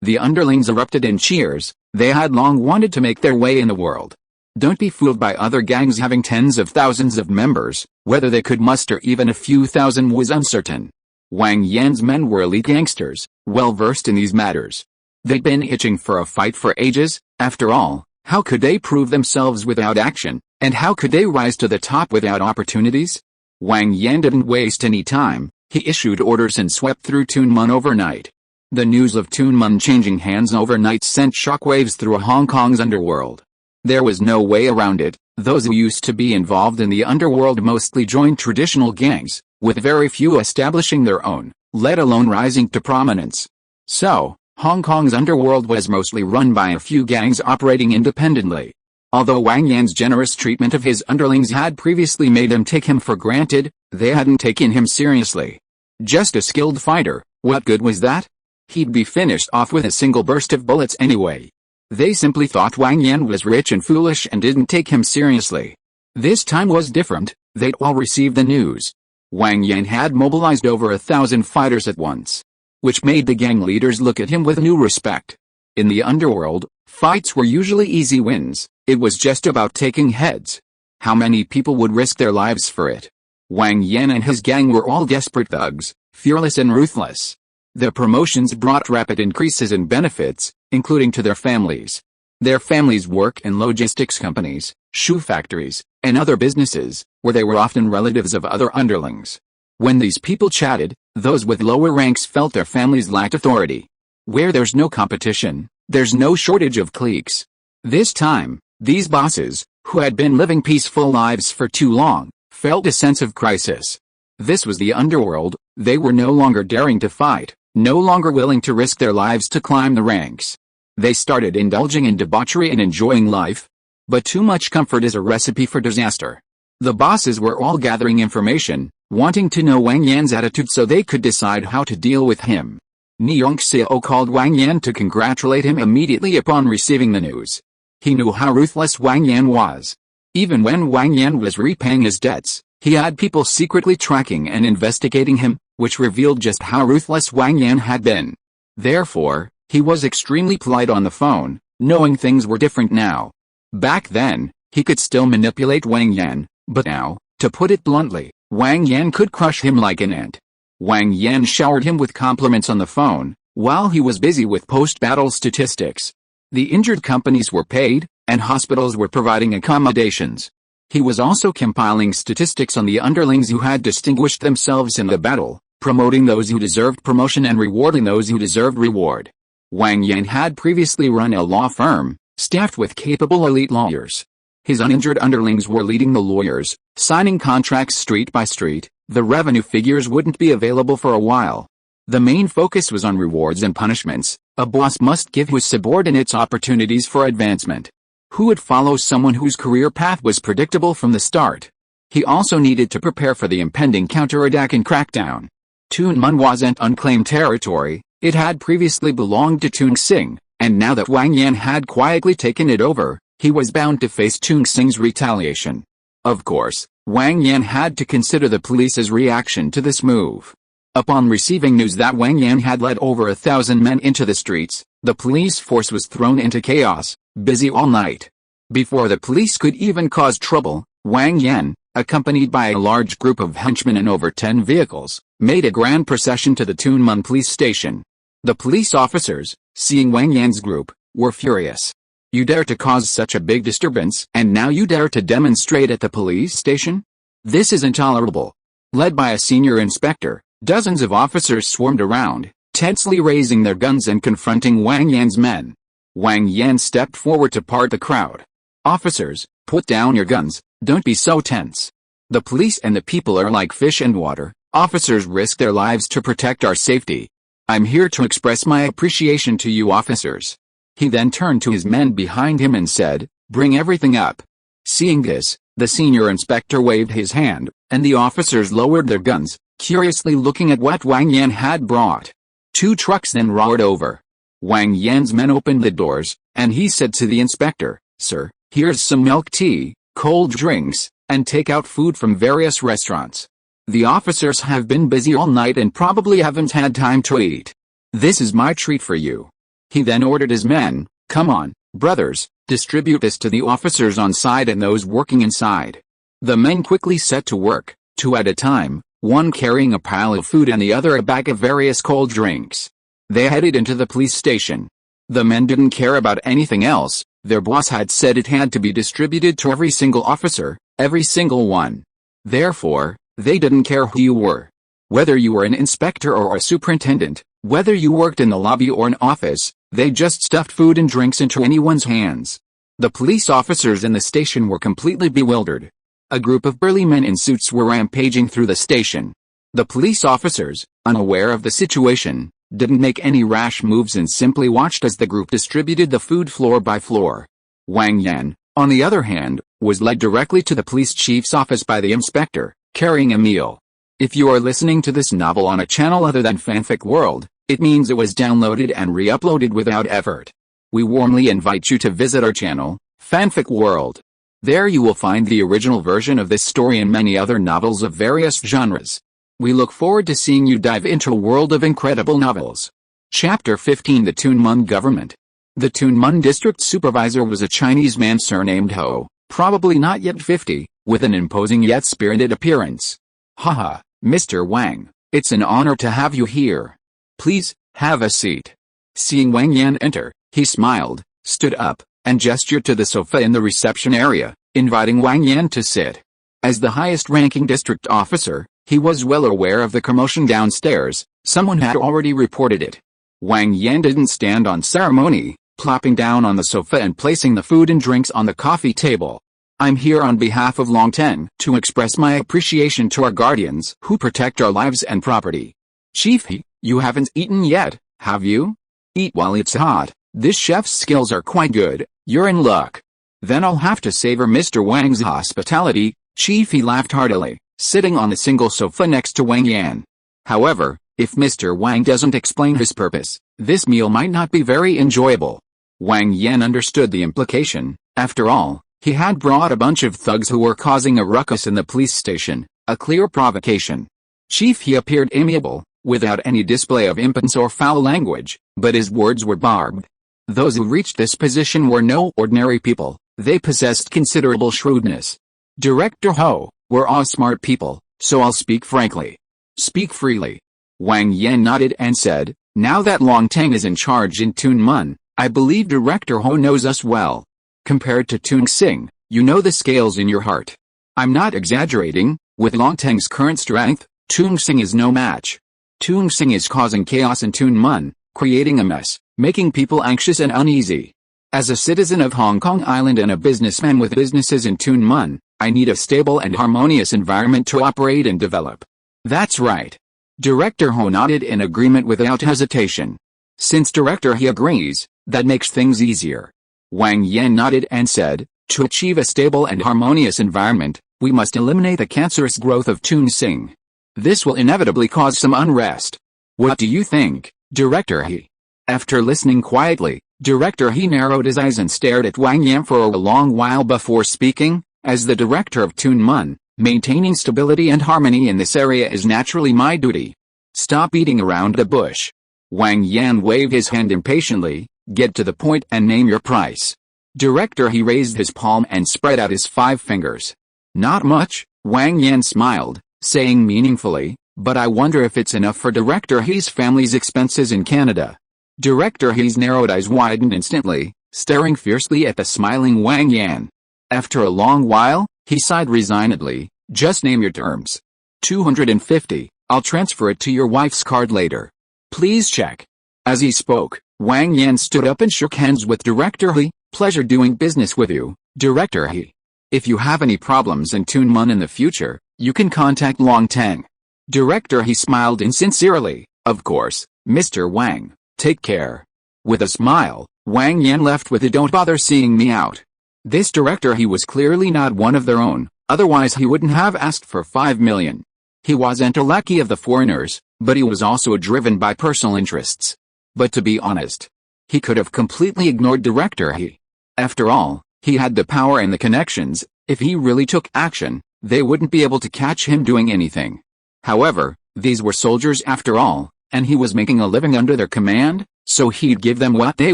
The underlings erupted in cheers. They had long wanted to make their way in the world. Don't be fooled by other gangs having tens of thousands of members. Whether they could muster even a few thousand was uncertain. Wang Yan's men were elite gangsters, well versed in these matters. They'd been itching for a fight for ages. After all, how could they prove themselves without action, and how could they rise to the top without opportunities? Wang Yan didn't waste any time. He issued orders and swept through Tunman overnight. The news of Tunman changing hands overnight sent shockwaves through Hong Kong's underworld. There was no way around it. Those who used to be involved in the underworld mostly joined traditional gangs, with very few establishing their own, let alone rising to prominence. So, Hong Kong's underworld was mostly run by a few gangs operating independently. Although Wang Yan's generous treatment of his underlings had previously made them take him for granted, they hadn't taken him seriously. Just a skilled fighter, what good was that? He'd be finished off with a single burst of bullets anyway. They simply thought Wang Yan was rich and foolish and didn't take him seriously. This time was different. They'd all received the news. Wang Yan had mobilized over 1,000 fighters at once, which made the gang leaders look at him with new respect. In the underworld, fights were usually easy wins. It was just about taking heads. How many people would risk their lives for it? Wang Yan and his gang were all desperate thugs, fearless and ruthless. The promotions brought rapid increases in benefits, including to their families. Their families work in logistics companies, shoe factories, and other businesses, where they were often relatives of other underlings. When these people chatted, those with lower ranks felt their families lacked authority. Where there's no competition, there's no shortage of cliques. This time, these bosses, who had been living peaceful lives for too long, felt a sense of crisis. This was the underworld. They were no longer daring to fight, no longer willing to risk their lives to climb the ranks. They started indulging in debauchery and enjoying life. But too much comfort is a recipe for disaster. The bosses were all gathering information, wanting to know Wang Yan's attitude so they could decide how to deal with him. Neong Xiao called Wang Yan to congratulate him immediately upon receiving the news. He knew how ruthless Wang Yan was. Even when Wang Yan was repaying his debts, he had people secretly tracking and investigating him, which revealed just how ruthless Wang Yan had been. Therefore, he was extremely polite on the phone, knowing things were different now. Back then, he could still manipulate Wang Yan, but now, to put it bluntly, Wang Yan could crush him like an ant. Wang Yan showered him with compliments on the phone, while he was busy with post-battle statistics. The injured companies were paid, and hospitals were providing accommodations. He was also compiling statistics on the underlings who had distinguished themselves in the battle, promoting those who deserved promotion and rewarding those who deserved reward. Wang Yan had previously run a law firm, staffed with capable elite lawyers. His uninjured underlings were leading the lawyers, signing contracts street by street. The revenue figures wouldn't be available for a while. The main focus was on rewards and punishments. A boss must give his subordinates opportunities for advancement. Who would follow someone whose career path was predictable from the start? He also needed to prepare for the impending counterattack and crackdown. Tunman wasn't unclaimed territory. It had previously belonged to Tung Sing, and now that Wang Yan had quietly taken it over, he was bound to face Tung Sing's retaliation. Of course, Wang Yan had to consider the police's reaction to this move. Upon receiving news that Wang Yan had led over 1,000 men into the streets, the police force was thrown into chaos, busy all night. Before the police could even cause trouble, Wang Yan, accompanied by a large group of henchmen and over 10 vehicles, made a grand procession to the Tunman police station. The police officers, seeing Wang Yan's group, were furious. You dare to cause such a big disturbance, and now you dare to demonstrate at the police station? This is intolerable. Led by a senior inspector, dozens of officers swarmed around, tensely raising their guns and confronting Wang Yan's men. Wang Yan stepped forward to part the crowd. Officers, put down your guns, don't be so tense. The police and the people are like fish and water. Officers risk their lives to protect our safety. I'm here to express my appreciation to you officers. He then turned to his men behind him and said, bring everything up. Seeing this, The senior inspector waved his hand, and the officers lowered their guns, curiously looking at what Wang Yan had brought. 2 trucks then roared over. Wang Yan's men opened the doors, and he said to the inspector, "Sir, here's some milk tea, cold drinks, and takeout food from various restaurants. The officers have been busy all night and probably haven't had time to eat. This is my treat for you." He then ordered his men, "Come on, brothers, distribute this to the officers on site and those working inside." The men quickly set to work, 2 at a time, one carrying a pile of food and the other a bag of various cold drinks. They headed into the police station. The men didn't care about anything else. Their boss had said it had to be distributed to every single officer, every single one. Therefore, they didn't care who you were. Whether you were an inspector or a superintendent, whether you worked in the lobby or an office, they just stuffed food and drinks into anyone's hands. The police officers in the station were completely bewildered. A group of burly men in suits were rampaging through the station. The police officers, unaware of the situation, didn't make any rash moves and simply watched as the group distributed the food floor by floor. Wang Yan, on the other hand, was led directly to the police chief's office by the inspector, carrying a meal. If you are listening to this novel on a channel other than Fanfic World, it means it was downloaded and re-uploaded without effort. We warmly invite you to visit our channel, Fanfic World. There you will find the original version of this story and many other novels of various genres. We look forward to seeing you dive into a world of incredible novels. Chapter 15: The Tunmun Government. The Tunmun district supervisor was a Chinese man surnamed Ho, probably not yet 50, with an imposing yet spirited appearance. "Haha, Mr. Wang, it's an honor to have you here. Please, have a seat." Seeing Wang Yan enter, he smiled, stood up, and gestured to the sofa in the reception area, inviting Wang Yan to sit. As the highest-ranking district officer, he was well aware of the commotion downstairs. Someone had already reported it. Wang Yan didn't stand on ceremony, plopping down on the sofa and placing the food and drinks on the coffee table. "I'm here on behalf of Long Teng to express my appreciation to our guardians who protect our lives and property." "Chief He, you haven't eaten yet, have you?" "Eat while it's hot. This chef's skills are quite good. You're in luck." "Then I'll have to savor Mr. Wang's hospitality." Chief He laughed heartily, sitting on the single sofa next to Wang Yan. However, if Mr. Wang doesn't explain his purpose, this meal might not be very enjoyable. Wang Yan understood the implication. After all, he had brought a bunch of thugs who were causing a ruckus in the police station, a clear provocation. Chief He appeared amiable, without any display of impotence or foul language, but his words were barbed. Those who reached this position were no ordinary people. They possessed considerable shrewdness. "Director Ho, we're all smart people, so I'll speak frankly." "Speak freely." Wang Yan nodded and said, "Now that Long Teng is in charge in Tunmun, I believe Director Ho knows us well. Compared to Tung Sing, you know the scales in your heart. I'm not exaggerating. With Long Teng's current strength, Tung Sing is no match. Tung Sing is causing chaos in Tunmun, creating a mess, making people anxious and uneasy. As a citizen of Hong Kong Island and a businessman with businesses in Tunmun, I need a stable and harmonious environment to operate and develop." "That's right." Director Ho nodded in agreement without hesitation. "Since Director He agrees, that makes things easier." Wang Yan nodded and said, "To achieve a stable and harmonious environment, we must eliminate the cancerous growth of Tung Sing. This will inevitably cause some unrest. What do you think, Director He?" After listening quietly, Director He narrowed his eyes and stared at Wang Yan for a long while before speaking. "As the director of Tunmun, maintaining stability and harmony in this area is naturally my duty. Stop beating around the bush." Wang Yan waved his hand impatiently. "Get to the point and name your price." Director He raised his palm and spread out his 5 fingers. "Not much," Wang Yan smiled, saying meaningfully, "but I wonder if it's enough for Director He's family's expenses in Canada." Director He's narrowed eyes widened instantly, staring fiercely at the smiling Wang Yan. After a long while, he sighed resignedly. "Just name your terms." 250, I'll transfer it to your wife's card later. Please check." As he spoke, Wang Yan stood up and shook hands with Director He. "Pleasure doing business with you, Director He. If you have any problems in Tunmun in the future, you can contact Long Teng." Director He smiled insincerely. "Of course, Mr. Wang, take care." With a smile, Wang Yan left with a "don't bother seeing me out." This director, he was clearly not one of their own, otherwise he wouldn't have asked for 5 million. He wasn't a lackey of the foreigners, but he was also driven by personal interests. But to be honest, he could have completely ignored director He. After all, he had the power and the connections. If he really took action, they wouldn't be able to catch him doing anything. However, these were soldiers after all, and he was making a living under their command, so he'd give them what they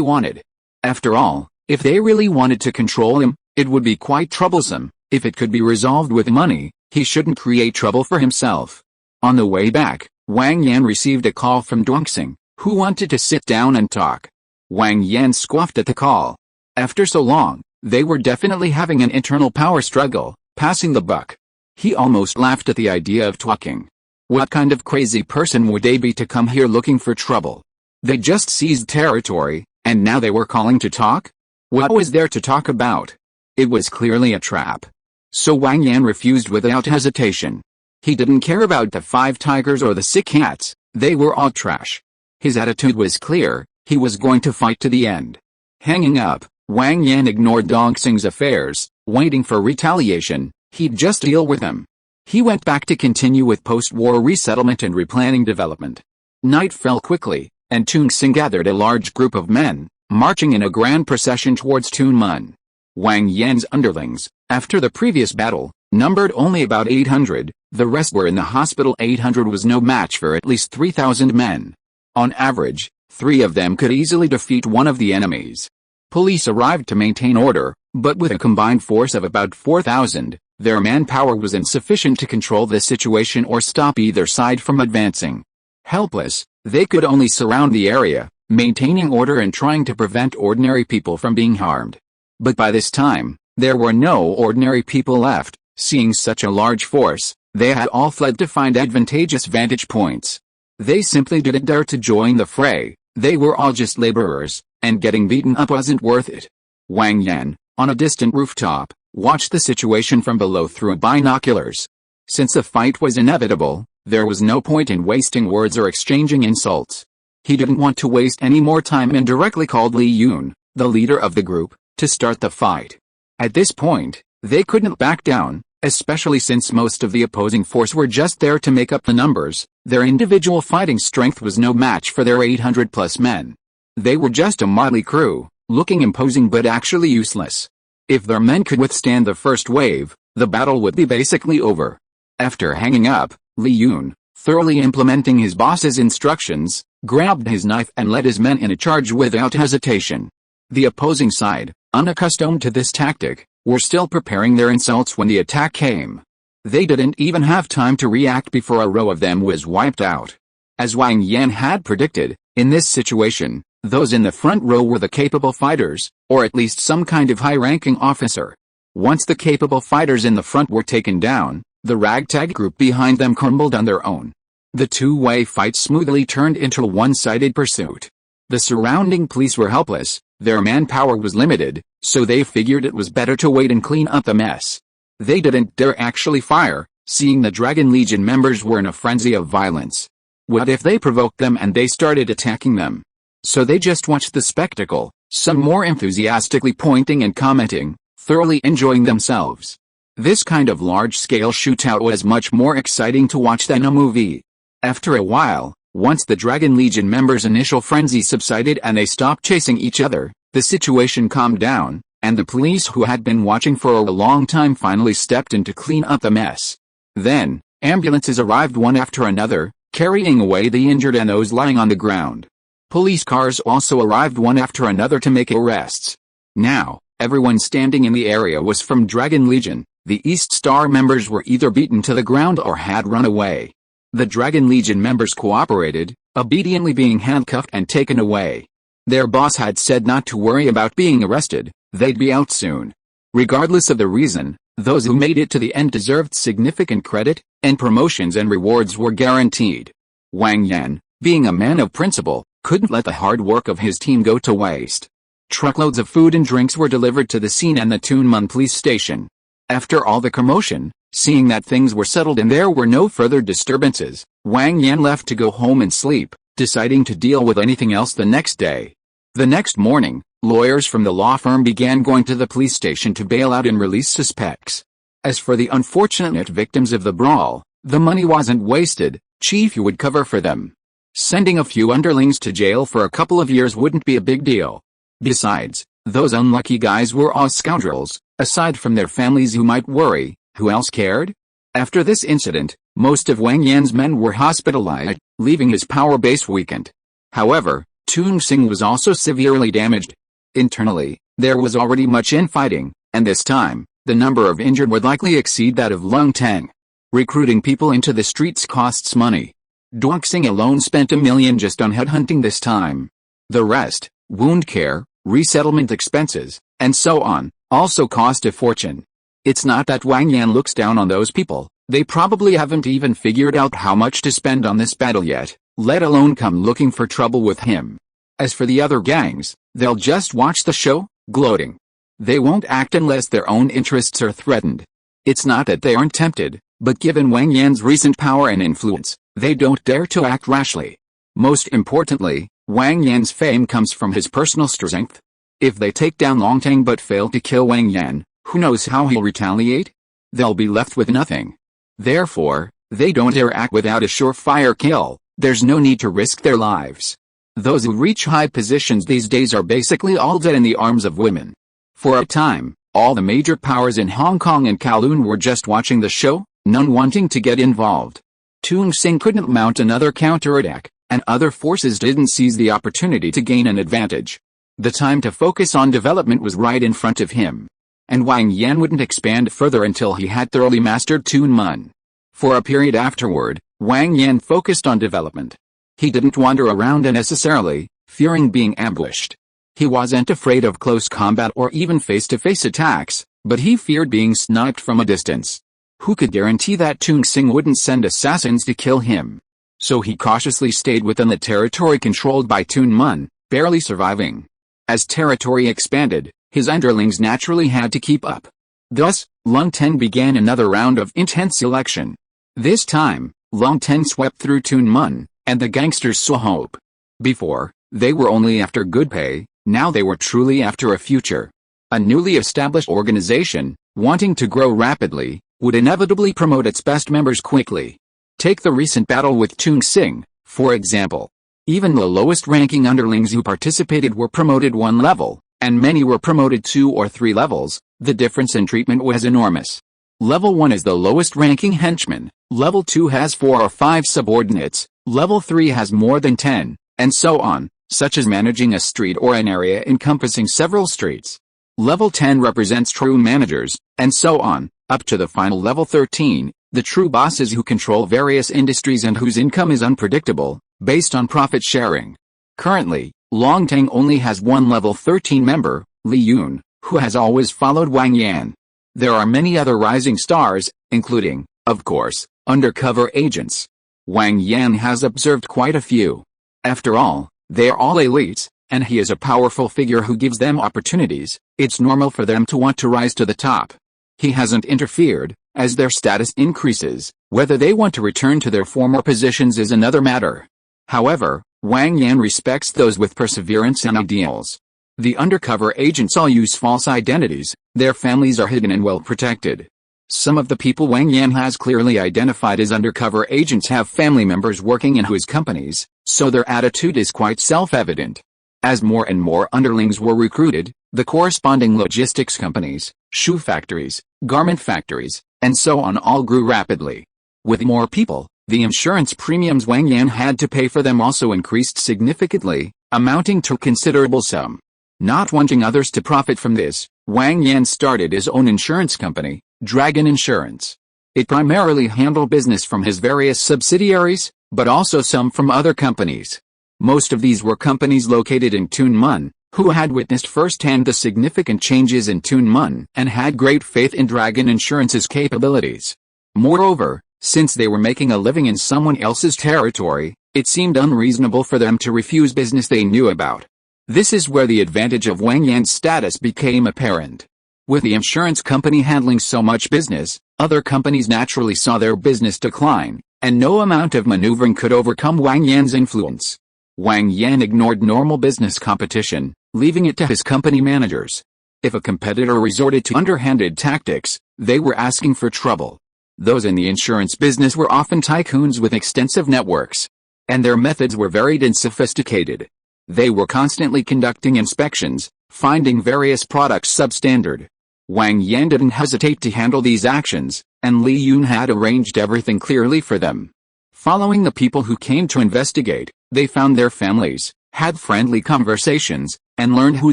wanted. After all, if they really wanted to control him, it would be quite troublesome. If it could be resolved with money, he shouldn't create trouble for himself. On the way back, Wang Yan received a call from Dongxing, who wanted to sit down and talk. Wang Yan scoffed at the call. After so long, they were definitely having an internal power struggle, passing the buck. He almost laughed at the idea of talking. What kind of crazy person would they be to come here looking for trouble? They just seized territory, and now they were calling to talk? What was there to talk about? It was clearly a trap. So Wang Yan refused without hesitation. He didn't care about the 5 tigers or the 6 cats, they were all trash. His attitude was clear, he was going to fight to the end. Hanging up, Wang Yan ignored Dongxing's affairs, waiting for retaliation. He'd just deal with them. He went back to continue with post-war resettlement and replanning development. Night fell quickly, and Dongxing gathered a large group of men, marching in a grand procession towards Tunmun. Wang Yan's underlings, after the previous battle, numbered only about 800, the rest were in the hospital. 800 was no match for at least 3,000 men. On average, 3 of them could easily defeat one of the enemies. Police arrived to maintain order, but with a combined force of about 4,000, their manpower was insufficient to control the situation or stop either side from advancing. Helpless, they could only surround the area, maintaining order and trying to prevent ordinary people from being harmed. But by this time, there were no ordinary people left. Seeing such a large force, they had all fled to find advantageous vantage points. They simply didn't dare to join the fray. They were all just laborers, and getting beaten up wasn't worth it. Wang Yan, on a distant rooftop, watched the situation from below through binoculars. Since the fight was inevitable, there was no point in wasting words or exchanging insults. He didn't want to waste any more time and directly called Li Yun, the leader of the group, to start the fight. At this point, they couldn't back down, especially since most of the opposing force were just there to make up the numbers. Their individual fighting strength was no match for their 800-plus men. They were just a motley crew, looking imposing but actually useless. If their men could withstand the first wave, the battle would be basically over. After hanging up, Li Yun, thoroughly implementing his boss's instructions, grabbed his knife and led his men in a charge without hesitation. The opposing side, unaccustomed to this tactic, were still preparing their insults when the attack came. They didn't even have time to react before a row of them was wiped out. As Wang Yan had predicted, in this situation, those in the front row were the capable fighters, or at least some kind of high-ranking officer. Once the capable fighters in the front were taken down, the ragtag group behind them crumbled on their own. The two-way fight smoothly turned into a one-sided pursuit. The surrounding police were helpless, their manpower was limited, so they figured it was better to wait and clean up the mess. They didn't dare actually fire, seeing the Dragon Legion members were in a frenzy of violence. What if they provoked them and they started attacking them? So they just watched the spectacle, some more enthusiastically pointing and commenting, thoroughly enjoying themselves. This kind of large-scale shootout was much more exciting to watch than a movie. After a while, once the Dragon Legion members' initial frenzy subsided and they stopped chasing each other, the situation calmed down, and the police who had been watching for a long time finally stepped in to clean up the mess. Then, ambulances arrived one after another, carrying away the injured and those lying on the ground. Police cars also arrived one after another to make arrests. Now, everyone standing in the area was from Dragon Legion. The East Star members were either beaten to the ground or had run away. The Dragon Legion members cooperated, obediently being handcuffed and taken away. Their boss had said not to worry about being arrested, they'd be out soon. Regardless of the reason, those who made it to the end deserved significant credit, and promotions and rewards were guaranteed. Wang Yan, being a man of principle, couldn't let the hard work of his team go to waste. Truckloads of food and drinks were delivered to the scene and the Tunmun police station. After all the commotion, seeing that things were settled and there were no further disturbances, Wang Yan left to go home and sleep, deciding to deal with anything else the next day. The next morning, lawyers from the law firm began going to the police station to bail out and release suspects. As for the unfortunate victims of the brawl, the money wasn't wasted. Chief Yu would cover for them. Sending a few underlings to jail for a couple of years wouldn't be a big deal. Besides, those unlucky guys were all scoundrels. Aside from their families who might worry, who else cared? After this incident, most of Wang Yan's men were hospitalized, leaving his power base weakened. However, Tung Sing was also severely damaged. Internally, there was already much infighting, and this time, the number of injured would likely exceed that of Lung Teng. Recruiting people into the streets costs money. Duong Xing alone spent $1 million just on headhunting this time. The rest, wound care, resettlement expenses, and so on, also cost a fortune. It's not that Wang Yan looks down on those people, they probably haven't even figured out how much to spend on this battle yet, let alone come looking for trouble with him. As for the other gangs, they'll just watch the show, gloating. They won't act unless their own interests are threatened. It's not that they aren't tempted, but given Wang Yan's recent power and influence, they don't dare to act rashly. Most importantly, Wang Yan's fame comes from his personal strength. If they take down Long Teng but fail to kill Wang Yan, who knows how he'll retaliate? They'll be left with nothing. Therefore, they don't dare act without a surefire kill. There's no need to risk their lives. Those who reach high positions these days are basically all dead in the arms of women. For a time, all the major powers in Hong Kong and Kowloon were just watching the show, none wanting to get involved. Tung Sing couldn't mount another counterattack, and other forces didn't seize the opportunity to gain an advantage. The time to focus on development was right in front of him. And Wang Yan wouldn't expand further until he had thoroughly mastered Tun Mun. For a period afterward, Wang Yan focused on development. He didn't wander around unnecessarily, fearing being ambushed. He wasn't afraid of close combat or even face-to-face attacks, but he feared being sniped from a distance. Who could guarantee that Tung Sing wouldn't send assassins to kill him? So he cautiously stayed within the territory controlled by Tun Mun, barely surviving. As territory expanded, his underlings naturally had to keep up. Thus, Lung Ten began another round of intense selection. This time, Lung Ten swept through Tun Mun, and the gangsters saw hope. Before, they were only after good pay, now they were truly after a future. A newly established organization, wanting to grow rapidly, would inevitably promote its best members quickly. Take the recent battle with Tung Sing, for example. Even the lowest-ranking underlings who participated were promoted one level, and many were promoted 2 or 3 levels. The difference in treatment was enormous. Level 1 is the lowest-ranking henchman, Level 2 has 4 or 5 subordinates, Level 3 has more than 10, and so on, such as managing a street or an area encompassing several streets. Level 10 represents true managers, and so on, up to the final Level 13, the true bosses who control various industries and whose income is unpredictable, based on profit sharing. Currently, Long Teng only has one Level 13 member, Li Yun, who has always followed Wang Yan. There are many other rising stars, including, of course, undercover agents. Wang Yan has observed quite a few. After all, they are all elites, and he is a powerful figure who gives them opportunities. It's normal for them to want to rise to the top. He hasn't interfered. As their status increases, whether they want to return to their former positions is another matter. However, Wang Yan respects those with perseverance and ideals. The undercover agents all use false identities, their families are hidden and well protected. Some of the people Wang Yan has clearly identified as undercover agents have family members working in his companies, so their attitude is quite self-evident. As more and more underlings were recruited, the corresponding logistics companies, shoe factories, garment factories, and so on all grew rapidly. With more people, the insurance premiums Wang Yan had to pay for them also increased significantly, amounting to a considerable sum. Not wanting others to profit from this, Wang Yan started his own insurance company, Dragon Insurance. It primarily handled business from his various subsidiaries, but also some from other companies. Most of these were companies located in Tun Mun, who had witnessed firsthand the significant changes in Tun Mun and had great faith in Dragon Insurance's capabilities. Moreover, since they were making a living in someone else's territory, it seemed unreasonable for them to refuse business they knew about. This is where the advantage of Wang Yan's status became apparent. With the insurance company handling so much business, other companies naturally saw their business decline, and no amount of maneuvering could overcome Wang Yan's influence. Wang Yan ignored normal business competition, leaving it to his company managers. If a competitor resorted to underhanded tactics, they were asking for trouble. Those in the insurance business were often tycoons with extensive networks, and their methods were varied and sophisticated. They were constantly conducting inspections, finding various products substandard. Wang Yan didn't hesitate to handle these actions, and Li Yun had arranged everything clearly for them. Following the people who came to investigate, they found their families, had friendly conversations, and learned who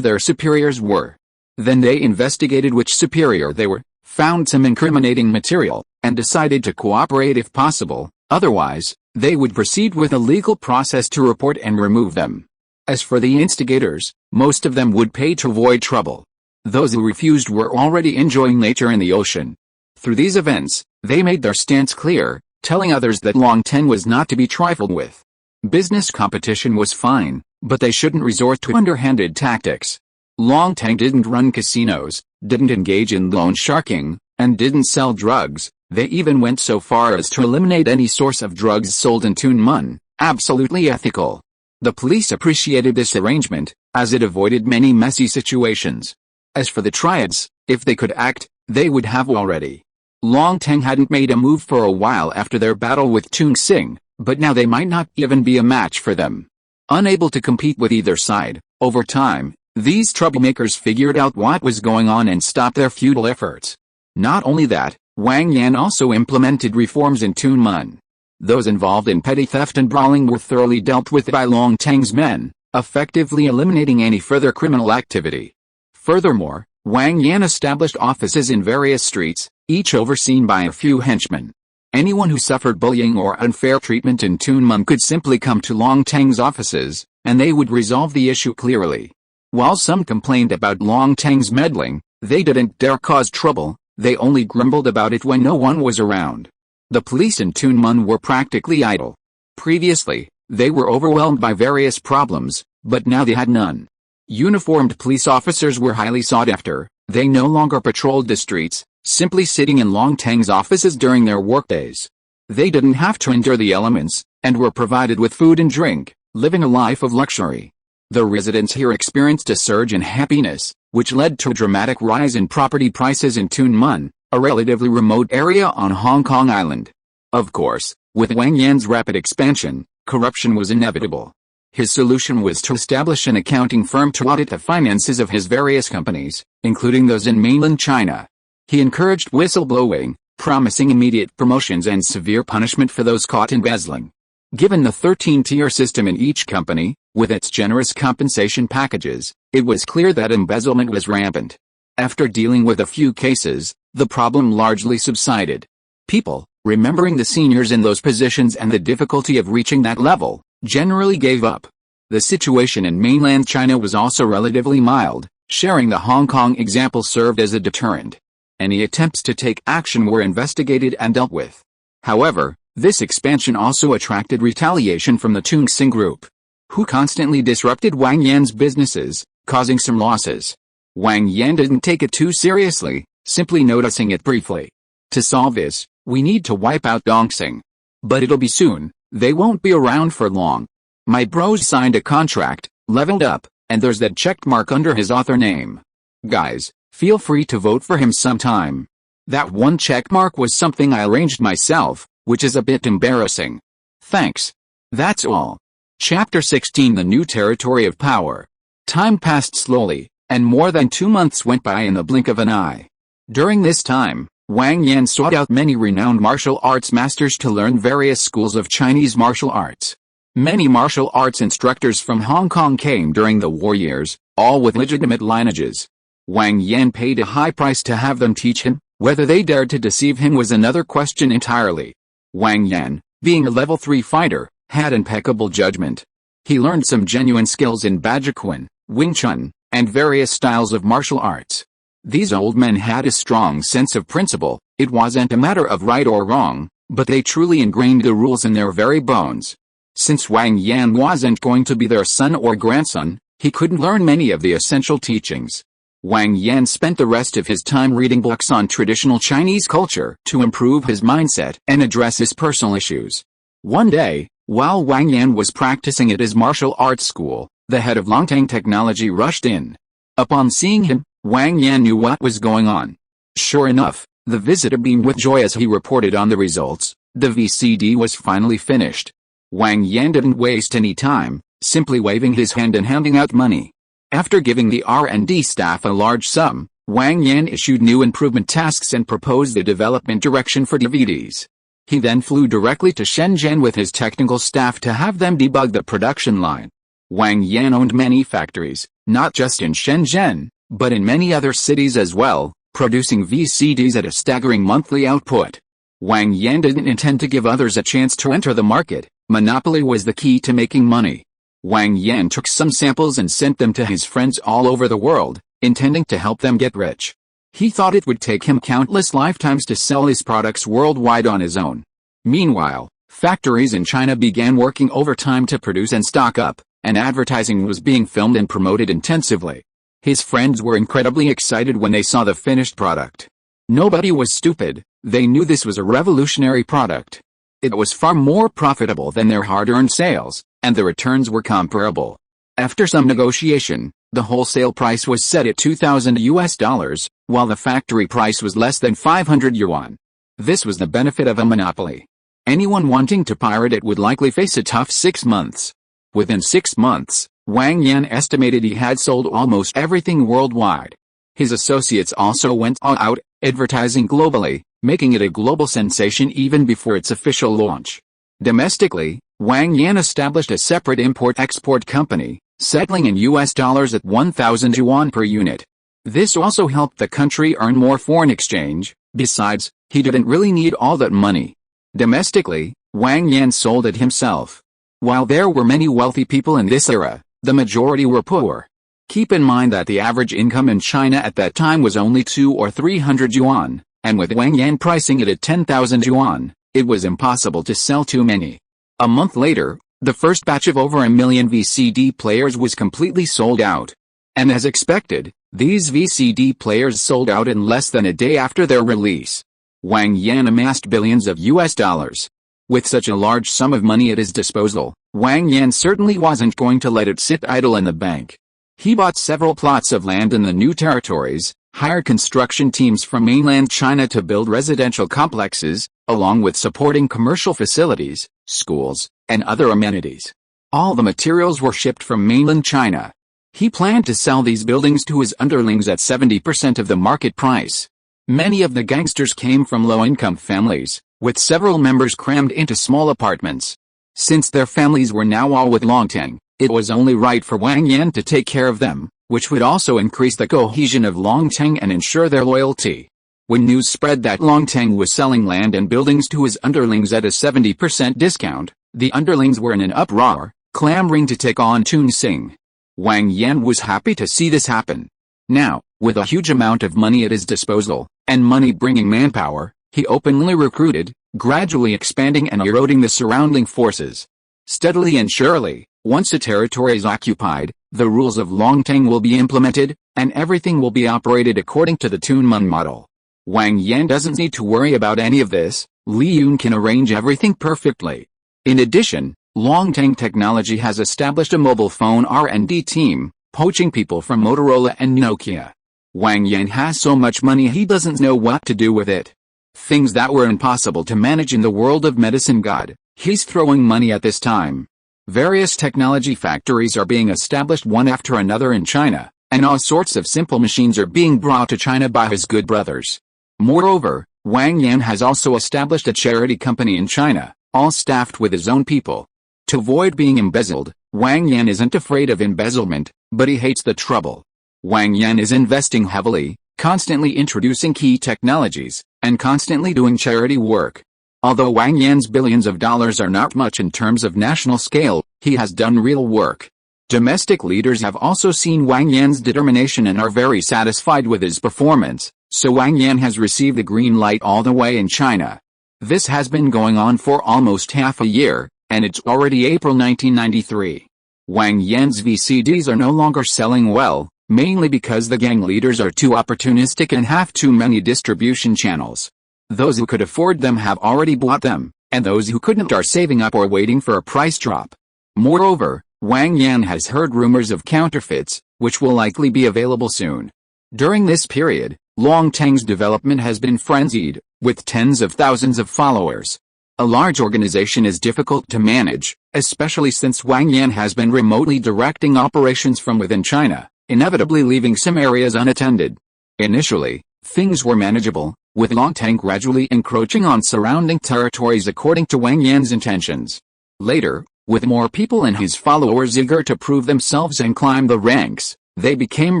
their superiors were. Then they investigated which superior they were, found some incriminating material, and decided to cooperate if possible. Otherwise, they would proceed with a legal process to report and remove them. As for the instigators, most of them would pay to avoid trouble. Those who refused were already enjoying nature in the ocean. Through these events, they made their stance clear, telling others that Long Teng was not to be trifled with. Business competition was fine, but they shouldn't resort to underhanded tactics. Long Teng didn't run casinos, didn't engage in loan sharking, and didn't sell drugs. They even went so far as to eliminate any source of drugs sold in Tunmen, absolutely ethical. The police appreciated this arrangement, as it avoided many messy situations. As for the triads, if they could act, they would have already. Long Teng hadn't made a move for a while after their battle with Tung Xing, but now they might not even be a match for them. Unable to compete with either side, over time, these troublemakers figured out what was going on and stopped their futile efforts. Not only that, Wang Yan also implemented reforms in Tunmen. Those involved in petty theft and brawling were thoroughly dealt with by Long Teng's men, effectively eliminating any further criminal activity. Furthermore, Wang Yan established offices in various streets, each overseen by a few henchmen. Anyone who suffered bullying or unfair treatment in Tunmen could simply come to Long Teng's offices, and they would resolve the issue clearly. While some complained about Long Teng's meddling, they didn't dare cause trouble, they only grumbled about it when no one was around. The police in Tunmen were practically idle. Previously, they were overwhelmed by various problems, but now they had none. Uniformed police officers were highly sought after. They no longer patrolled the streets, simply sitting in Long Teng's offices during their workdays. They didn't have to endure the elements, and were provided with food and drink, living a life of luxury. The residents here experienced a surge in happiness, which led to a dramatic rise in property prices in Tunmen, a relatively remote area on Hong Kong Island. Of course, with Wang Yan's rapid expansion, corruption was inevitable. His solution was to establish an accounting firm to audit the finances of his various companies, including those in mainland China. He encouraged whistleblowing, promising immediate promotions and severe punishment for those caught embezzling. Given the 13-tier system in each company, with its generous compensation packages, it was clear that embezzlement was rampant. After dealing with a few cases, the problem largely subsided. People, remembering the seniors in those positions and the difficulty of reaching that level, generally gave up. The situation in mainland China was also relatively mild. Sharing the Hong Kong example served as a deterrent. Any attempts to take action were investigated and dealt with. However, this expansion also attracted retaliation from the Tung Xing group, who constantly disrupted Wang Yan's businesses, causing some losses. Wang Yan didn't take it too seriously, simply noticing it briefly. To solve this, we need to wipe out Dongxing. But it'll be soon, they won't be around for long. My bros signed a contract, leveled up, and there's that check mark under his author name. Guys, feel free to vote for him sometime. That one check mark was something I arranged myself, which is a bit embarrassing. Thanks. That's all. Chapter 16 The New Territory of Power. Time passed slowly, and more than 2 months went by in the blink of an eye. During this time, Wang Yan sought out many renowned martial arts masters to learn various schools of Chinese martial arts. Many martial arts instructors from Hong Kong came during the war years, all with legitimate lineages. Wang Yan paid a high price to have them teach him. Whether they dared to deceive him was another question entirely. Wang Yan, being a level 3 fighter, had impeccable judgment. He learned some genuine skills in Bajikun, Wing Chun, and various styles of martial arts. These old men had a strong sense of principle. It wasn't a matter of right or wrong, but they truly ingrained the rules in their very bones. Since Wang Yan wasn't going to be their son or grandson, he couldn't learn many of the essential teachings. Wang Yan spent the rest of his time reading books on traditional Chinese culture to improve his mindset and address his personal issues. One day, while Wang Yan was practicing at his martial arts school, The head of Longtang Technology rushed in. Upon seeing him, Wang Yan knew what was going on. Sure enough, the visitor beamed with joy as he reported on the results. The VCD was finally finished. Wang Yan didn't waste any time, simply waving his hand and handing out money. After giving the R&D staff a large sum, Wang Yan issued new improvement tasks and proposed the development direction for DVDs. He then flew directly to Shenzhen with his technical staff to have them debug the production line. Wang Yan owned many factories, not just in Shenzhen, but in many other cities as well, producing VCDs at a staggering monthly output. Wang Yan didn't intend to give others a chance to enter the market. Monopoly was the key to making money. Wang Yan took some samples and sent them to his friends all over the world, intending to help them get rich. He thought it would take him countless lifetimes to sell his products worldwide on his own. Meanwhile, factories in China began working overtime to produce and stock up, and advertising was being filmed and promoted intensively. His friends were incredibly excited when they saw the finished product. Nobody was stupid, they knew this was a revolutionary product. It was far more profitable than their hard-earned sales, and the returns were comparable. After some negotiation, the wholesale price was set at $2,000, while the factory price was less than 500 yuan. This was the benefit of a monopoly. Anyone wanting to pirate it would likely face a tough 6 months. Within 6 months, Wang Yan estimated he had sold almost everything worldwide. His associates also went all out, advertising globally, making it a global sensation even before its official launch. Domestically, Wang Yan established a separate import-export company, settling in US dollars at 1,000 yuan per unit. This also helped the country earn more foreign exchange. Besides, he didn't really need all that money. Domestically, Wang Yan sold it himself. While there were many wealthy people in this era, the majority were poor. Keep in mind that the average income in China at that time was only 200 or 300 yuan, and with Wang Yan pricing it at 10,000 yuan, it was impossible to sell too many. A month later, the first batch of over 1 million VCD players was completely sold out. And as expected, these VCD players sold out in less than a day after their release. Wang Yan amassed billions of US dollars. With such a large sum of money at his disposal, Wang Yan certainly wasn't going to let it sit idle in the bank. He bought several plots of land in the new territories, hired construction teams from mainland China to build residential complexes, along with supporting commercial facilities, schools, and other amenities. All the materials were shipped from mainland China. He planned to sell these buildings to his underlings at 70% of the market price. Many of the gangsters came from low-income families, with several members crammed into small apartments. Since their families were now all with Longtang, it was only right for Wang Yan to take care of them, which would also increase the cohesion of Longtang and ensure their loyalty. When news spread that Longtang was selling land and buildings to his underlings at a 70% discount, the underlings were in an uproar, clamoring to take on Tun Sing. Wang Yan was happy to see this happen. Now, with a huge amount of money at his disposal, and money bringing manpower, he openly recruited, gradually expanding and eroding the surrounding forces. Steadily and surely, once a territory is occupied, the rules of Longtang will be implemented, and everything will be operated according to the Tunmen model. Wang Yan doesn't need to worry about any of this. Li Yun can arrange everything perfectly. In addition, Longtang Technology has established a mobile phone R&D team, poaching people from Motorola and Nokia. Wang Yan has so much money he doesn't know what to do with it. Things that were impossible to manage in the world of medicine God, he's throwing money at this time. Various technology factories are being established one after another in China, and all sorts of simple machines are being brought to China by his good brothers. Moreover, Wang Yan has also established a charity company in China, all staffed with his own people. To avoid being embezzled, Wang Yan isn't afraid of embezzlement, but he hates the trouble. Wang Yan is investing heavily, constantly introducing key technologies, and constantly doing charity work. Although Wang Yan's billions of dollars are not much in terms of national scale, he has done real work. Domestic leaders have also seen Wang Yan's determination and are very satisfied with his performance, so Wang Yan has received the green light all the way in China. This has been going on for almost half a year, and it's already April 1993. Wang Yan's VCDs are no longer selling well, mainly because the gang leaders are too opportunistic and have too many distribution channels. Those who could afford them have already bought them, and those who couldn't are saving up or waiting for a price drop. Moreover, Wang Yan has heard rumors of counterfeits, which will likely be available soon. During this period, Longtang's development has been frenzied, with tens of thousands of followers. A large organization is difficult to manage, especially since Wang Yan has been remotely directing operations from within China, inevitably leaving some areas unattended. Initially, things were manageable, with Longtang gradually encroaching on surrounding territories according to Wang Yan's intentions. Later, with more people and his followers eager to prove themselves and climb the ranks, they became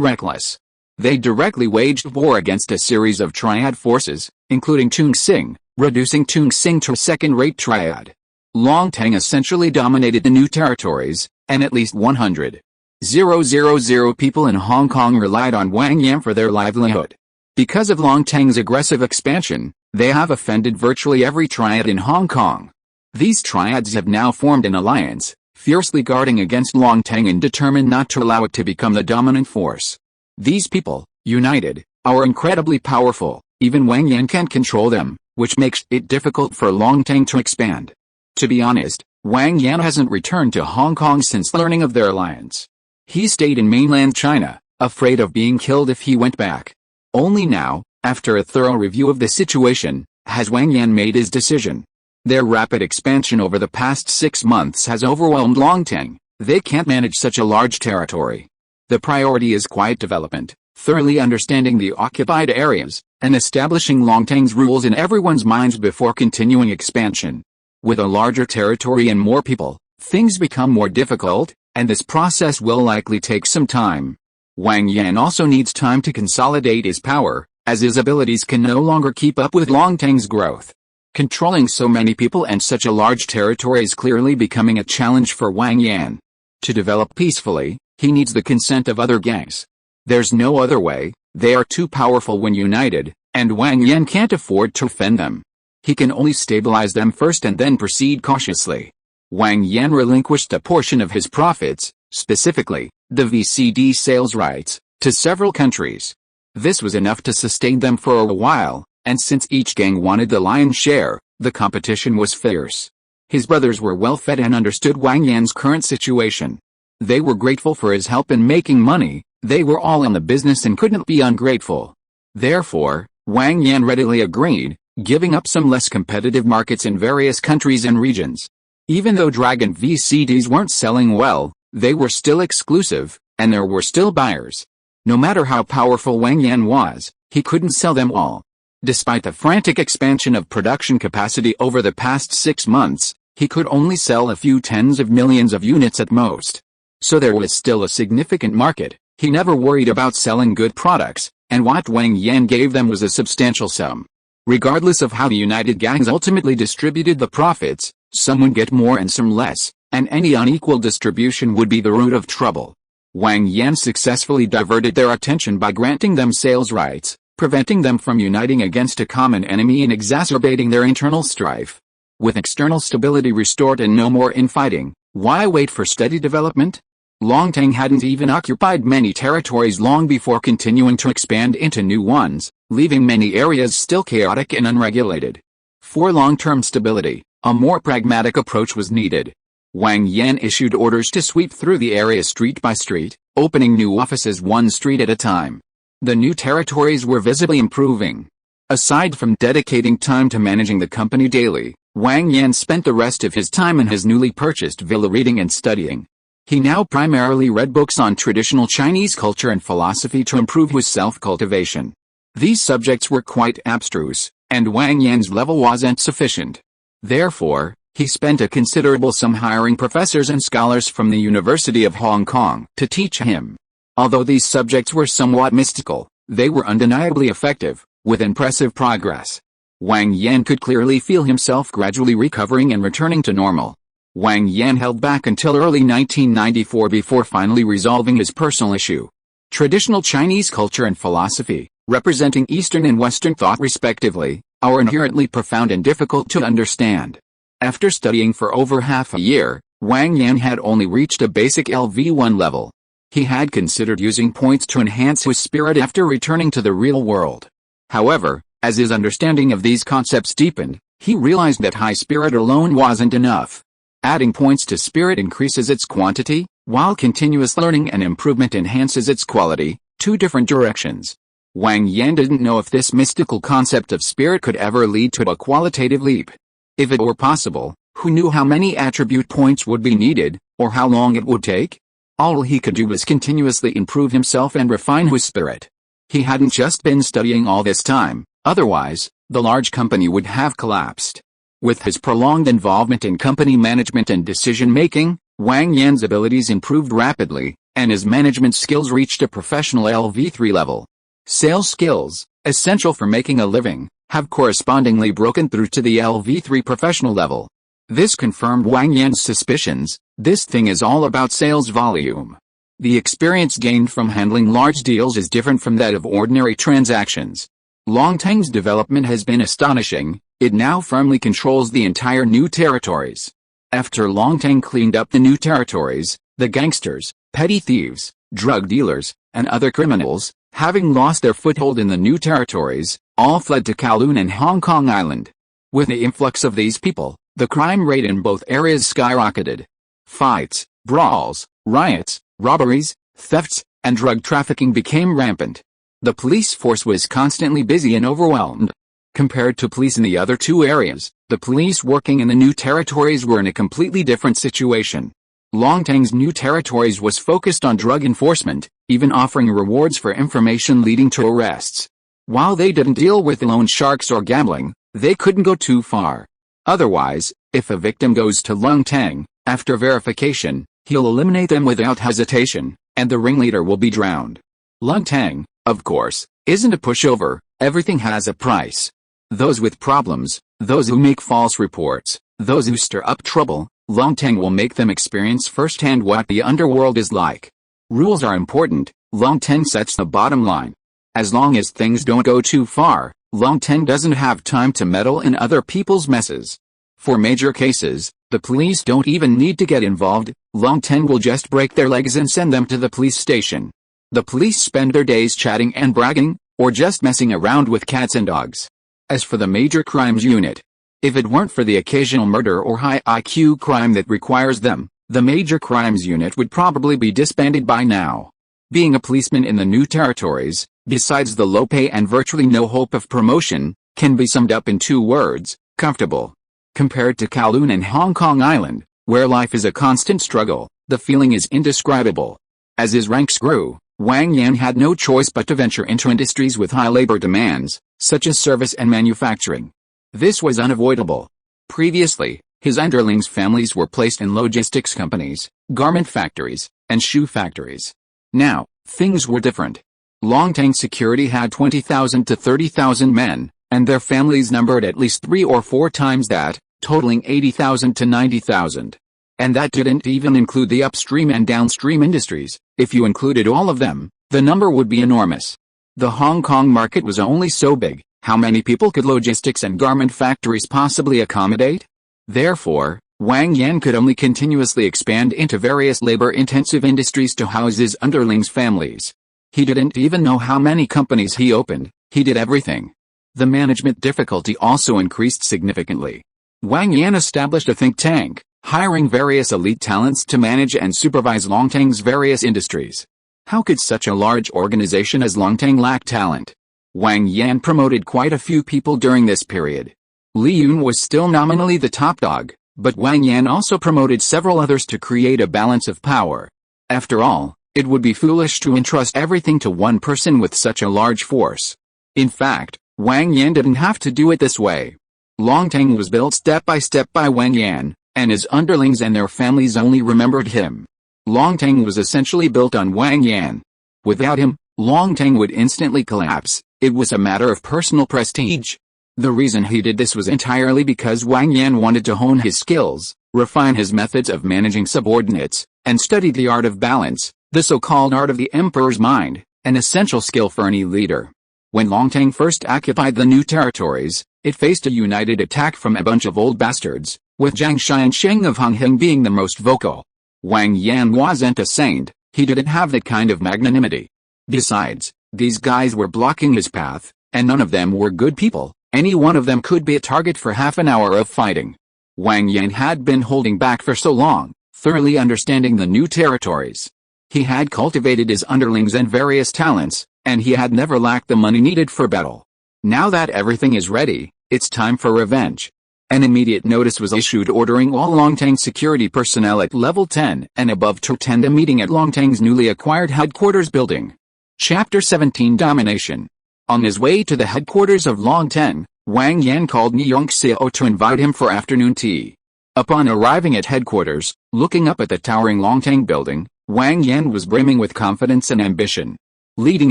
reckless. They directly waged war against a series of triad forces, including Chongqing, reducing Chongqing to a second-rate triad. Longtang essentially dominated the new territories, and at least 100,000 people in Hong Kong relied on Wang Yan for their livelihood. Because of Longtang's aggressive expansion, they have offended virtually every triad in Hong Kong. These triads have now formed an alliance, fiercely guarding against Longtang and determined not to allow it to become the dominant force. These people, united, are incredibly powerful. Even Wang Yan can't control them, which makes it difficult for Longtang to expand. To be honest, Wang Yan hasn't returned to Hong Kong since learning of their alliance. He stayed in mainland China, afraid of being killed if he went back. Only now, after a thorough review of the situation, has Wang Yan made his decision. Their rapid expansion over the past 6 months has overwhelmed Longtang. They can't manage such a large territory. The priority is quiet development, thoroughly understanding the occupied areas, and establishing Longtang's rules in everyone's minds before continuing expansion. With a larger territory and more people, things become more difficult, and this process will likely take some time. Wang Yan also needs time to consolidate his power, as his abilities can no longer keep up with Longtang's growth. Controlling so many people and such a large territory is clearly becoming a challenge for Wang Yan. To develop peacefully, he needs the consent of other gangs. There's no other way, they are too powerful when united, and Wang Yan can't afford to offend them. He can only stabilize them first and then proceed cautiously. Wang Yan relinquished a portion of his profits, specifically, the VCD sales rights, to several countries. This was enough to sustain them for a while, and since each gang wanted the lion's share, the competition was fierce. His brothers were well fed and understood Wang Yan's current situation. They were grateful for his help in making money. They were all in the business and couldn't be ungrateful. Therefore, Wang Yan readily agreed, giving up some less competitive markets in various countries and regions. Even though Dragon VCDs weren't selling well, they were still exclusive, and there were still buyers. No matter how powerful Wang Yan was, he couldn't sell them all. Despite the frantic expansion of production capacity over the past 6 months, he could only sell a few tens of millions of units at most. So there was still a significant market. He never worried about selling good products, and what Wang Yan gave them was a substantial sum. Regardless of how the united gangs ultimately distributed the profits, some would get more and some less, and any unequal distribution would be the root of trouble. Wang Yan successfully diverted their attention by granting them sales rights, preventing them from uniting against a common enemy and exacerbating their internal strife. With external stability restored and no more infighting, why wait for steady development? Longtang hadn't even occupied many territories long before continuing to expand into new ones, leaving many areas still chaotic and unregulated. For long-term stability, a more pragmatic approach was needed. Wang Yan issued orders to sweep through the area street by street, opening new offices one street at a time. The new territories were visibly improving. Aside from dedicating time to managing the company daily, Wang Yan spent the rest of his time in his newly purchased villa reading and studying. He now primarily read books on traditional Chinese culture and philosophy to improve his self-cultivation. These subjects were quite abstruse, and Wang Yan's level wasn't sufficient. Therefore, he spent a considerable sum hiring professors and scholars from the University of Hong Kong to teach him. Although these subjects were somewhat mystical, they were undeniably effective, with impressive progress. Wang Yan could clearly feel himself gradually recovering and returning to normal. Wang Yan held back until early 1994 before finally resolving his personal issue. Traditional Chinese culture and philosophy, representing Eastern and Western thought respectively, are inherently profound and difficult to understand. After studying for over half a year, Wang Yan had only reached a basic LV1 level. He had considered using points to enhance his spirit after returning to the real world. However, as his understanding of these concepts deepened, he realized that high spirit alone wasn't enough. Adding points to spirit increases its quantity, While continuous learning and improvement enhances its quality, two different directions. Wang Yan didn't know if this mystical concept of spirit could ever lead to a qualitative leap. If it were possible, who knew how many attribute points would be needed, or how long it would take? All he could do was continuously improve himself and refine his spirit. He hadn't just been studying all this time, otherwise, the large company would have collapsed. With his prolonged involvement in company management and decision-making, Wang Yan's abilities improved rapidly, and his management skills reached a professional LV3 level. Sales skills, essential for making a living, have correspondingly broken through to the LV3 professional level. This confirmed Wang Yan's suspicions. This thing is all about sales volume. The experience gained from handling large deals is different from that of ordinary transactions. Longtang's development has been astonishing. It now firmly controls the entire new territories. After Longtang cleaned up the new territories, the gangsters, petty thieves, drug dealers, and other criminals, having lost their foothold in the new territories, all fled to Kowloon and Hong Kong Island. With the influx of these people, the crime rate in both areas skyrocketed. Fights, brawls, riots, robberies, thefts, and drug trafficking became rampant. The police force was constantly busy and overwhelmed. Compared to police in the other two areas, the police working in the new territories were in a completely different situation. Longtang's new territories was focused on drug enforcement, even offering rewards for information leading to arrests. While they didn't deal with loan sharks or gambling, they couldn't go too far. Otherwise, if a victim goes to Longtang, after verification, he'll eliminate them without hesitation, and the ringleader will be drowned. Longtang, of course, isn't a pushover. Everything has a price. Those with problems, those who make false reports, those who stir up trouble, Longtang will make them experience firsthand what the underworld is like. Rules are important. Longtang sets the bottom line. As long as things don't go too far, Longtang doesn't have time to meddle in other people's messes. For major cases, the police don't even need to get involved. Longtang will just break their legs and send them to the police station. The police spend their days chatting and bragging, or just messing around with cats and dogs. As for the major crimes unit, if it weren't for the occasional murder or high IQ crime that requires them, the major crimes unit would probably be disbanded by now. Being a policeman in the new territories, besides the low pay and virtually no hope of promotion, can be summed up in two words: comfortable. Compared to Kowloon and Hong Kong Island, where life is a constant struggle, the feeling is indescribable. As his ranks grew, Wang Yan had no choice but to venture into industries with high labor demands, such as service and manufacturing. This was unavoidable. Previously, his underlings' families were placed in logistics companies, garment factories, and shoe factories. Now, things were different. Longtang Security had 20,000 to 30,000 men, and their families numbered at least 3 or 4 times that, totaling 80,000 to 90,000. And that didn't even include the upstream and downstream industries. If you included all of them, the number would be enormous. The Hong Kong market was only so big. How many people could logistics and garment factories possibly accommodate? Therefore, Wang Yan could only continuously expand into various labor-intensive industries to house his underlings' families. He didn't even know how many companies he opened. He did everything. The management difficulty also increased significantly. Wang Yan established a think tank, hiring various elite talents to manage and supervise Longtang's various industries. How could such a large organization as Longtang lack talent? Wang Yan promoted quite a few people during this period. Li Yun was still nominally the top dog, but Wang Yan also promoted several others to create a balance of power. After all, it would be foolish to entrust everything to one person with such a large force. In fact, Wang Yan didn't have to do it this way. Longtang was built step by step by Wang Yan, and his underlings and their families only remembered him. Longtang was essentially built on Wang Yan. Without him, Longtang would instantly collapse. It was a matter of personal prestige. The reason he did this was entirely because Wang Yan wanted to hone his skills, refine his methods of managing subordinates, and study the art of balance, the so-called art of the emperor's mind, an essential skill for any leader. When Longtang first occupied the new territories, it faced a united attack from a bunch of old bastards, with Zhang Shi and Sheng of Hongheng being the most vocal. Wang Yan wasn't a saint. He didn't have that kind of magnanimity. Besides, these guys were blocking his path, and none of them were good people. Any one of them could be a target for half an hour of fighting. Wang Yan had been holding back for so long, thoroughly understanding the new territories. He had cultivated his underlings and various talents, and he had never lacked the money needed for battle. Now that everything is ready, it's time for revenge. An immediate notice was issued ordering all Longtang security personnel at level 10 and above to attend a meeting at Longtang's newly acquired headquarters building. Chapter 17 Domination. On his way to the headquarters of Longtang, Wang Yan called Nyongxiao to invite him for afternoon tea. Upon arriving at headquarters, looking up at the towering Longtang building, Wang Yan was brimming with confidence and ambition. Leading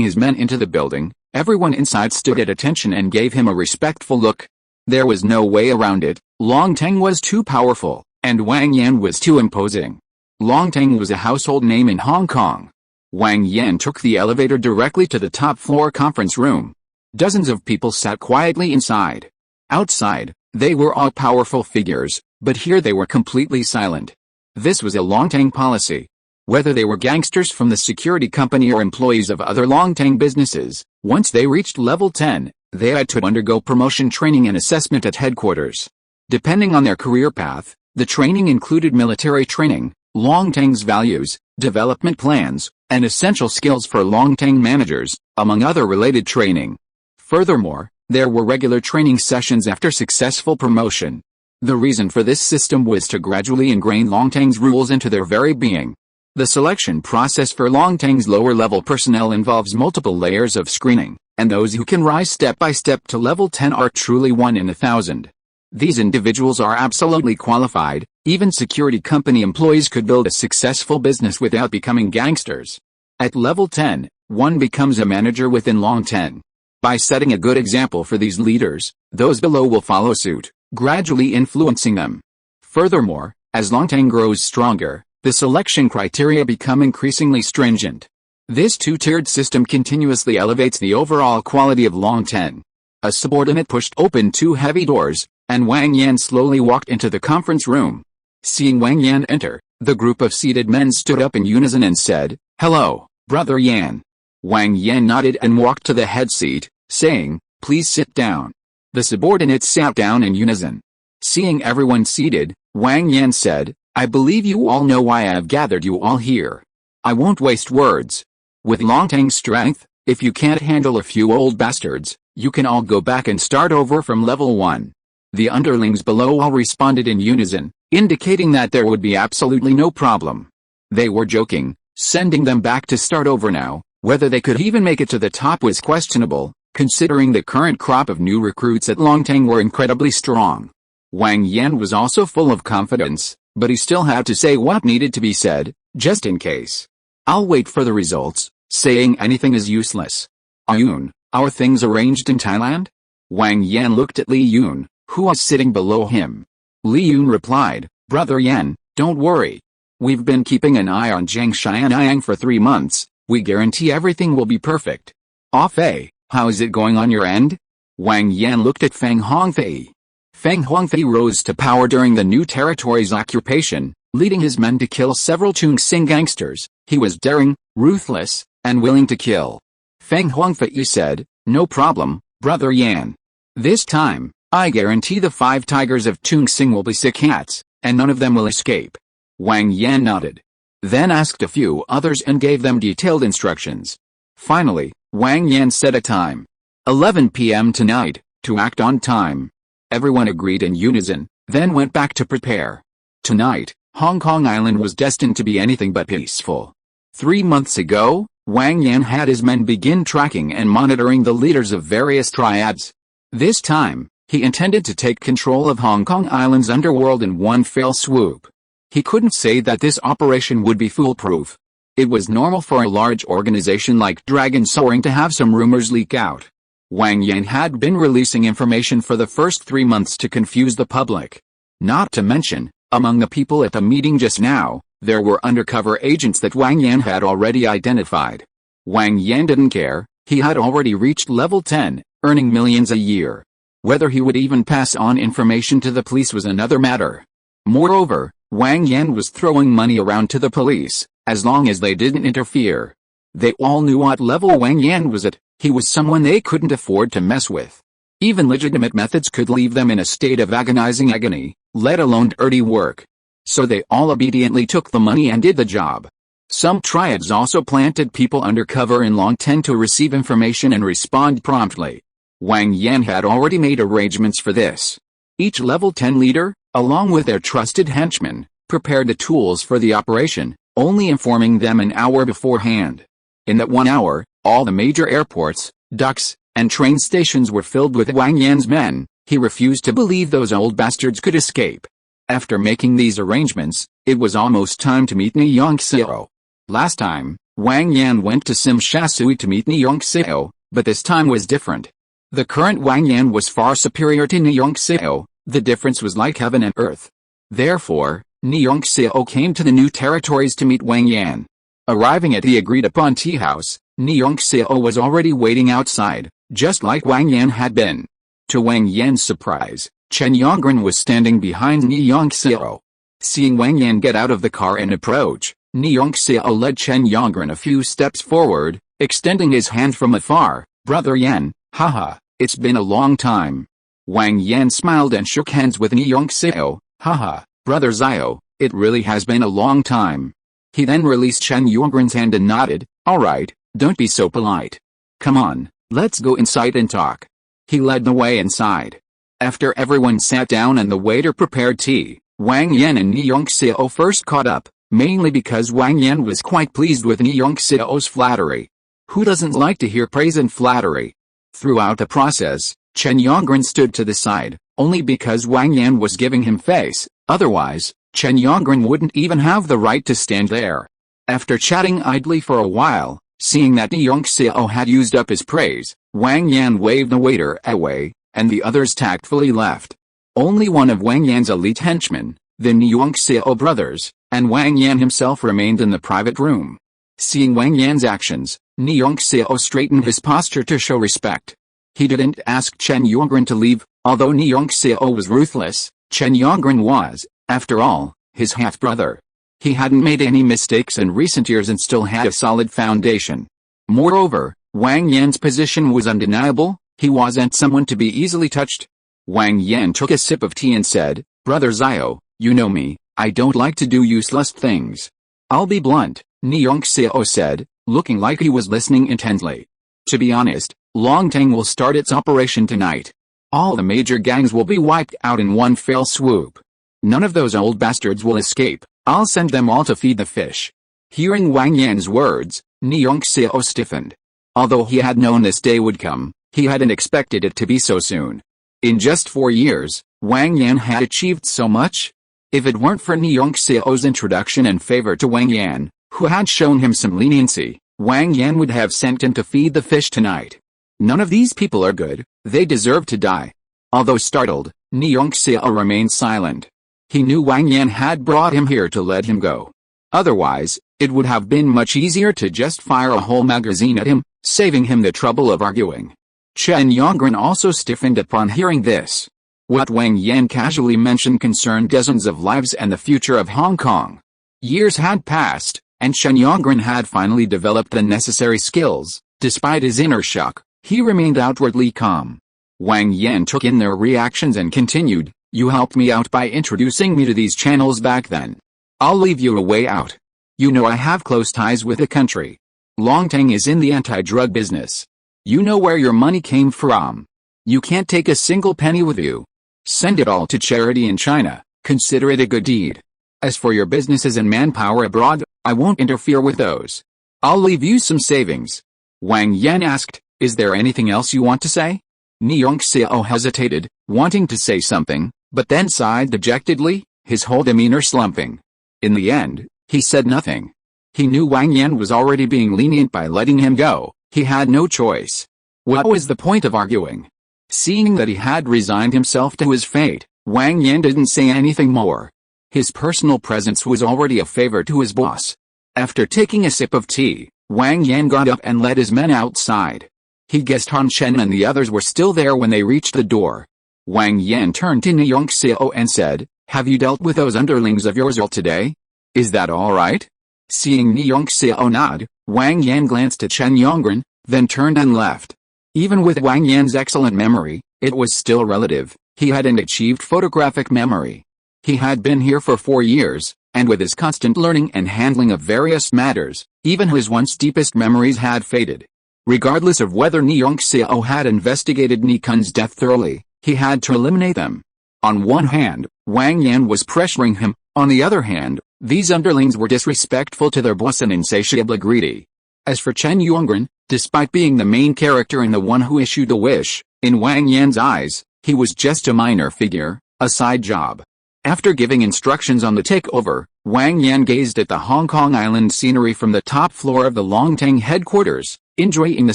his men into the building, everyone inside stood at attention and gave him a respectful look. There was no way around it. Longtang was too powerful, and Wang Yan was too imposing. Longtang was a household name in Hong Kong. Wang Yan took the elevator directly to the top floor conference room. Dozens of people sat quietly inside. Outside, they were all powerful figures, but here they were completely silent. This was a Longtang policy. Whether they were gangsters from the security company or employees of other Longtang businesses, once they reached level 10, they had to undergo promotion training and assessment at headquarters. Depending on their career path, the training included military training, Longtang's values, development plans, and essential skills for Longtang managers, among other related training. Furthermore, there were regular training sessions after successful promotion. The reason for this system was to gradually ingrain Longtang's rules into their very being. The selection process for Longtang's lower-level personnel involves multiple layers of screening, and those who can rise step by step to level 10 are truly 1 in 1,000. These individuals are absolutely qualified. Even security company employees could build a successful business without becoming gangsters. At level 10, one becomes a manager within Longtang. By setting a good example for these leaders, those below will follow suit, gradually influencing them. Furthermore, as Longtang grows stronger, the selection criteria become increasingly stringent. This two-tiered system continuously elevates the overall quality of Longtang. A subordinate pushed open 2 heavy doors, and Wang Yan slowly walked into the conference room. Seeing Wang Yan enter, the group of seated men stood up in unison and said, "Hello, Brother Yan." Wang Yan nodded and walked to the head seat, saying, "Please sit down." The subordinates sat down in unison. Seeing everyone seated, Wang Yan said, "I believe you all know why I have gathered you all here. I won't waste words. With Longtang's strength, if you can't handle a few old bastards, you can all go back and start over from level 1. The underlings below all responded in unison, indicating that there would be absolutely no problem. They were joking, sending them back to start over now. Whether they could even make it to the top was questionable, considering the current crop of new recruits at Longtang were incredibly strong. Wang Yan was also full of confidence, but he still had to say what needed to be said, just in case. "I'll wait for the results. Saying anything is useless. Ayun, are things arranged in Thailand?" Wang Yan looked at Li Yun, who was sitting below him. Li Yun replied, "Brother Yan, don't worry. We've been keeping an eye on Zhang Xianyang for 3 months. We guarantee everything will be perfect." "Ah Fei, how is it going on your end?" Wang Yan looked at Feng Hongfei. Feng Hongfei rose to power during the new territory's occupation, leading his men to kill several Chongqing gangsters. He was daring, ruthless, and willing to kill. Feng Hongfei said, "No problem, Brother Yan. This time, I guarantee the 5 tigers of Chongqing will be sick cats, and none of them will escape." Wang Yan nodded. Then asked a few others and gave them detailed instructions. Finally, Wang Yan set a time. 11 p.m. tonight, to act on time. Everyone agreed in unison, then went back to prepare. Tonight, Hong Kong Island was destined to be anything but peaceful. 3 months ago, Wang Yan had his men begin tracking and monitoring the leaders of various triads. This time, he intended to take control of Hong Kong Island's underworld in one fell swoop. He couldn't say that this operation would be foolproof. It was normal for a large organization like Dragon Soaring to have some rumors leak out. Wang Yan had been releasing information for the first 3 months to confuse the public. Not to mention, among the people at the meeting just now, there were undercover agents that Wang Yan had already identified. Wang Yan didn't care. He had already reached level 10, earning millions a year. Whether he would even pass on information to the police was another matter. Moreover, Wang Yan was throwing money around to the police, as long as they didn't interfere. They all knew what level Wang Yan was at. He was someone they couldn't afford to mess with. Even legitimate methods could leave them in a state of agonizing agony, let alone dirty work. So they all obediently took the money and did the job. Some triads also planted people undercover in Long Ten to receive information and respond promptly. Wang Yan had already made arrangements for this. Each level 10 leader, along with their trusted henchmen, prepared the tools for the operation, only informing them an hour beforehand. In that 1 hour, all the major airports, docks, and train stations were filled with Wang Yan's men. He refused to believe those old bastards could escape. After making these arrangements, it was almost time to meet Ni Yongxiao. Last time, Wang Yan went to Sim Shasui to meet Ni Yongxiao, but this time was different. The current Wang Yan was far superior to Ni Yongxiao. The difference was like heaven and earth. Therefore, Ni Yongxiao came to the new territories to meet Wang Yan. Arriving at the agreed-upon tea house, Ni Yongxiao was already waiting outside, just like Wang Yan had been. To Wang Yan's surprise, Chen Yongren was standing behind Ni Yongxiao. Seeing Wang Yan get out of the car and approach, Ni Yongxiao led Chen Yongren a few steps forward, extending his hand from afar. "Brother Yan, haha, it's been a long time." Wang Yan smiled and shook hands with Ni Yongxiao. "Haha, Brother Xiao, it really has been a long time." He then released Chen Yongren's hand and nodded. "Alright, don't be so polite. Come on, let's go inside and talk." He led the way inside. After everyone sat down and the waiter prepared tea, Wang Yan and Ni Yongxiao first caught up, mainly because Wang Yan was quite pleased with Ni Yongxiao's flattery. Who doesn't like to hear praise and flattery? Throughout the process, Chen Yongren stood to the side, only because Wang Yan was giving him face. Otherwise, Chen Yongren wouldn't even have the right to stand there. After chatting idly for a while, seeing that Ni Yongxiao had used up his praise, Wang Yan waved the waiter away, and the others tactfully left. Only one of Wang Yan's elite henchmen, the Ni Yongxiao brothers, and Wang Yan himself remained in the private room. Seeing Wang Yan's actions, Ni Yongxiao straightened his posture to show respect. He didn't ask Chen Yongren to leave, although Ni Yongxiao was ruthless. Chen Yongren was, after all, his half-brother. He hadn't made any mistakes in recent years and still had a solid foundation. Moreover, Wang Yan's position was undeniable. He wasn't someone to be easily touched. Wang Yan took a sip of tea and said, "Brother Xiao, you know me, I don't like to do useless things." "I'll be blunt," Ni Yongxiao said, looking like he was listening intently. "To be honest, Longtang will start its operation tonight. All the major gangs will be wiped out in one fell swoop. None of those old bastards will escape. I'll send them all to feed the fish." Hearing Wang Yan's words, Ni Yongxiao stiffened. Although he had known this day would come, he hadn't expected it to be so soon. In just 4 years, Wang Yan had achieved so much. If it weren't for Ni Yongxiao's introduction and favor to Wang Yan, who had shown him some leniency, Wang Yan would have sent him to feed the fish tonight. None of these people are good, they deserve to die. Although startled, Ni Yongxiao remained silent. He knew Wang Yan had brought him here to let him go. Otherwise, it would have been much easier to just fire a whole magazine at him, saving him the trouble of arguing. Chen Yongren also stiffened upon hearing this. What Wang Yan casually mentioned concerned dozens of lives and the future of Hong Kong. Years had passed, and Chen Yongren had finally developed the necessary skills. Despite his inner shock, he remained outwardly calm. Wang Yan took in their reactions and continued, "You helped me out by introducing me to these channels back then. I'll leave you a way out. You know I have close ties with the country. Longtang is in the anti-drug business. You know where your money came from. You can't take a single penny with you. Send it all to charity in China, consider it a good deed. As for your businesses and manpower abroad, I won't interfere with those. I'll leave you some savings." Wang Yan asked, "Is there anything else you want to say?" Ni Yongxiao hesitated, wanting to say something, but then sighed dejectedly, his whole demeanor slumping. In the end, he said nothing. He knew Wang Yan was already being lenient by letting him go. He had no choice. What was the point of arguing? Seeing that he had resigned himself to his fate, Wang Yan didn't say anything more. His personal presence was already a favor to his boss. After taking a sip of tea, Wang Yan got up and led his men outside. He guessed Han Chen and the others were still there when they reached the door. Wang Yan turned to Ni Yongxiao and said, "Have you dealt with those underlings of yours all today? Is that all right?" Seeing Ni Yongxiao nod, Wang Yan glanced at Chen Yongren, then turned and left. Even with Wang Yan's excellent memory, it was still relative. He hadn't achieved photographic memory. He had been here for 4 years, and with his constant learning and handling of various matters, even his once deepest memories had faded. Regardless of whether Nyongseok had investigated Nikun's death thoroughly, he had to eliminate them. On one hand, Wang Yan was pressuring him, on the other hand, these underlings were disrespectful to their boss and insatiably greedy. As for Chen Yongren, despite being the main character and the one who issued the wish, in Wang Yan's eyes, he was just a minor figure, a side job. After giving instructions on the takeover, Wang Yan gazed at the Hong Kong Island scenery from the top floor of the Longtang headquarters, enjoying the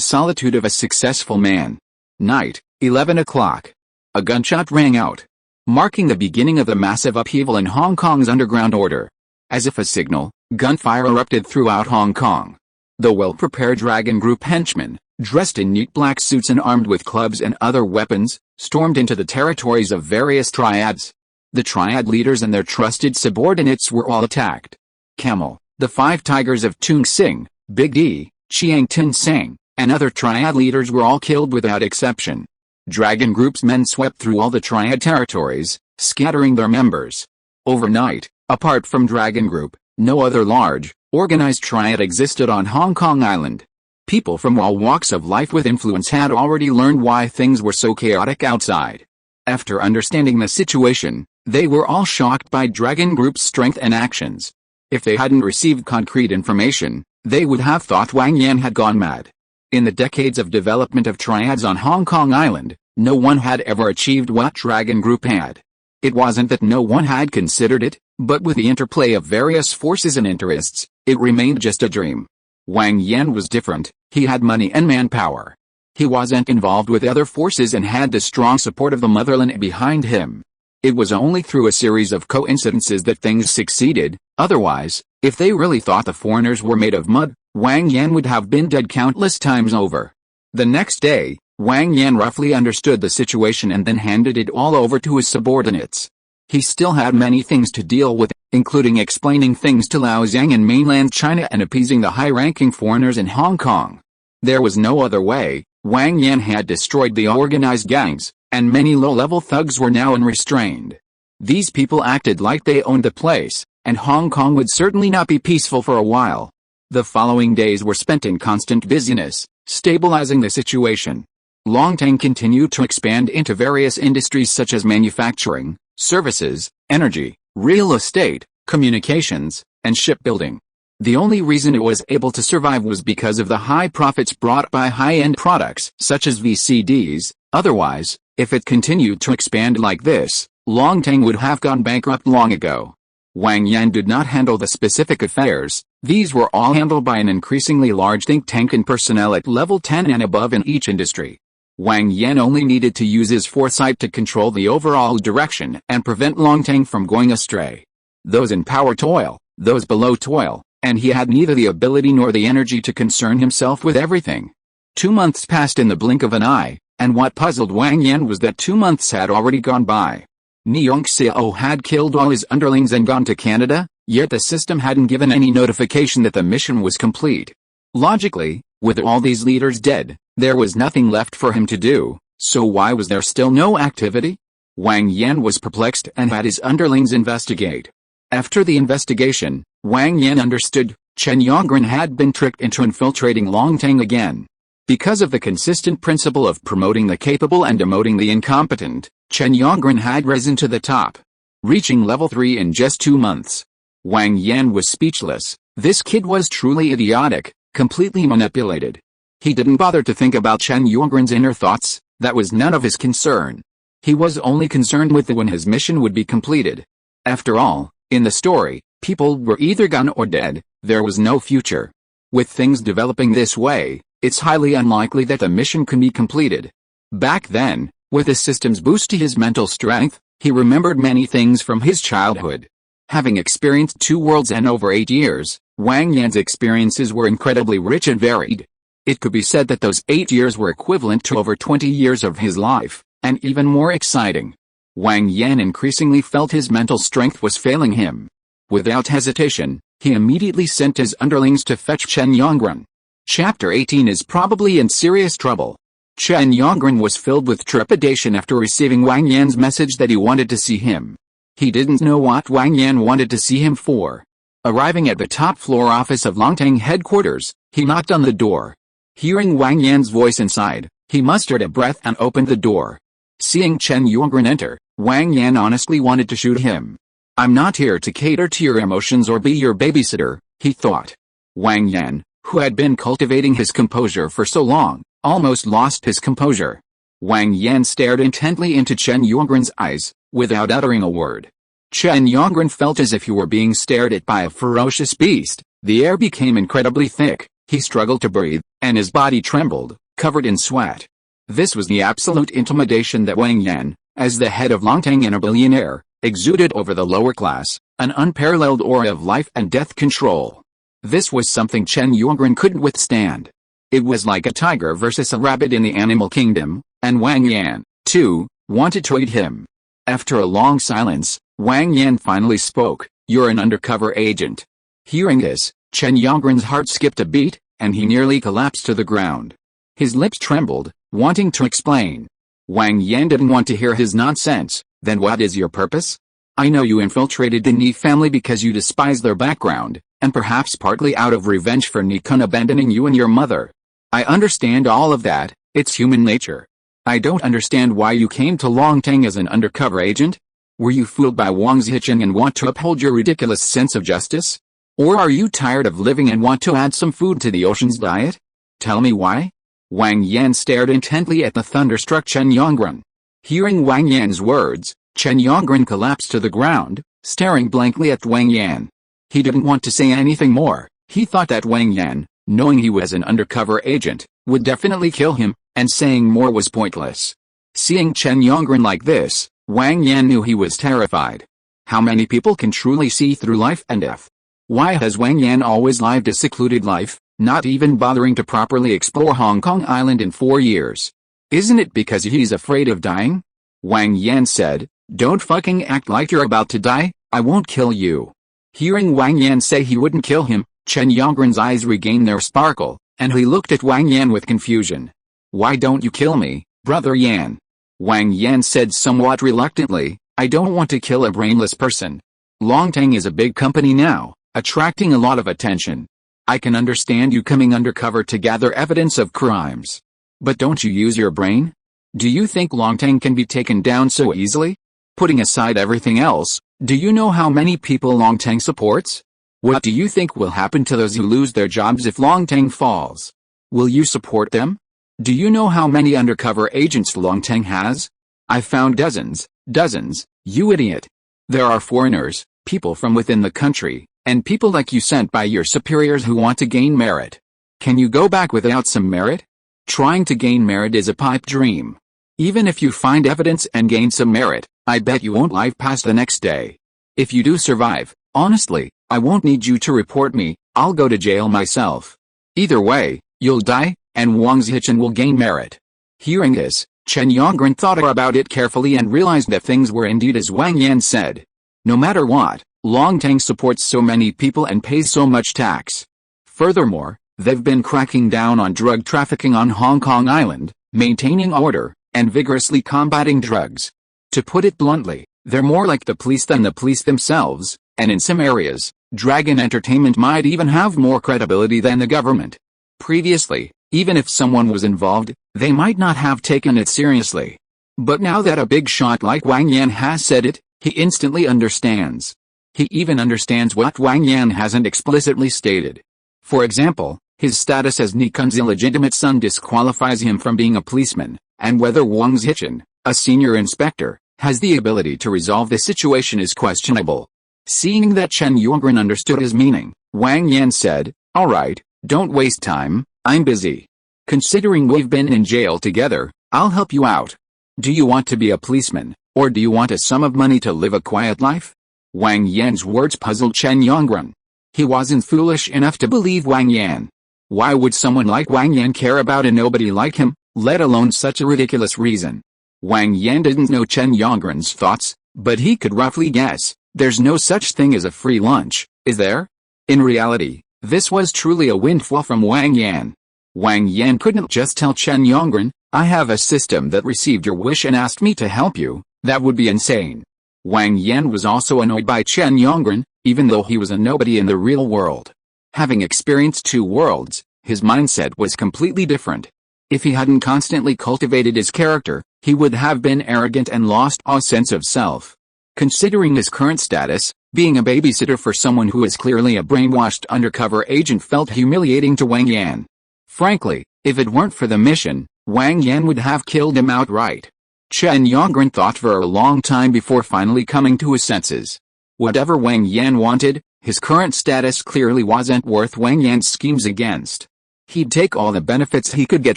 solitude of a successful man. Night, 11 o'clock. A gunshot rang out, marking the beginning of the massive upheaval in Hong Kong's underground order. As if a signal, gunfire erupted throughout Hong Kong. The well-prepared Dragon Group henchmen, dressed in neat black suits and armed with clubs and other weapons, stormed into the territories of various triads. The triad leaders and their trusted subordinates were all attacked. Camel, the 5 tigers of Tung Sing, Big D, Chiang Tin Sang, and other triad leaders were all killed without exception. Dragon Group's men swept through all the triad territories, scattering their members. Overnight, apart from Dragon Group, no other large, organized triad existed on Hong Kong Island. People from all walks of life with influence had already learned why things were so chaotic outside. After understanding the situation, they were all shocked by Dragon Group's strength and actions. If they hadn't received concrete information, they would have thought Wang Yan had gone mad. In the decades of development of triads on Hong Kong Island, no one had ever achieved what Dragon Group had. It wasn't that no one had considered it, but with the interplay of various forces and interests, it remained just a dream. Wang Yan was different. He had money and manpower. He wasn't involved with other forces and had the strong support of the motherland behind him. It was only through a series of coincidences that things succeeded. Otherwise, if they really thought the foreigners were made of mud, Wang Yan would have been dead countless times over. The next day, Wang Yan roughly understood the situation and then handed it all over to his subordinates. He still had many things to deal with, including explaining things to Lao Zhang in mainland China and appeasing the high-ranking foreigners in Hong Kong. There was no other way. Wang Yan had destroyed the organized gangs, and many low-level thugs were now unrestrained. These people acted like they owned the place, and Hong Kong would certainly not be peaceful for a while. The following days were spent in constant busyness, stabilizing the situation. Longtang continued to expand into various industries such as manufacturing, services, energy, real estate, communications, and shipbuilding. The only reason it was able to survive was because of the high profits brought by high-end products such as VCDs. Otherwise, if it continued to expand like this, Longtang would have gone bankrupt long ago. Wang Yan did not handle the specific affairs. These were all handled by an increasingly large think tank and personnel at level 10 and above in each industry. Wang Yan only needed to use his foresight to control the overall direction and prevent Longtang from going astray. Those in power toil, those below toil, and he had neither the ability nor the energy to concern himself with everything. 2 months passed in the blink of an eye, and what puzzled Wang Yan was that 2 months had already gone by. Nyongseok had killed all his underlings and gone to Canada, yet the system hadn't given any notification that the mission was complete. Logically, with all these leaders dead, there was nothing left for him to do, so why was there still no activity? Wang Yan was perplexed and had his underlings investigate. After the investigation, Wang Yan understood, Chen Yongren had been tricked into infiltrating Longtang again. Because of the consistent principle of promoting the capable and demoting the incompetent, Chen Yongren had risen to the top, reaching level 3 in just 2 months. Wang Yan was speechless. This kid was truly idiotic, completely manipulated. He didn't bother to think about Chen Yongren's inner thoughts. That was none of his concern. He was only concerned with when his mission would be completed. After all, in the story, people were either gone or dead. There was no future. With things developing this way, it's highly unlikely that the mission can be completed. Back then, with the system's boost to his mental strength, he remembered many things from his childhood. Having experienced 2 worlds and over 8 years, Wang Yan's experiences were incredibly rich and varied. It could be said that those 8 years were equivalent to over 20 years of his life, and even more exciting. Wang Yan increasingly felt his mental strength was failing him. Without hesitation, he immediately sent his underlings to fetch Chen Yongren. Chapter 18 is probably in serious trouble. Chen Yongren was filled with trepidation after receiving Wang Yan's message that he wanted to see him. He didn't know what Wang Yan wanted to see him for. Arriving at the top floor office of Longtang headquarters, he knocked on the door. Hearing Wang Yan's voice inside, he mustered a breath and opened the door. Seeing Chen Yongren enter, Wang Yan honestly wanted to shoot him. I'm not here to cater to your emotions or be your babysitter, he thought. Wang Yan, who had been cultivating his composure for so long, almost lost his composure. Wang Yan stared intently into Chen Yongren's eyes, without uttering a word. Chen Yongren felt as if he were being stared at by a ferocious beast. The air became incredibly thick, he struggled to breathe, and his body trembled, covered in sweat. This was the absolute intimidation that Wang Yan, as the head of Longtang and a billionaire, exuded over the lower class, an unparalleled aura of life and death control. This was something Chen Yongren couldn't withstand. It was like a tiger versus a rabbit in the animal kingdom, and Wang Yan, too, wanted to eat him. After a long silence, Wang Yan finally spoke, "You're an undercover agent." Hearing this, Chen Yongren's heart skipped a beat, and he nearly collapsed to the ground. His lips trembled, wanting to explain. Wang Yan didn't want to hear his nonsense. Then what is your purpose? I know you infiltrated the Ni family because you despise their background, and perhaps partly out of revenge for Ni Kun abandoning you and your mother. I understand all of that, it's human nature. I don't understand why you came to Longtang as an undercover agent. Were you fooled by Wang Zichen and want to uphold your ridiculous sense of justice? Or are you tired of living and want to add some food to the ocean's diet? Tell me why? Wang Yan stared intently at the thunderstruck Chen Yongren. Hearing Wang Yan's words, Chen Yongren collapsed to the ground, staring blankly at Wang Yan. He didn't want to say anything more. He thought that Wang Yan, knowing he was an undercover agent, would definitely kill him, and saying more was pointless. Seeing Chen Yongren like this, Wang Yan knew he was terrified. How many people can truly see through life and death? Why has Wang Yan always lived a secluded life, not even bothering to properly explore Hong Kong Island in 4 years? Isn't it because he's afraid of dying? Wang Yan said, "Don't fucking act like you're about to die, I won't kill you." Hearing Wang Yan say he wouldn't kill him, Chen Yongren's eyes regained their sparkle, and he looked at Wang Yan with confusion. "Why don't you kill me, Brother Yan?" Wang Yan said somewhat reluctantly, "I don't want to kill a brainless person. Longtang is a big company now, attracting a lot of attention. I can understand you coming undercover to gather evidence of crimes. But don't you use your brain? Do you think Longtang can be taken down so easily? Putting aside everything else, do you know how many people Longtang supports? What do you think will happen to those who lose their jobs if Longtang falls? Will you support them? Do you know how many undercover agents Longtang has? I found dozens, you idiot. There are foreigners, people from within the country, and people like you sent by your superiors who want to gain merit. Can you go back without some merit? Trying to gain merit is a pipe dream. Even if you find evidence and gain some merit, I bet you won't live past the next day. If you do survive, honestly, I won't need you to report me, I'll go to jail myself. Either way, you'll die, and Wang Zichen will gain merit." Hearing this, Chen Yongren thought about it carefully and realized that things were indeed as Wang Yan said. No matter what, Longtang supports so many people and pays so much tax. Furthermore, they've been cracking down on drug trafficking on Hong Kong Island, maintaining order, and vigorously combating drugs. To put it bluntly, they're more like the police than the police themselves, and in some areas, Dragon Entertainment might even have more credibility than the government. Previously, even if someone was involved, they might not have taken it seriously. But now that a big shot like Wang Yan has said it, he instantly understands. He even understands what Wang Yan hasn't explicitly stated. For example, his status as Ni Kun's illegitimate son disqualifies him from being a policeman, and whether Wang Zichen, a senior inspector, has the ability to resolve the situation is questionable. Seeing that Chen Yongren understood his meaning, Wang Yan said, "Alright, don't waste time, I'm busy. Considering we've been in jail together, I'll help you out. Do you want to be a policeman, or do you want a sum of money to live a quiet life?" Wang Yan's words puzzled Chen Yongren. He wasn't foolish enough to believe Wang Yan. Why would someone like Wang Yan care about a nobody like him, let alone such a ridiculous reason? Wang Yan didn't know Chen Yongren's thoughts, but he could roughly guess. There's no such thing as a free lunch, is there? In reality, this was truly a windfall from Wang Yan. Wang Yan couldn't just tell Chen Yongren, "I have a system that received your wish and asked me to help you." That would be insane. Wang Yan was also annoyed by Chen Yongren, even though he was a nobody in the real world. Having experienced two worlds, his mindset was completely different. If he hadn't constantly cultivated his character, he would have been arrogant and lost all sense of self. Considering his current status, being a babysitter for someone who is clearly a brainwashed undercover agent felt humiliating to Wang Yan. Frankly, if it weren't for the mission, Wang Yan would have killed him outright. Chen Yongren thought for a long time before finally coming to his senses. Whatever Wang Yan wanted, his current status clearly wasn't worth Wang Yan's schemes against. He'd take all the benefits he could get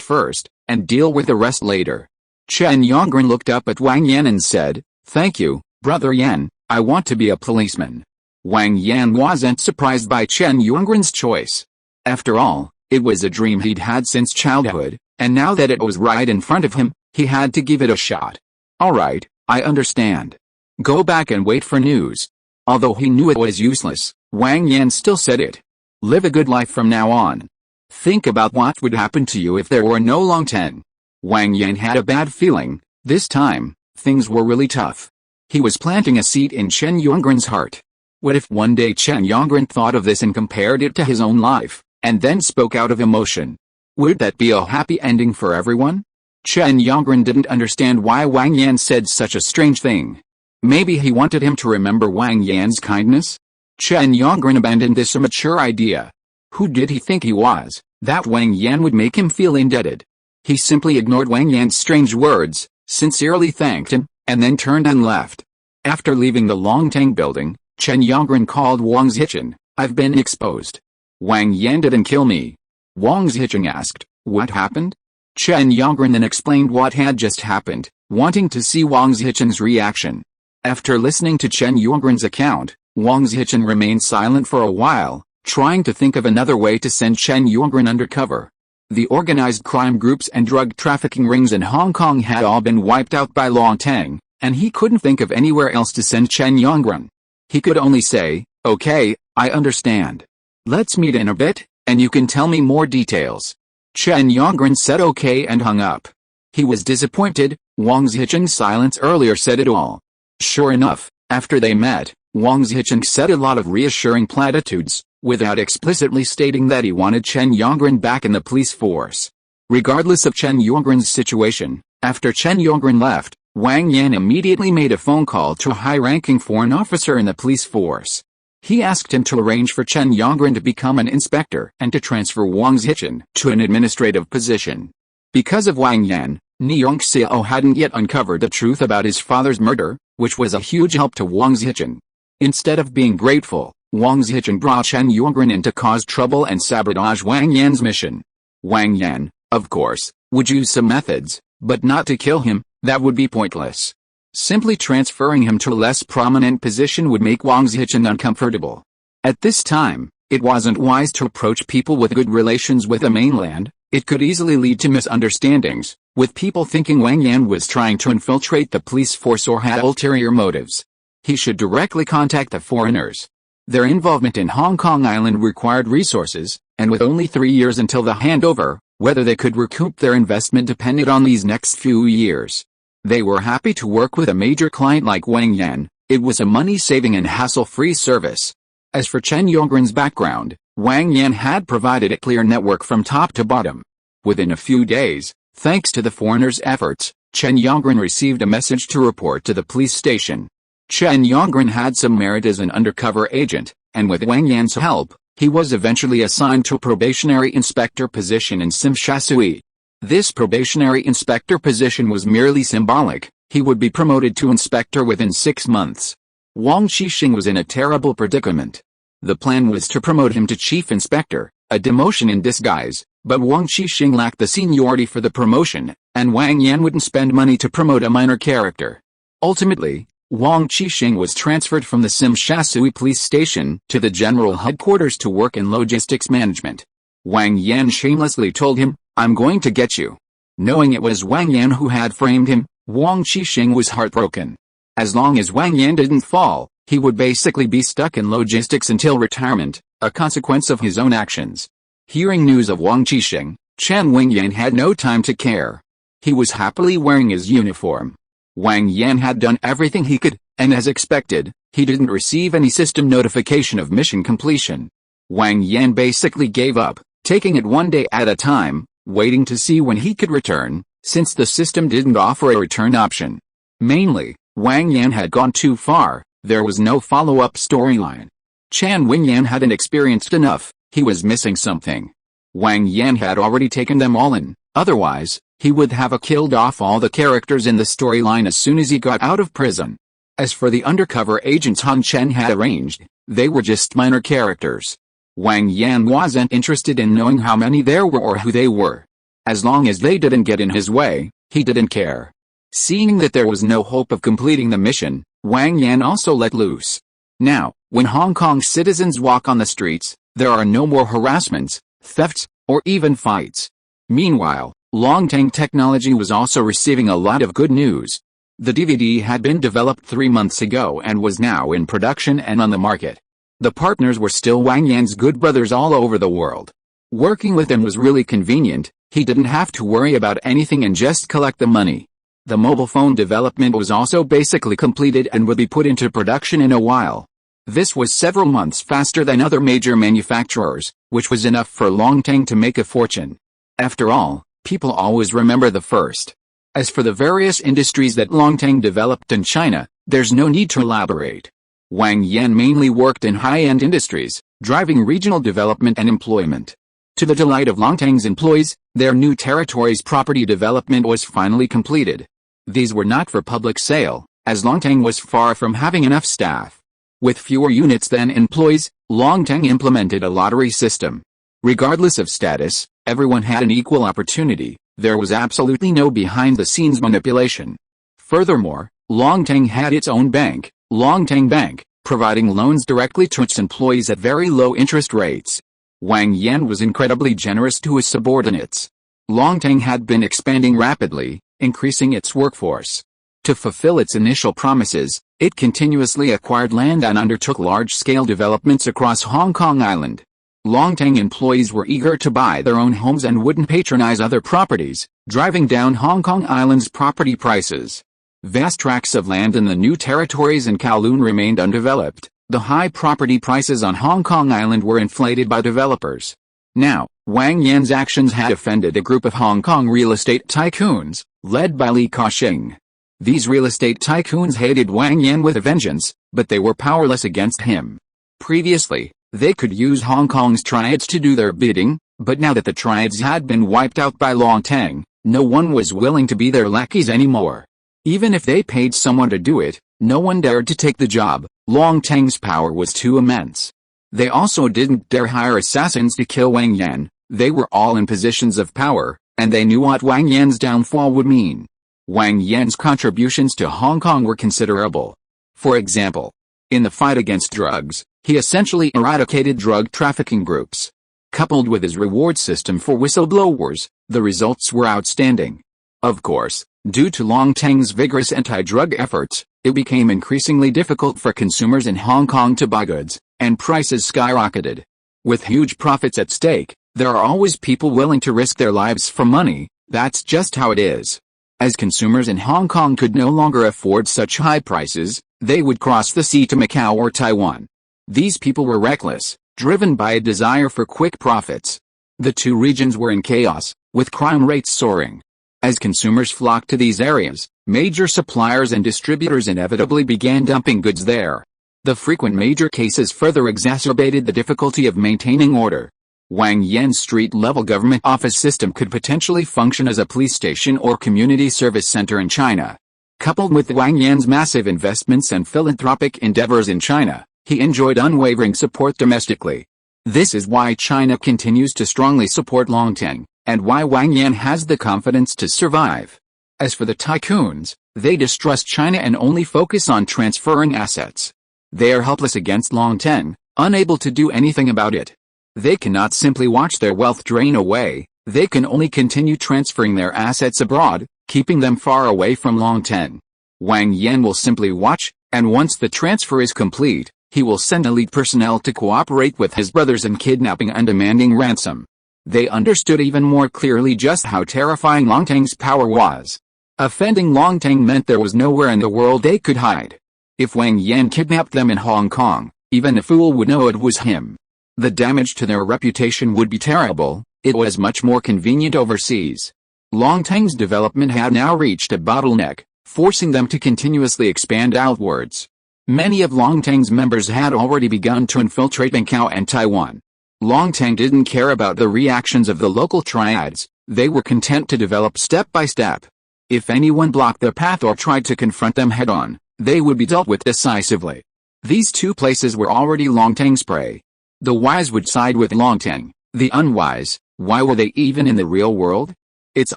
first, and deal with the rest later. Chen Yongren looked up at Wang Yan and said, "Thank you, Brother Yan, I want to be a policeman." Wang Yan wasn't surprised by Chen Yongren's choice. After all, it was a dream he'd had since childhood, and now that it was right in front of him, he had to give it a shot. "Alright, I understand. Go back and wait for news." Although he knew it was useless, Wang Yan still said it. "Live a good life from now on. Think about what would happen to you if there were no Long Ten." Wang Yan had a bad feeling. This time, things were really tough. He was planting a seed in Chen Yongren's heart. What if one day Chen Yongren thought of this and compared it to his own life, and then spoke out of emotion? Would that be a happy ending for everyone? Chen Yongren didn't understand why Wang Yan said such a strange thing. Maybe he wanted him to remember Wang Yan's kindness? Chen Yongren abandoned this immature idea. Who did he think he was, that Wang Yan would make him feel indebted? He simply ignored Wang Yan's strange words, sincerely thanked him, and then turned and left. After leaving the Longtang building, Chen Yongren called Wang Zichen. "I've been exposed. Wang Yan didn't kill me." Wang Zichen asked, "What happened?" Chen Yongren then explained what had just happened, wanting to see Wang Zichen's reaction. After listening to Chen Yongren's account, Wang Zichen remained silent for a while, trying to think of another way to send Chen Yongren undercover. The organized crime groups and drug trafficking rings in Hong Kong had all been wiped out by Longtang, and he couldn't think of anywhere else to send Chen Yongren. He could only say, "Okay, I understand. Let's meet in a bit, and you can tell me more details." Chen Yongren said okay and hung up. He was disappointed. Wang Zichen's silence earlier said it all. Sure enough, after they met, Wang Zichen said a lot of reassuring platitudes, without explicitly stating that he wanted Chen Yongren back in the police force. Regardless of Chen Yongren's situation, after Chen Yongren left, Wang Yan immediately made a phone call to a high-ranking foreign officer in the police force. He asked him to arrange for Chen Yongren to become an inspector and to transfer Wang Zichen to an administrative position. Because of Wang Yan, Nyong Xiao hadn't yet uncovered the truth about his father's murder, which was a huge help to Wang Zichen. Instead of being grateful, Wang Zichen brought Chen Yongren in to cause trouble and sabotage Wang Yan's mission. Wang Yan, of course, would use some methods, but not to kill him. That would be pointless. Simply transferring him to a less prominent position would make Wang Zichen uncomfortable. At this time, it wasn't wise to approach people with good relations with the mainland. It could easily lead to misunderstandings, with people thinking Wang Yan was trying to infiltrate the police force or had ulterior motives. He should directly contact the foreigners. Their involvement in Hong Kong Island required resources, and with only 3 years until the handover, whether they could recoup their investment depended on these next few years. They were happy to work with a major client like Wang Yan. It was a money-saving and hassle-free service. As for Chen Yongren's background, Wang Yan had provided a clear network from top to bottom. Within a few days, thanks to the foreigners' efforts, Chen Yongren received a message to report to the police station. Chen Yongren had some merit as an undercover agent, and with Wang Yan's help, he was eventually assigned to a probationary inspector position in Simsha. This probationary inspector position was merely symbolic. He would be promoted to inspector within 6 months. Wang Qixing was in a terrible predicament. The plan was to promote him to chief inspector, a demotion in disguise, but Wang Qixing lacked the seniority for the promotion, and Wang Yan wouldn't spend money to promote a minor character. Ultimately, Wang Qixing was transferred from the Simsha police station to the general headquarters to work in logistics management. Wang Yan shamelessly told him, "I'm going to get you." Knowing it was Wang Yan who had framed him, Wang Qixing was heartbroken. As long as Wang Yan didn't fall, he would basically be stuck in logistics until retirement, a consequence of his own actions. Hearing news of Wang Qixing, Chen Wingyan had no time to care. He was happily wearing his uniform. Wang Yan had done everything he could, And as expected, he didn't receive any system notification of mission completion. Wang Yan basically gave up, taking it one day at a time, waiting to see when he could return, since the system didn't offer a return option. Mainly, Wang Yan had gone too far, there was no follow-up storyline. Chan Wingyan hadn't experienced enough, he was missing something. Wang Yan had already taken them all in, otherwise, he would have killed off all the characters in the storyline as soon as he got out of prison. As for the undercover agents Han Chen had arranged, they were just minor characters. Wang Yan wasn't interested in knowing how many there were or who they were. As long as they didn't get in his way, he didn't care. Seeing that there was no hope of completing the mission, Wang Yan also let loose. Now, when Hong Kong citizens walk on the streets, there are no more harassments, thefts, or even fights. Meanwhile, Longtang Technology was also receiving a lot of good news. The DVD had been developed 3 months ago and was now in production and on the market. The partners were still Wang Yan's good brothers all over the world. Working with them was really convenient, he didn't have to worry about anything and just collect the money. The mobile phone development was also basically completed and would be put into production in a while. This was several months faster than other major manufacturers, which was enough for Longtang to make a fortune. After all, people always remember the first. As for the various industries that Longtang developed in China, there's no need to elaborate. Wang Yan mainly worked in high-end industries, driving regional development and employment. To the delight of Longtang's employees, their new territory's property development was finally completed. These were not for public sale, as Longtang was far from having enough staff. With fewer units than employees, Longtang implemented a lottery system. Regardless of status, everyone had an equal opportunity, there was absolutely no behind-the-scenes manipulation. Furthermore, Longtang had its own bank, Longtang Bank, providing loans directly to its employees at very low interest rates. Wang Yan was incredibly generous to his subordinates. Longtang had been expanding rapidly, increasing its workforce. To fulfill its initial promises, it continuously acquired land and undertook large-scale developments across Hong Kong Island. Longtang employees were eager to buy their own homes and wouldn't patronize other properties, driving down Hong Kong Island's property prices. Vast tracts of land in the new territories in Kowloon remained undeveloped. The high property prices on Hong Kong Island were inflated by developers. Now, Wang Yan's actions had offended a group of Hong Kong real estate tycoons, led by Li Ka-shing. These real estate tycoons hated Wang Yan with a vengeance, but they were powerless against him. Previously, they could use Hong Kong's triads to do their bidding, but now that the triads had been wiped out by Longtang, no one was willing to be their lackeys anymore. Even if they paid someone to do it, no one dared to take the job. Longtang's power was too immense. They also didn't dare hire assassins to kill Wang Yan. They were all in positions of power, and they knew what Wang Yan's downfall would mean. Wang Yan's contributions to Hong Kong were considerable. For example, in the fight against drugs, he essentially eradicated drug trafficking groups. Coupled with his reward system for whistleblowers, the results were outstanding. Of course, due to Longtang's vigorous anti-drug efforts, it became increasingly difficult for consumers in Hong Kong to buy goods, and prices skyrocketed. With huge profits at stake, there are always people willing to risk their lives for money, that's just how it is. As consumers in Hong Kong could no longer afford such high prices, they would cross the sea to Macau or Taiwan. These people were reckless, driven by a desire for quick profits. The two regions were in chaos, with crime rates soaring. As consumers flocked to these areas, major suppliers and distributors inevitably began dumping goods there. The frequent major cases further exacerbated the difficulty of maintaining order. Wang Yan's street-level government office system could potentially function as a police station or community service center in China. Coupled with Wang Yan's massive investments and philanthropic endeavors in China, he enjoyed unwavering support domestically. This is why China continues to strongly support Longtang, and why Wang Yan has the confidence to survive. As for the tycoons, they distrust China and only focus on transferring assets. They are helpless against Longtang, unable to do anything about it. They cannot simply watch their wealth drain away, they can only continue transferring their assets abroad, keeping them far away from Longtang. Wang Yan will simply watch, and once the transfer is complete, he will send elite personnel to cooperate with his brothers in kidnapping and demanding ransom. They understood even more clearly just how terrifying Longtang's power was. Offending Longtang meant there was nowhere in the world they could hide. If Wang Yan kidnapped them in Hong Kong, even a fool would know it was him. The damage to their reputation would be terrible. It was much more convenient overseas. Longtang's development had now reached a bottleneck, forcing them to continuously expand outwards. Many of Longtang's members had already begun to infiltrate Macau and Taiwan. Longtang didn't care about the reactions of the local triads. They were content to develop step by step. If anyone blocked their path or tried to confront them head-on, they would be dealt with decisively. These two places were already Longtang's prey. The wise would side with Longtang. The unwise, why were they even in the real world? It's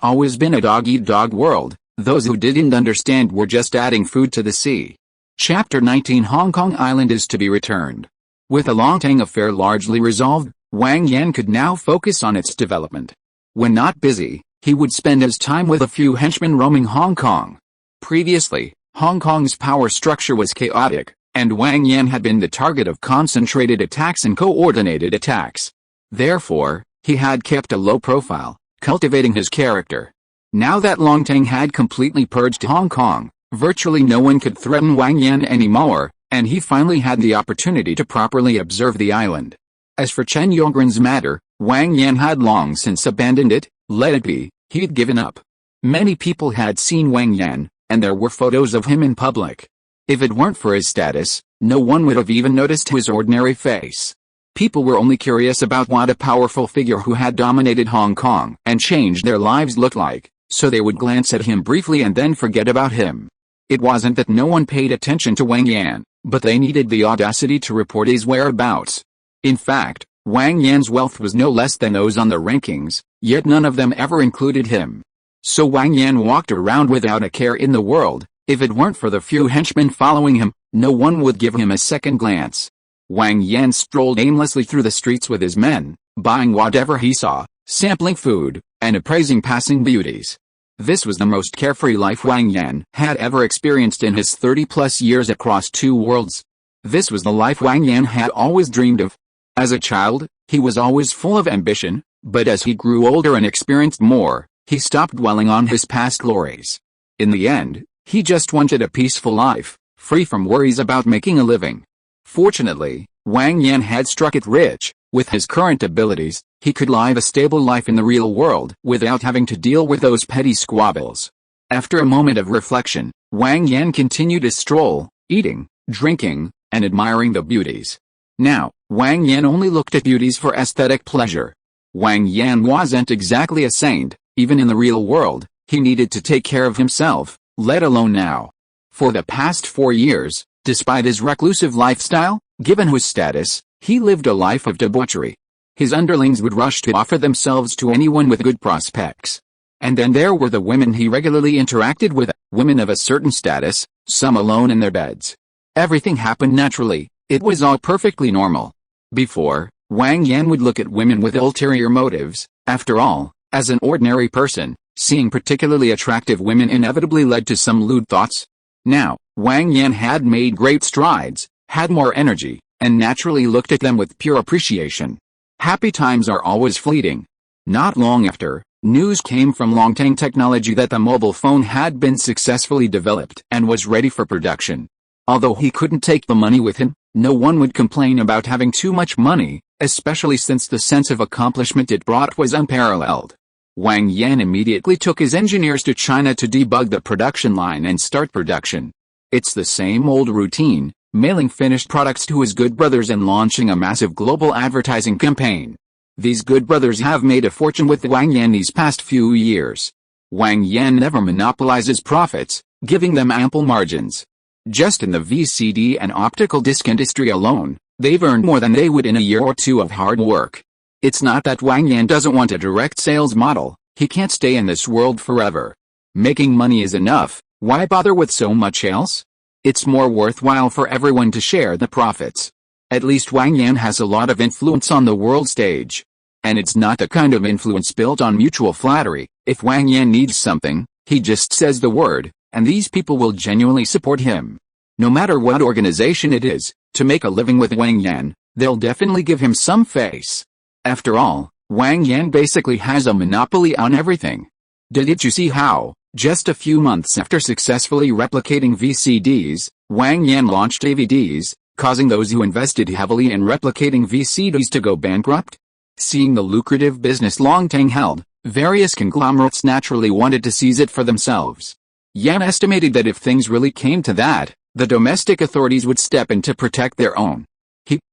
always been a dog-eat-dog world. Those who didn't understand were just adding food to the sea. Chapter 19 Hong Kong Island is to be returned. With the Longtang affair largely resolved, Wang Yan could now focus on its development. When not busy, he would spend his time with a few henchmen roaming Hong Kong. Previously, Hong Kong's power structure was chaotic, and Wang Yan had been the target of concentrated attacks and coordinated attacks. Therefore, he had kept a low profile, cultivating his character. Now that Longtang had completely purged Hong Kong, virtually no one could threaten Wang Yan anymore, and he finally had the opportunity to properly observe the island. As for Chen Yongren's matter, Wang Yan had long since abandoned it. Let it be, he'd given up. Many people had seen Wang Yan, and there were photos of him in public. If it weren't for his status, no one would have even noticed his ordinary face. People were only curious about what a powerful figure who had dominated Hong Kong and changed their lives looked like, so they would glance at him briefly and then forget about him. It wasn't that no one paid attention to Wang Yan, but they needed the audacity to report his whereabouts. In fact, Wang Yan's wealth was no less than those on the rankings, yet none of them ever included him. So Wang Yan walked around without a care in the world. If it weren't for the few henchmen following him, no one would give him a second glance. Wang Yan strolled aimlessly through the streets with his men, buying whatever he saw, sampling food, and appraising passing beauties. This was the most carefree life Wang Yan had ever experienced in his 30-plus years across two worlds. This was the life Wang Yan had always dreamed of. As a child, he was always full of ambition, but as he grew older and experienced more, he stopped dwelling on his past glories. In the end, he just wanted a peaceful life, free from worries about making a living. Fortunately, Wang Yan had struck it rich. With his current abilities, he could live a stable life in the real world without having to deal with those petty squabbles. After a moment of reflection, Wang Yan continued his stroll, eating, drinking, and admiring the beauties. Now, Wang Yan only looked at beauties for aesthetic pleasure. Wang Yan wasn't exactly a saint. Even in the real world, he needed to take care of himself, let alone now. For the past 4 years, despite his reclusive lifestyle, given his status, he lived a life of debauchery. His underlings would rush to offer themselves to anyone with good prospects. And then there were the women he regularly interacted with, women of a certain status, some alone in their beds. Everything happened naturally. It was all perfectly normal. Before, Wang Yan would look at women with ulterior motives. After all, as an ordinary person, seeing particularly attractive women inevitably led to some lewd thoughts. Now, Wang Yan had made great strides, had more energy, and naturally looked at them with pure appreciation. Happy times are always fleeting. Not long after, news came from Longtang Technology that the mobile phone had been successfully developed and was ready for production. Although he couldn't take the money with him, no one would complain about having too much money, especially since the sense of accomplishment it brought was unparalleled. Wang Yan immediately took his engineers to China to debug the production line and start production. It's the same old routine, mailing finished products to his good brothers and launching a massive global advertising campaign. These good brothers have made a fortune with Wang Yan these past few years. Wang Yan never monopolizes profits, giving them ample margins. Just in the VCD and optical disc industry alone, they've earned more than they would in a year or two of hard work. It's not that Wang Yan doesn't want a direct sales model. He can't stay in this world forever. Making money is enough. Why bother with so much else? It's more worthwhile for everyone to share the profits. At least Wang Yan has a lot of influence on the world stage. And it's not the kind of influence built on mutual flattery. If Wang Yan needs something, he just says the word, and these people will genuinely support him. No matter what organization it is, to make a living with Wang Yan, they'll definitely give him some face. After all, Wang Yan basically has a monopoly on everything. Didn't you see how, just a few months after successfully replicating VCDs, Wang Yan launched DVDs, causing those who invested heavily in replicating VCDs to go bankrupt. Seeing the lucrative business Longteng held, various conglomerates naturally wanted to seize it for themselves. Yan estimated that if things really came to that, the domestic authorities would step in to protect their own.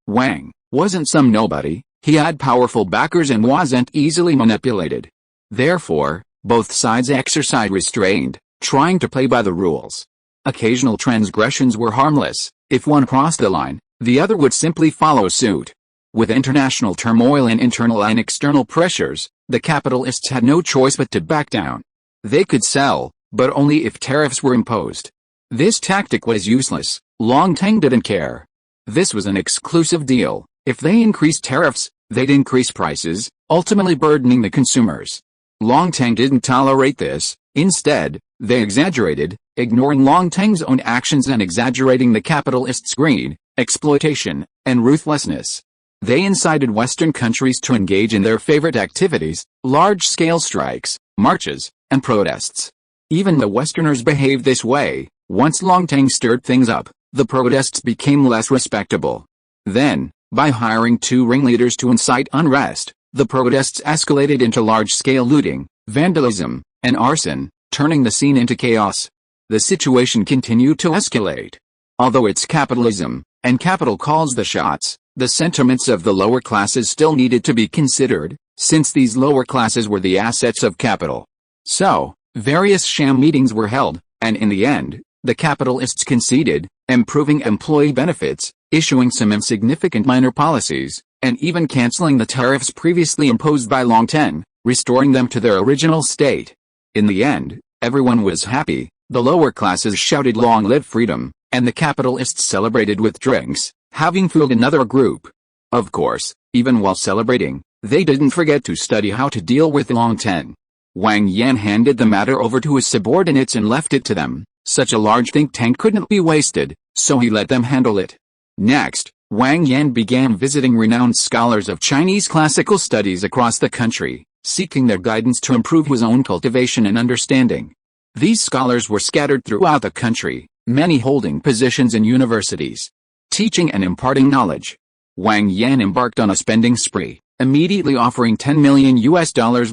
Wang, wasn't some nobody, he had powerful backers and wasn't easily manipulated. Therefore, both sides exercised restraint, trying to play by the rules. Occasional transgressions were harmless. If one crossed the line, the other would simply follow suit. With international turmoil and internal and external pressures, the capitalists had no choice but to back down. They could sell, but only if tariffs were imposed. This tactic was useless. Longteng didn't care. This was an exclusive deal. If they increased tariffs, they'd increase prices, ultimately burdening the consumers. Longteng didn't tolerate this. Instead, they exaggerated, ignoring Longteng's own actions and exaggerating the capitalists' greed, exploitation, and ruthlessness. They incited Western countries to engage in their favorite activities, large-scale strikes, marches, and protests. Even the Westerners behaved this way. Once Longteng stirred things up, the protests became less respectable. Then, by hiring 2 ringleaders to incite unrest, the protests escalated into large-scale looting, vandalism, and arson, turning the scene into chaos. The situation continued to escalate. Although it's capitalism, and capital calls the shots, the sentiments of the lower classes still needed to be considered, since these lower classes were the assets of capital. So, various sham meetings were held, and in the end, the capitalists conceded, improving employee benefits, issuing some insignificant minor policies, and even canceling the tariffs previously imposed by Longteng, restoring them to their original state. In the end, everyone was happy. The lower classes shouted "Long live freedom," and the capitalists celebrated with drinks, having fooled another group. Of course, even while celebrating, they didn't forget to study how to deal with Longteng. Wang Yan handed the matter over to his subordinates and left it to them. Such a large think tank couldn't be wasted, so he let them handle it. Next, Wang Yan began visiting renowned scholars of Chinese classical studies across the country, seeking their guidance to improve his own cultivation and understanding. These scholars were scattered throughout the country, many holding positions in universities, teaching and imparting knowledge. Wang Yan embarked on a spending spree, immediately offering $10 million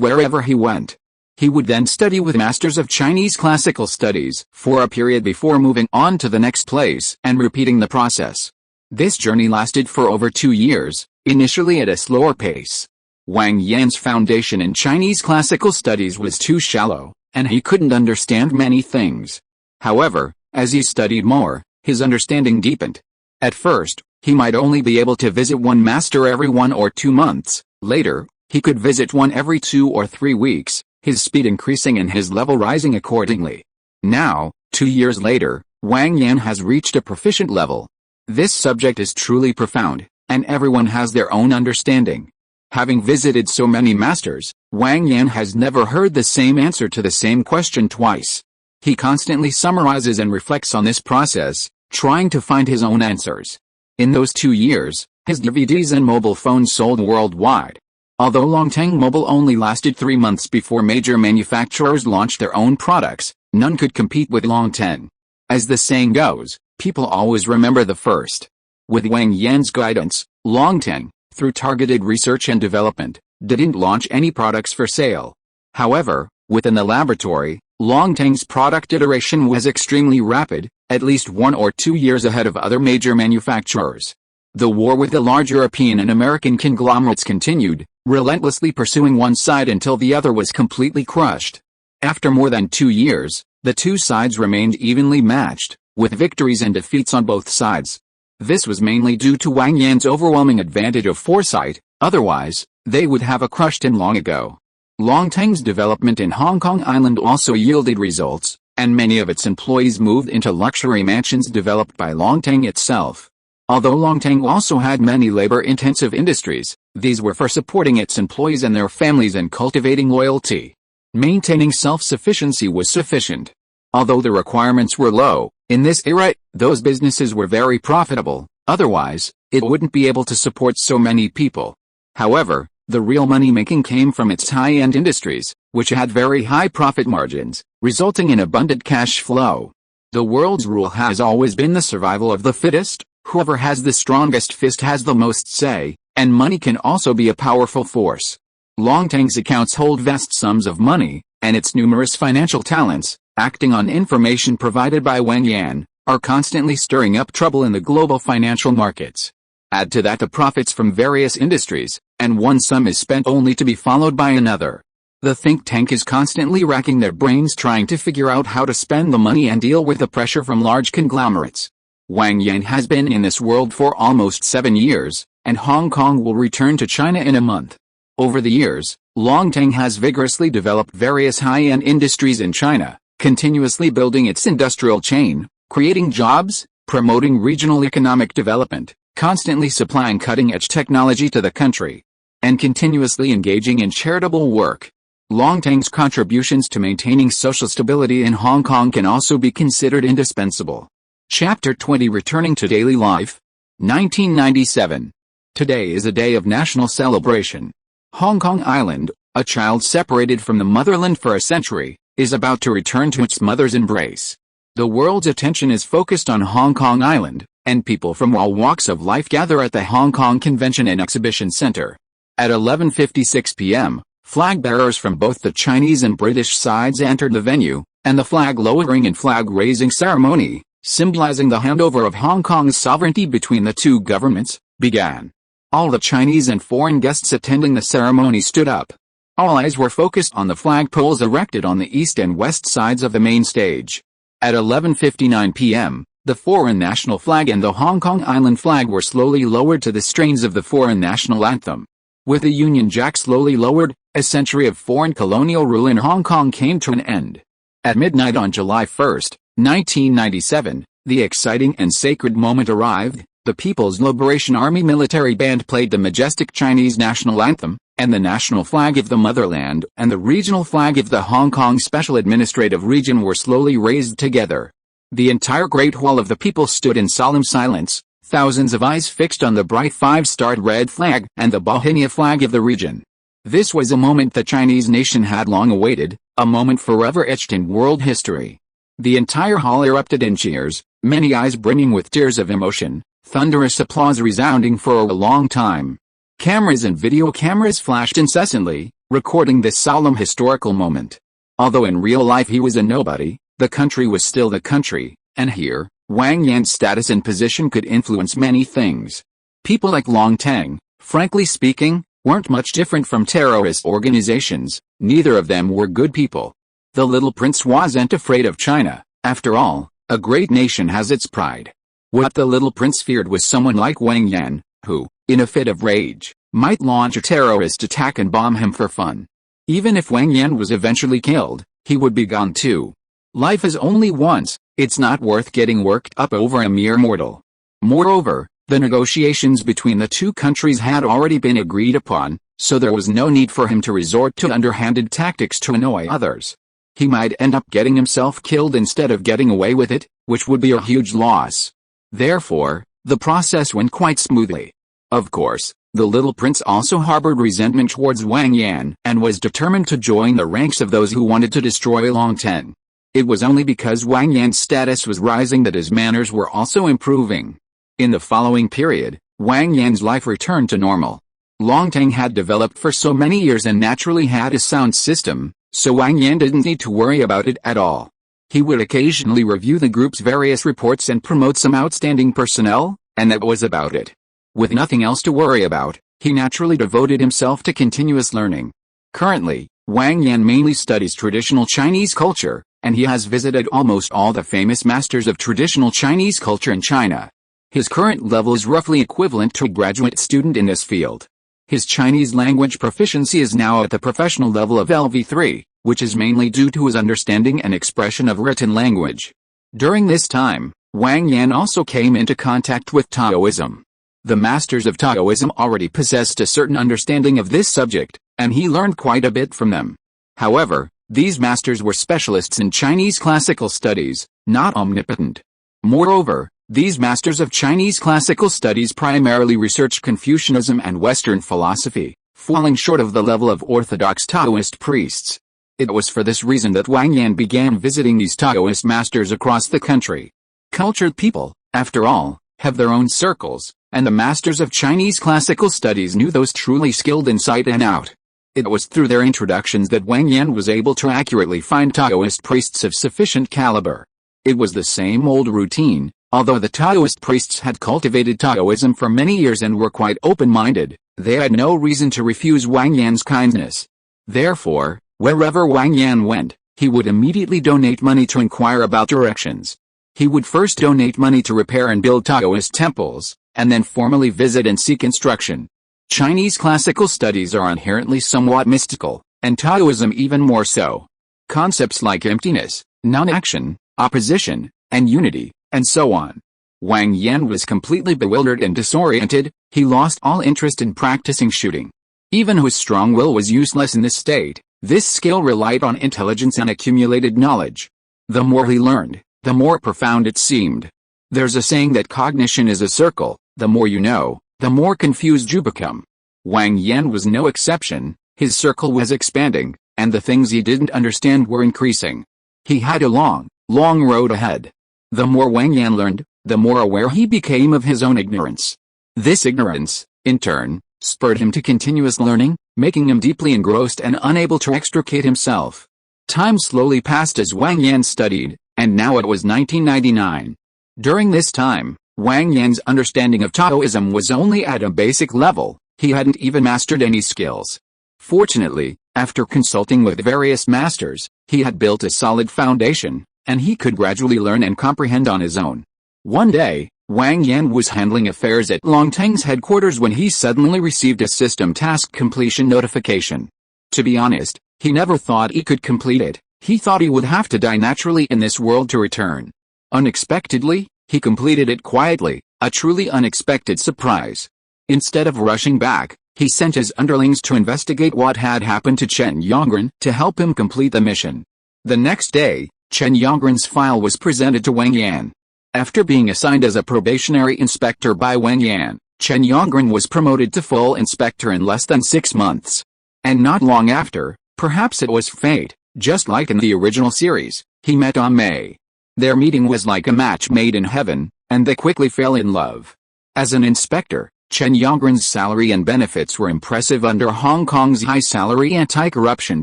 wherever he went. He would then study with masters of Chinese classical studies for a period before moving on to the next place and repeating the process. This journey lasted for over 2 years, initially at a slower pace. Wang Yan's foundation in Chinese classical studies was too shallow, and he couldn't understand many things. However, as he studied more, his understanding deepened. At first, he might only be able to visit one master every 1 or 2 months. Later, he could visit one every 2 or 3 weeks, his speed increasing and his level rising accordingly. Now, 2 years later, Wang Yan has reached a proficient level. This subject is truly profound, and everyone has their own understanding. Having visited so many masters, Wang Yan has never heard the same answer to the same question twice. He constantly summarizes and reflects on this process, trying to find his own answers. In those 2 years, his DVDs and mobile phones sold worldwide. Although Longteng Mobile only lasted 3 months before major manufacturers launched their own products, none could compete with Longteng. As the saying goes, people always remember the first. With Wang Yan's guidance, Longteng, through targeted research and development, didn't launch any products for sale. However, within the laboratory, Longteng's product iteration was extremely rapid, at least 1 or 2 years ahead of other major manufacturers. The war with the large European and American conglomerates continued, relentlessly pursuing one side until the other was completely crushed. After more than 2 years, the two sides remained evenly matched, with victories and defeats on both sides. This was mainly due to Wang Yan's overwhelming advantage of foresight, otherwise, they would have crushed him long ago. Longteng's development in Hong Kong Island also yielded results, and many of its employees moved into luxury mansions developed by Longteng itself. Although Longteng also had many labor-intensive industries, these were for supporting its employees and their families and cultivating loyalty. Maintaining self-sufficiency was sufficient. Although the requirements were low, in this era, those businesses were very profitable, otherwise, it wouldn't be able to support so many people. However, the real money-making came from its high-end industries, which had very high profit margins, resulting in abundant cash flow. The world's rule has always been the survival of the fittest. Whoever has the strongest fist has the most say, and money can also be a powerful force. Longtang's accounts hold vast sums of money, and its numerous financial talents, acting on information provided by Wang Yan, are constantly stirring up trouble in the global financial markets. Add to that the profits from various industries, and one sum is spent only to be followed by another. The think tank is constantly racking their brains trying to figure out how to spend the money and deal with the pressure from large conglomerates. Wang Yan has been in this world for almost 7 years, and Hong Kong will return to China in a month. Over the years, Longtang has vigorously developed various high-end industries in China, continuously building its industrial chain, creating jobs, promoting regional economic development, constantly supplying cutting-edge technology to the country, and continuously engaging in charitable work. Longtang's contributions to maintaining social stability in Hong Kong can also be considered indispensable. Chapter 20 Returning to Daily Life. 1997. Today is a day of national celebration. Hong Kong Island, a child separated from the motherland for a century, is about to return to its mother's embrace. The world's attention is focused on Hong Kong Island, and people from all walks of life gather at the Hong Kong Convention and Exhibition Center. At 11:56 p.m., flag bearers from both the Chinese and British sides entered the venue, and the flag lowering and flag raising ceremony, symbolizing the handover of Hong Kong's sovereignty between the two governments, began. All the Chinese and foreign guests attending the ceremony stood up. All eyes were focused on the flagpoles erected on the east and west sides of the main stage. At 11:59 p.m., the foreign national flag and the Hong Kong Island flag were slowly lowered to the strains of the foreign national anthem. With the Union Jack slowly lowered, a century of foreign colonial rule in Hong Kong came to an end. At midnight on July 1, 1997, the exciting and sacred moment arrived. The People's Liberation Army military band played the majestic Chinese national anthem, and the national flag of the motherland and the regional flag of the Hong Kong Special Administrative Region were slowly raised together. The entire Great Hall of the People stood in solemn silence, thousands of eyes fixed on the bright five-starred red flag and the Bauhinia flag of the region. This was a moment the Chinese nation had long awaited, a moment forever etched in world history. The entire hall erupted in cheers, many eyes brimming with tears of emotion, thunderous applause resounding for a long time. Cameras and video cameras flashed incessantly, recording this solemn historical moment. Although in real life he was a nobody, the country was still the country, and here, Wang Yan's status and position could influence many things. People like Longtang, frankly speaking, weren't much different from terrorist organizations. Neither of them were good people. The little prince wasn't afraid of China. After all, a great nation has its pride. What the little prince feared was someone like Wang Yan, who, in a fit of rage, might launch a terrorist attack and bomb him for fun. Even if Wang Yan was eventually killed, he would be gone too. Life is only once, it's not worth getting worked up over a mere mortal. Moreover, the negotiations between the two countries had already been agreed upon, so there was no need for him to resort to underhanded tactics to annoy others. He might end up getting himself killed instead of getting away with it, which would be a huge loss. Therefore, the process went quite smoothly. Of course, the little prince also harbored resentment towards Wang Yan and was determined to join the ranks of those who wanted to destroy Longtang. It was only because Wang Yan's status was rising that his manners were also improving. In the following period, Wang Yan's life returned to normal. Longtang had developed for so many years and naturally had a sound system, so Wang Yan didn't need to worry about it at all. He would occasionally review the group's various reports and promote some outstanding personnel, and that was about it. With nothing else to worry about, he naturally devoted himself to continuous learning. Currently, Wang Yan mainly studies traditional Chinese culture, and he has visited almost all the famous masters of traditional Chinese culture in China. His current level is roughly equivalent to a graduate student in this field. His Chinese language proficiency is now at the professional level of LV3, which is mainly due to his understanding and expression of written language. During this time, Wang Yan also came into contact with Taoism. The masters of Taoism already possessed a certain understanding of this subject, and he learned quite a bit from them. However, these masters were specialists in Chinese classical studies, not omnipotent. Moreover, these masters of Chinese classical studies primarily researched Confucianism and Western philosophy, falling short of the level of orthodox Taoist priests. It was for this reason that Wang Yan began visiting these Taoist masters across the country. Cultured people, after all, have their own circles, and the masters of Chinese classical studies knew those truly skilled inside and out. It was through their introductions that Wang Yan was able to accurately find Taoist priests of sufficient caliber. It was the same old routine. Although the Taoist priests had cultivated Taoism for many years and were quite open-minded, they had no reason to refuse Wang Yan's kindness. Therefore, wherever Wang Yan went, he would immediately donate money to inquire about directions. He would first donate money to repair and build Taoist temples, and then formally visit and seek instruction. Chinese classical studies are inherently somewhat mystical, and Taoism even more so. Concepts like emptiness, non-action, opposition, and unity, and so on. Wang Yan was completely bewildered and disoriented. He lost all interest in practicing shooting. Even his strong will was useless in this state. This skill relied on intelligence and accumulated knowledge. The more he learned, the more profound it seemed. There's a saying that cognition is a circle. The more you know, the more confused you become. Wang Yan was no exception. His circle was expanding, and the things he didn't understand were increasing. He had a long road ahead. The more Wang Yan learned, the more aware he became of his own ignorance. This ignorance, in turn, spurred him to continuous learning, making him deeply engrossed and unable to extricate himself. Time slowly passed as Wang Yan studied, and now it was 1999. During this time, Wang Yan's understanding of Taoism was only at a basic level. He hadn't even mastered any skills. Fortunately, after consulting with various masters, he had built a solid foundation, and he could gradually learn and comprehend on his own. One day, Wang Yan was handling affairs at Longtang's headquarters when he suddenly received a system task completion notification. To be honest, he never thought he could complete it. He thought he would have to die naturally in this world to return. Unexpectedly, he completed it quietly, a truly unexpected surprise. Instead of rushing back, he sent his underlings to investigate what had happened to Chen Yongren to help him complete the mission. The next day, Chen Yongren's file was presented to Wang Yan. After being assigned as a probationary inspector by Wang Yan, Chen Yongren was promoted to full inspector in less than 6 months. And not long after, perhaps it was fate, just like in the original series, he met Ah Mei. Their meeting was like a match made in heaven, and they quickly fell in love. As an inspector, Chen Yongren's salary and benefits were impressive under Hong Kong's high-salary anti-corruption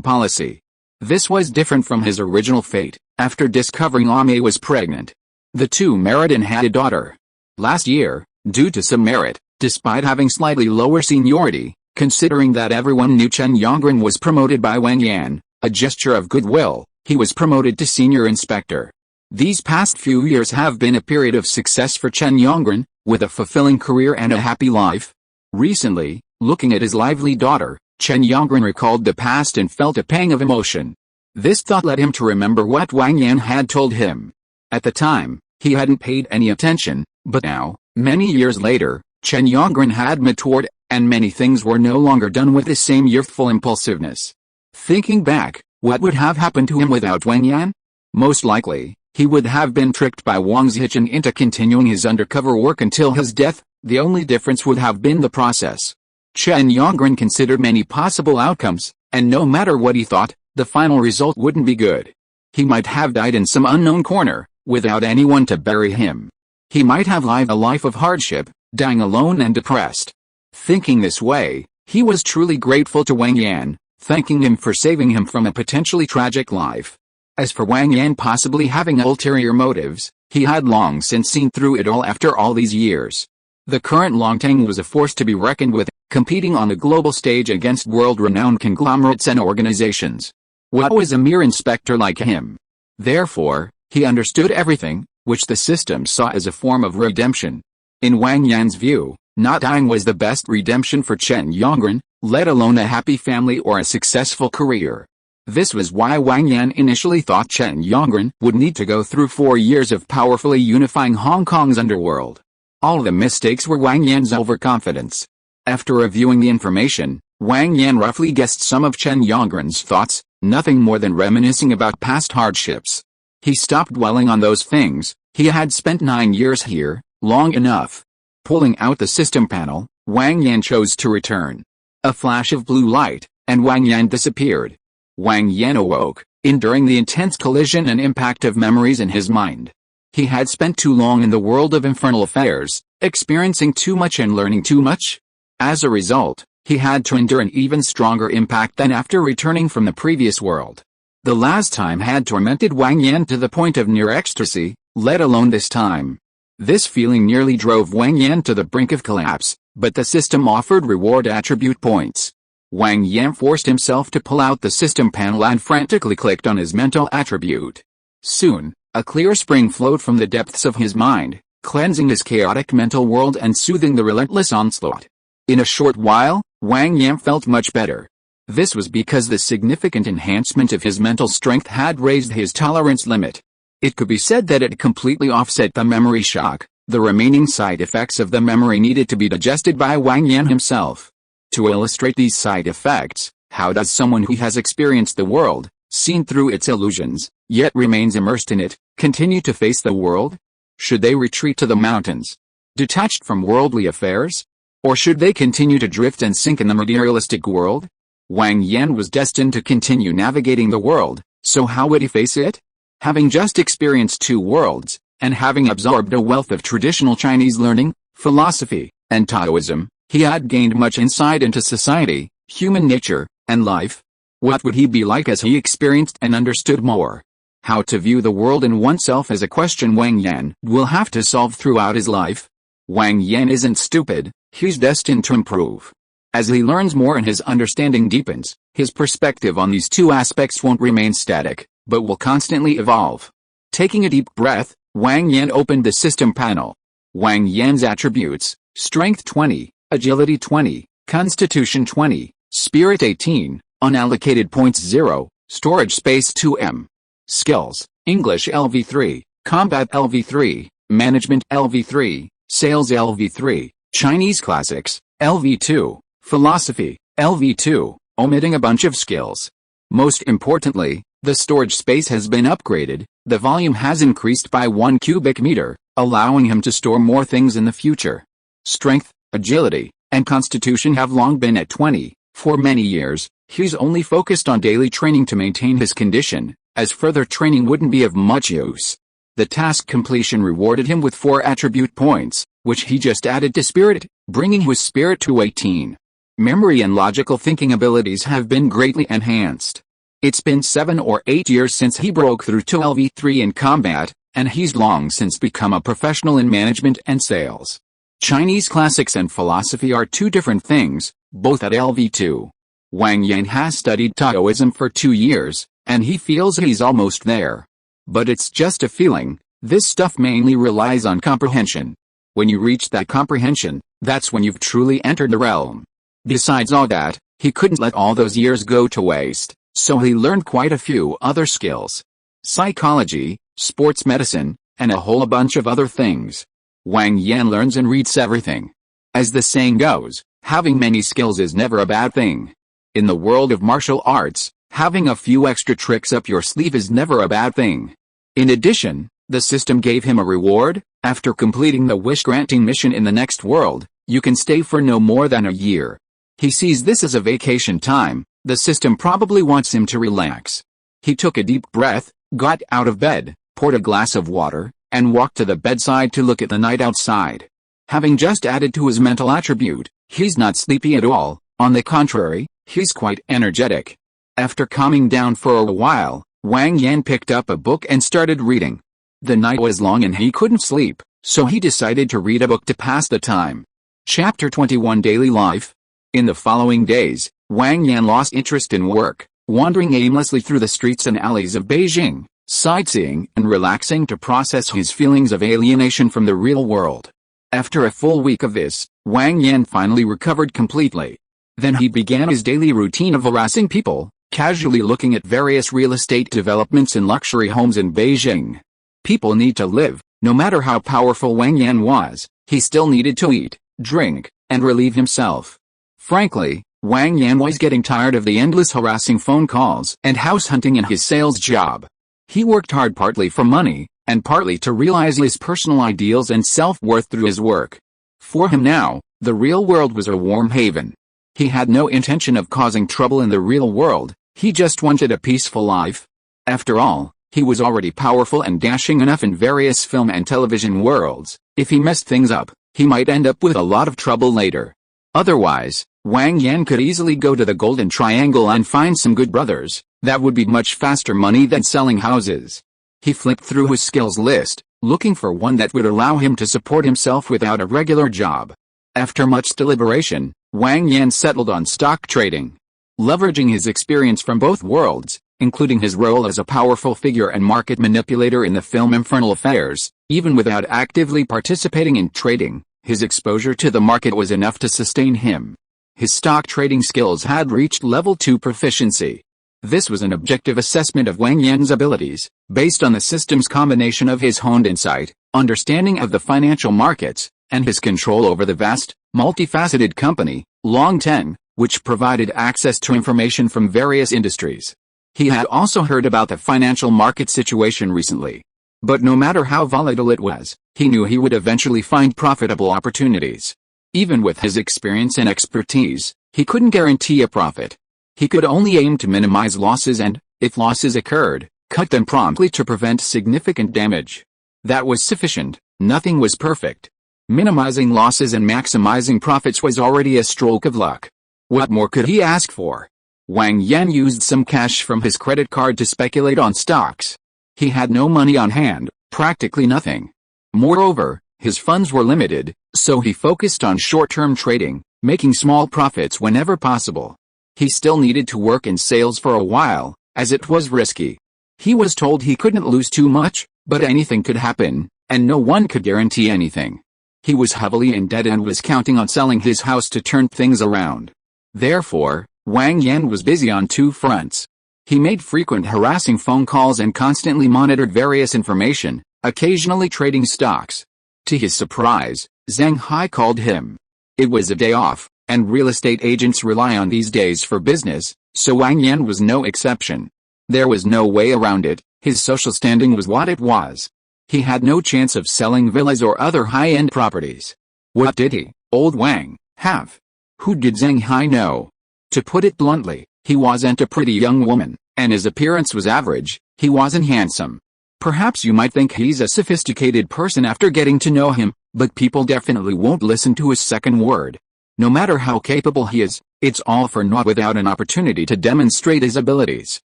policy. This was different from his original fate. After discovering Ah Mei was pregnant, the two married and had a daughter. Last year, due to some merit, despite having slightly lower seniority, considering that everyone knew Chen Yongren was promoted by Wang Yan, a gesture of goodwill, he was promoted to senior inspector. These past few years have been a period of success for Chen Yongren, with a fulfilling career and a happy life. Recently, looking at his lively daughter, Chen Yongren recalled the past and felt a pang of emotion. This thought led him to remember what Wang Yan had told him. At the time, he hadn't paid any attention, but now, many years later, Chen Yongren had matured, and many things were no longer done with the same youthful impulsiveness. Thinking back, what would have happened to him without Wang Yan? Most likely, he would have been tricked by Wang Zhichen into continuing his undercover work until his death. The only difference would have been the process. Chen Yongren considered many possible outcomes, and no matter what he thought, the final result wouldn't be good. He might have died in some unknown corner, without anyone to bury him. He might have lived a life of hardship, dying alone and depressed. Thinking this way, he was truly grateful to Wang Yan, thanking him for saving him from a potentially tragic life. As for Wang Yan possibly having ulterior motives, he had long since seen through it all after all these years. The current Longtang was a force to be reckoned with, competing on a global stage against world-renowned conglomerates and organizations. What was a mere inspector like him? Therefore, he understood everything, which the system saw as a form of redemption. In Wang Yan's view, not dying was the best redemption for Chen Yongren, let alone a happy family or a successful career. This was why Wang Yan initially thought Chen Yongren would need to go through 4 years of powerfully unifying Hong Kong's underworld. All the mistakes were Wang Yan's overconfidence. After reviewing the information, Wang Yan roughly guessed some of Chen Yongren's thoughts, nothing more than reminiscing about past hardships. He stopped dwelling on those things. He had spent 9 years here, long enough. Pulling out the system panel, Wang Yan chose to return. A flash of blue light, and Wang Yan disappeared. Wang Yan awoke, enduring the intense collision and impact of memories in his mind. He had spent too long in the world of infernal affairs, experiencing too much and learning too much. As a result, he had to endure an even stronger impact than after returning from the previous world. The last time had tormented Wang Yan to the point of near ecstasy, let alone this time. This feeling nearly drove Wang Yan to the brink of collapse, but the system offered reward attribute points. Wang Yan forced himself to pull out the system panel and frantically clicked on his mental attribute. Soon, a clear spring flowed from the depths of his mind, cleansing his chaotic mental world and soothing the relentless onslaught. In a short while, Wang Yan felt much better. This was because the significant enhancement of his mental strength had raised his tolerance limit. It could be said that it completely offset the memory shock. The remaining side effects of the memory needed to be digested by Wang Yan himself. To illustrate these side effects, how does someone who has experienced the world, seen through its illusions, yet remains immersed in it, continue to face the world? Should they retreat to the mountains, detached from worldly affairs? Or should they continue to drift and sink in the materialistic world? Wang Yan was destined to continue navigating the world, so how would he face it? Having just experienced two worlds, and having absorbed a wealth of traditional Chinese learning, philosophy, and Taoism, he had gained much insight into society, human nature, and life. What would he be like as he experienced and understood more? How to view the world and oneself is a question Wang Yan will have to solve throughout his life. Wang Yan isn't stupid, he's destined to improve. As he learns more and his understanding deepens, his perspective on these two aspects won't remain static, but will constantly evolve. Taking a deep breath, Wang Yan opened the system panel. Wang Yan's attributes: Strength 20, Agility 20, Constitution 20, Spirit 18, Unallocated points 0, Storage space 2M. Skills: English LV3, Combat LV3, Management LV3, Sales LV3, Chinese Classics LV2, Philosophy LV2, omitting a bunch of skills. Most importantly, the storage space has been upgraded, the volume has increased by 1 cubic meter, allowing him to store more things in the future. Strength, agility, and constitution have long been at 20. For many years, he's only focused on daily training to maintain his condition, as further training wouldn't be of much use. The task completion rewarded him with 4 attribute points, which he just added to spirit, bringing his spirit to 18. Memory and logical thinking abilities have been greatly enhanced. It's been 7 or 8 years since he broke through to LV3 in combat, and he's long since become a professional in management and sales. Chinese classics and philosophy are two different things, both at LV2. Wang Yan has studied Taoism for 2 years, and he feels he's almost there. But it's just a feeling, this stuff mainly relies on comprehension. When you reach that comprehension, that's when you've truly entered the realm. Besides all that, he couldn't let all those years go to waste, so he learned quite a few other skills. Psychology, sports medicine, and a whole bunch of other things. Wang Yan learns and reads everything. As the saying goes, having many skills is never a bad thing. In the world of martial arts, having a few extra tricks up your sleeve is never a bad thing. In addition, the system gave him a reward. After completing the wish-granting mission in the next world, you can stay for no more than a year. He sees this as a vacation time. The system probably wants him to relax. He took a deep breath, got out of bed, poured a glass of water, and walked to the bedside to look at the night outside. Having just added to his mental attribute, he's not sleepy at all. On the contrary, he's quite energetic. After calming down for a while, Wang Yan picked up a book and started reading. The night was long and he couldn't sleep, so he decided to read a book to pass the time. Chapter 21 Daily Life. In the following days, Wang Yan lost interest in work, wandering aimlessly through the streets and alleys of Beijing, sightseeing and relaxing to process his feelings of alienation from the real world. After a full week of this, Wang Yan finally recovered completely. Then he began his daily routine of harassing people, casually looking at various real estate developments and luxury homes in Beijing. People need to live. No matter how powerful Wang Yan was, he still needed to eat, drink, and relieve himself. Frankly, Wang Yan was getting tired of the endless harassing phone calls and house hunting in his sales job. He worked hard partly for money, and partly to realize his personal ideals and self-worth through his work. For him now, the real world was a warm haven. He had no intention of causing trouble in the real world. He just wanted a peaceful life. After all, he was already powerful and dashing enough in various film and television worlds. If he messed things up, he might end up with a lot of trouble later. Otherwise, Wang Yan could easily go to the Golden Triangle and find some good brothers. That would be much faster money than selling houses. He flipped through his skills list, looking for one that would allow him to support himself without a regular job. After much deliberation, Wang Yan settled on stock trading. Leveraging his experience from both worlds, including his role as a powerful figure and market manipulator in the film Infernal Affairs, even without actively participating in trading, his exposure to the market was enough to sustain him. His stock trading skills had reached level 2 proficiency. This was an objective assessment of Wang Yan's abilities, based on the system's combination of his honed insight, understanding of the financial markets, and his control over the vast, multifaceted company, Longten, which provided access to information from various industries. He had also heard about the financial market situation recently. But no matter how volatile it was, he knew he would eventually find profitable opportunities. Even with his experience and expertise, he couldn't guarantee a profit. He could only aim to minimize losses and, if losses occurred, cut them promptly to prevent significant damage. That was sufficient. Nothing was perfect. Minimizing losses and maximizing profits was already a stroke of luck. What more could he ask for? Wang Yan used some cash from his credit card to speculate on stocks. He had no money on hand, practically nothing. Moreover, his funds were limited, so he focused on short-term trading, making small profits whenever possible. He still needed to work in sales for a while, as it was risky. He was told he couldn't lose too much, but anything could happen, and no one could guarantee anything. He was heavily in debt and was counting on selling his house to turn things around. Therefore, Wang Yan was busy on 2 fronts. He made frequent harassing phone calls and constantly monitored various information, occasionally trading stocks. To his surprise, Zhang Hai called him. It was a day off, and real estate agents rely on these days for business, so Wang Yan was no exception. There was no way around it. His social standing was what it was. He had no chance of selling villas or other high-end properties. What did he, old Wang, have? Who did Zhang Hai know? To put it bluntly, he wasn't a pretty young woman, and his appearance was average. He wasn't handsome. Perhaps you might think he's a sophisticated person after getting to know him, but people definitely won't listen to his second word. No matter how capable he is, it's all for naught without an opportunity to demonstrate his abilities.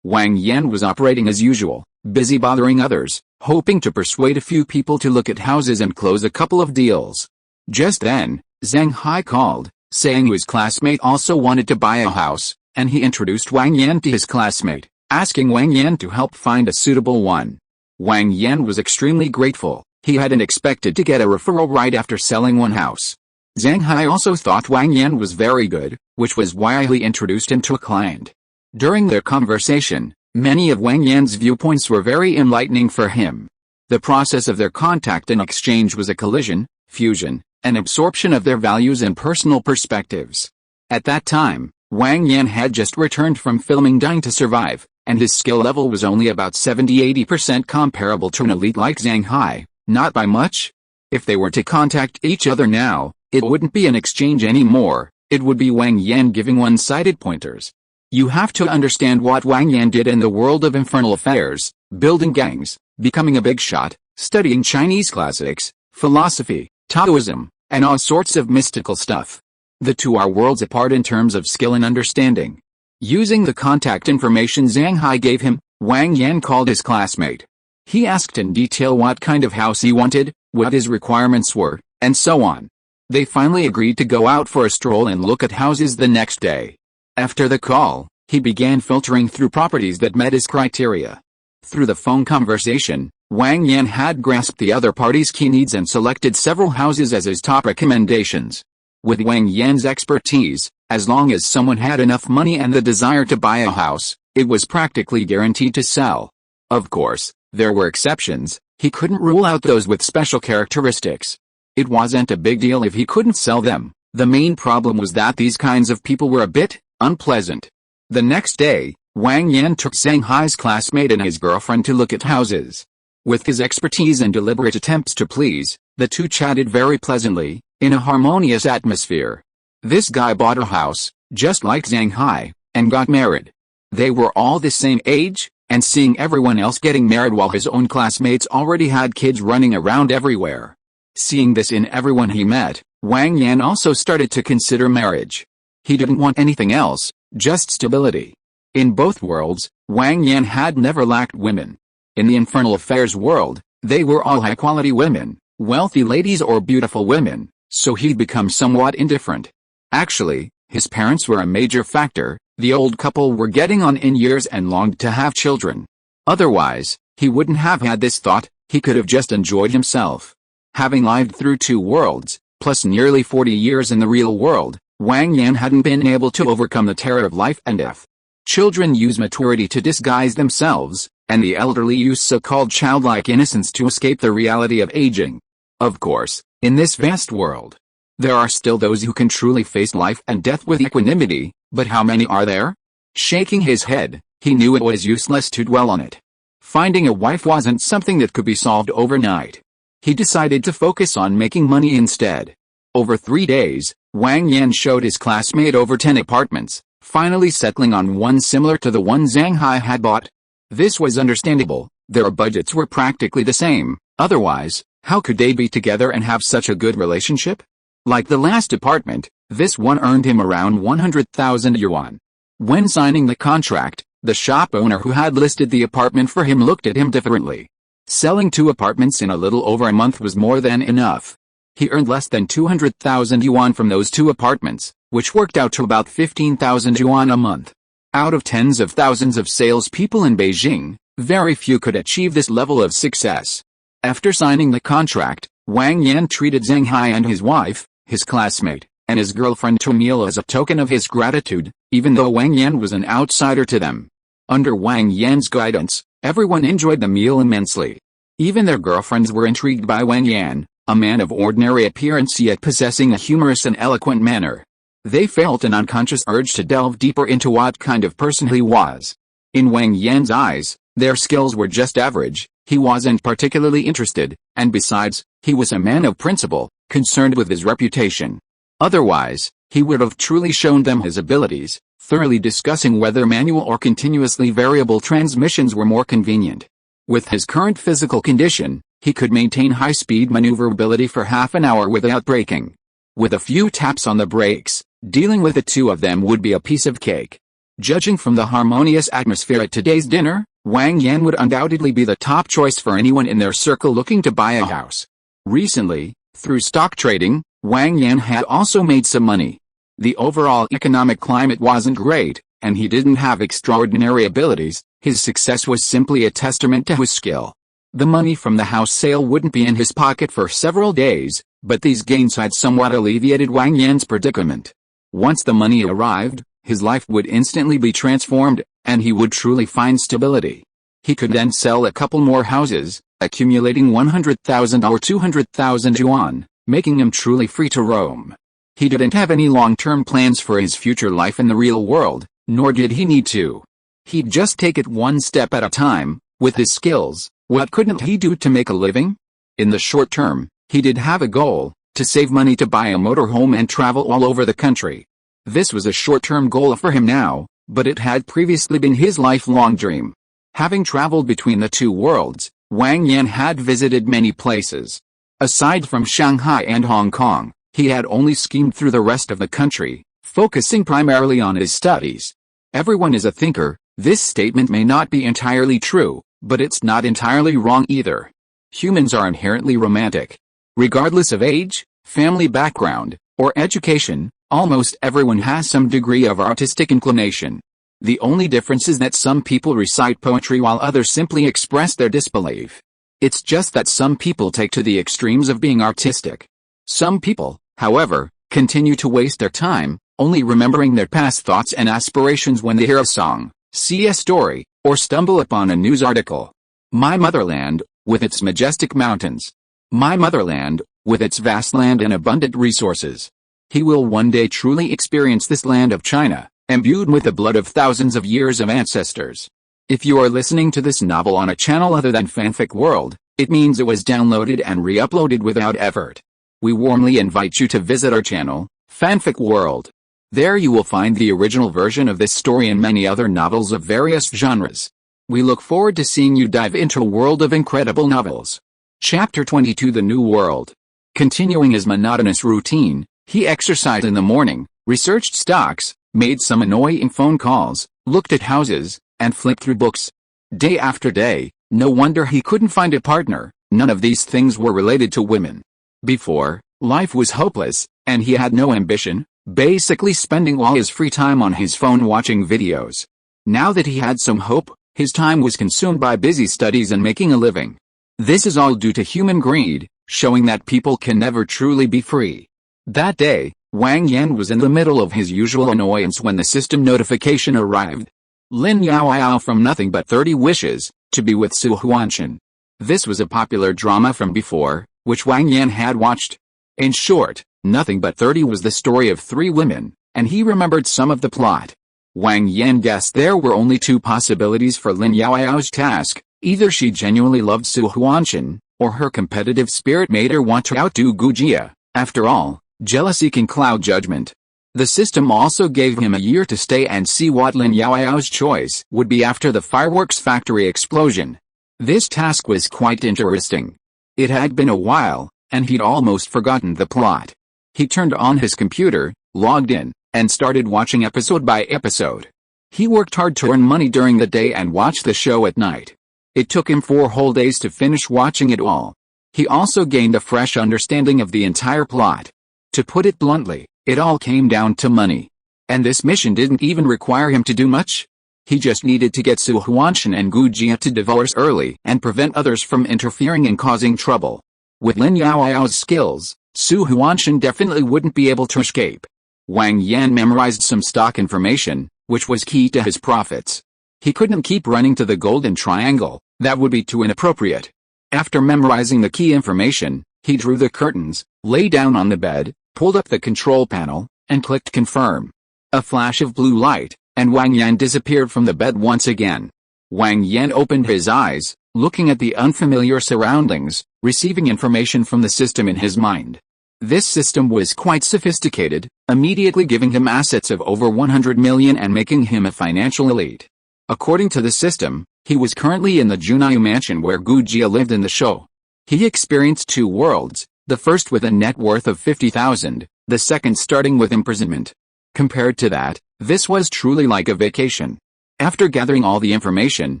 Wang Yan was operating as usual, busy bothering others, hoping to persuade a few people to look at houses and close a couple of deals. Just then, Zhang Hai called, saying his classmate also wanted to buy a house, and he introduced Wang Yan to his classmate, asking Wang Yan to help find a suitable one. Wang Yan was extremely grateful. He hadn't expected to get a referral right after selling one house. Zhang Hai also thought Wang Yan was very good, which was why he introduced him to a client. During their conversation, many of Wang Yan's viewpoints were very enlightening for him. The process of their contact and exchange was a collision, fusion, and absorption of their values and personal perspectives. At that time, Wang Yan had just returned from filming Dying to Survive, and his skill level was only about 70–80% comparable to an elite like Zhang Hai, not by much. If they were to contact each other now, it wouldn't be an exchange anymore, it would be Wang Yan giving one-sided pointers. You have to understand what Wang Yan did in the world of Infernal Affairs, building gangs, becoming a big shot, studying Chinese classics, philosophy, Taoism, and all sorts of mystical stuff. The two are worlds apart in terms of skill and understanding. Using the contact information Zhang Hai gave him, Wang Yan called his classmate. He asked in detail what kind of house he wanted, what his requirements were, and so on. They finally agreed to go out for a stroll and look at houses the next day. After the call, he began filtering through properties that met his criteria. Through the phone conversation, Wang Yan had grasped the other party's key needs and selected several houses as his top recommendations. With Wang Yan's expertise, as long as someone had enough money and the desire to buy a house, it was practically guaranteed to sell. Of course, there were exceptions. He couldn't rule out those with special characteristics. It wasn't a big deal if he couldn't sell them. The main problem was that these kinds of people were a bit unpleasant. The next day, Wang Yan took Zhang Hai's classmate and his girlfriend to look at houses. With his expertise and deliberate attempts to please, the two chatted very pleasantly, in a harmonious atmosphere. This guy bought a house, just like Zhang Hai, and got married. They were all the same age, and seeing everyone else getting married while his own classmates already had kids running around everywhere. Seeing this in everyone he met, Wang Yan also started to consider marriage. He didn't want anything else, just stability. In both worlds, Wang Yan had never lacked women. In the infernal affairs world, they were all high-quality women, wealthy ladies or beautiful women, so he'd become somewhat indifferent. Actually, his parents were a major factor. The old couple were getting on in years and longed to have children. Otherwise, he wouldn't have had this thought, he could have just enjoyed himself. Having lived through 2 worlds, plus nearly 40 years in the real world, Wang Yan hadn't been able to overcome the terror of life and death. Children use maturity to disguise themselves, and the elderly use so-called childlike innocence to escape the reality of aging. Of course, in this vast world, there are still those who can truly face life and death with equanimity, but how many are there? Shaking his head, he knew it was useless to dwell on it. Finding a wife wasn't something that could be solved overnight. He decided to focus on making money instead. Over 3 days, Wang Yan showed his classmate over 10 apartments, finally settling on one similar to the one Zhang Hai had bought. This was understandable, their budgets were practically the same, otherwise, how could they be together and have such a good relationship? Like the last apartment, this one earned him around 100,000 yuan. When signing the contract, the shop owner who had listed the apartment for him looked at him differently. Selling 2 apartments in a little over a month was more than enough. He earned less than 200,000 yuan from those 2 apartments, which worked out to about 15,000 yuan a month. Out of tens of thousands of salespeople in Beijing, very few could achieve this level of success. After signing the contract, Wang Yan treated Zhang Hai and his wife, his classmate, and his girlfriend to a meal as a token of his gratitude, even though Wang Yan was an outsider to them. Under Wang Yan's guidance, everyone enjoyed the meal immensely. Even their girlfriends were intrigued by Wang Yan, a man of ordinary appearance yet possessing a humorous and eloquent manner. They felt an unconscious urge to delve deeper into what kind of person he was. In Wang Yan's eyes, their skills were just average, he wasn't particularly interested, and besides, he was a man of principle, concerned with his reputation. Otherwise, he would have truly shown them his abilities, thoroughly discussing whether manual or continuously variable transmissions were more convenient. With his current physical condition, he could maintain high-speed maneuverability for half an hour without braking. With a few taps on the brakes, dealing with the 2 of them would be a piece of cake. Judging from the harmonious atmosphere at today's dinner, Wang Yan would undoubtedly be the top choice for anyone in their circle looking to buy a house. Recently, through stock trading, Wang Yan had also made some money. The overall economic climate wasn't great, and he didn't have extraordinary abilities. His success was simply a testament to his skill. The money from the house sale wouldn't be in his pocket for several days, but these gains had somewhat alleviated Wang Yan's predicament. Once the money arrived, his life would instantly be transformed, and he would truly find stability. He could then sell a couple more houses, accumulating 100,000 or 200,000 yuan, making him truly free to roam. He didn't have any long-term plans for his future life in the real world, nor did he need to. He'd just take it one step at a time. With his skills, what couldn't he do to make a living? In the short term, he did have a goal, to save money to buy a motorhome and travel all over the country. This was a short-term goal for him now, but it had previously been his lifelong dream. Having traveled between the 2 worlds, Wang Yan had visited many places. Aside from Shanghai and Hong Kong, he had only schemed through the rest of the country, focusing primarily on his studies. Everyone is a thinker. This statement may not be entirely true, but it's not entirely wrong either. Humans are inherently romantic. Regardless of age, family background, or education, almost everyone has some degree of artistic inclination. The only difference is that some people recite poetry while others simply express their disbelief. It's just that some people take to the extremes of being artistic. Some people, however, continue to waste their time, only remembering their past thoughts and aspirations when they hear a song, see a story, or stumble upon a news article. My motherland, with its majestic mountains. My motherland, with its vast land and abundant resources. He will one day truly experience this land of China, imbued with the blood of thousands of years of ancestors. If you are listening to this novel on a channel other than Fanfic World, it means it was downloaded and re-uploaded without effort. We warmly invite you to visit our channel, Fanfic World. There you will find the original version of this story and many other novels of various genres. We look forward to seeing you dive into a world of incredible novels. Chapter 22: The New World. Continuing his monotonous routine, he exercised in the morning, researched stocks, made some annoying phone calls, looked at houses, and flipped through books. Day after day, no wonder he couldn't find a partner. None of these things were related to women. Before, life was hopeless, and he had no ambition, basically spending all his free time on his phone watching videos. Now that he had some hope, his time was consumed by busy studies and making a living. This is all due to human greed, showing that people can never truly be free. That day, Wang Yan was in the middle of his usual annoyance when the system notification arrived. Lin Yaoyao from Nothing But 30 Wishes, to be with Su Huanshan. This was a popular drama from before, which Wang Yan had watched. In short, Nothing But 30 was the story of 3 women, and he remembered some of the plot. Wang Yan guessed there were only 2 possibilities for Lin Yaoyao's task: either she genuinely loved Su Huanshan, or her competitive spirit made her want to outdo Gu Jia. After all, jealousy can cloud judgment. The system also gave him a year to stay and see what Lin Yaoyao's choice would be after the fireworks factory explosion. This task was quite interesting. It had been a while, and he'd almost forgotten the plot. He turned on his computer, logged in, and started watching episode by episode. He worked hard to earn money during the day and watched the show at night. It took him 4 whole days to finish watching it all. He also gained a fresh understanding of the entire plot. To put it bluntly, it all came down to money. And this mission didn't even require him to do much. He just needed to get Su Huanshan and Gu Jia to divorce early and prevent others from interfering and causing trouble. With Lin Yaoyao's skills, Su Huanshan definitely wouldn't be able to escape. Wang Yan memorized some stock information, which was key to his profits. He couldn't keep running to the golden triangle, that would be too inappropriate. After memorizing the key information, he drew the curtains, lay down on the bed, pulled up the control panel, and clicked confirm. A flash of blue light, and Wang Yan disappeared from the bed once again. Wang Yan opened his eyes, looking at the unfamiliar surroundings, receiving information from the system in his mind. This system was quite sophisticated, immediately giving him assets of over 100 million and making him a financial elite. According to the system, he was currently in the Junai mansion where Gu Jia lived in the show. He experienced 2 worlds, the first with a net worth of 50,000, the second starting with imprisonment. Compared to that, this was truly like a vacation. After gathering all the information,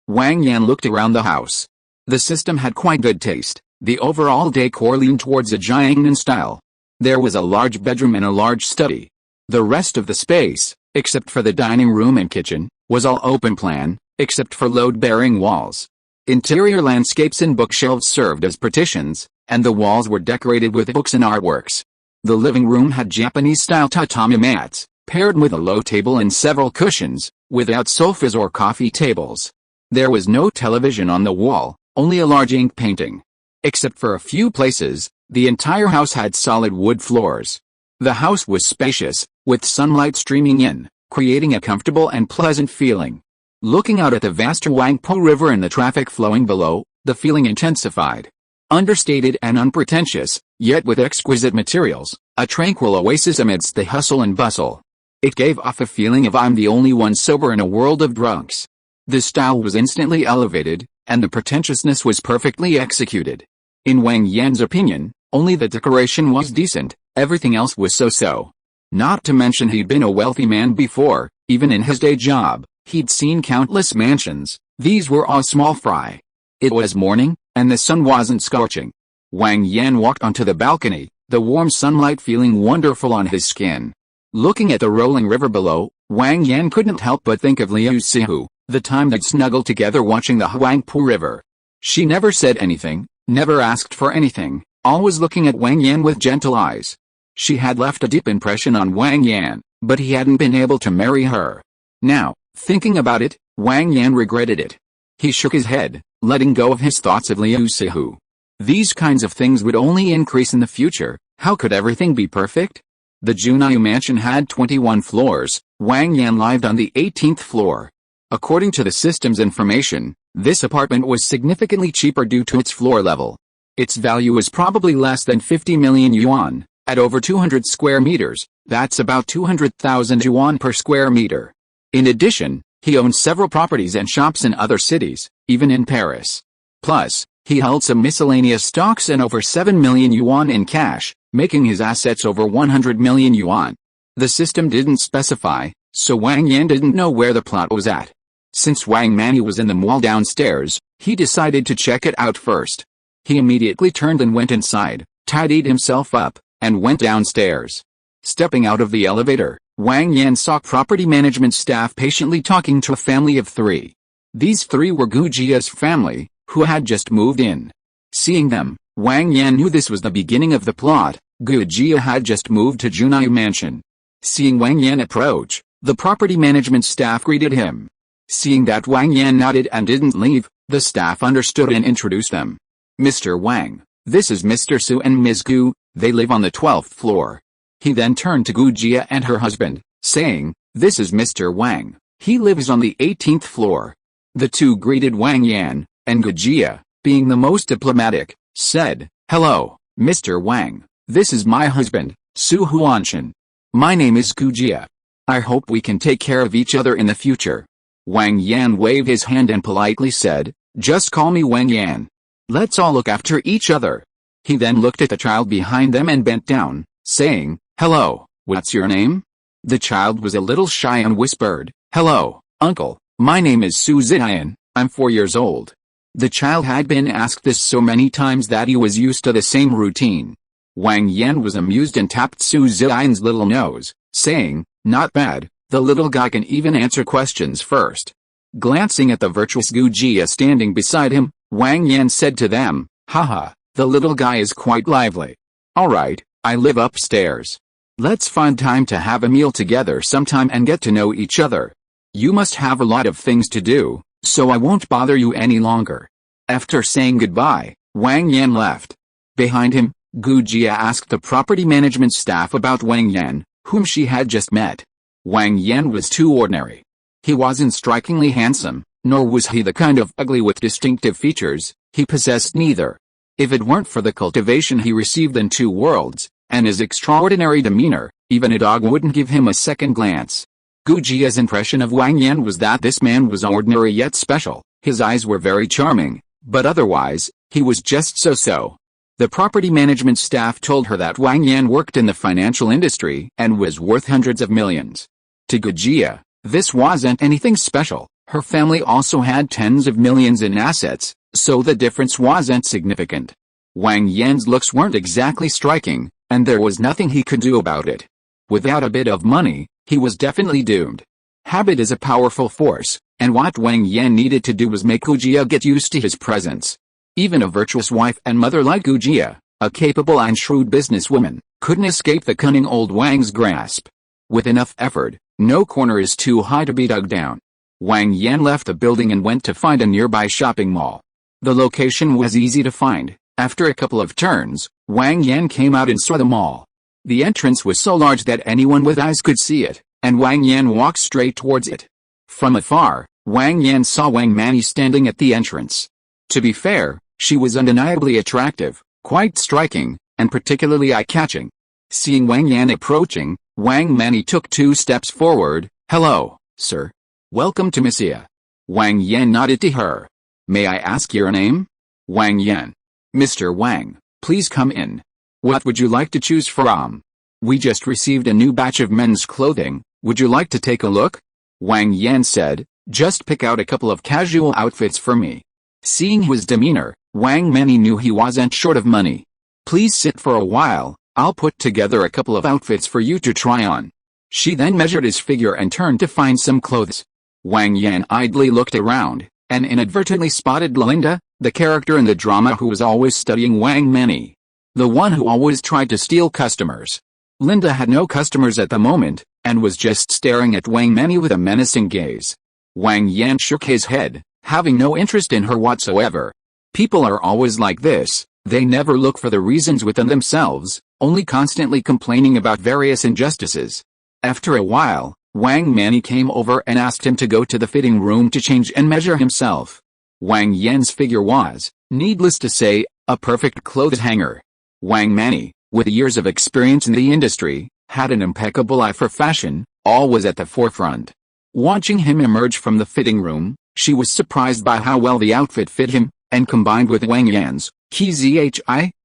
Wang Yan looked around the house. The system had quite good taste. The overall decor leaned towards a Jiangnan style. There was a large bedroom and a large study. The rest of the space, except for the dining room and kitchen, was all open plan, except for load-bearing walls. Interior landscapes and bookshelves served as partitions, and the walls were decorated with books and artworks. The living room had Japanese-style tatami mats, paired with a low table and several cushions, without sofas or coffee tables. There was no television on the wall, only a large ink painting. Except for a few places, the entire house had solid wood floors. The house was spacious, with sunlight streaming in, creating a comfortable and pleasant feeling. Looking out at the vast Huangpu River and the traffic flowing below, the feeling intensified. Understated and unpretentious, yet with exquisite materials, a tranquil oasis amidst the hustle and bustle. It gave off a feeling of I'm the only one sober in a world of drunks. The style was instantly elevated, and the pretentiousness was perfectly executed. In Wang Yan's opinion, only the decoration was decent, everything else was so-so. Not to mention he'd been a wealthy man before, even in his day job, he'd seen countless mansions, these were all small fry. It was morning, and the sun wasn't scorching. Wang Yan walked onto the balcony, the warm sunlight feeling wonderful on his skin. Looking at the rolling river below, Wang Yan couldn't help but think of Liu Sihu, the time they'd snuggled together watching the Huangpu River. She never said anything, never asked for anything, always looking at Wang Yan with gentle eyes. She had left a deep impression on Wang Yan, but he hadn't been able to marry her. Now, thinking about it, Wang Yan regretted it. He shook his head, letting go of his thoughts of Liu Sihu. These kinds of things would only increase in the future, how could everything be perfect? The Junai mansion had 21 floors, Wang Yan lived on the 18th floor. According to the system's information, this apartment was significantly cheaper due to its floor level. Its value was probably less than 50 million yuan, at over 200 square meters, That's about 200,000 yuan per square meter. In addition, he owned several properties and shops in other cities, even in Paris. Plus, he held some miscellaneous stocks and over 7 million yuan in cash, making his assets over 100 million yuan. The system didn't specify, so Wang Yan didn't know where the plot was at. Since Wang Manny was in the mall downstairs, he decided to check it out first. He immediately turned and went inside, tidied himself up, and went downstairs. Stepping out of the elevator, Wang Yan saw property management staff patiently talking to a family of 3. These 3 were Gu Jia's family, who had just moved in. Seeing them, Wang Yan knew this was the beginning of the plot. Gu Jia had just moved to Junai Mansion. Seeing Wang Yan approach, the property management staff greeted him. Seeing that Wang Yan nodded and didn't leave, the staff understood and introduced them. Mr. Wang, this is Mr. Su and Ms. Gu, they live on the 12th floor. He then turned to Gu Jia and her husband, saying, this is Mr. Wang, he lives on the 18th floor. The 2 greeted Wang Yan, and Gu Jia, being the most diplomatic, said, hello, Mr. Wang, this is my husband, Su Huanshan. My name is Gu Jia. I hope we can take care of each other in the future. Wang Yan waved his hand and politely said, just call me Wang Yan. Let's all look after each other. He then looked at the child behind them and bent down, saying, hello, what's your name? The child was a little shy and whispered, hello, uncle, my name is Su Ziyan, I'm 4 years old. The child had been asked this so many times that he was used to the same routine. Wang Yan was amused and tapped Su Ziyan's little nose, saying, not bad, the little guy can even answer questions first. Glancing at the virtuous Gu Jia standing beside him, Wang Yan said to them, haha, the little guy is quite lively. Alright, I live upstairs. Let's find time to have a meal together sometime and get to know each other. You must have a lot of things to do, so I won't bother you any longer. After saying goodbye, Wang Yan left. Behind him, Gu Jia asked the property management staff about Wang Yan, whom she had just met. Wang Yan was too ordinary. He wasn't strikingly handsome, nor was he the kind of ugly with distinctive features. He possessed neither. If it weren't for the cultivation he received in 2 worlds, and his extraordinary demeanor, even a dog wouldn't give him a second glance. Gu Jia's impression of Wang Yan was that this man was ordinary yet special. His eyes were very charming, but otherwise, he was just so-so. The property management staff told her that Wang Yan worked in the financial industry and was worth hundreds of millions. To Gu Jia, this wasn't anything special. Her family also had tens of millions in assets, so the difference wasn't significant. Wang Yan's looks weren't exactly striking, and there was nothing he could do about it. Without a bit of money, he was definitely doomed. Habit is a powerful force, and what Wang Yan needed to do was make Gu Jia get used to his presence. Even a virtuous wife and mother like Gu Jia, a capable and shrewd businesswoman, couldn't escape the cunning old Wang's grasp. With enough effort, no corner is too high to be dug down. Wang Yan left the building and went to find a nearby shopping mall. The location was easy to find. After a couple of turns, Wang Yan came out and saw the mall. The entrance was so large that anyone with eyes could see it, and Wang Yan walked straight towards it. From afar, Wang Yan saw Wang Manny standing at the entrance. To be fair, she was undeniably attractive, quite striking, and particularly eye-catching. Seeing Wang Yan approaching, Wang Manny took 2 steps forward. Hello, sir. Welcome to Misia. Wang Yan nodded to her. May I ask your name? Wang Yan. Mr. Wang, please come in. What would you like to choose from? We just received a new batch of men's clothing. Would you like to take a look? Wang Yan said, just pick out a couple of casual outfits for me. Seeing his demeanor, Wang Manny knew he wasn't short of money. Please sit for a while, I'll put together a couple of outfits for you to try on. She then measured his figure and turned to find some clothes. Wang Yan idly looked around, and inadvertently spotted Linda, the character in the drama who was always studying Wang Manny. The one who always tried to steal customers. Linda had no customers at the moment, and was just staring at Wang Manny with a menacing gaze. Wang Yan shook his head, having no interest in her whatsoever. People are always like this, they never look for the reasons within themselves, only constantly complaining about various injustices. After a while, Wang Manny came over and asked him to go to the fitting room to change and measure himself. Wang Yan's figure was, needless to say, a perfect clothes hanger. Wang Manny, with years of experience in the industry, had an impeccable eye for fashion, always at the forefront. Watching him emerge from the fitting room, she was surprised by how well the outfit fit him, and combined with Wang Yan's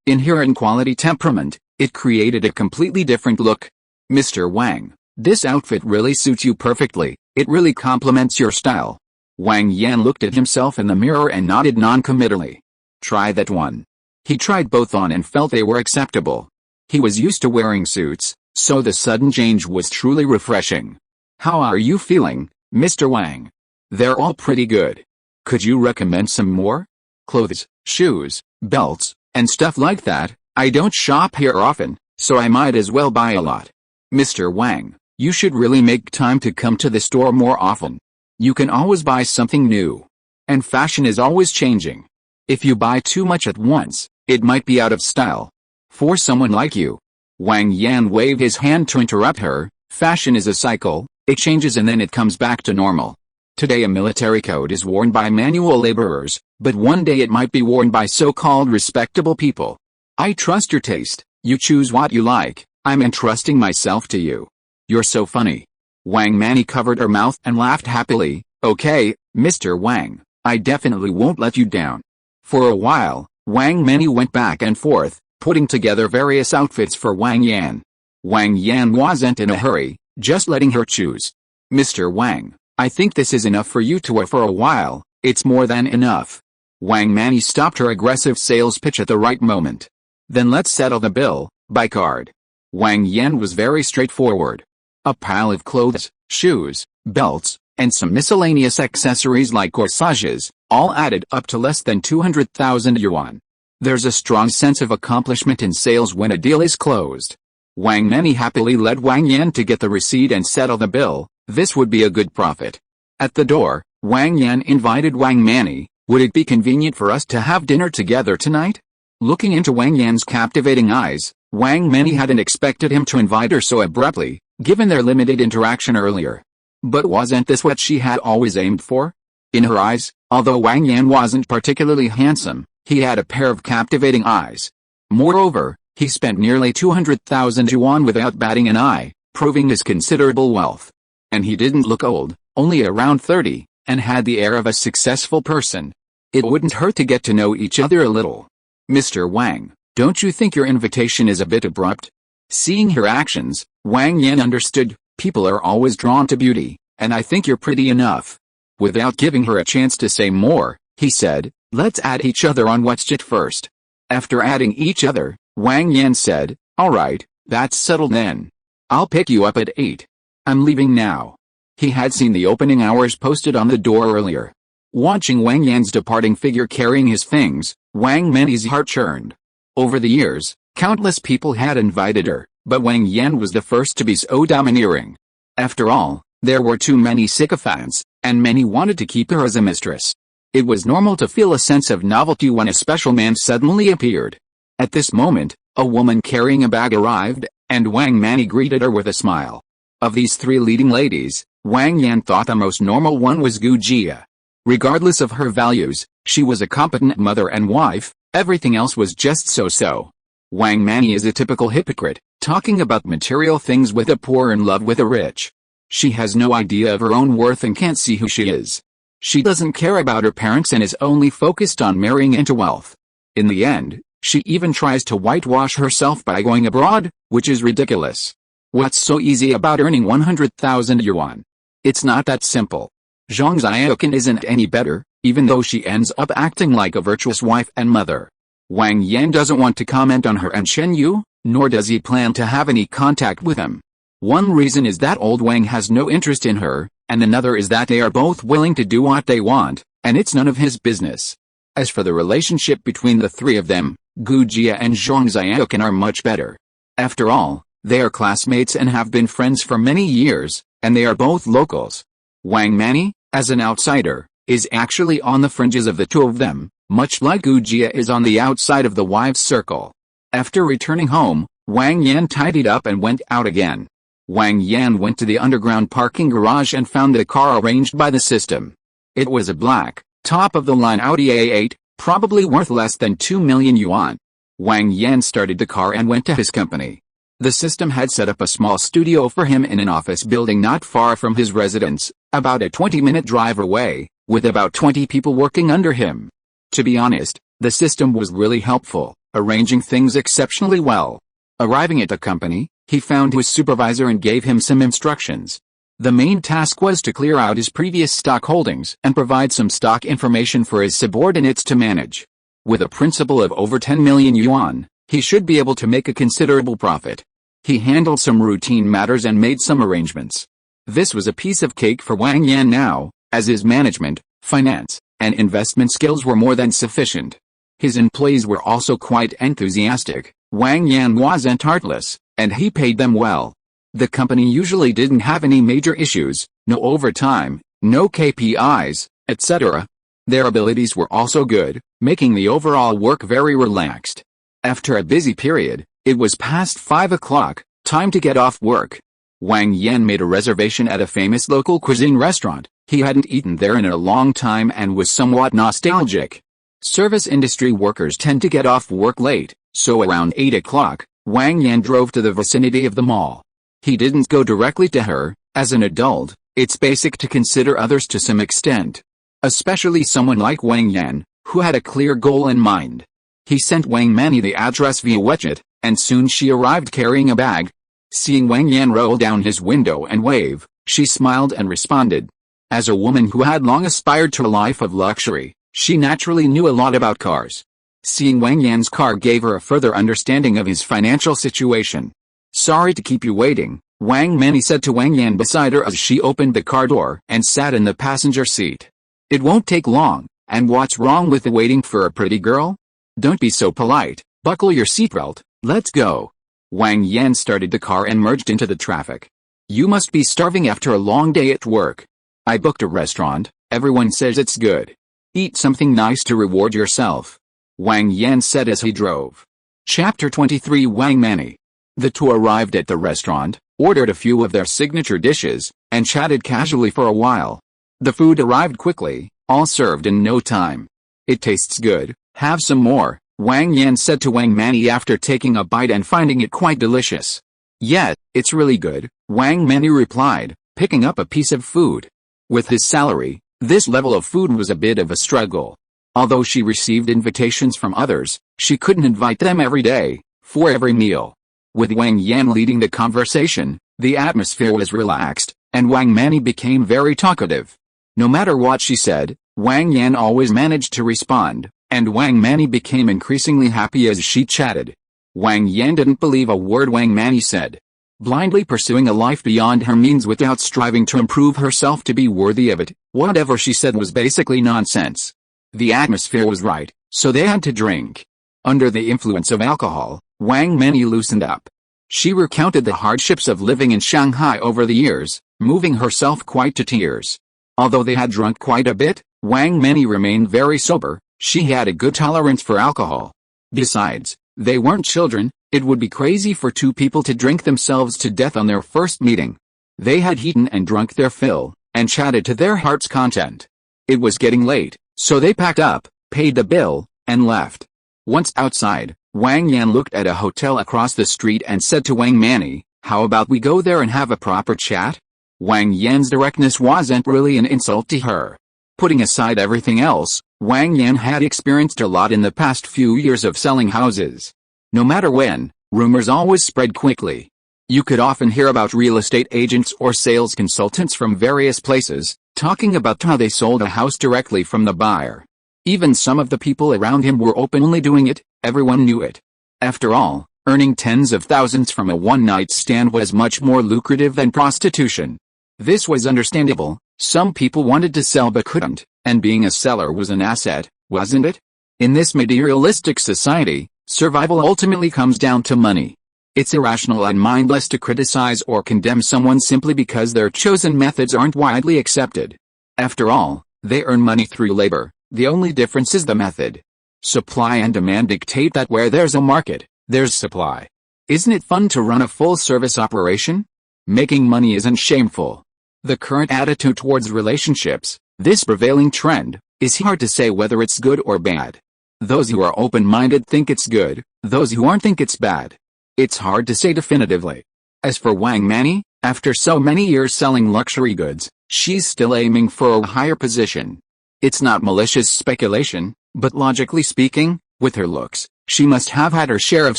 inherent quality temperament, it created a completely different look. Mr. Wang, this outfit really suits you perfectly, it really complements your style. Wang Yan looked at himself in the mirror and nodded non-committally. Try that one. He tried both on and felt they were acceptable. He was used to wearing suits, so the sudden change was truly refreshing. How are you feeling, Mr. Wang? They're all pretty good. Could you recommend some more? Clothes, shoes, belts, and stuff like that. I don't shop here often, so I might as well buy a lot. Mr. Wang, you should really make time to come to the store more often. You can always buy something new. And fashion is always changing. If you buy too much at once, it might be out of style. For someone like you. Wang Yan waved his hand to interrupt her. Fashion is a cycle, it changes and then it comes back to normal. Today a military coat is worn by manual laborers, but one day it might be worn by so-called respectable people. I trust your taste, you choose what you like, I'm entrusting myself to you. You're so funny. Wang Manny covered her mouth and laughed happily. Okay, Mr. Wang, I definitely won't let you down. For a while, Wang Manny went back and forth, putting together various outfits for Wang Yan. Wang Yan wasn't in a hurry, just letting her choose. Mr. Wang, I think this is enough for you to wear for a while, it's more than enough. Wang Manny stopped her aggressive sales pitch at the right moment. Then let's settle the bill, by card. Wang Yan was very straightforward. A pile of clothes, shoes, belts, and some miscellaneous accessories like corsages, all added up to less than 200,000 yuan. There's a strong sense of accomplishment in sales when a deal is closed. Wang Manny happily led Wang Yan to get the receipt and settle the bill. This would be a good profit. At the door, Wang Yan invited Wang Manny. Would it be convenient for us to have dinner together tonight? Looking into Wang Yan's captivating eyes, Wang Manny hadn't expected him to invite her so abruptly, given their limited interaction earlier. But wasn't this what she had always aimed for? In her eyes, although Wang Yan wasn't particularly handsome, he had a pair of captivating eyes. Moreover, he spent nearly 200,000 yuan without batting an eye, proving his considerable wealth. And he didn't look old, only around 30, and had the air of a successful person. It wouldn't hurt to get to know each other a little. Mr. Wang, don't you think your invitation is a bit abrupt? Seeing her actions, Wang Yan understood, people are always drawn to beauty, and I think you're pretty enough. Without giving her a chance to say more, he said, let's add each other on WhatsApp first. After adding each other, Wang Yan said, alright, that's settled then. I'll pick you up at 8. I'm leaving now. He had seen the opening hours posted on the door earlier. Watching Wang Yan's departing figure carrying his things, Wang Manny's heart churned. Over the years, countless people had invited her, but Wang Yan was the first to be so domineering. After all, there were too many sycophants, and many wanted to keep her as a mistress. It was normal to feel a sense of novelty when a special man suddenly appeared. At this moment, a woman carrying a bag arrived, and Wang Manny greeted her with a smile. Of these three leading ladies, Wang Yan thought the most normal one was Gu Jia. Regardless of her values, she was a competent mother and wife, everything else was just so-so. Wang Manny is a typical hypocrite, talking about material things with the poor in love with the rich. She has no idea of her own worth and can't see who she is. She doesn't care about her parents and is only focused on marrying into wealth. In the end, she even tries to whitewash herself by going abroad, which is ridiculous. What's so easy about earning 100,000 yuan? It's not that simple. Zhang Xiaoqan isn't any better, even though she ends up acting like a virtuous wife and mother. Wang Yan doesn't want to comment on her and Shen Yu, nor does he plan to have any contact with him. One reason is that old Wang has no interest in her, and another is that they are both willing to do what they want, and it's none of his business. As for the relationship between the three of them, Gu Jia and Zhang Xiaoqan are much better. After all, they are classmates and have been friends for many years, and they are both locals. Wang Manny, as an outsider, is actually on the fringes of the two of them, much like Gu Jia is on the outside of the wives' circle. After returning home, Wang Yan tidied up and went out again. Wang Yan went to the underground parking garage and found the car arranged by the system. It was a black, top-of-the-line Audi A8, probably worth less than 2 million yuan. Wang Yan started the car and went to his company. The system had set up a small studio for him in an office building not far from his residence, about a 20-minute drive away, with about 20 people working under him. To be honest, the system was really helpful, arranging things exceptionally well. Arriving at the company, he found his supervisor and gave him some instructions. The main task was to clear out his previous stock holdings and provide some stock information for his subordinates to manage. With a principal of over 10 million yuan, he should be able to make a considerable profit. He handled some routine matters and made some arrangements. This was a piece of cake for Wang Yan now, as his management, finance, and investment skills were more than sufficient. His employees were also quite enthusiastic. Wang Yan wasn't heartless, and he paid them well. The company usually didn't have any major issues, no overtime, no KPIs, etc. Their abilities were also good, making the overall work very relaxed. After a busy period, it was past 5 o'clock, time to get off work. Wang Yan made a reservation at a famous local cuisine restaurant. He hadn't eaten there in a long time and was somewhat nostalgic. Service industry workers tend to get off work late, so around 8 o'clock, Wang Yan drove to the vicinity of the mall. He didn't go directly to her. As an adult, it's basic to consider others to some extent. Especially someone like Wang Yan, who had a clear goal in mind. He sent Wang Mani the address via WeChat, and soon she arrived carrying a bag. Seeing Wang Yan roll down his window and wave, she smiled and responded. As a woman who had long aspired to a life of luxury, she naturally knew a lot about cars. Seeing Wang Yan's car gave her a further understanding of his financial situation. "Sorry to keep you waiting," Wang Mani said to Wang Yan beside her as she opened the car door and sat in the passenger seat. "It won't take long, and what's wrong with waiting for a pretty girl? Don't be so polite, buckle your seatbelt, let's go." Wang Yan started the car and merged into the traffic. "You must be starving after a long day at work. I booked a restaurant, everyone says it's good. Eat something nice to reward yourself," Wang Yan said as he drove. Chapter 23 Wang Mani. The two arrived at the restaurant, ordered a few of their signature dishes, and chatted casually for a while. The food arrived quickly, all served in no time. "It tastes good, have some more," Wang Yan said to Wang Mani after taking a bite and finding it quite delicious. "Yeah, it's really good," Wang Mani replied, picking up a piece of food. With his salary, this level of food was a bit of a struggle. Although she received invitations from others, she couldn't invite them every day, for every meal. With Wang Yan leading the conversation, the atmosphere was relaxed, and Wang Mani became very talkative. No matter what she said, Wang Yan always managed to respond, and Wang Mani became increasingly happy as she chatted. Wang Yan didn't believe a word Wang Mani said. Blindly pursuing a life beyond her means without striving to improve herself to be worthy of it, whatever she said was basically nonsense. The atmosphere was right, so they had to drink. Under the influence of alcohol, Wang Mani loosened up. She recounted the hardships of living in Shanghai over the years, moving herself quite to tears. Although they had drunk quite a bit, Wang Mani remained very sober. She had a good tolerance for alcohol. Besides, they weren't children. It would be crazy for two people to drink themselves to death on their first meeting. They had eaten and drunk their fill, and chatted to their heart's content. It was getting late, so they packed up, paid the bill, and left. Once outside, Wang Yan looked at a hotel across the street and said to Wang Mani, "How about we go there and have a proper chat?" Wang Yan's directness wasn't really an insult to her. Putting aside everything else, Wang Yan had experienced a lot in the past few years of selling houses. No matter when, rumors always spread quickly. You could often hear about real estate agents or sales consultants from various places, talking about how they sold a house directly from the buyer. Even some of the people around him were openly doing it, everyone knew it. After all, earning tens of thousands from a one-night stand was much more lucrative than prostitution. This was understandable. Some people wanted to sell but couldn't, and being a seller was an asset, wasn't it? In this materialistic society, survival ultimately comes down to money. It's irrational and mindless to criticize or condemn someone simply because their chosen methods aren't widely accepted. After all, they earn money through labor, the only difference is the method. Supply and demand dictate that where there's a market, there's supply. Isn't it fun to run a full-service operation? Making money isn't shameful. The current attitude towards relationships, this prevailing trend, is hard to say whether it's good or bad. Those who are open-minded think it's good, those who aren't think it's bad. It's hard to say definitively. As for Wang Manny, after so many years selling luxury goods, she's still aiming for a higher position. It's not malicious speculation, but logically speaking, with her looks, she must have had her share of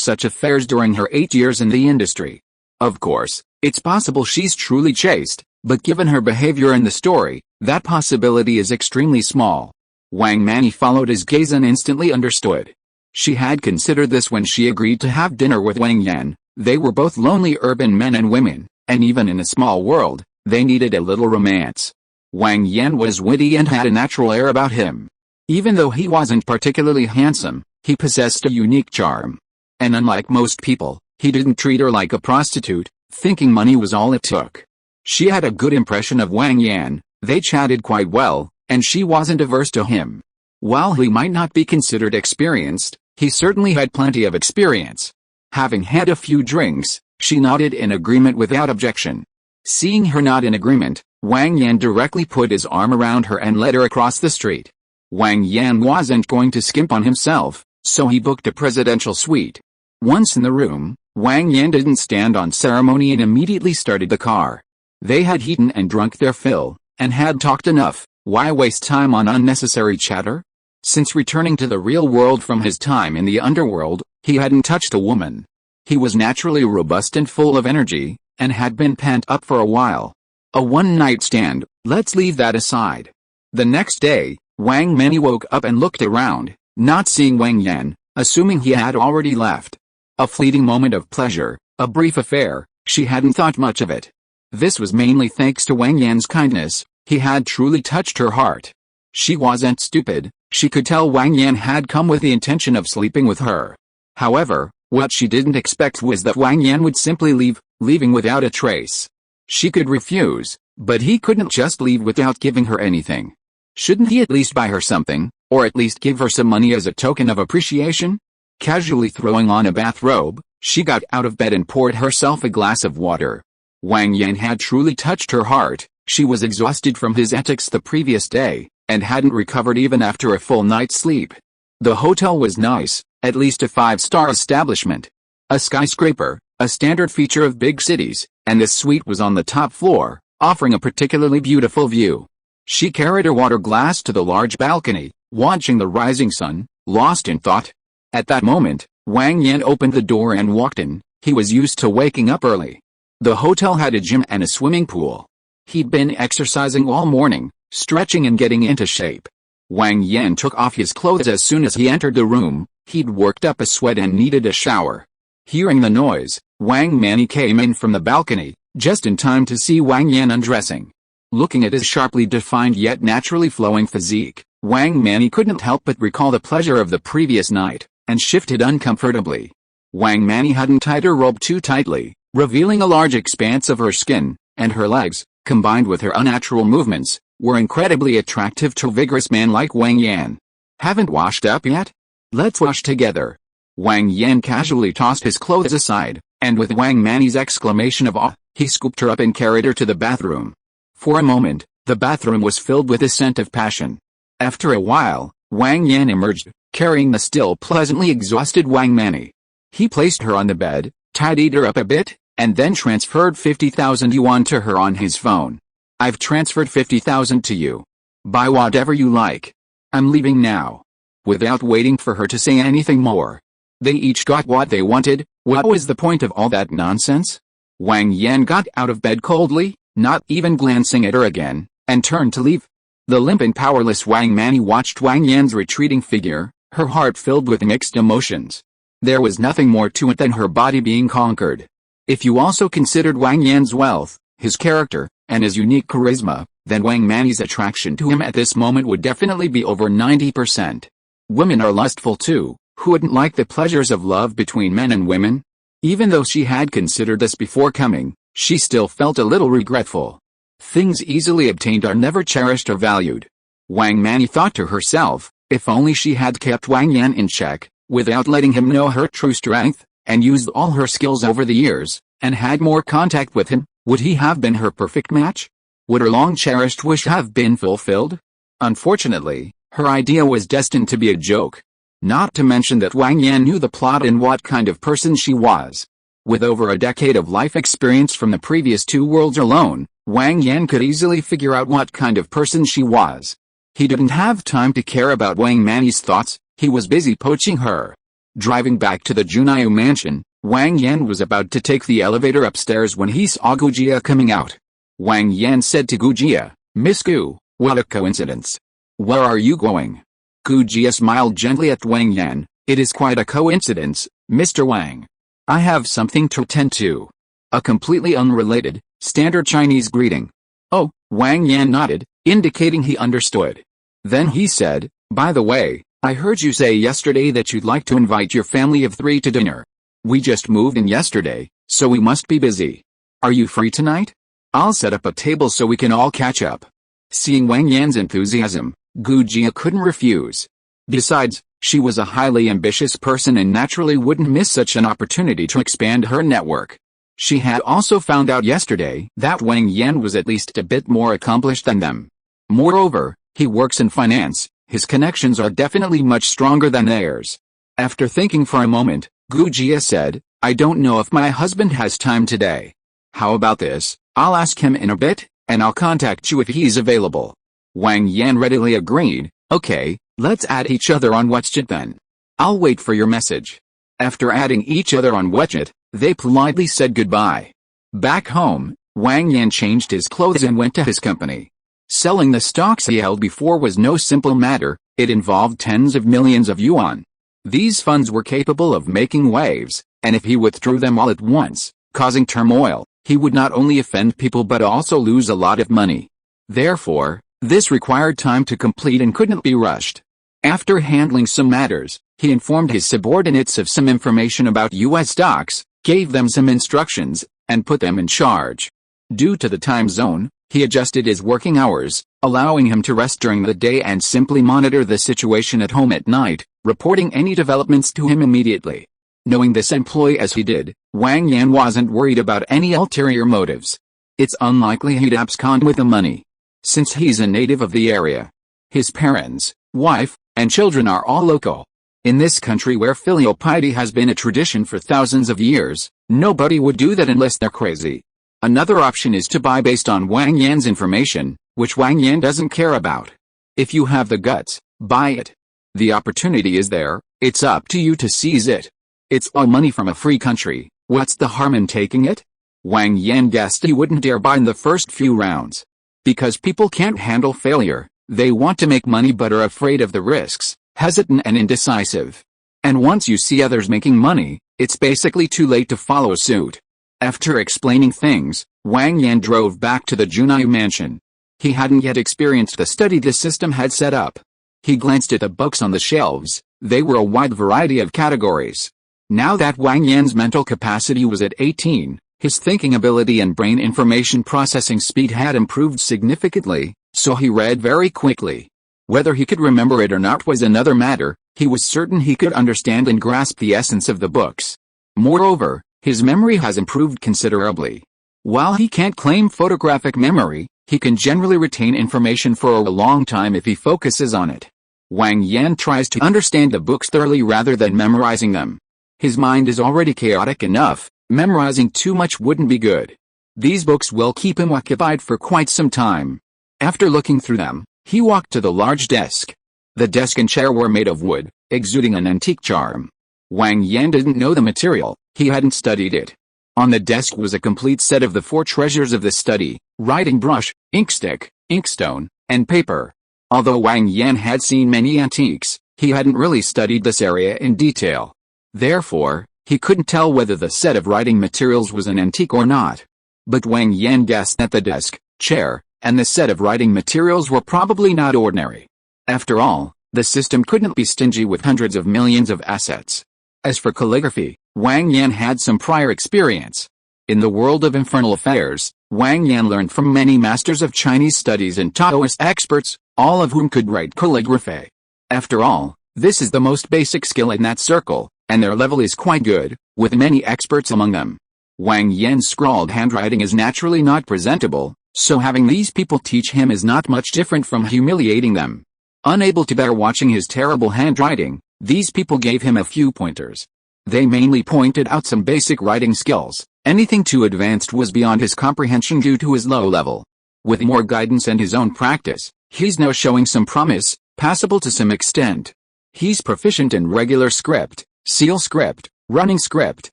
such affairs during her 8 years in the industry. Of course, it's possible she's truly chaste, but given her behavior in the story, that possibility is extremely small. Wang Manny followed his gaze and instantly understood. She had considered this when she agreed to have dinner with Wang Yan. They were both lonely urban men and women, and even in a small world, they needed a little romance. Wang Yan was witty and had a natural air about him. Even though he wasn't particularly handsome, he possessed a unique charm. And unlike most people, he didn't treat her like a prostitute, thinking money was all it took. She had a good impression of Wang Yan, they chatted quite well, and she wasn't averse to him. While he might not be considered experienced, he certainly had plenty of experience. Having had a few drinks, she nodded in agreement without objection. Seeing her nod in agreement, Wang Yan directly put his arm around her and led her across the street. Wang Yan wasn't going to skimp on himself, so he booked a presidential suite. Once in the room, Wang Yan didn't stand on ceremony and immediately started the car. They had eaten and drunk their fill, and had talked enough. Why waste time on unnecessary chatter? Since returning to the real world from his time in the underworld, he hadn't touched a woman. He was naturally robust and full of energy, and had been pent up for a while. A one-night stand, let's leave that aside. The next day, Wang Manny woke up and looked around, not seeing Wang Yan, assuming he had already left. A fleeting moment of pleasure, a brief affair, she hadn't thought much of it. This was mainly thanks to Wang Yan's kindness. He had truly touched her heart. She wasn't stupid, she could tell Wang Yan had come with the intention of sleeping with her. However, what she didn't expect was that Wang Yan would simply leave, leaving without a trace. She could refuse, but he couldn't just leave without giving her anything. Shouldn't he at least buy her something, or at least give her some money as a token of appreciation? Casually throwing on a bathrobe, she got out of bed and poured herself a glass of water. Wang Yan had truly touched her heart. She was exhausted from his antics the previous day, and hadn't recovered even after a full night's sleep. The hotel was nice, at least a 5-star establishment. A skyscraper, a standard feature of big cities, and this suite was on the top floor, offering a particularly beautiful view. She carried her water glass to the large balcony, watching the rising sun, lost in thought. At that moment, Wang Yan opened the door and walked in. He was used to waking up early. The hotel had a gym and a swimming pool. He'd been exercising all morning, stretching and getting into shape. Wang Yan took off his clothes as soon as he entered the room. He'd worked up a sweat and needed a shower. Hearing the noise, Wang Manny came in from the balcony, just in time to see Wang Yan undressing. Looking at his sharply defined yet naturally flowing physique, Wang Manny couldn't help but recall the pleasure of the previous night, and shifted uncomfortably. Wang Manny hadn't tied her robe too tightly, revealing a large expanse of her skin, and her legs, combined with her unnatural movements, were incredibly attractive to a vigorous man like Wang Yan. Haven't washed up yet? Let's wash together. Wang Yan casually tossed his clothes aside, and with Wang Manny's exclamation of awe, he scooped her up and carried her to the bathroom. For a moment, the bathroom was filled with a scent of passion. After a while, Wang Yan emerged, carrying the still pleasantly exhausted Wang Manny. He placed her on the bed, tidied her up a bit, and then transferred 50,000 yuan to her on his phone. I've transferred 50,000 to you. Buy whatever you like. I'm leaving now. Without waiting for her to say anything more. They each got what they wanted. What was the point of all that nonsense? Wang Yan got out of bed coldly, not even glancing at her again, and turned to leave. The limp and powerless Wang Manny watched Wang Yan's retreating figure, her heart filled with mixed emotions. There was nothing more to it than her body being conquered. If you also considered Wang Yan's wealth, his character, and his unique charisma, then Wang Manny's attraction to him at this moment would definitely be over 90%. Women are lustful too. Who wouldn't like the pleasures of love between men and women? Even though she had considered this before coming, she still felt a little regretful. Things easily obtained are never cherished or valued. Wang Manny thought to herself, if only she had kept Wang Yan in check, without letting him know her true strength, and used all her skills over the years, and had more contact with him, would he have been her perfect match? Would her long-cherished wish have been fulfilled? Unfortunately, her idea was destined to be a joke. Not to mention that Wang Yan knew the plot and what kind of person she was. With over a decade of life experience from the previous two worlds alone, Wang Yan could easily figure out what kind of person she was. He didn't have time to care about Wang Man's thoughts, he was busy poaching her. Driving back to the Junyu mansion, Wang Yan was about to take the elevator upstairs when he saw Gujia coming out. Wang Yan said to Gujia, "Miss Gu, what a coincidence. Where are you going?" Gujia smiled gently at Wang Yan. "It is quite a coincidence, Mr. Wang. I have something to attend to." A completely unrelated, standard Chinese greeting. "Oh," Wang Yan nodded, indicating he understood. Then he said, "By the way, I heard you say yesterday that you'd like to invite your family of 3 to dinner. We just moved in yesterday, so we must be busy. Are you free tonight? I'll set up a table so we can all catch up." Seeing Wang Yan's enthusiasm, Gujia couldn't refuse. Besides, she was a highly ambitious person and naturally wouldn't miss such an opportunity to expand her network. She had also found out yesterday that Wang Yan was at least a bit more accomplished than them. Moreover, he works in finance, his connections are definitely much stronger than theirs. After thinking for a moment, Gujia said, "I don't know if my husband has time today. How about this, I'll ask him in a bit, and I'll contact you if he's available." Wang Yan readily agreed, "Okay, let's add each other on WeChat then. I'll wait for your message." After adding each other on WeChat, they politely said goodbye. Back home, Wang Yan changed his clothes and went to his company. Selling the stocks he held before was no simple matter, it involved tens of millions of yuan. These funds were capable of making waves, and if he withdrew them all at once, causing turmoil, he would not only offend people but also lose a lot of money. Therefore, this required time to complete and couldn't be rushed. After handling some matters, he informed his subordinates of some information about U.S. stocks, gave them some instructions, and put them in charge. Due to the time zone, he adjusted his working hours, allowing him to rest during the day and simply monitor the situation at home at night, reporting any developments to him immediately. Knowing this employee as he did, Wang Yan wasn't worried about any ulterior motives. It's unlikely he'd abscond with the money, since he's a native of the area. His parents, wife, and children are all local. In this country where filial piety has been a tradition for thousands of years, nobody would do that unless they're crazy. Another option is to buy based on Wang Yan's information, which Wang Yan doesn't care about. If you have the guts, buy it. The opportunity is there, it's up to you to seize it. It's all money from a free country, what's the harm in taking it? Wang Yan guessed he wouldn't dare buy in the first few rounds. Because people can't handle failure, they want to make money but are afraid of the risks, hesitant and indecisive. And once you see others making money, it's basically too late to follow suit. After explaining things, Wang Yan drove back to the Junyu mansion. He hadn't yet experienced the study the system had set up. He glanced at the books on the shelves, they were a wide variety of categories. Now that Wang Yan's mental capacity was at 18, his thinking ability and brain information processing speed had improved significantly, so he read very quickly. Whether he could remember it or not was another matter, he was certain he could understand and grasp the essence of the books. Moreover, his memory has improved considerably. While he can't claim photographic memory, he can generally retain information for a long time if he focuses on it. Wang Yan tries to understand the books thoroughly rather than memorizing them. His mind is already chaotic enough, memorizing too much wouldn't be good. These books will keep him occupied for quite some time. After looking through them, he walked to the large desk. The desk and chair were made of wood, exuding an antique charm. Wang Yan didn't know the material, he hadn't studied it. On the desk was a complete set of the 4 treasures of the study: writing brush, inkstick, inkstone, and paper. Although Wang Yan had seen many antiques, he hadn't really studied this area in detail. Therefore, he couldn't tell whether the set of writing materials was an antique or not. But Wang Yan guessed that the desk, chair, and the set of writing materials were probably not ordinary. After all, the system couldn't be stingy with hundreds of millions of assets. As for calligraphy, Wang Yan had some prior experience. In the world of infernal affairs, Wang Yan learned from many masters of Chinese studies and Taoist experts, all of whom could write calligraphy. After all, this is the most basic skill in that circle, and their level is quite good, with many experts among them. Wang Yan's scrawled handwriting is naturally not presentable, so having these people teach him is not much different from humiliating them. Unable to bear watching his terrible handwriting, these people gave him a few pointers. They mainly pointed out some basic writing skills. Anything too advanced was beyond his comprehension due to his low level. With more guidance and his own practice, he's now showing some promise, passable to some extent. He's proficient in regular script, seal script, running script,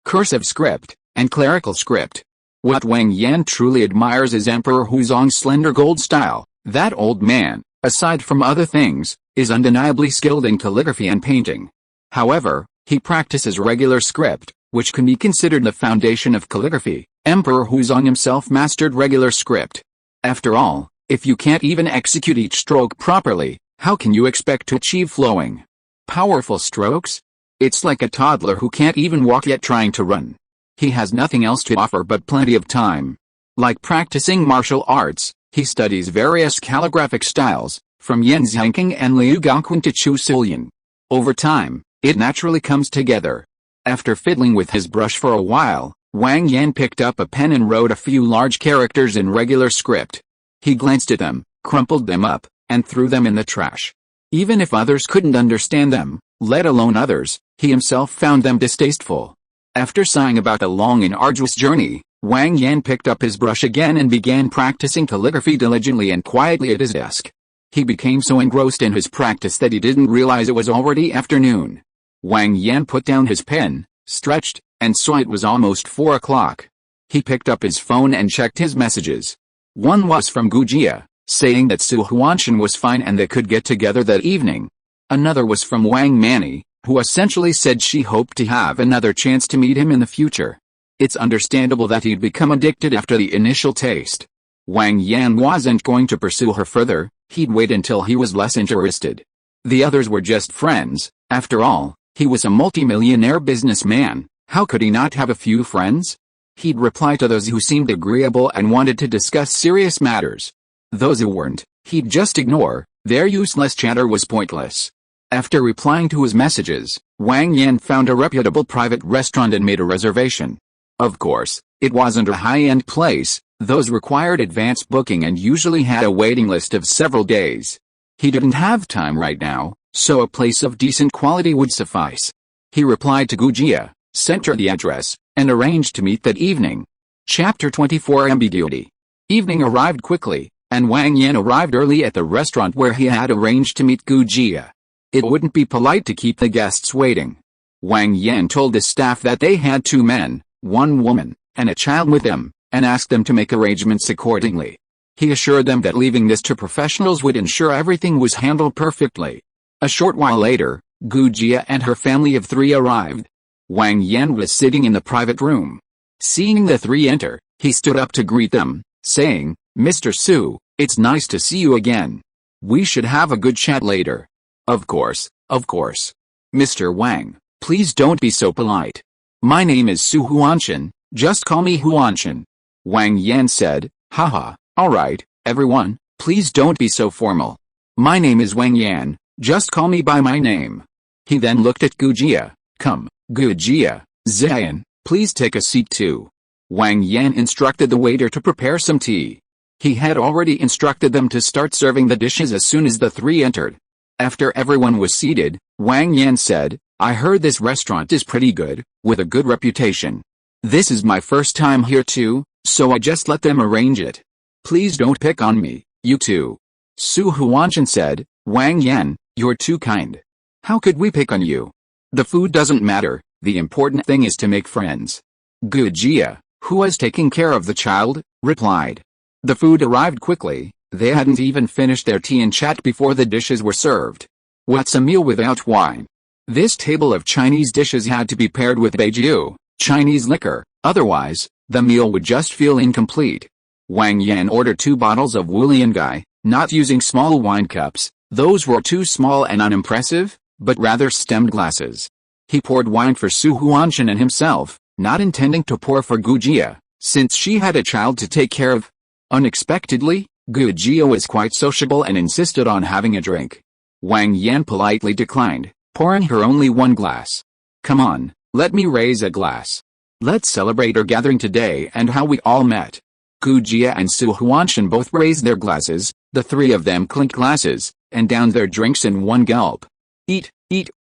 cursive script, and clerical script. What Wang Yan truly admires is Emperor Huzong's slender gold style. That old man, aside from other things, is undeniably skilled in calligraphy and painting. However, he practices regular script, which can be considered the foundation of calligraphy. Emperor Huzong himself mastered regular script. After all, if you can't even execute each stroke properly, how can you expect to achieve flowing, powerful strokes? It's like a toddler who can't even walk yet trying to run. He has nothing else to offer but plenty of time. Like practicing martial arts, he studies various calligraphic styles, from Yan Zhangking and Liu Gaoquan to Chu Sulian. Over time, it naturally comes together. After fiddling with his brush for a while, Wang Yan picked up a pen and wrote a few large characters in regular script. He glanced at them, crumpled them up, and threw them in the trash. Even if others couldn't understand them, let alone others, he himself found them distasteful. After sighing about a long and arduous journey, Wang Yan picked up his brush again and began practicing calligraphy diligently and quietly at his desk. He became so engrossed in his practice that he didn't realize it was already afternoon. Wang Yan put down his pen, stretched, and saw it was almost 4 o'clock. He picked up his phone and checked his messages. One was from Gujia, saying that Su Huanshan was fine and they could get together that evening. Another was from Wang Manny, who essentially said she hoped to have another chance to meet him in the future. It's understandable that he'd become addicted after the initial taste. Wang Yan wasn't going to pursue her further, he'd wait until he was less interested. The others were just friends. After all, he was a multimillionaire businessman. How could he not have a few friends? He'd reply to those who seemed agreeable and wanted to discuss serious matters. Those who weren't, he'd just ignore. Their useless chatter was pointless. After replying to his messages, Wang Yan found a reputable private restaurant and made a reservation. Of course, it wasn't a high-end place. Those required advance booking and usually had a waiting list of several days. He didn't have time right now, so a place of decent quality would suffice. He replied to Gujia, sent her the address, and arranged to meet that evening. Chapter 24 Ambiguity. Evening arrived quickly, and Wang Yan arrived early at the restaurant where he had arranged to meet Gujia. It wouldn't be polite to keep the guests waiting. Wang Yan told the staff that they had 2 men, 1 woman, and a child with them, and asked them to make arrangements accordingly. He assured them that leaving this to professionals would ensure everything was handled perfectly. A short while later, Gujia and her family of 3 arrived. Wang Yan was sitting in the private room. Seeing the 3 enter, he stood up to greet them, saying, "Mr. Su, it's nice to see you again. We should have a good chat later." Of course. Mr. Wang, please don't be so polite. My name is Su Huanshan, just call me Huanshan. Wang Yan said, Haha, alright, everyone, please don't be so formal. My name is Wang Yan, just call me by my name. He then looked at Gujia. Come, Gujia, Zayan, please take a seat too. Wang Yan instructed the waiter to prepare some tea. He had already instructed them to start serving the dishes as soon as the 3 entered. After everyone was seated, Wang Yan said, I heard this restaurant is pretty good, with a good reputation. This is my first time here too, so I just let them arrange it. Please don't pick on me, you two. Su Huanshan said, Wang Yan, you're too kind. How could we pick on you? The food doesn't matter, the important thing is to make friends. Gujia, who was taking care of the child, replied. The food arrived quickly. They hadn't even finished their tea and chat before the dishes were served. What's a meal without wine? This table of Chinese dishes had to be paired with baijiu, Chinese liquor, otherwise, the meal would just feel incomplete. Wang Yan ordered 2 bottles of Wuliangai, not using small wine cups. Those were too small and unimpressive, but rather stemmed glasses. He poured wine for Su Huanshan and himself, not intending to pour for Gujia, since she had a child to take care of. Unexpectedly, Gujia was quite sociable and insisted on having a drink. Wang Yan politely declined, pouring her only 1 glass. Come on, let me raise a glass. Let's celebrate our gathering today and how we all met. Gujia and Su Huanshan both raised their glasses, the 3 of them clinked glasses, and downed their drinks in 1 gulp. Eat,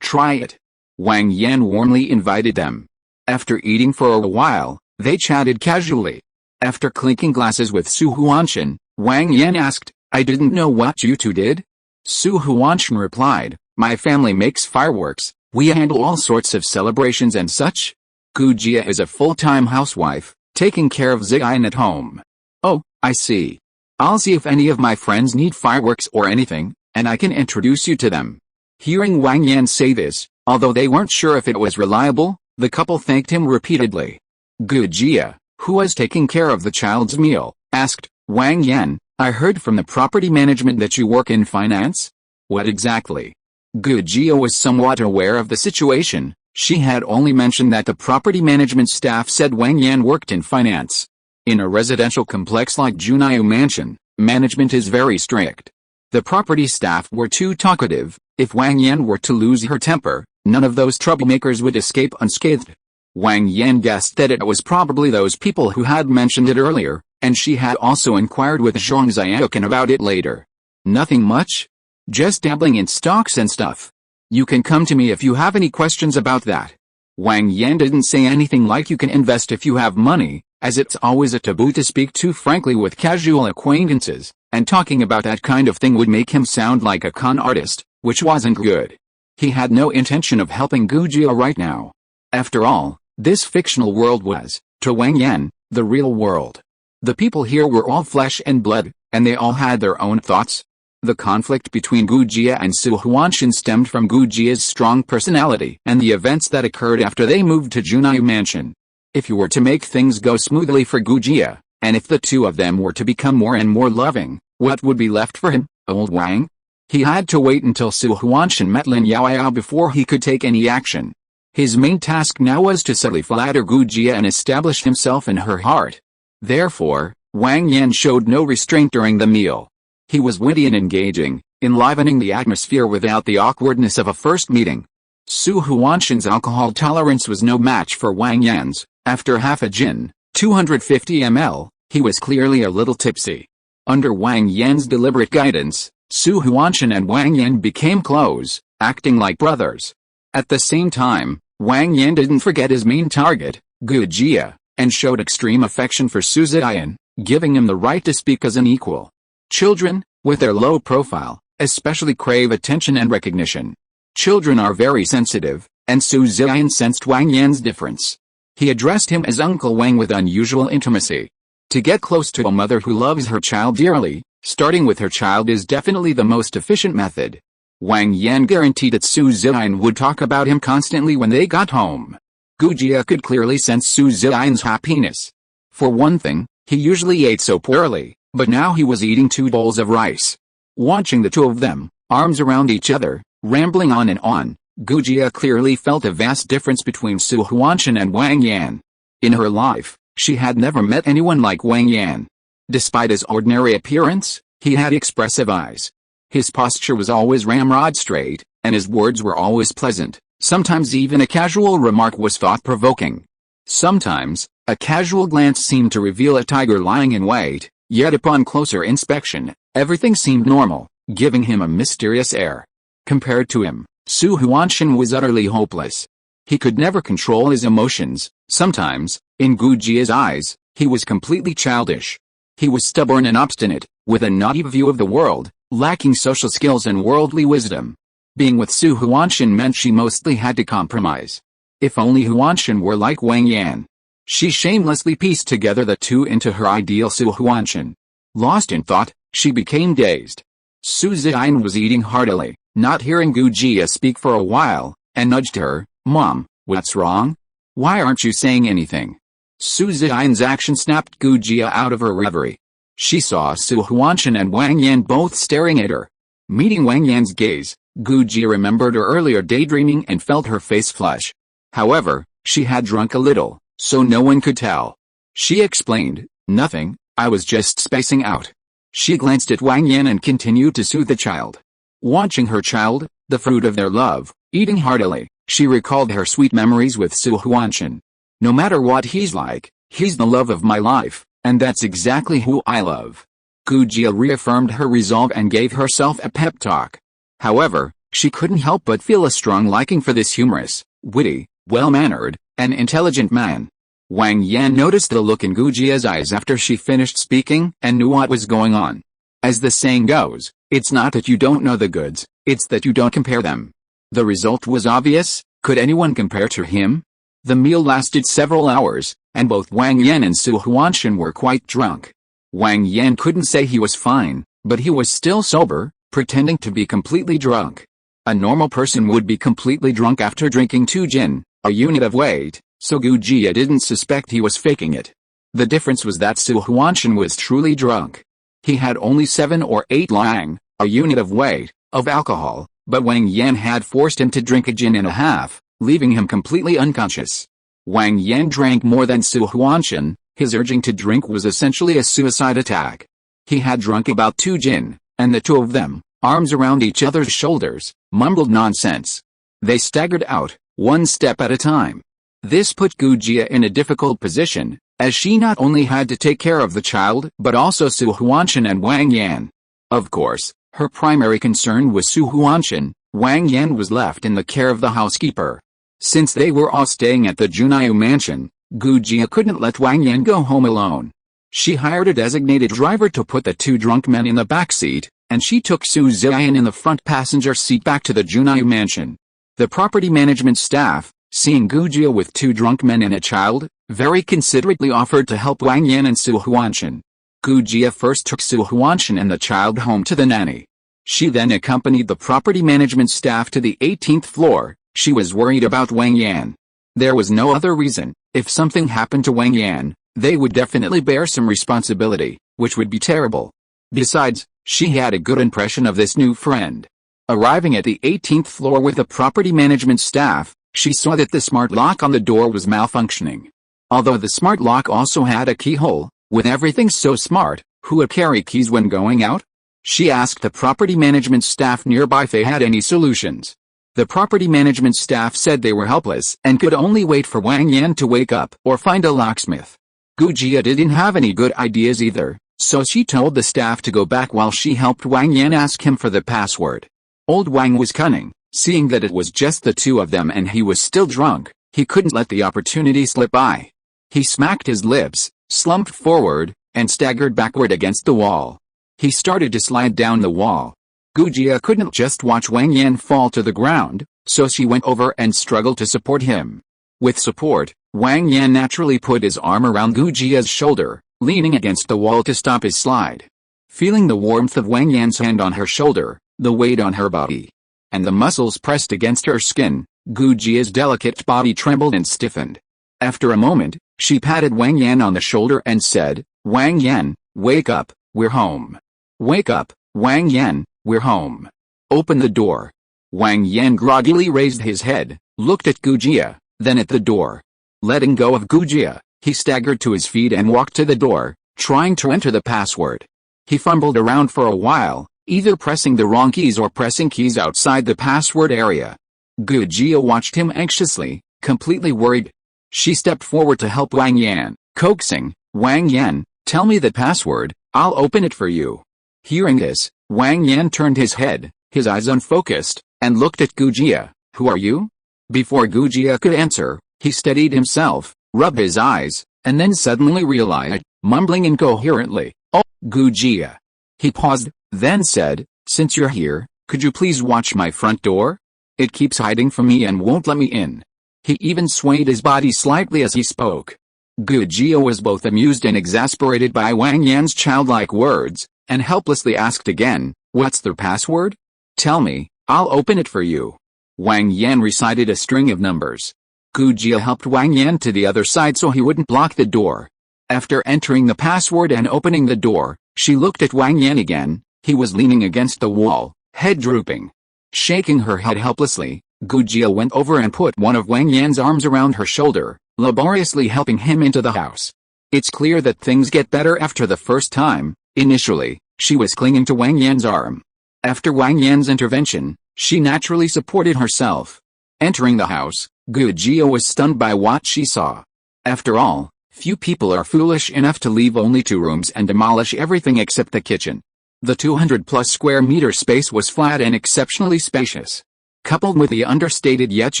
try it. Wang Yan warmly invited them. After eating for a while, they chatted casually. After clinking glasses with Su Huanshan, Wang Yan asked, "I didn't know what you two did?" Su Huanshan replied, "My family makes fireworks, we handle all sorts of celebrations and such. Gu Jia is a full-time housewife, taking care of Ziyan at home." "Oh, I see. I'll see if any of my friends need fireworks or anything, and I can introduce you to them." Hearing Wang Yan say this, although they weren't sure if it was reliable, the couple thanked him repeatedly. Gu Jia, who was taking care of the child's meal, asked, "Wang Yan, I heard from the property management that you work in finance? What exactly?" Gu Jia was somewhat aware of the situation. She had only mentioned that the property management staff said Wang Yan worked in finance. In a residential complex like Junaiu Mansion, management is very strict. The property staff were too talkative. If Wang Yan were to lose her temper, none of those troublemakers would escape unscathed. Wang Yan guessed that it was probably those people who had mentioned it earlier, and she had also inquired with Zhang Xiaoqan about it later. "Nothing much? Just dabbling in stocks and stuff. You can come to me if you have any questions about that." Wang Yan didn't say anything like "you can invest if you have money," as it's always a taboo to speak too frankly with casual acquaintances, and talking about that kind of thing would make him sound like a con artist, which wasn't good. He had no intention of helping Gu Jia right now. After all, this fictional world was, to Wang Yan, the real world. The people here were all flesh and blood, and they all had their own thoughts. The conflict between Gu Jia and Su Huanshan stemmed from Gu Jia's strong personality and the events that occurred after they moved to Junaiu Mansion. If you were to make things go smoothly for Gu Jia, and if the two of them were to become more and more loving, what would be left for him, old Wang? He had to wait until Su Huanshan met Lin Yaoyao before he could take any action. His main task now was to subtly flatter Gu Jia and establish himself in her heart. Therefore, Wang Yan showed no restraint during the meal. He was witty and engaging, enlivening the atmosphere without the awkwardness of a first meeting. Su Huanshan's alcohol tolerance was no match for Wang Yan's. After half a gin, 250 ml, he was clearly a little tipsy. Under Wang Yan's deliberate guidance, Su Huanshan and Wang Yan became close, acting like brothers. At the same time, Wang Yan didn't forget his main target, Gu Jia, and showed extreme affection for Su Ziyan, giving him the right to speak as an equal. Children, with their low profile, especially crave attention and recognition. Children are very sensitive, and Su Ziyan sensed Wang Yan's difference. He addressed him as Uncle Wang with unusual intimacy. To get close to a mother who loves her child dearly, starting with her child is definitely the most efficient method. Wang Yan guaranteed that Su Ziyan would talk about him constantly when they got home. Gu Jia could clearly sense Su Ziyan's happiness. For one thing, he usually ate so poorly, but now he was eating 2 bowls of rice. Watching the two of them, arms around each other, rambling on and on, Gu Jia clearly felt a vast difference between Su Huanshan and Wang Yan. In her life, she had never met anyone like Wang Yan. Despite his ordinary appearance, he had expressive eyes. His posture was always ramrod straight, and his words were always pleasant. Sometimes even a casual remark was thought-provoking. Sometimes, a casual glance seemed to reveal a tiger lying in wait, yet upon closer inspection, everything seemed normal, giving him a mysterious air. Compared to him, Su Huanshan was utterly hopeless. He could never control his emotions. Sometimes, in Gu Jia's eyes, he was completely childish. He was stubborn and obstinate, with a naive view of the world, lacking social skills and worldly wisdom. Being with Su Huanshan meant she mostly had to compromise. If only Huanshan were like Wang Yan. She shamelessly pieced together the two into her ideal Su Huanshan. Lost in thought, she became dazed. Su Ziyan was eating heartily, not hearing Gu Jia speak for a while, and nudged her, "Mom, what's wrong? Why aren't you saying anything?" Su Ziyan's action snapped Gu Jia out of her reverie. She saw Su Huanshan and Wang Yan both staring at her. Meeting Wang Yan's gaze, Gu Jia remembered her earlier daydreaming and felt her face flush. However, she had drunk a little, so no one could tell. She explained, "Nothing, I was just spacing out." She glanced at Wang Yan and continued to soothe the child. Watching her child, the fruit of their love, eating heartily, she recalled her sweet memories with Su Huanshan. "No matter what he's like, he's the love of my life, and that's exactly who I love." Gu Jia reaffirmed her resolve and gave herself a pep talk. However, she couldn't help but feel a strong liking for this humorous, witty, well-mannered, and intelligent man. Wang Yan noticed the look in Gu Jia's eyes after she finished speaking and knew what was going on. As the saying goes, it's not that you don't know the goods, it's that you don't compare them. The result was obvious. Could anyone compare to him? The meal lasted several hours, and both Wang Yan and Su Huanshan were quite drunk. Wang Yan couldn't say he was fine, but he was still sober, pretending to be completely drunk. A normal person would be completely drunk after drinking 2 gin, a unit of weight, so Gu Jia didn't suspect he was faking it. The difference was that Su Huanshan was truly drunk. He had only 7 or 8 lang, a unit of weight, of alcohol, but Wang Yan had forced him to drink a gin and a half, leaving him completely unconscious. Wang Yan drank more than Su Huanshan. His urging to drink was essentially a suicide attack. He had drunk about 2 gin, and the two of them, arms around each other's shoulders, mumbled nonsense. They staggered out, one step at a time. This put Gu Jia in a difficult position, as she not only had to take care of the child but also Su Huanshan and Wang Yan. Of course, her primary concern was Su Huanshan. Wang Yan was left in the care of the housekeeper. Since they were all staying at the Junaiu mansion, Gu Jia couldn't let Wang Yan go home alone. She hired a designated driver to put the 2 drunk men in the back seat, and she took Su Ziyan in the front passenger seat back to the Junaiu mansion. The property management staff, seeing Gu Jia with 2 drunk men and a child, very considerately offered to help Wang Yan and Su Huanshan. Gu Jia first took Su Huanshan and the child home to the nanny. She then accompanied the property management staff to the 18th floor. She was worried about Wang Yan. There was no other reason. If something happened to Wang Yan, they would definitely bear some responsibility, which would be terrible. Besides, she had a good impression of this new friend. Arriving at the 18th floor with the property management staff, she saw that the smart lock on the door was malfunctioning. Although the smart lock also had a keyhole, with everything so smart, who would carry keys when going out? She asked the property management staff nearby if they had any solutions. The property management staff said they were helpless and could only wait for Wang Yan to wake up or find a locksmith. Gu Jia didn't have any good ideas either, so she told the staff to go back while she helped Wang Yan ask him for the password. Old Wang was cunning, seeing that it was just the 2 of them and he was still drunk. He couldn't let the opportunity slip by. He smacked his lips, slumped forward, and staggered backward against the wall. He started to slide down the wall. Gu Jia couldn't just watch Wang Yan fall to the ground, so she went over and struggled to support him. With support, Wang Yan naturally put his arm around Gu Jia's shoulder, leaning against the wall to stop his slide. Feeling the warmth of Wang Yan's hand on her shoulder, the weight on her body, and the muscles pressed against her skin, Gu Jia's delicate body trembled and stiffened. After a moment, she patted Wang Yan on the shoulder and said, "Wang Yan, wake up, we're home. Wake up, Wang Yan, we're home. Open the door." Wang Yan groggily raised his head, looked at Gu Jia, then at the door. Letting go of Gu Jia, he staggered to his feet and walked to the door, trying to enter the password. He fumbled around for a while, either pressing the wrong keys or pressing keys outside the password area. Gu Jia watched him anxiously, completely worried. She stepped forward to help Wang Yan, coaxing, "Wang Yan, tell me the password, I'll open it for you." Hearing this, Wang Yan turned his head, his eyes unfocused, and looked at Gu Jia. "Who are you?" Before Gu Jia could answer, he steadied himself, rubbed his eyes, and then suddenly realized, mumbling incoherently, "Oh, Gu Jia." He paused, then said, "Since you're here, could you please watch my front door? It keeps hiding from me and won't let me in." He even swayed his body slightly as he spoke. Gu Jia was both amused and exasperated by Wang Yan's childlike words, and helplessly asked again, "What's the password? Tell me, I'll open it for you." Wang Yan recited a string of numbers. Gu Jia helped Wang Yan to the other side so he wouldn't block the door. After entering the password and opening the door, she looked at Wang Yan again. He was leaning against the wall, head drooping. Shaking her head helplessly, Gu Jia went over and put one of Wang Yan's arms around her shoulder, laboriously helping him into the house. It's clear that things get better after the first time. Initially, she was clinging to Wang Yan's arm. After Wang Yan's intervention, she naturally supported herself. Entering the house, Gu Jia was stunned by what she saw. After all, few people are foolish enough to leave only 2 rooms and demolish everything except the kitchen. The 200-plus square meter space was flat and exceptionally spacious. Coupled with the understated yet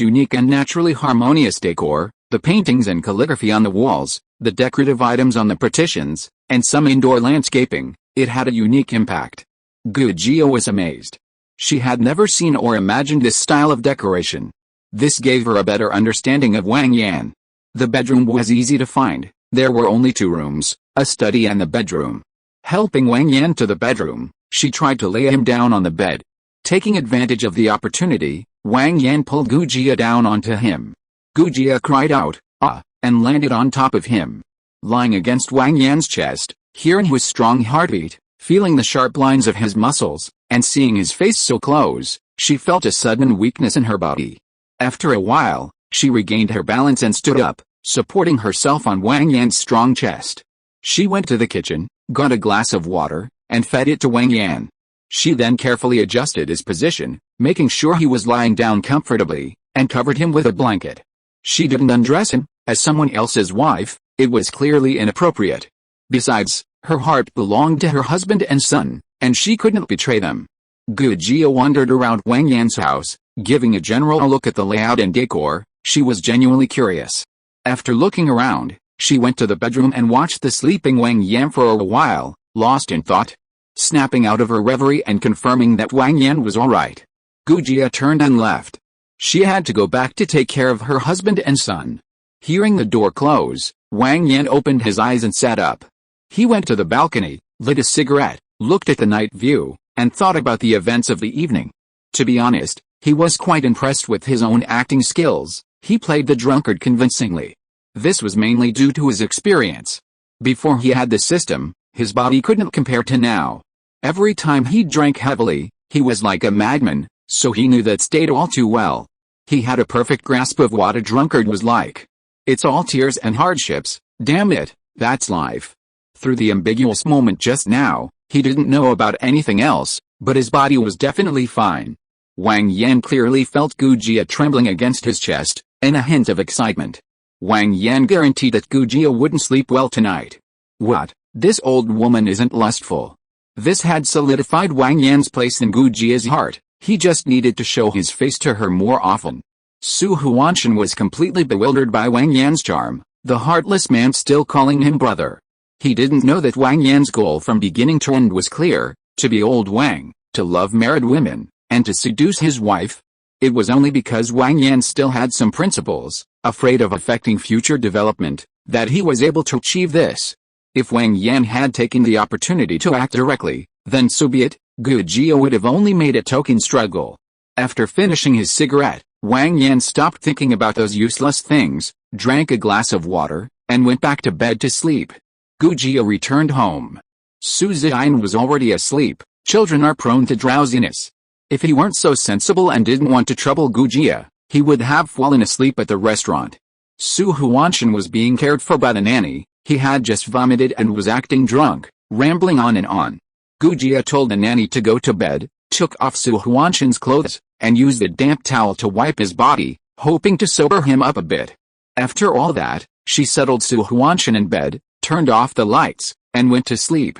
unique and naturally harmonious decor, the paintings and calligraphy on the walls, the decorative items on the partitions, and some indoor landscaping, it had a unique impact. Gu Jia was amazed. She had never seen or imagined this style of decoration. This gave her a better understanding of Wang Yan. The bedroom was easy to find. There were only 2 rooms, a study and the bedroom. Helping Wang Yan to the bedroom, she tried to lay him down on the bed. Taking advantage of the opportunity, Wang Yan pulled Gu Jia down onto him. Gu Jia cried out, "Ah!" and landed on top of him. Lying against Wang Yan's chest, hearing his strong heartbeat, feeling the sharp lines of his muscles, and seeing his face so close, she felt a sudden weakness in her body. After a while, she regained her balance and stood up, supporting herself on Wang Yan's strong chest. She went to the kitchen, got a glass of water, and fed it to Wang Yan. She then carefully adjusted his position, making sure he was lying down comfortably, and covered him with a blanket. She didn't undress him. As someone else's wife, it was clearly inappropriate. Besides, her heart belonged to her husband and son, and she couldn't betray them. Gu Jia wandered around Wang Yan's house, giving a general look at the layout and decor. She was genuinely curious. After looking around, she went to the bedroom and watched the sleeping Wang Yan for a while, lost in thought. Snapping out of her reverie and confirming that Wang Yan was alright, Gu Jia turned and left. She had to go back to take care of her husband and son. Hearing the door close, Wang Yan opened his eyes and sat up. He went to the balcony, lit a cigarette, looked at the night view, and thought about the events of the evening. To be honest, he was quite impressed with his own acting skills. He played the drunkard convincingly. This was mainly due to his experience. Before he had the system, his body couldn't compare to now. Every time he drank heavily, he was like a madman, so he knew that state all too well. He had a perfect grasp of what a drunkard was like. It's all tears and hardships, damn it, that's life. Through the ambiguous moment just now, he didn't know about anything else, but his body was definitely fine. Wang Yan clearly felt Gu Jia trembling against his chest, and a hint of excitement. Wang Yan guaranteed that Gu Jia wouldn't sleep well tonight. What? This old woman isn't lustful. This had solidified Wang Yan's place in Gu Jia's heart. He just needed to show his face to her more often. Su Huanshan was completely bewildered by Wang Yan's charm, the heartless man still calling him brother. He didn't know that Wang Yan's goal from beginning to end was clear, to be old Wang, to love married women, and to seduce his wife. It was only because Wang Yan still had some principles, afraid of affecting future development, that he was able to achieve this. If Wang Yan had taken the opportunity to act directly, then so be it. Gu Jia would have only made a token struggle. After finishing his cigarette, Wang Yan stopped thinking about those useless things, drank a glass of water, and went back to bed to sleep. Gu Jia returned home. Su Ziyan was already asleep. Children are prone to drowsiness. If he weren't so sensible and didn't want to trouble Gu Jia, he would have fallen asleep at the restaurant. Su Huanshan was being cared for by the nanny. He had just vomited and was acting drunk, rambling on and on. Gu Jia told the nanny to go to bed, took off Su Huanshan's clothes, and used a damp towel to wipe his body, hoping to sober him up a bit. After all that, she settled Su Huanshan in bed, turned off the lights, and went to sleep.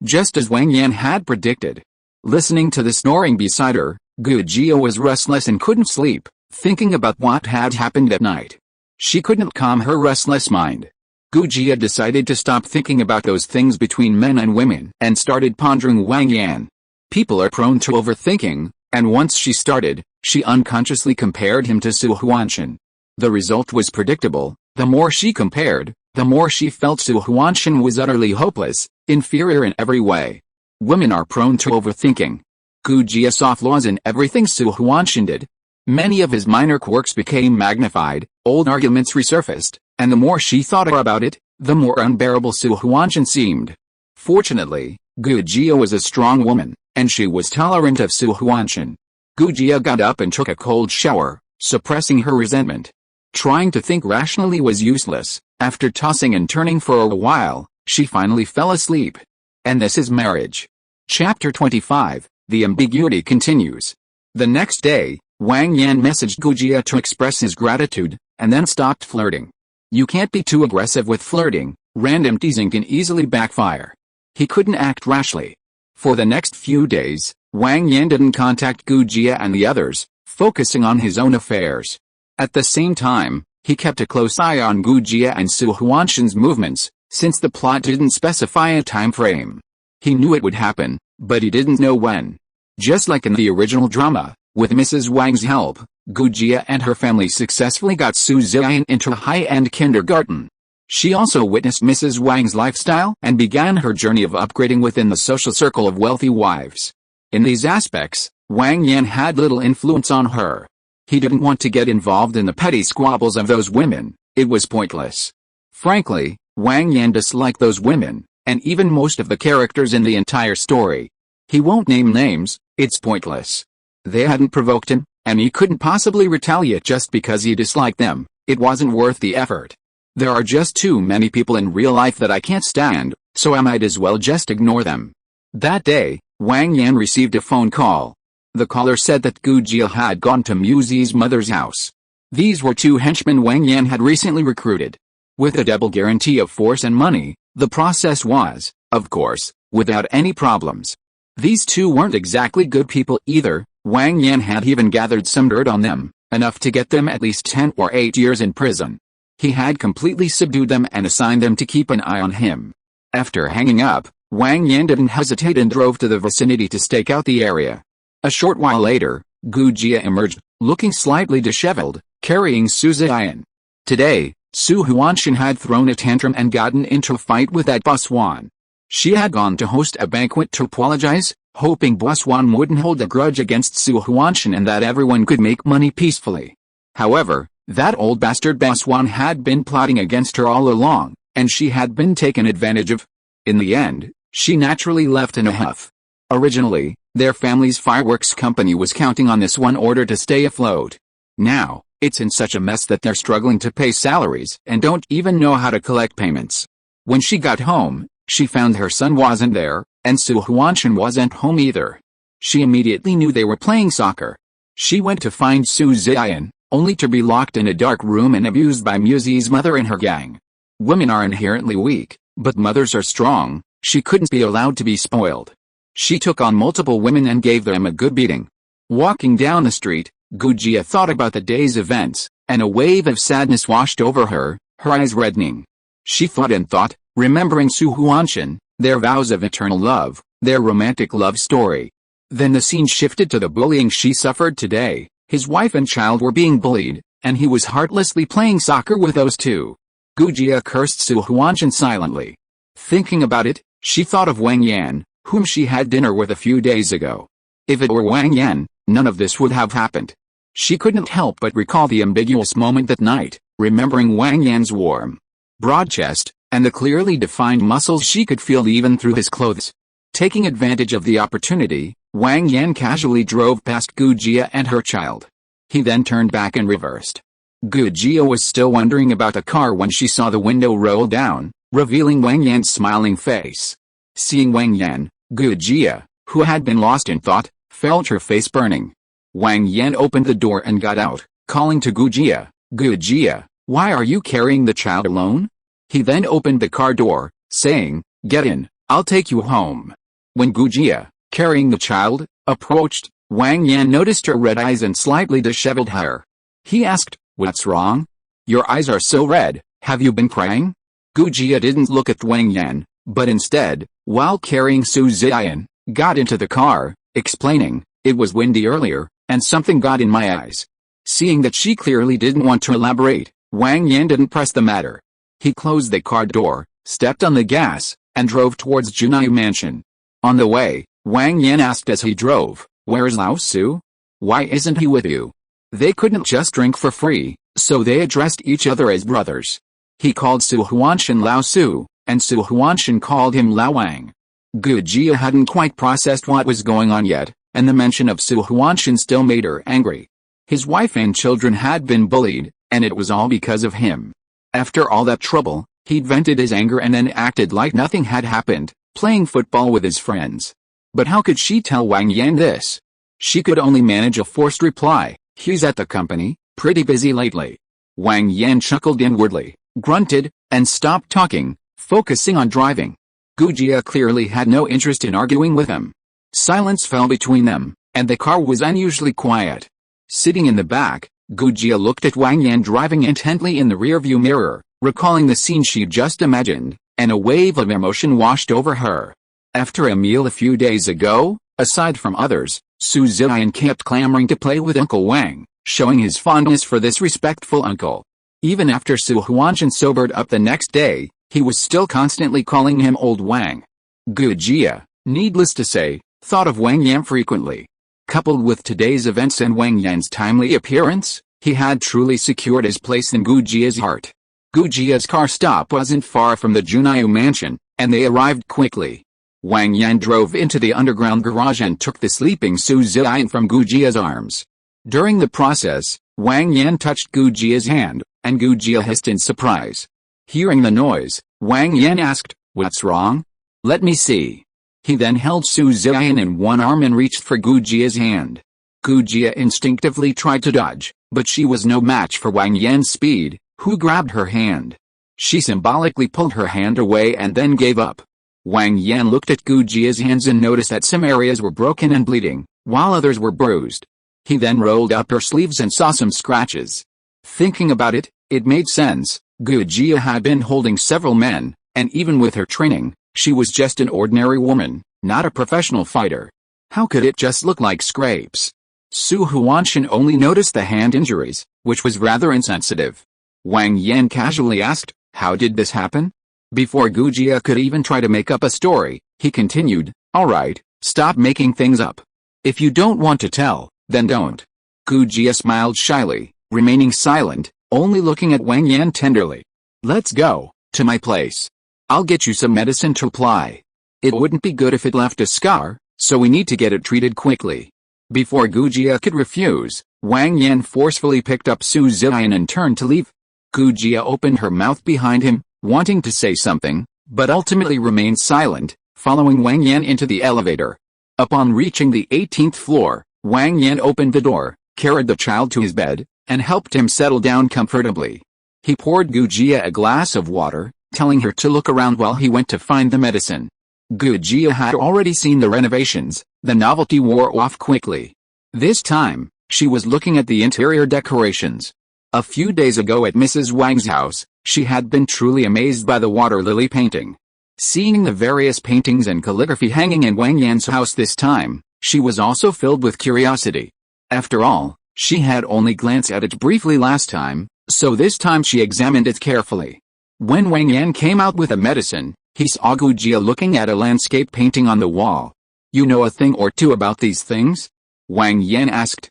Just as Wang Yan had predicted. Listening to the snoring beside her, Gu Jia was restless and couldn't sleep, thinking about what had happened at night. She couldn't calm her restless mind. Gu Jia decided to stop thinking about those things between men and women and started pondering Wang Yan. People are prone to overthinking, and once she started, she unconsciously compared him to Su Huanshan. The result was predictable. The more she compared, the more she felt Su Huanshan was utterly hopeless, inferior in every way. Women are prone to overthinking. Gu Jia saw flaws in everything Su Huanshan did. Many of his minor quirks became magnified, old arguments resurfaced, and the more she thought about it, the more unbearable Su Huanshan seemed. Fortunately, Gu Jia was a strong woman, and she was tolerant of Su Huanshan. Gu Jia got up and took a cold shower, suppressing her resentment. Trying to think rationally was useless. After tossing and turning for a while, she finally fell asleep. And this is marriage. Chapter 25, The Ambiguity continues. The next day, Wang Yan messaged Gu Jia to express his gratitude, and then stopped flirting. You can't be too aggressive with flirting. Random teasing can easily backfire. He couldn't act rashly. For the next few days, Wang Yan didn't contact Gu Jia and the others, focusing on his own affairs. At the same time, he kept a close eye on Gu Jia and Su Huanshan's movements, since the plot didn't specify a time frame. He knew it would happen, but he didn't know when. Just like in the original drama, with Mrs. Wang's help, Gu Jia and her family successfully got Su Ziyan into a high-end kindergarten. She also witnessed Mrs. Wang's lifestyle and began her journey of upgrading within the social circle of wealthy wives. In these aspects, Wang Yan had little influence on her. He didn't want to get involved in the petty squabbles of those women. It was pointless. Frankly, Wang Yan disliked those women, and even most of the characters in the entire story. He won't name names, it's pointless. They hadn't provoked him, and he couldn't possibly retaliate just because he disliked them. It wasn't worth the effort. There are just too many people in real life that I can't stand, so I might as well just ignore them. That day, Wang Yan received a phone call. The caller said that Gu Jia had gone to Mu Zi's mother's house. These were two henchmen Wang Yan had recently recruited. With a double guarantee of force and money, the process was, of course, without any problems. These two weren't exactly good people either. Wang Yan had even gathered some dirt on them, enough to get them at least 10 or 8 years in prison. He had completely subdued them and assigned them to keep an eye on him. After hanging up, Wang Yan didn't hesitate and drove to the vicinity to stake out the area. A short while later, Gu Jia emerged, looking slightly disheveled, carrying Su Ziyan. Today, Su Huanshan had thrown a tantrum and gotten into a fight with that boss Wan. She had gone to host a banquet to apologize, hoping boss Wan wouldn't hold a grudge against Su Huanshan and that everyone could make money peacefully. However, that old bastard boss Wan had been plotting against her all along, and she had been taken advantage of. In the end, she naturally left in a huff. Originally, their family's fireworks company was counting on this one order to stay afloat. Now, it's in such a mess that they're struggling to pay salaries and don't even know how to collect payments. When she got home, she found her son wasn't there, and Su Huanshan wasn't home either. She immediately knew they were playing soccer. She went to find Su Ziyan, only to be locked in a dark room and abused by Mu Zi's mother and her gang. Women are inherently weak, but mothers are strong. She couldn't be allowed to be spoiled. She took on multiple women and gave them a good beating. Walking down the street, Gu Jia thought about the day's events, and a wave of sadness washed over her, her eyes reddening. She thought and thought, remembering Su Huanshan, their vows of eternal love, their romantic love story. Then the scene shifted to the bullying she suffered today. His wife and child were being bullied, and he was heartlessly playing soccer with those two. Gu Jia cursed Su Huanshan silently. Thinking about it, she thought of Wang Yan, whom she had dinner with a few days ago. If it were Wang Yan, none of this would have happened. She couldn't help but recall the ambiguous moment that night, remembering Wang Yan's warm, broad chest, and the clearly defined muscles she could feel even through his clothes. Taking advantage of the opportunity, Wang Yan casually drove past Gu Jia and her child. He then turned back and reversed. Gu Jia was still wondering about the car when she saw the window roll down, revealing Wang Yan's smiling face. Seeing Wang Yan, Gu Jia, who had been lost in thought, felt her face burning. Wang Yan opened the door and got out, calling to Gu Jia, "Gu Jia, why are you carrying the child alone?" He then opened the car door, saying, "Get in, I'll take you home." When Gu Jia, carrying the child, approached, Wang Yan noticed her red eyes and slightly disheveled hair. He asked, "What's wrong? Your eyes are so red, have you been crying?" Gu Jia didn't look at Wang Yan, but instead, while carrying Su Ziyan, got into the car, explaining, "It was windy earlier, and something got in my eyes." Seeing that she clearly didn't want to elaborate, Wang Yan didn't press the matter. He closed the car door, stepped on the gas, and drove towards Junai Mansion. On the way, Wang Yan asked as he drove, "Where's Lao Su? Why isn't he with you?" They couldn't just drink for free, so they addressed each other as brothers. He called Su Huanshan Lao Su, and Su Huanshan called him Lao Wang. Gu Jia hadn't quite processed what was going on yet, and the mention of Su Huanshan still made her angry. His wife and children had been bullied, and it was all because of him. After all that trouble, he'd vented his anger and then acted like nothing had happened, playing football with his friends. But how could she tell Wang Yan this? She could only manage a forced reply, "He's at the company, pretty busy lately." Wang Yan chuckled inwardly, grunted, and stopped talking, focusing on driving. Gujia clearly had no interest in arguing with him. Silence fell between them, and the car was unusually quiet. Sitting in the back, Gujia looked at Wang Yan driving intently in the rearview mirror, recalling the scene she'd just imagined, and a wave of emotion washed over her. After a meal a few days ago, aside from others, Su Ziyan kept clamoring to play with Uncle Wang, showing his fondness for this respectful uncle. Even after Su Huanshan sobered up the next day, he was still constantly calling him Old Wang. Gujia, needless to say, thought of Wang Yan frequently. Coupled with today's events and Wang Yan's timely appearance, he had truly secured his place in Gujia's heart. Gujia's car stop wasn't far from the Junayu mansion, and they arrived quickly. Wang Yan drove into the underground garage and took the sleeping Su Ziyan from Gujia's arms. During the process, Wang Yan touched Gujia's hand, and Gujia hissed in surprise. Hearing the noise, Wang Yan asked, "What's wrong? Let me see." He then held Su Ziyan in one arm and reached for Gujia's hand. Gujia instinctively tried to dodge, but she was no match for Wang Yan's speed, who grabbed her hand. She symbolically pulled her hand away and then gave up. Wang Yan looked at Gujia's hands and noticed that some areas were broken and bleeding, while others were bruised. He then rolled up her sleeves and saw some scratches. Thinking about it, it made sense. Gujia had been holding several men, and even with her training, she was just an ordinary woman, not a professional fighter. How could it just look like scrapes? Su Huanshan only noticed the hand injuries, which was rather insensitive. Wang Yan casually asked, "How did this happen?" Before Gujia could even try to make up a story, he continued, "Alright, stop making things up. If you don't want to tell, then don't." Gujia smiled shyly, remaining silent, only looking at Wang Yan tenderly. "Let's go to my place. I'll get you some medicine to apply. It wouldn't be good if it left a scar, so we need to get it treated quickly." Before Gujia could refuse, Wang Yan forcefully picked up Su Ziyan and turned to leave. Gujia opened her mouth behind him, wanting to say something, but ultimately remained silent, following Wang Yan into the elevator. Upon reaching the 18th floor, Wang Yan opened the door, carried the child to his bed, and helped him settle down comfortably. He poured Gujia a glass of water, telling her to look around while he went to find the medicine. Gujia had already seen the renovations, the novelty wore off quickly. This time, she was looking at the interior decorations. A few days ago at Mrs. Wang's house, she had been truly amazed by the water lily painting. Seeing the various paintings and calligraphy hanging in Wang Yan's house this time, she was also filled with curiosity. After all, she had only glanced at it briefly last time, so this time she examined it carefully. When Wang Yan came out with a medicine, he saw Gujia looking at a landscape painting on the wall. "You know a thing or two about these things?" Wang Yan asked.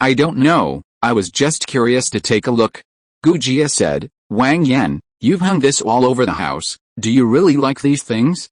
I don't know, I was just curious to take a look." Gujia said. "Wang Yan, you've hung this all over the house, do you really like these things?"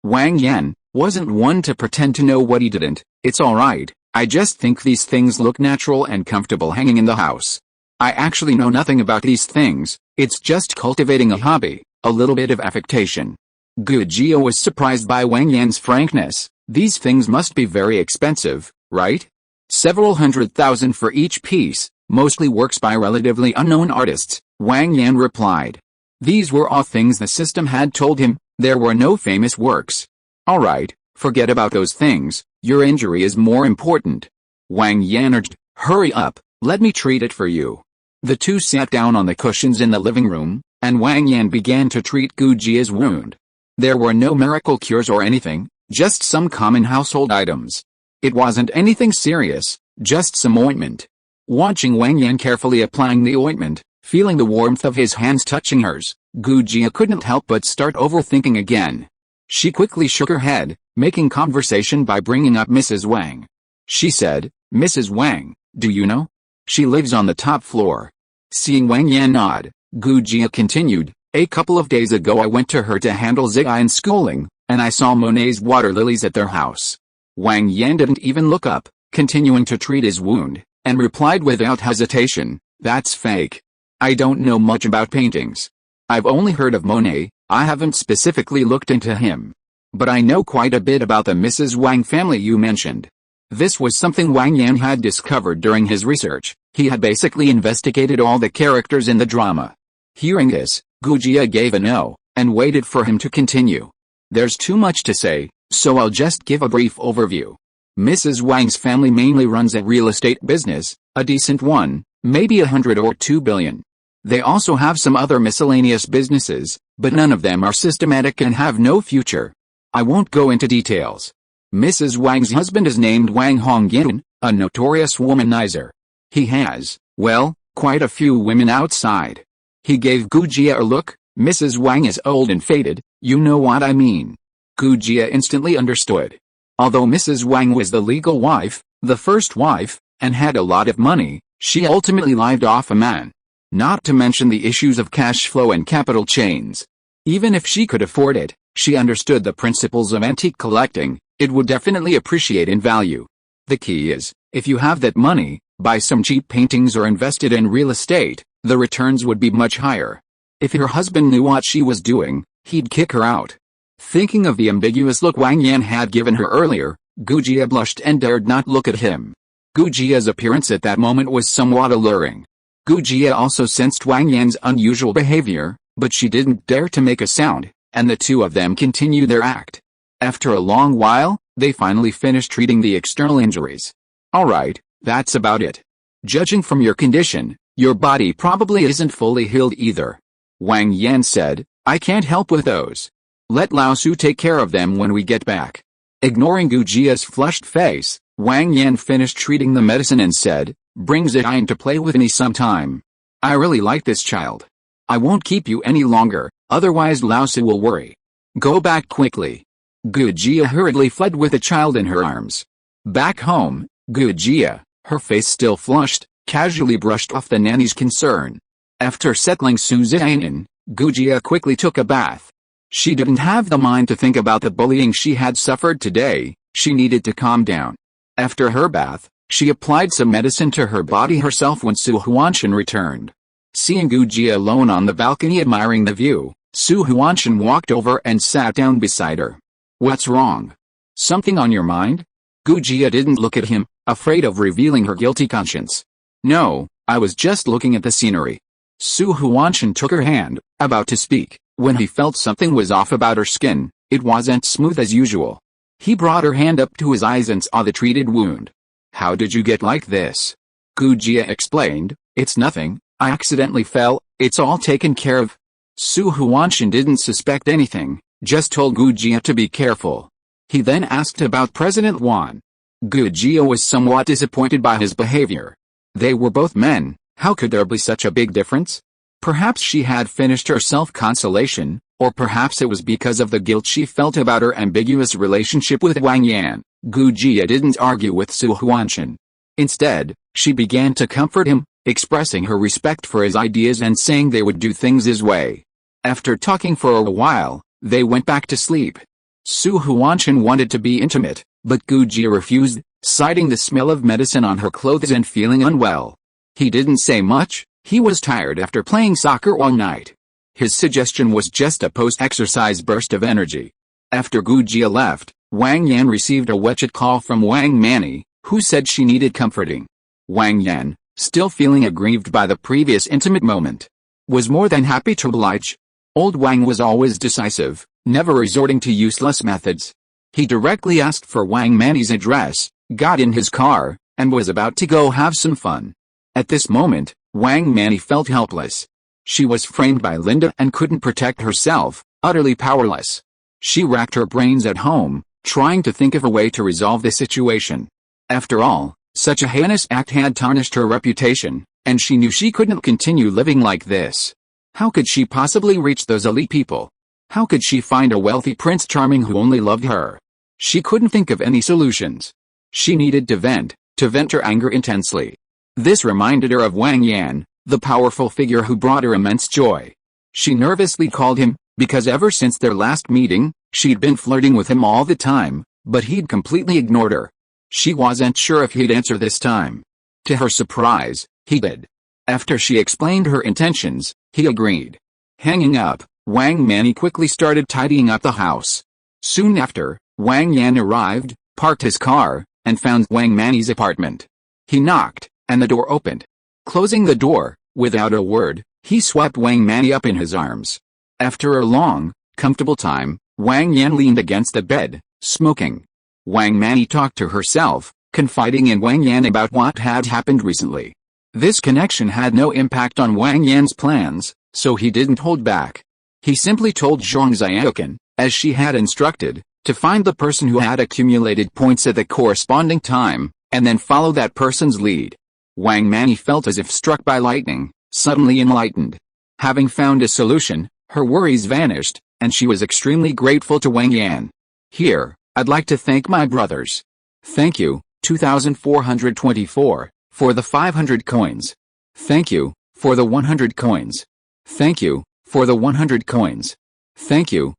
Wang Yan, wasn't one to pretend to know what he didn't. "It's alright, I just think these things look natural and comfortable hanging in the house. I actually know nothing about these things, it's just cultivating a hobby, a little bit of affectation." Gujia was surprised by Wang Yan's frankness. "These things must be very expensive, right? Several $100,000 for each piece, mostly works by relatively unknown artists," Wang Yan replied. These were all things the system had told him, there were no famous works. "Alright, forget about those things, your injury is more important." Wang Yan urged, "Hurry up, let me treat it for you." The two sat down on the cushions in the living room, and Wang Yan began to treat Gujia's wound. There were no miracle cures or anything, just some common household items. It wasn't anything serious, just some ointment. Watching Wang Yan carefully applying the ointment, feeling the warmth of his hands touching hers, Gujia couldn't help but start overthinking again. She quickly shook her head, making conversation by bringing up Mrs. Wang. She said, "Mrs. Wang, do you know? She lives on the top floor." Seeing Wang Yan nod, Gujia continued, "A couple of days ago I went to her to handle Ziyan's schooling, and I saw Monet's water lilies at their house." Wang Yan didn't even look up, continuing to treat his wound, and replied without hesitation, "That's fake. I don't know much about paintings. I've only heard of Monet, I haven't specifically looked into him. But I know quite a bit about the Mrs. Wang family you mentioned." This was something Wang Yan had discovered during his research. He had basically investigated all the characters in the drama. Hearing this, Gujia gave a no, and waited for him to continue. There's too much to say, so I'll just give a brief overview. Mrs. Wang's family mainly runs a real estate business, a decent one, maybe 100 or 2 billion. They also have some other miscellaneous businesses, but none of them are systematic and have no future. I won't go into details. Mrs. Wang's husband is named Wang Yan, a notorious womanizer. He has, well, quite a few women outside. He gave Gu Jia a look. Mrs. Wang is old and faded, you know what I mean. Gu Jia instantly understood. Although Mrs. Wang was the legal wife, the first wife, and had a lot of money, she ultimately lived off a man. Not to mention the issues of cash flow and capital chains. Even if she could afford it, she understood the principles of antique collecting, it would definitely appreciate in value. The key is, if you have that money, buy some cheap paintings or invest it in real estate, the returns would be much higher. If her husband knew what she was doing, he'd kick her out. Thinking of the ambiguous look Wang Yan had given her earlier, Gu Jia blushed and dared not look at him. Gu Jia's appearance at that moment was somewhat alluring. Gu Jia also sensed Wang Yan's unusual behavior, but she didn't dare to make a sound, and the two of them continued their act. After a long while, they finally finished treating the external injuries. Alright, that's about it. Judging from your condition, your body probably isn't fully healed either. Wang Yan said, I can't help with those. Let Lao Su take care of them when we get back. Ignoring Gu Jia's flushed face, Wang Yan finished treating the medicine and said, bring Ziyin to play with me sometime. I really like this child. I won't keep you any longer, otherwise Lao Su will worry. Go back quickly. Gu Jia hurriedly fled with the child in her arms. Back home, Gu Jia, her face still flushed, casually brushed off the nanny's concern. After settling Su Ziyin, Gu Jia quickly took a bath. She didn't have the mind to think about the bullying she had suffered today, she needed to calm down. After her bath, she applied some medicine to her body herself when Su Huanshan returned. Seeing Gu Jia alone on the balcony admiring the view, Su Huanshan walked over and sat down beside her. What's wrong? Something on your mind? Gu Jia didn't look at him, afraid of revealing her guilty conscience. No, I was just looking at the scenery. Su Huanshan took her hand, about to speak, when he felt something was off about her skin, it wasn't smooth as usual. He brought her hand up to his eyes and saw the treated wound. How did you get like this? Gu Jia explained, it's nothing, I accidentally fell, it's all taken care of. Su Huanshan didn't suspect anything, just told Gu Jia to be careful. He then asked about President Wan. Gu Jia was somewhat disappointed by his behavior. They were both men, how could there be such a big difference? Perhaps she had finished her self-consolation, or perhaps it was because of the guilt she felt about her ambiguous relationship with Wang Yan. Gu Jia didn't argue with Su Huanshan. Instead, she began to comfort him, expressing her respect for his ideas and saying they would do things his way. After talking for a while, they went back to sleep. Su Huanshan wanted to be intimate, but Gu Jia refused, citing the smell of medicine on her clothes and feeling unwell. He didn't say much, he was tired after playing soccer all night. His suggestion was just a post-exercise burst of energy. After Gu Jia left, Wang Yan received a WeChat call from Wang Manny, who said she needed comforting. Wang Yan, still feeling aggrieved by the previous intimate moment, was more than happy to oblige. Old Wang was always decisive, never resorting to useless methods. He directly asked for Wang Manny's address, got in his car, and was about to go have some fun. At this moment, Wang Manny felt helpless. She was framed by Linda and couldn't protect herself, utterly powerless. She racked her brains at home, trying to think of a way to resolve the situation. After all, such a heinous act had tarnished her reputation, and she knew she couldn't continue living like this. How could she possibly reach those elite people? How could she find a wealthy Prince Charming who only loved her? She couldn't think of any solutions. She needed to vent her anger intensely. This reminded her of Wang Yan, the powerful figure who brought her immense joy. She nervously called him, because ever since their last meeting, she'd been flirting with him all the time, but he'd completely ignored her. She wasn't sure if he'd answer this time. To her surprise, he did. After she explained her intentions, he agreed. Hanging up, Wang Manny quickly started tidying up the house. Soon after, Wang Yan arrived, parked his car, and found Wang Manny's apartment. He knocked, and the door opened. Closing the door, without a word, he swept Wang Manny up in his arms. After a long, comfortable time, Wang Yan leaned against the bed, smoking. Wang Manny talked to herself, confiding in Wang Yan about what had happened recently. This connection had no impact on Wang Yan's plans, so he didn't hold back. He simply told Zhang Xiaocan, as she had instructed, to find the person who had accumulated points at the corresponding time, and then follow that person's lead. Wang Manny felt as if struck by lightning, suddenly enlightened. Having found a solution, her worries vanished, and she was extremely grateful to Wang Yan. Here, I'd like to thank my brothers. Thank you, 2424, for the 500 coins. Thank you, for the 100 coins. Thank you, for the 100 coins. Thank you,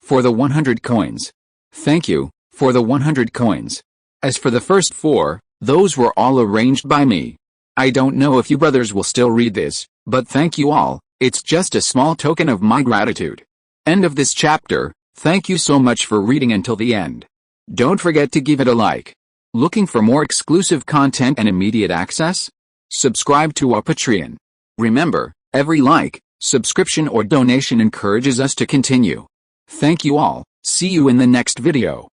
for the 100 coins. Thank you, for the 100 coins. As for the first 4, those were all arranged by me. I don't know if you brothers will still read this, but thank you all, it's just a small token of my gratitude. End of this chapter. Thank you so much for reading until the end. Don't forget to give it a like. Looking for more exclusive content and immediate access? Subscribe to our Patreon. Remember, every like, subscription or donation encourages us to continue. Thank you all, see you in the next video.